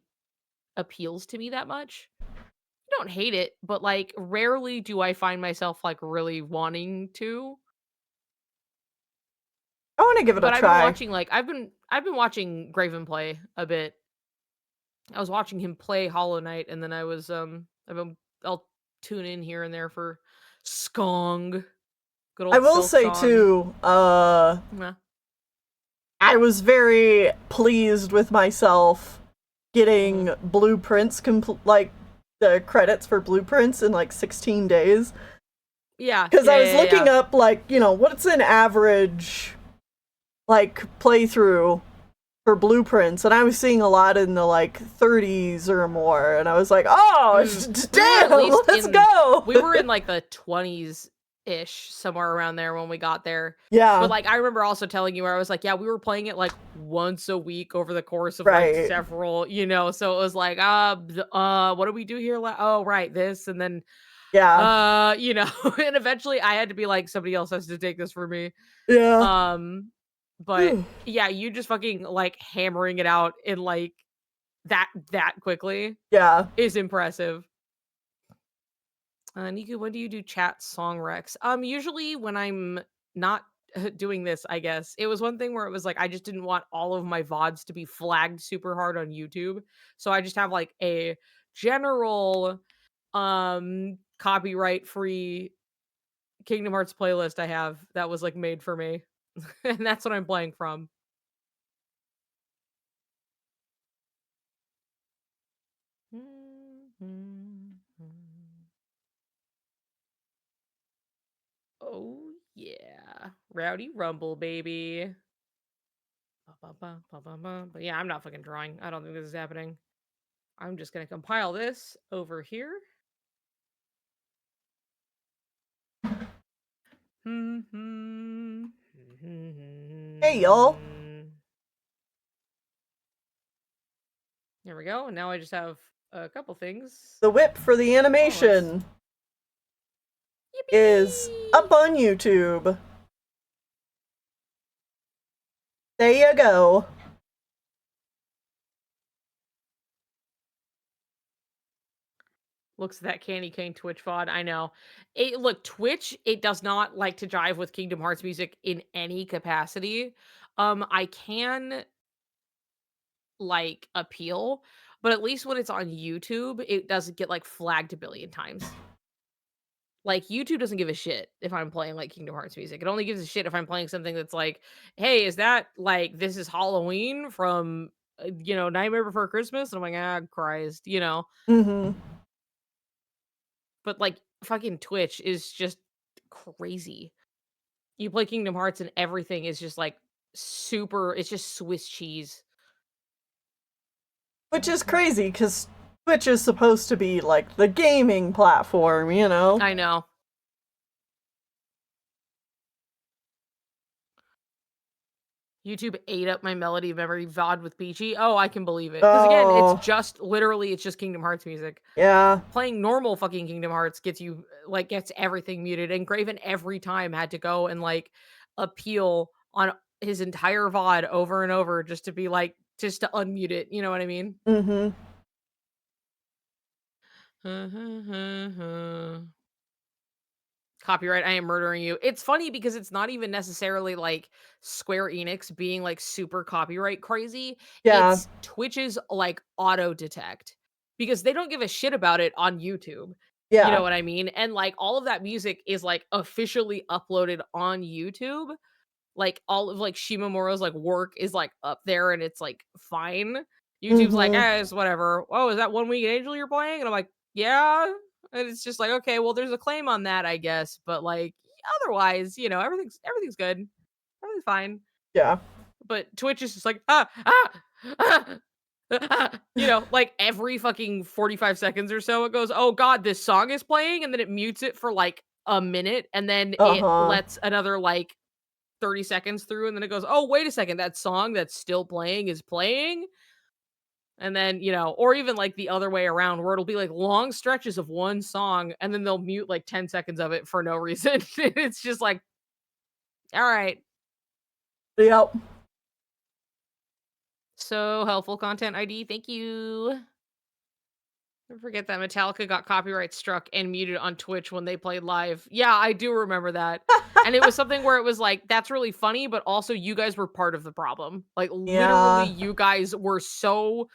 appeals to me that much. I don't hate it, but like rarely do I find myself like really wanting to. I want to give it a try. But I've been watching like I've been watching Graven play a bit. I was watching him play Hollow Knight, and then I'll tune in here and there for Skong. Good old I will Silk say Song. too, I was very pleased with myself getting blueprints like the credits for blueprints in like 16 days. Yeah. Because I was looking up like, you know, what's an average like playthrough for blueprints, and I was seeing a lot in the like 30s or more, and I was like, oh damn, let's go. We were in like the 20s ish, somewhere around there when we got there. Yeah. But like I remember also telling you where I was like, yeah, we were playing it like once a week over the course of like several, you know, so it was like, what do we do here? Oh, right, this, and then you know, and eventually I had to be like, somebody else has to take this for me. Yeah. But yeah, you just fucking like hammering it out in like that quickly. Yeah. Is impressive. Niku, when do you do chat song recs? Usually when I'm not doing this, I guess. It was one thing where it was like I just didn't want all of my VODs to be flagged super hard on YouTube. So I just have like a general copyright free Kingdom Hearts playlist I have that was like made for me. And that's what I'm playing from. Oh yeah, Rowdy Rumble, baby. But yeah, I'm not fucking drawing. I don't think this is happening. I'm just gonna compile this over here. Hey y'all. There we go. And now I just have a couple things. The whip for the animation is up on YouTube. There you go. Looks at that candy cane Twitch VOD. I know. Look, Twitch, it does not like to jive with Kingdom Hearts music in any capacity. I can like appeal, but at least when it's on YouTube, it doesn't get like flagged a billion times. Like YouTube doesn't give a shit if I'm playing like Kingdom Hearts music. It only gives a shit if I'm playing something that's like, hey, is that like This Is Halloween from Nightmare Before Christmas? And I'm like, ah, Christ, Mm-hmm. But like fucking Twitch is just crazy. You play Kingdom Hearts and everything is just like super, it's just Swiss cheese. Which is crazy, because Twitch is supposed to be like the gaming platform, I know. YouTube ate up my Melody Memory VOD with Peachy. Oh, I can believe it. Because again, it's just Kingdom Hearts music. Yeah. Playing normal fucking Kingdom Hearts gets everything muted. And Graven every time had to go and like appeal on his entire VOD over and over just to unmute it. You know what I mean? Mm-hmm. Copyright, I am murdering you. It's funny because it's not even necessarily like Square Enix being like super copyright crazy. Yeah. It's Twitch's like auto detect because they don't give a shit about it on YouTube. Yeah. You know what I mean? And like all of that music is like officially uploaded on YouTube. Like all of like Shimamura's like work is like up there and it's like fine. YouTube's like, it's whatever. Oh, is that One Winged Angel you're playing? And I'm like, yeah. And it's just like, okay, well, there's a claim on that, I guess. But like otherwise, everything's good. Everything's fine. Yeah. But Twitch is just like, like every fucking 45 seconds or so, it goes, oh God, this song is playing. And then it mutes it for like a minute. And then it lets another like 30 seconds through. And then it goes, oh, wait a second. That song that's still playing is playing. And then, or even like the other way around where it'll be like long stretches of one song and then they'll mute like 10 seconds of it for no reason. It's just like, all right. Yep. So helpful content ID. Thank you. Don't forget that Metallica got copyright struck and muted on Twitch when they played live. Yeah, I do remember that. And it was something where it was like, that's really funny, but also you guys were part of the problem. Like literally you guys were so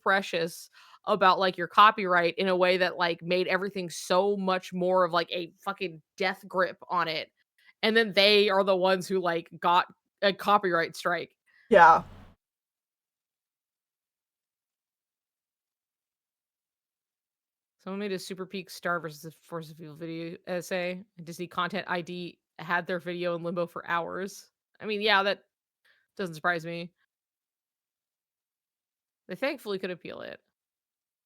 precious about like your copyright in a way that like made everything so much more of like a fucking death grip on it. And then they are the ones who like got a copyright strike. Yeah. Someone made a Super Peak Star versus the Force of Evil video essay. Disney Content ID had their video in limbo for hours. I mean, yeah, that doesn't surprise me. They thankfully could appeal it.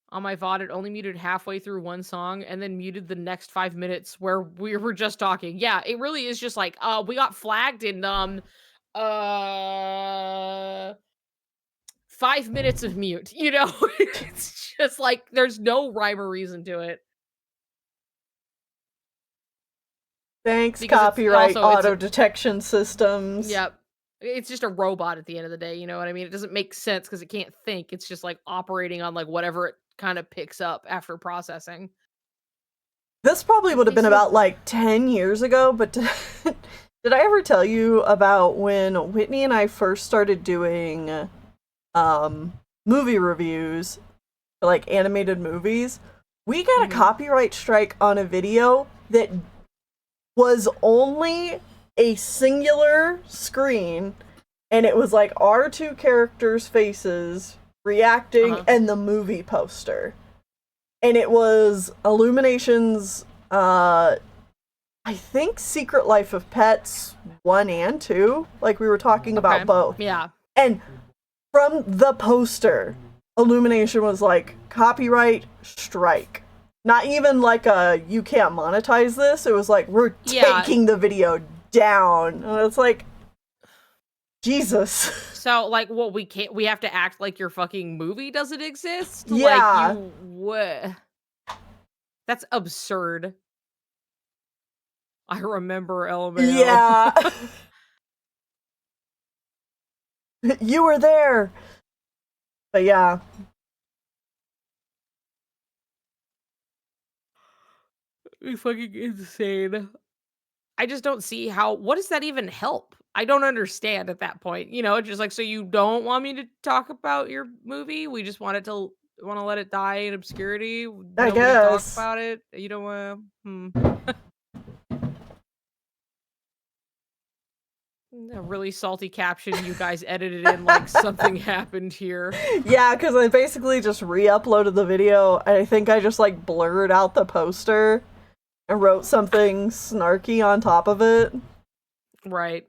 On my VOD, it only muted halfway through one song and then muted the next 5 minutes where we were just talking. Yeah, it really is just like, we got flagged in 5 minutes of mute, It's just like there's no rhyme or reason to it. Thanks, because copyright auto detection systems. Yep. It's just a robot at the end of the day, you know what I mean? It doesn't make sense because it can't think. It's just like operating on like whatever it kind of picks up after processing. This probably would have been about like 10 years ago, but did I ever tell you about when Whitney and I first started doing movie reviews for like animated movies? We got a copyright strike on a video that was only a singular screen, and it was like our two characters' faces reacting and the movie poster. And it was Illumination's I think Secret Life of Pets 1 and 2. Like we were talking about both. Yeah. And from the poster, Illumination was like, copyright strike. Not even like a, you can't monetize this. It was like, we're taking the video down. And it's like, Jesus. So, like, what we have to act like your fucking movie doesn't exist? Yeah. Like, what? That's absurd. I remember LMAO. Yeah. You were there. But yeah. It's fucking insane. I just don't see what does that even help? I don't understand at that point. It's just like, so you don't want me to talk about your movie? We just want to let it die in obscurity. I Nobody talk guess. about it. You don't want a really salty caption you guys edited in like something happened here. Yeah, because I basically just re-uploaded the video. I think I just like blurred out the poster and wrote something snarky on top of it. Right.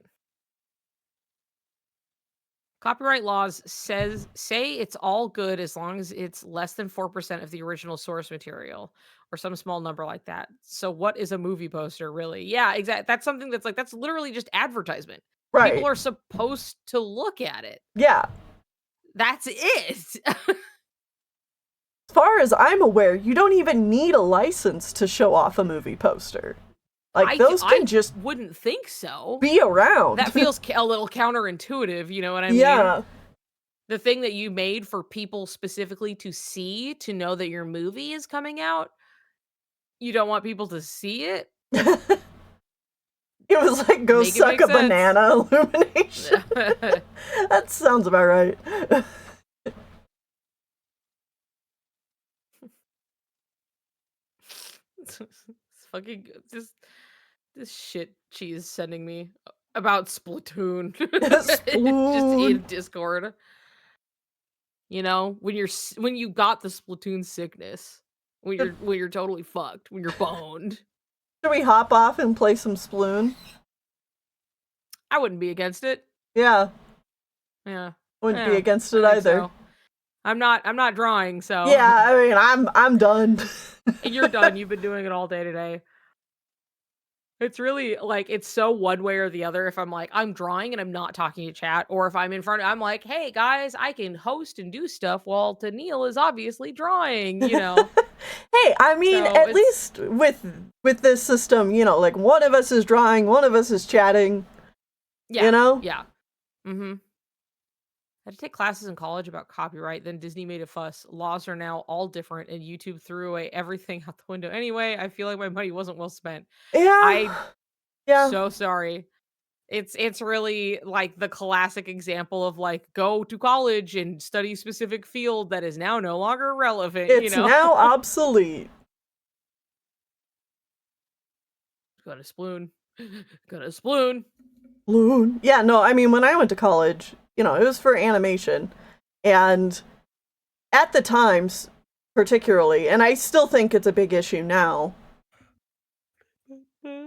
Copyright laws say it's all good as long as it's less than 4% of the original source material or some small number like that. So what is a movie poster really? Yeah, exactly. That's something that's literally just advertisement. Right. People are supposed to look at it. Yeah. That's it. As far as I'm aware, you don't even need a license to show off a movie poster. Like, those can just wouldn't think so. Be around. That feels a little counterintuitive, you know what I mean? Yeah. The thing that you made for people specifically to see, to know that your movie is coming out, you don't want people to see it? It was like, go suck a banana illumination. That sounds about right. It's fucking just this shit she's sending me about Splatoon. Just in Discord. When you got the Splatoon sickness, when you're totally fucked, when you're boned. Should we hop off and play some Sploon? I wouldn't be against it. Yeah. Yeah. Wouldn't be against it either. So. I'm not drawing, so. Yeah, I mean, I'm done. You're done. You've been doing it all day today. It's really like, it's so one way or the other. If I'm like, I'm drawing and I'm not talking to chat, or if I'm in front, I'm like, hey guys, I can host and do stuff while Tennille is obviously drawing, Hey, I mean, so at least with this system, like one of us is drawing, one of us is chatting. Yeah. Yeah. Mm-hmm. I had to take classes in college about copyright, then Disney made a fuss. Laws are now all different, and YouTube threw away everything out the window. Anyway, I feel like my money wasn't well spent. Yeah. So sorry. It's really like the classic example of like, go to college and study a specific field that is now no longer relevant. It's now obsolete. Go to Sploon. Go to Sploon. Sploon. Yeah, no, I mean, when I went to college, it was for animation. And at the times, particularly, and I still think it's a big issue now,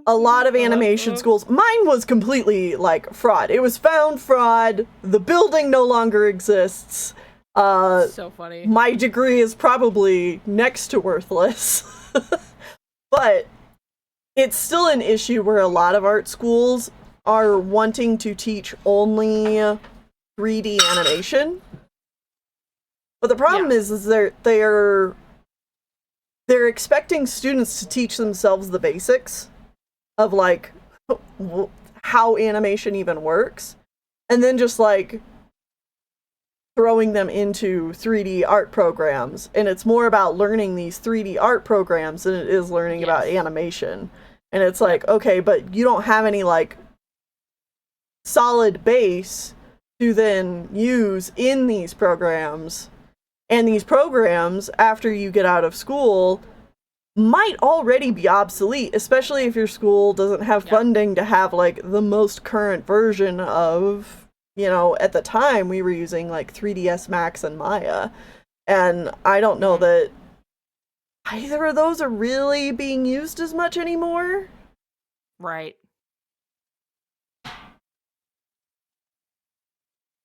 a lot of animation schools, mine was completely like fraud. It was found fraud. The building no longer exists. So funny. My degree is probably next to worthless. But it's still an issue where a lot of art schools are wanting to teach only 3D animation. But the problem is they're expecting students to teach themselves the basics of like how animation even works, and then just like throwing them into 3D art programs. And it's more about learning these 3D art programs than it is learning about animation. And it's like, okay, but you don't have any like solid base to then use in these programs. And these programs, after you get out of school, might already be obsolete, especially if your school doesn't have funding to have like the most current version of, at the time we were using like 3ds Max and Maya. And I don't know that either of those are really being used as much anymore. Right.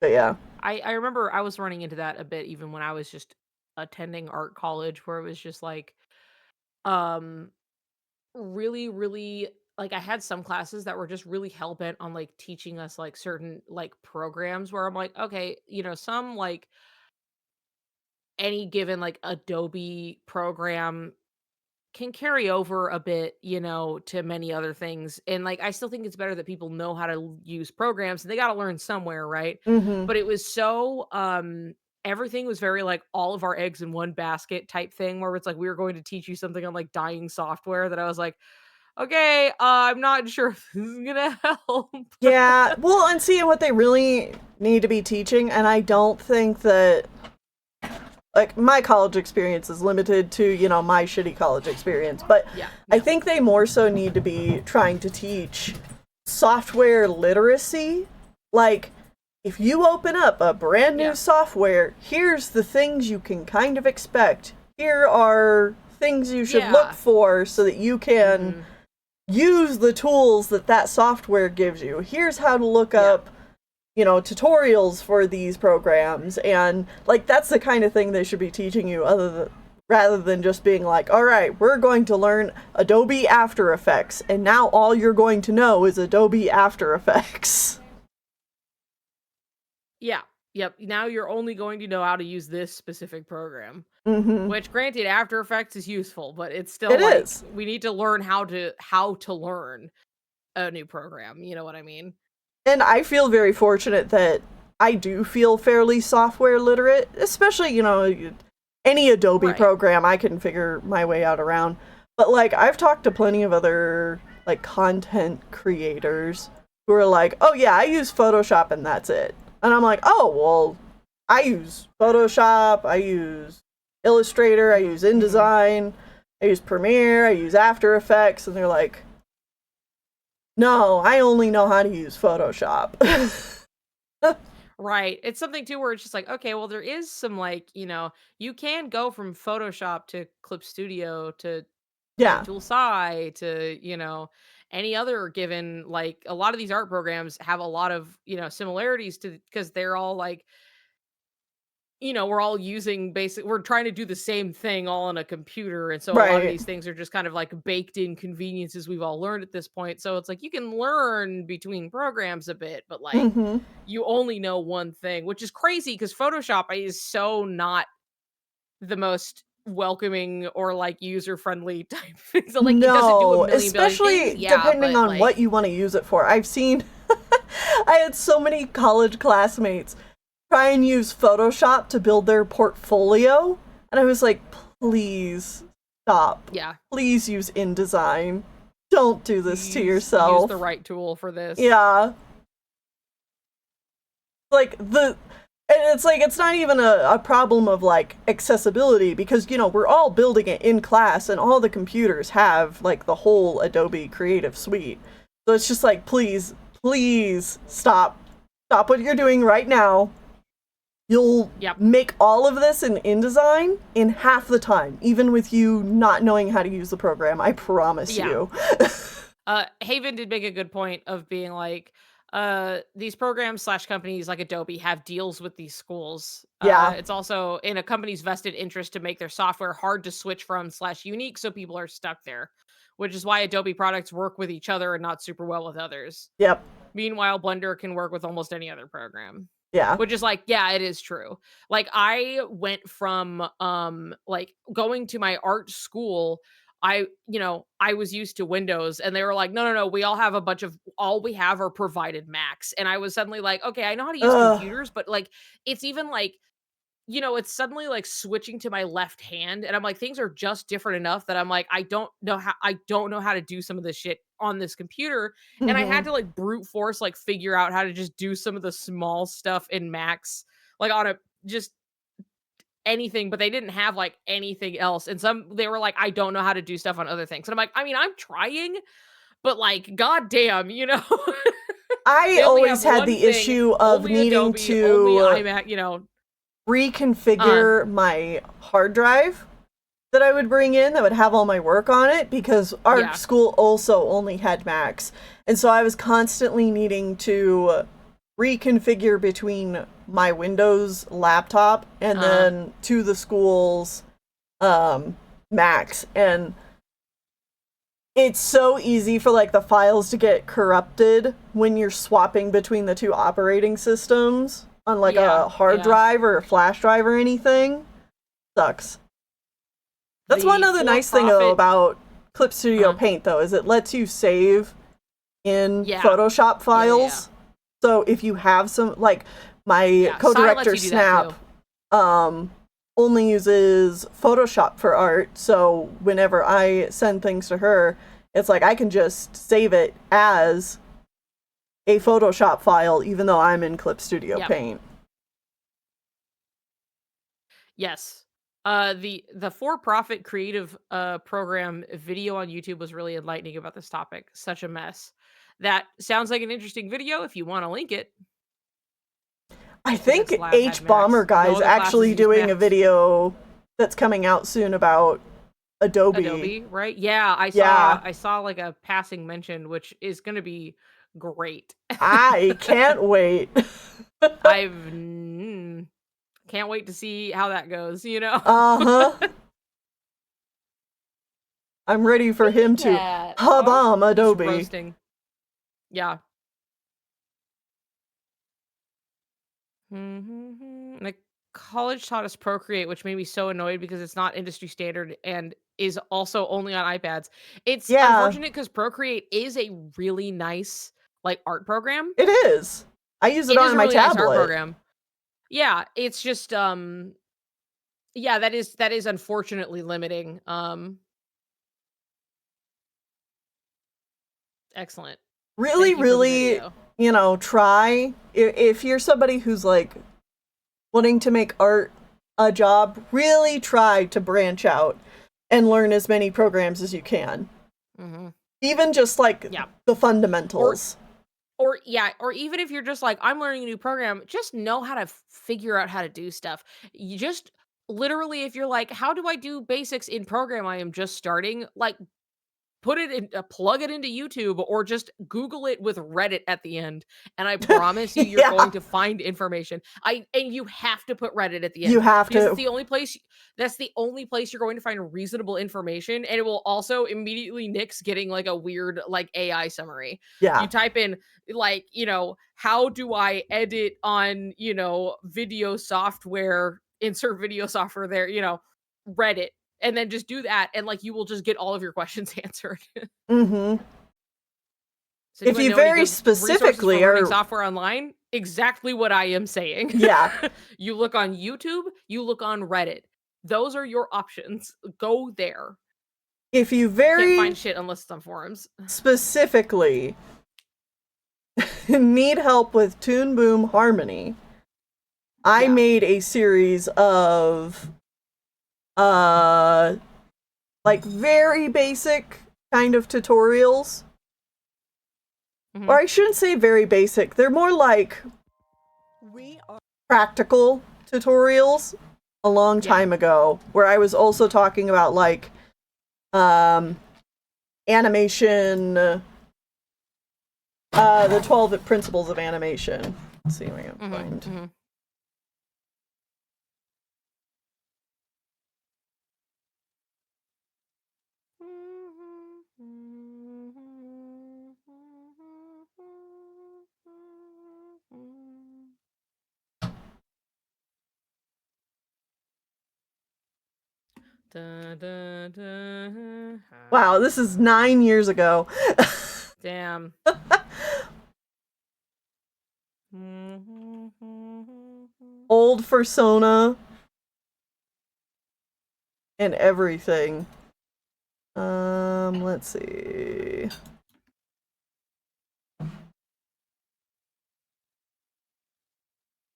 But yeah. I remember I was running into that a bit even when I was just attending art college, where it was just like really, really like I had some classes that were just really hell bent on like teaching us like certain like programs where I'm like, okay, some like any given like Adobe program can carry over a bit, to many other things. And like I still think it's better that people know how to use programs, and they got to learn somewhere, right? Mm-hmm. But it was so everything was very like all of our eggs in one basket type thing, where it's like we were going to teach you something on like dying software that I was like, okay, I'm not sure if this is gonna help. Yeah, well, and see what they really need to be teaching, and I don't think that, like, my college experience is limited to, my shitty college experience, but Yeah. I think they more so need to be trying to teach software literacy. Like, if you open up a brand new software, here's the things you can kind of expect. Here are things you should look for so that you can use the tools that software gives you. Here's how to look up tutorials for these programs, and like that's the kind of thing they should be teaching you, rather than just being like, all right, we're going to learn Adobe After Effects, and now all you're going to know is Adobe After Effects. Yeah. Yep. Now you're only going to know how to use this specific program. Mm-hmm. Which, granted, After Effects is useful, but it's still is. We need to learn how to learn a new program. You know what I mean? And I feel very fortunate that I do feel fairly software literate, especially, any Adobe program I can figure my way out around. But, like, I've talked to plenty of other, like, content creators who are like, oh, yeah, I use Photoshop and that's it. And I'm like, oh, well, I use Photoshop, I use Illustrator, I use InDesign, I use Premiere, I use After Effects. And they're like, no, I only know how to use Photoshop. Right. It's something too where it's just like, okay, well, there is some like, you can go from Photoshop to Clip Studio to Tool Sci to, any other given, like a lot of these art programs have a lot of, similarities to, because they're all like, we're all using we're trying to do the same thing all on a computer. And so a lot of these things are just kind of like baked in conveniences we've all learned at this point. So it's like you can learn between programs a bit, but like you only know one thing, which is crazy because Photoshop is so not the most welcoming or like user-friendly type thing. So like it doesn't do a million especially things. Depending on what you want to use it for. I've seen I had so many college classmates try and use Photoshop to build their portfolio, and I was like, please stop. Yeah. Please use InDesign. Don't do this to yourself. Use the right tool for this. Yeah. It's not even a problem of like accessibility, because we're all building it in class and all the computers have like the whole Adobe Creative Suite. So it's just like, please stop what you're doing right now. You'll make all of this in InDesign in half the time, even with you not knowing how to use the program. I promise you. Haven did make a good point of being like, these programs / companies like Adobe have deals with these schools. It's also in a company's vested interest to make their software hard to switch from / unique, so people are stuck there, which is why Adobe products work with each other and not super well with others. Yep. Meanwhile, Blender can work with almost any other program. Yeah. Which is like, yeah, it is true. Like I went from like going to my art school, I was used to Windows, and they were like, no, we all we have are provided Macs. And I was suddenly like, okay, I know how to use computers, but like it's even like, it's suddenly like switching to my left hand, and I'm like, things are just different enough that I'm like, I don't know how to do some of this shit on this computer. And I had to like brute force like figure out how to just do some of the small stuff in Macs, like on just anything, but they didn't have like anything else. And they were like, I don't know how to do stuff on other things. And I'm like, I mean, I'm trying, but like, goddamn, I always had the issue of needing to reconfigure my hard drive that I would bring in that would have all my work on it, because art school also only had Macs. And so I was constantly needing to reconfigure between my Windows laptop and then to the school's Macs. And it's so easy for like the files to get corrupted when you're swapping between the two operating systems on like a hard drive or a flash drive or anything. Sucks. That's one other nice thing though about Clip Studio Paint though, is it lets you save in Photoshop files. So if you have some, like my co-director Snap only uses Photoshop for art, so whenever I send things to her, it's like I can just save it as a Photoshop file even though I'm in Clip Studio Paint. Yes. The for-profit creative program video on YouTube was really enlightening about this topic. Such a mess. That sounds like an interesting video if you want to link it. I think H Bomber Guy is actually doing a video that's coming out soon about Adobe, right? Yeah, I saw like a passing mention, which is going to be great. I can't wait. Can't wait to see how that goes, you know? I'm ready for him to bomb Adobe. Roasting. Yeah. The college taught us Procreate, which made me so annoyed because it's not industry standard and is also only on iPads. It's unfortunate because Procreate is a really nice like art program. It is. I use it on my tablet. Nice art program. Yeah, it's just that is unfortunately limiting. Excellent. Really, you know, try if you're somebody who's like wanting to make art a job, really try to branch out and learn as many programs as you can. Even just like the fundamentals. Or even if you're just like, I'm learning a new program, just know how to figure out how to do stuff. You just literally, if you're like, how do I do basics in program I am just starting? Like, put it in, plug it into YouTube or just Google it with Reddit at the end. And I promise you, you're going to find information. And you have to put Reddit at the end. You have to. It's the only place, that's the only place you're going to find reasonable information. And it will also immediately nix getting like a weird, like AI summary. Yeah. You type in like, you know, how do I edit on, you know, video software, insert video software there, you know, Reddit. And then just do that, and like you will just get all of your questions answered. So if you very specifically are software online, exactly what I am saying. Yeah. You look on YouTube, you look on Reddit. Those are your options. Go there. If you very can't find shit unless it's on forums. Specifically need help with Toon Boom Harmony, I made a series of like very basic kind of tutorials. Or I shouldn't say very basic. They're more like practical tutorials a long time ago, where I was also talking about like animation, the 12 principles of animation. Let's see if I can find. Wow, this is 9 years ago. Damn. Old Persona and everything. Let's see.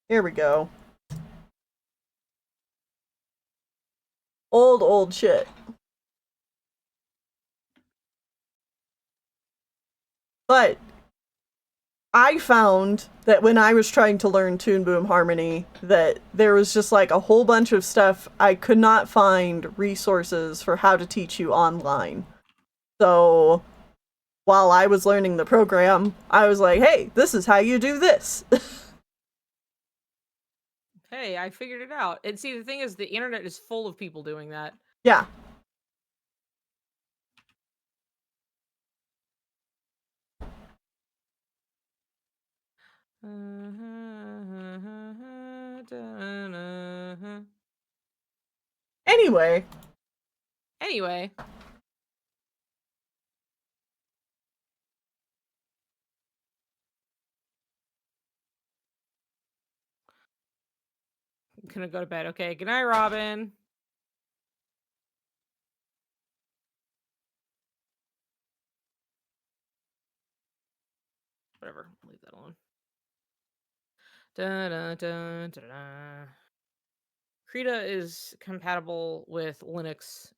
Here we go. Old shit. But I found that when I was trying to learn Toon Boom Harmony, that there was just like a whole bunch of stuff I could not find resources for how to teach you online. So while I was learning the program, I was like, hey, this is how you do this. Hey, I figured it out. And see, the thing is, the internet is full of people doing that. Yeah. Anyway. I'm gonna go to bed. Okay, good night, Robin. Whatever, leave that alone. Krita is compatible with Linux.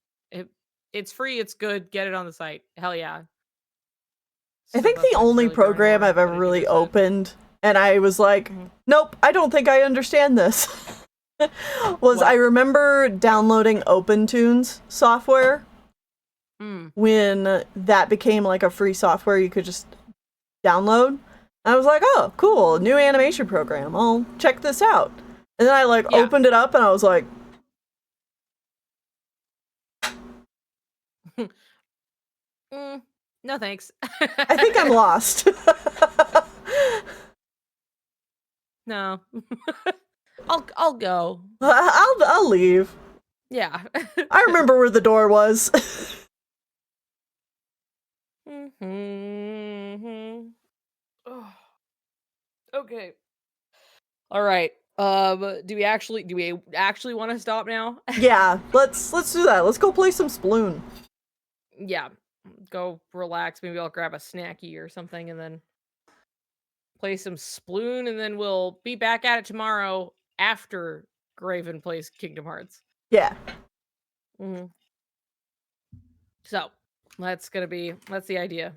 It's free, it's good, get it on the site. Hell yeah. I think the only program I've ever really opened, and I was like, nope, I don't think I understand this, was I remember downloading OpenTunes software when that became like a free software you could just download. I was like, oh, cool, new animation program. I'll check this out. And then I like opened it up and I was like, no thanks. I think I'm lost. No. I'll go. I'll leave. Yeah. I remember where the door was. Okay. All right. Do we actually want to stop now? Yeah, let's do that. Let's go play some Sploon. Yeah. Go relax. Maybe I'll grab a snacky or something and then play some Sploon, and then we'll be back at it tomorrow after Graven plays Kingdom Hearts. Yeah. So that's the idea.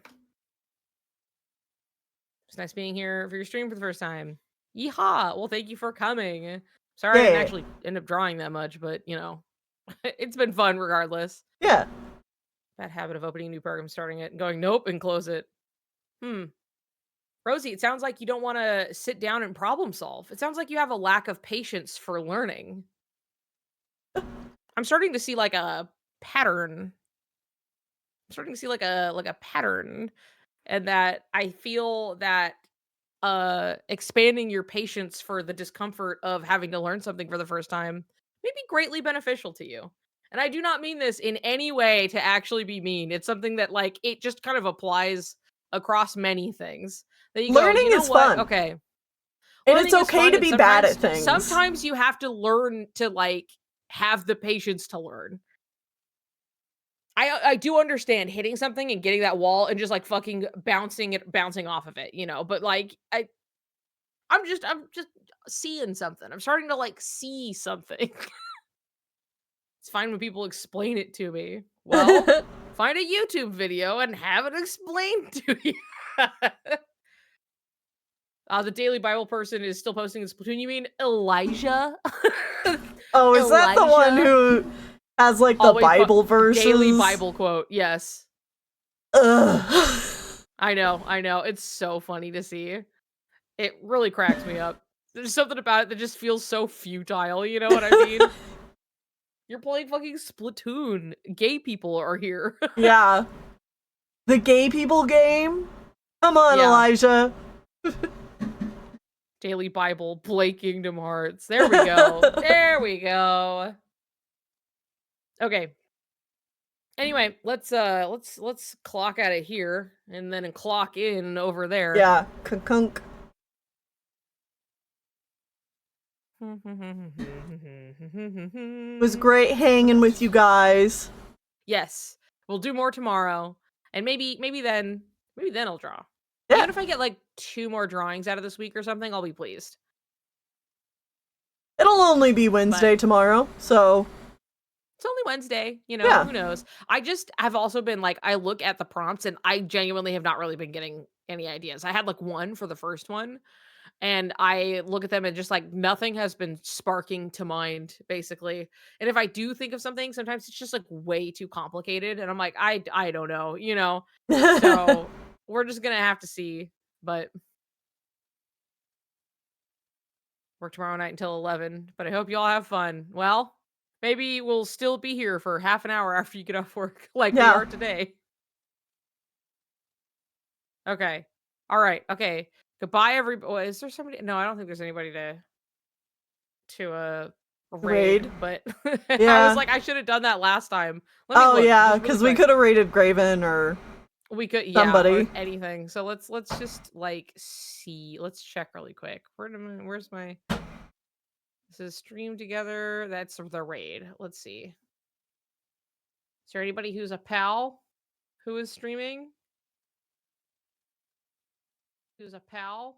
It's nice being here for your stream for the first time. Yeehaw! Well, thank you for coming. Sorry I didn't actually end up drawing that much, but you know, it's been fun regardless. Yeah. Bad habit of opening a new program, starting it, and going nope, and close it. Rosie, it sounds like you don't want to sit down and problem solve. It sounds like you have a lack of patience for learning. I'm starting to see like a pattern. I'm starting to see like a pattern, and that I feel that expanding your patience for the discomfort of having to learn something for the first time may be greatly beneficial to you. And I do not mean this in any way to actually be mean. It's something that like it just kind of applies across many things. That you learning go, you know is what? fun. Okay. And it's okay to be bad at things. Sometimes you have to learn to like have the patience to learn. I do understand hitting something and getting that wall and just like fucking bouncing off of it, you know, but like I'm just seeing something. I'm starting to like see something. It's fine when people explain it to me. Well, find a YouTube video and have it explained to you. The Daily Bible person is still posting in Splatoon. You mean Elijah? Oh, is that the one who has like the Bible verses? Daily Bible quote, yes. Ugh. I know. It's so funny to see. It really cracks me up. There's something about it that just feels so futile, you know what I mean? You're playing fucking Splatoon. Gay people are here. Yeah. The gay people game? Come on, Elijah. Daily Bible, play Kingdom Hearts. There we go. There we go. Okay. Anyway, let's clock out of here and then clock in over there. Yeah, kunk. It was great hanging with you guys. Yes, we'll do more tomorrow, and maybe then I'll draw. Yeah. Even if I get like 2 more drawings out of this week or something, I'll be pleased. It'll only be Wednesday tomorrow, so it's only Wednesday, you know, who knows? I just have also been like, I look at the prompts and I genuinely have not really been getting any ideas. I had like 1 for the first one, and I look at them and just like nothing has been sparking to mind, basically. And if I do think of something, sometimes it's just like way too complicated, and I'm like, I don't know, you know? So we're just gonna have to see, but work tomorrow night until 11, but I hope you all have fun. Well, maybe we'll still be here for half an hour after you get off work, like we are today. Okay. All right. Okay. Goodbye, everybody. Oh, is there somebody? No, I don't think there's anybody to Raid. but Yeah. I was like, I should have done that last time. Let me Oh look, yeah, just because really we quick. could have raided Graven or We could, somebody. or anything. So let's just like see. Let's check really quick. Where's my? This is stream together. That's the raid. Let's see. Is there anybody who's a pal who is streaming? Who's a pal?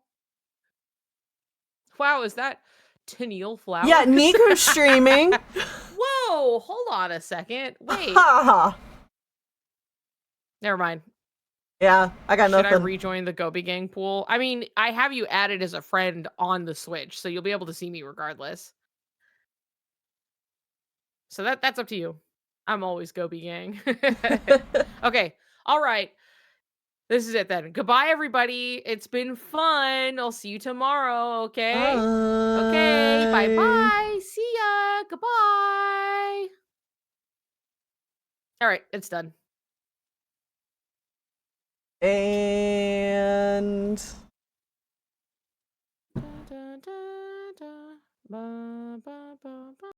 Wow, is that Tennille Flowers? Yeah, Niku's streaming. Whoa, hold on a second. Wait. Never mind. Yeah, I got nothing. Should I rejoin the Gobi Gang pool? I mean, I have you added as a friend on the Switch, so you'll be able to see me regardless. So that's up to you. I'm always Gobi Gang. Okay. All right. This is it then. Goodbye, everybody. It's been fun. I'll see you tomorrow, okay? Bye. Okay. Bye-bye. See ya. Goodbye. All right. It's done. And... Da, da, da, da. Ba, ba, ba, ba.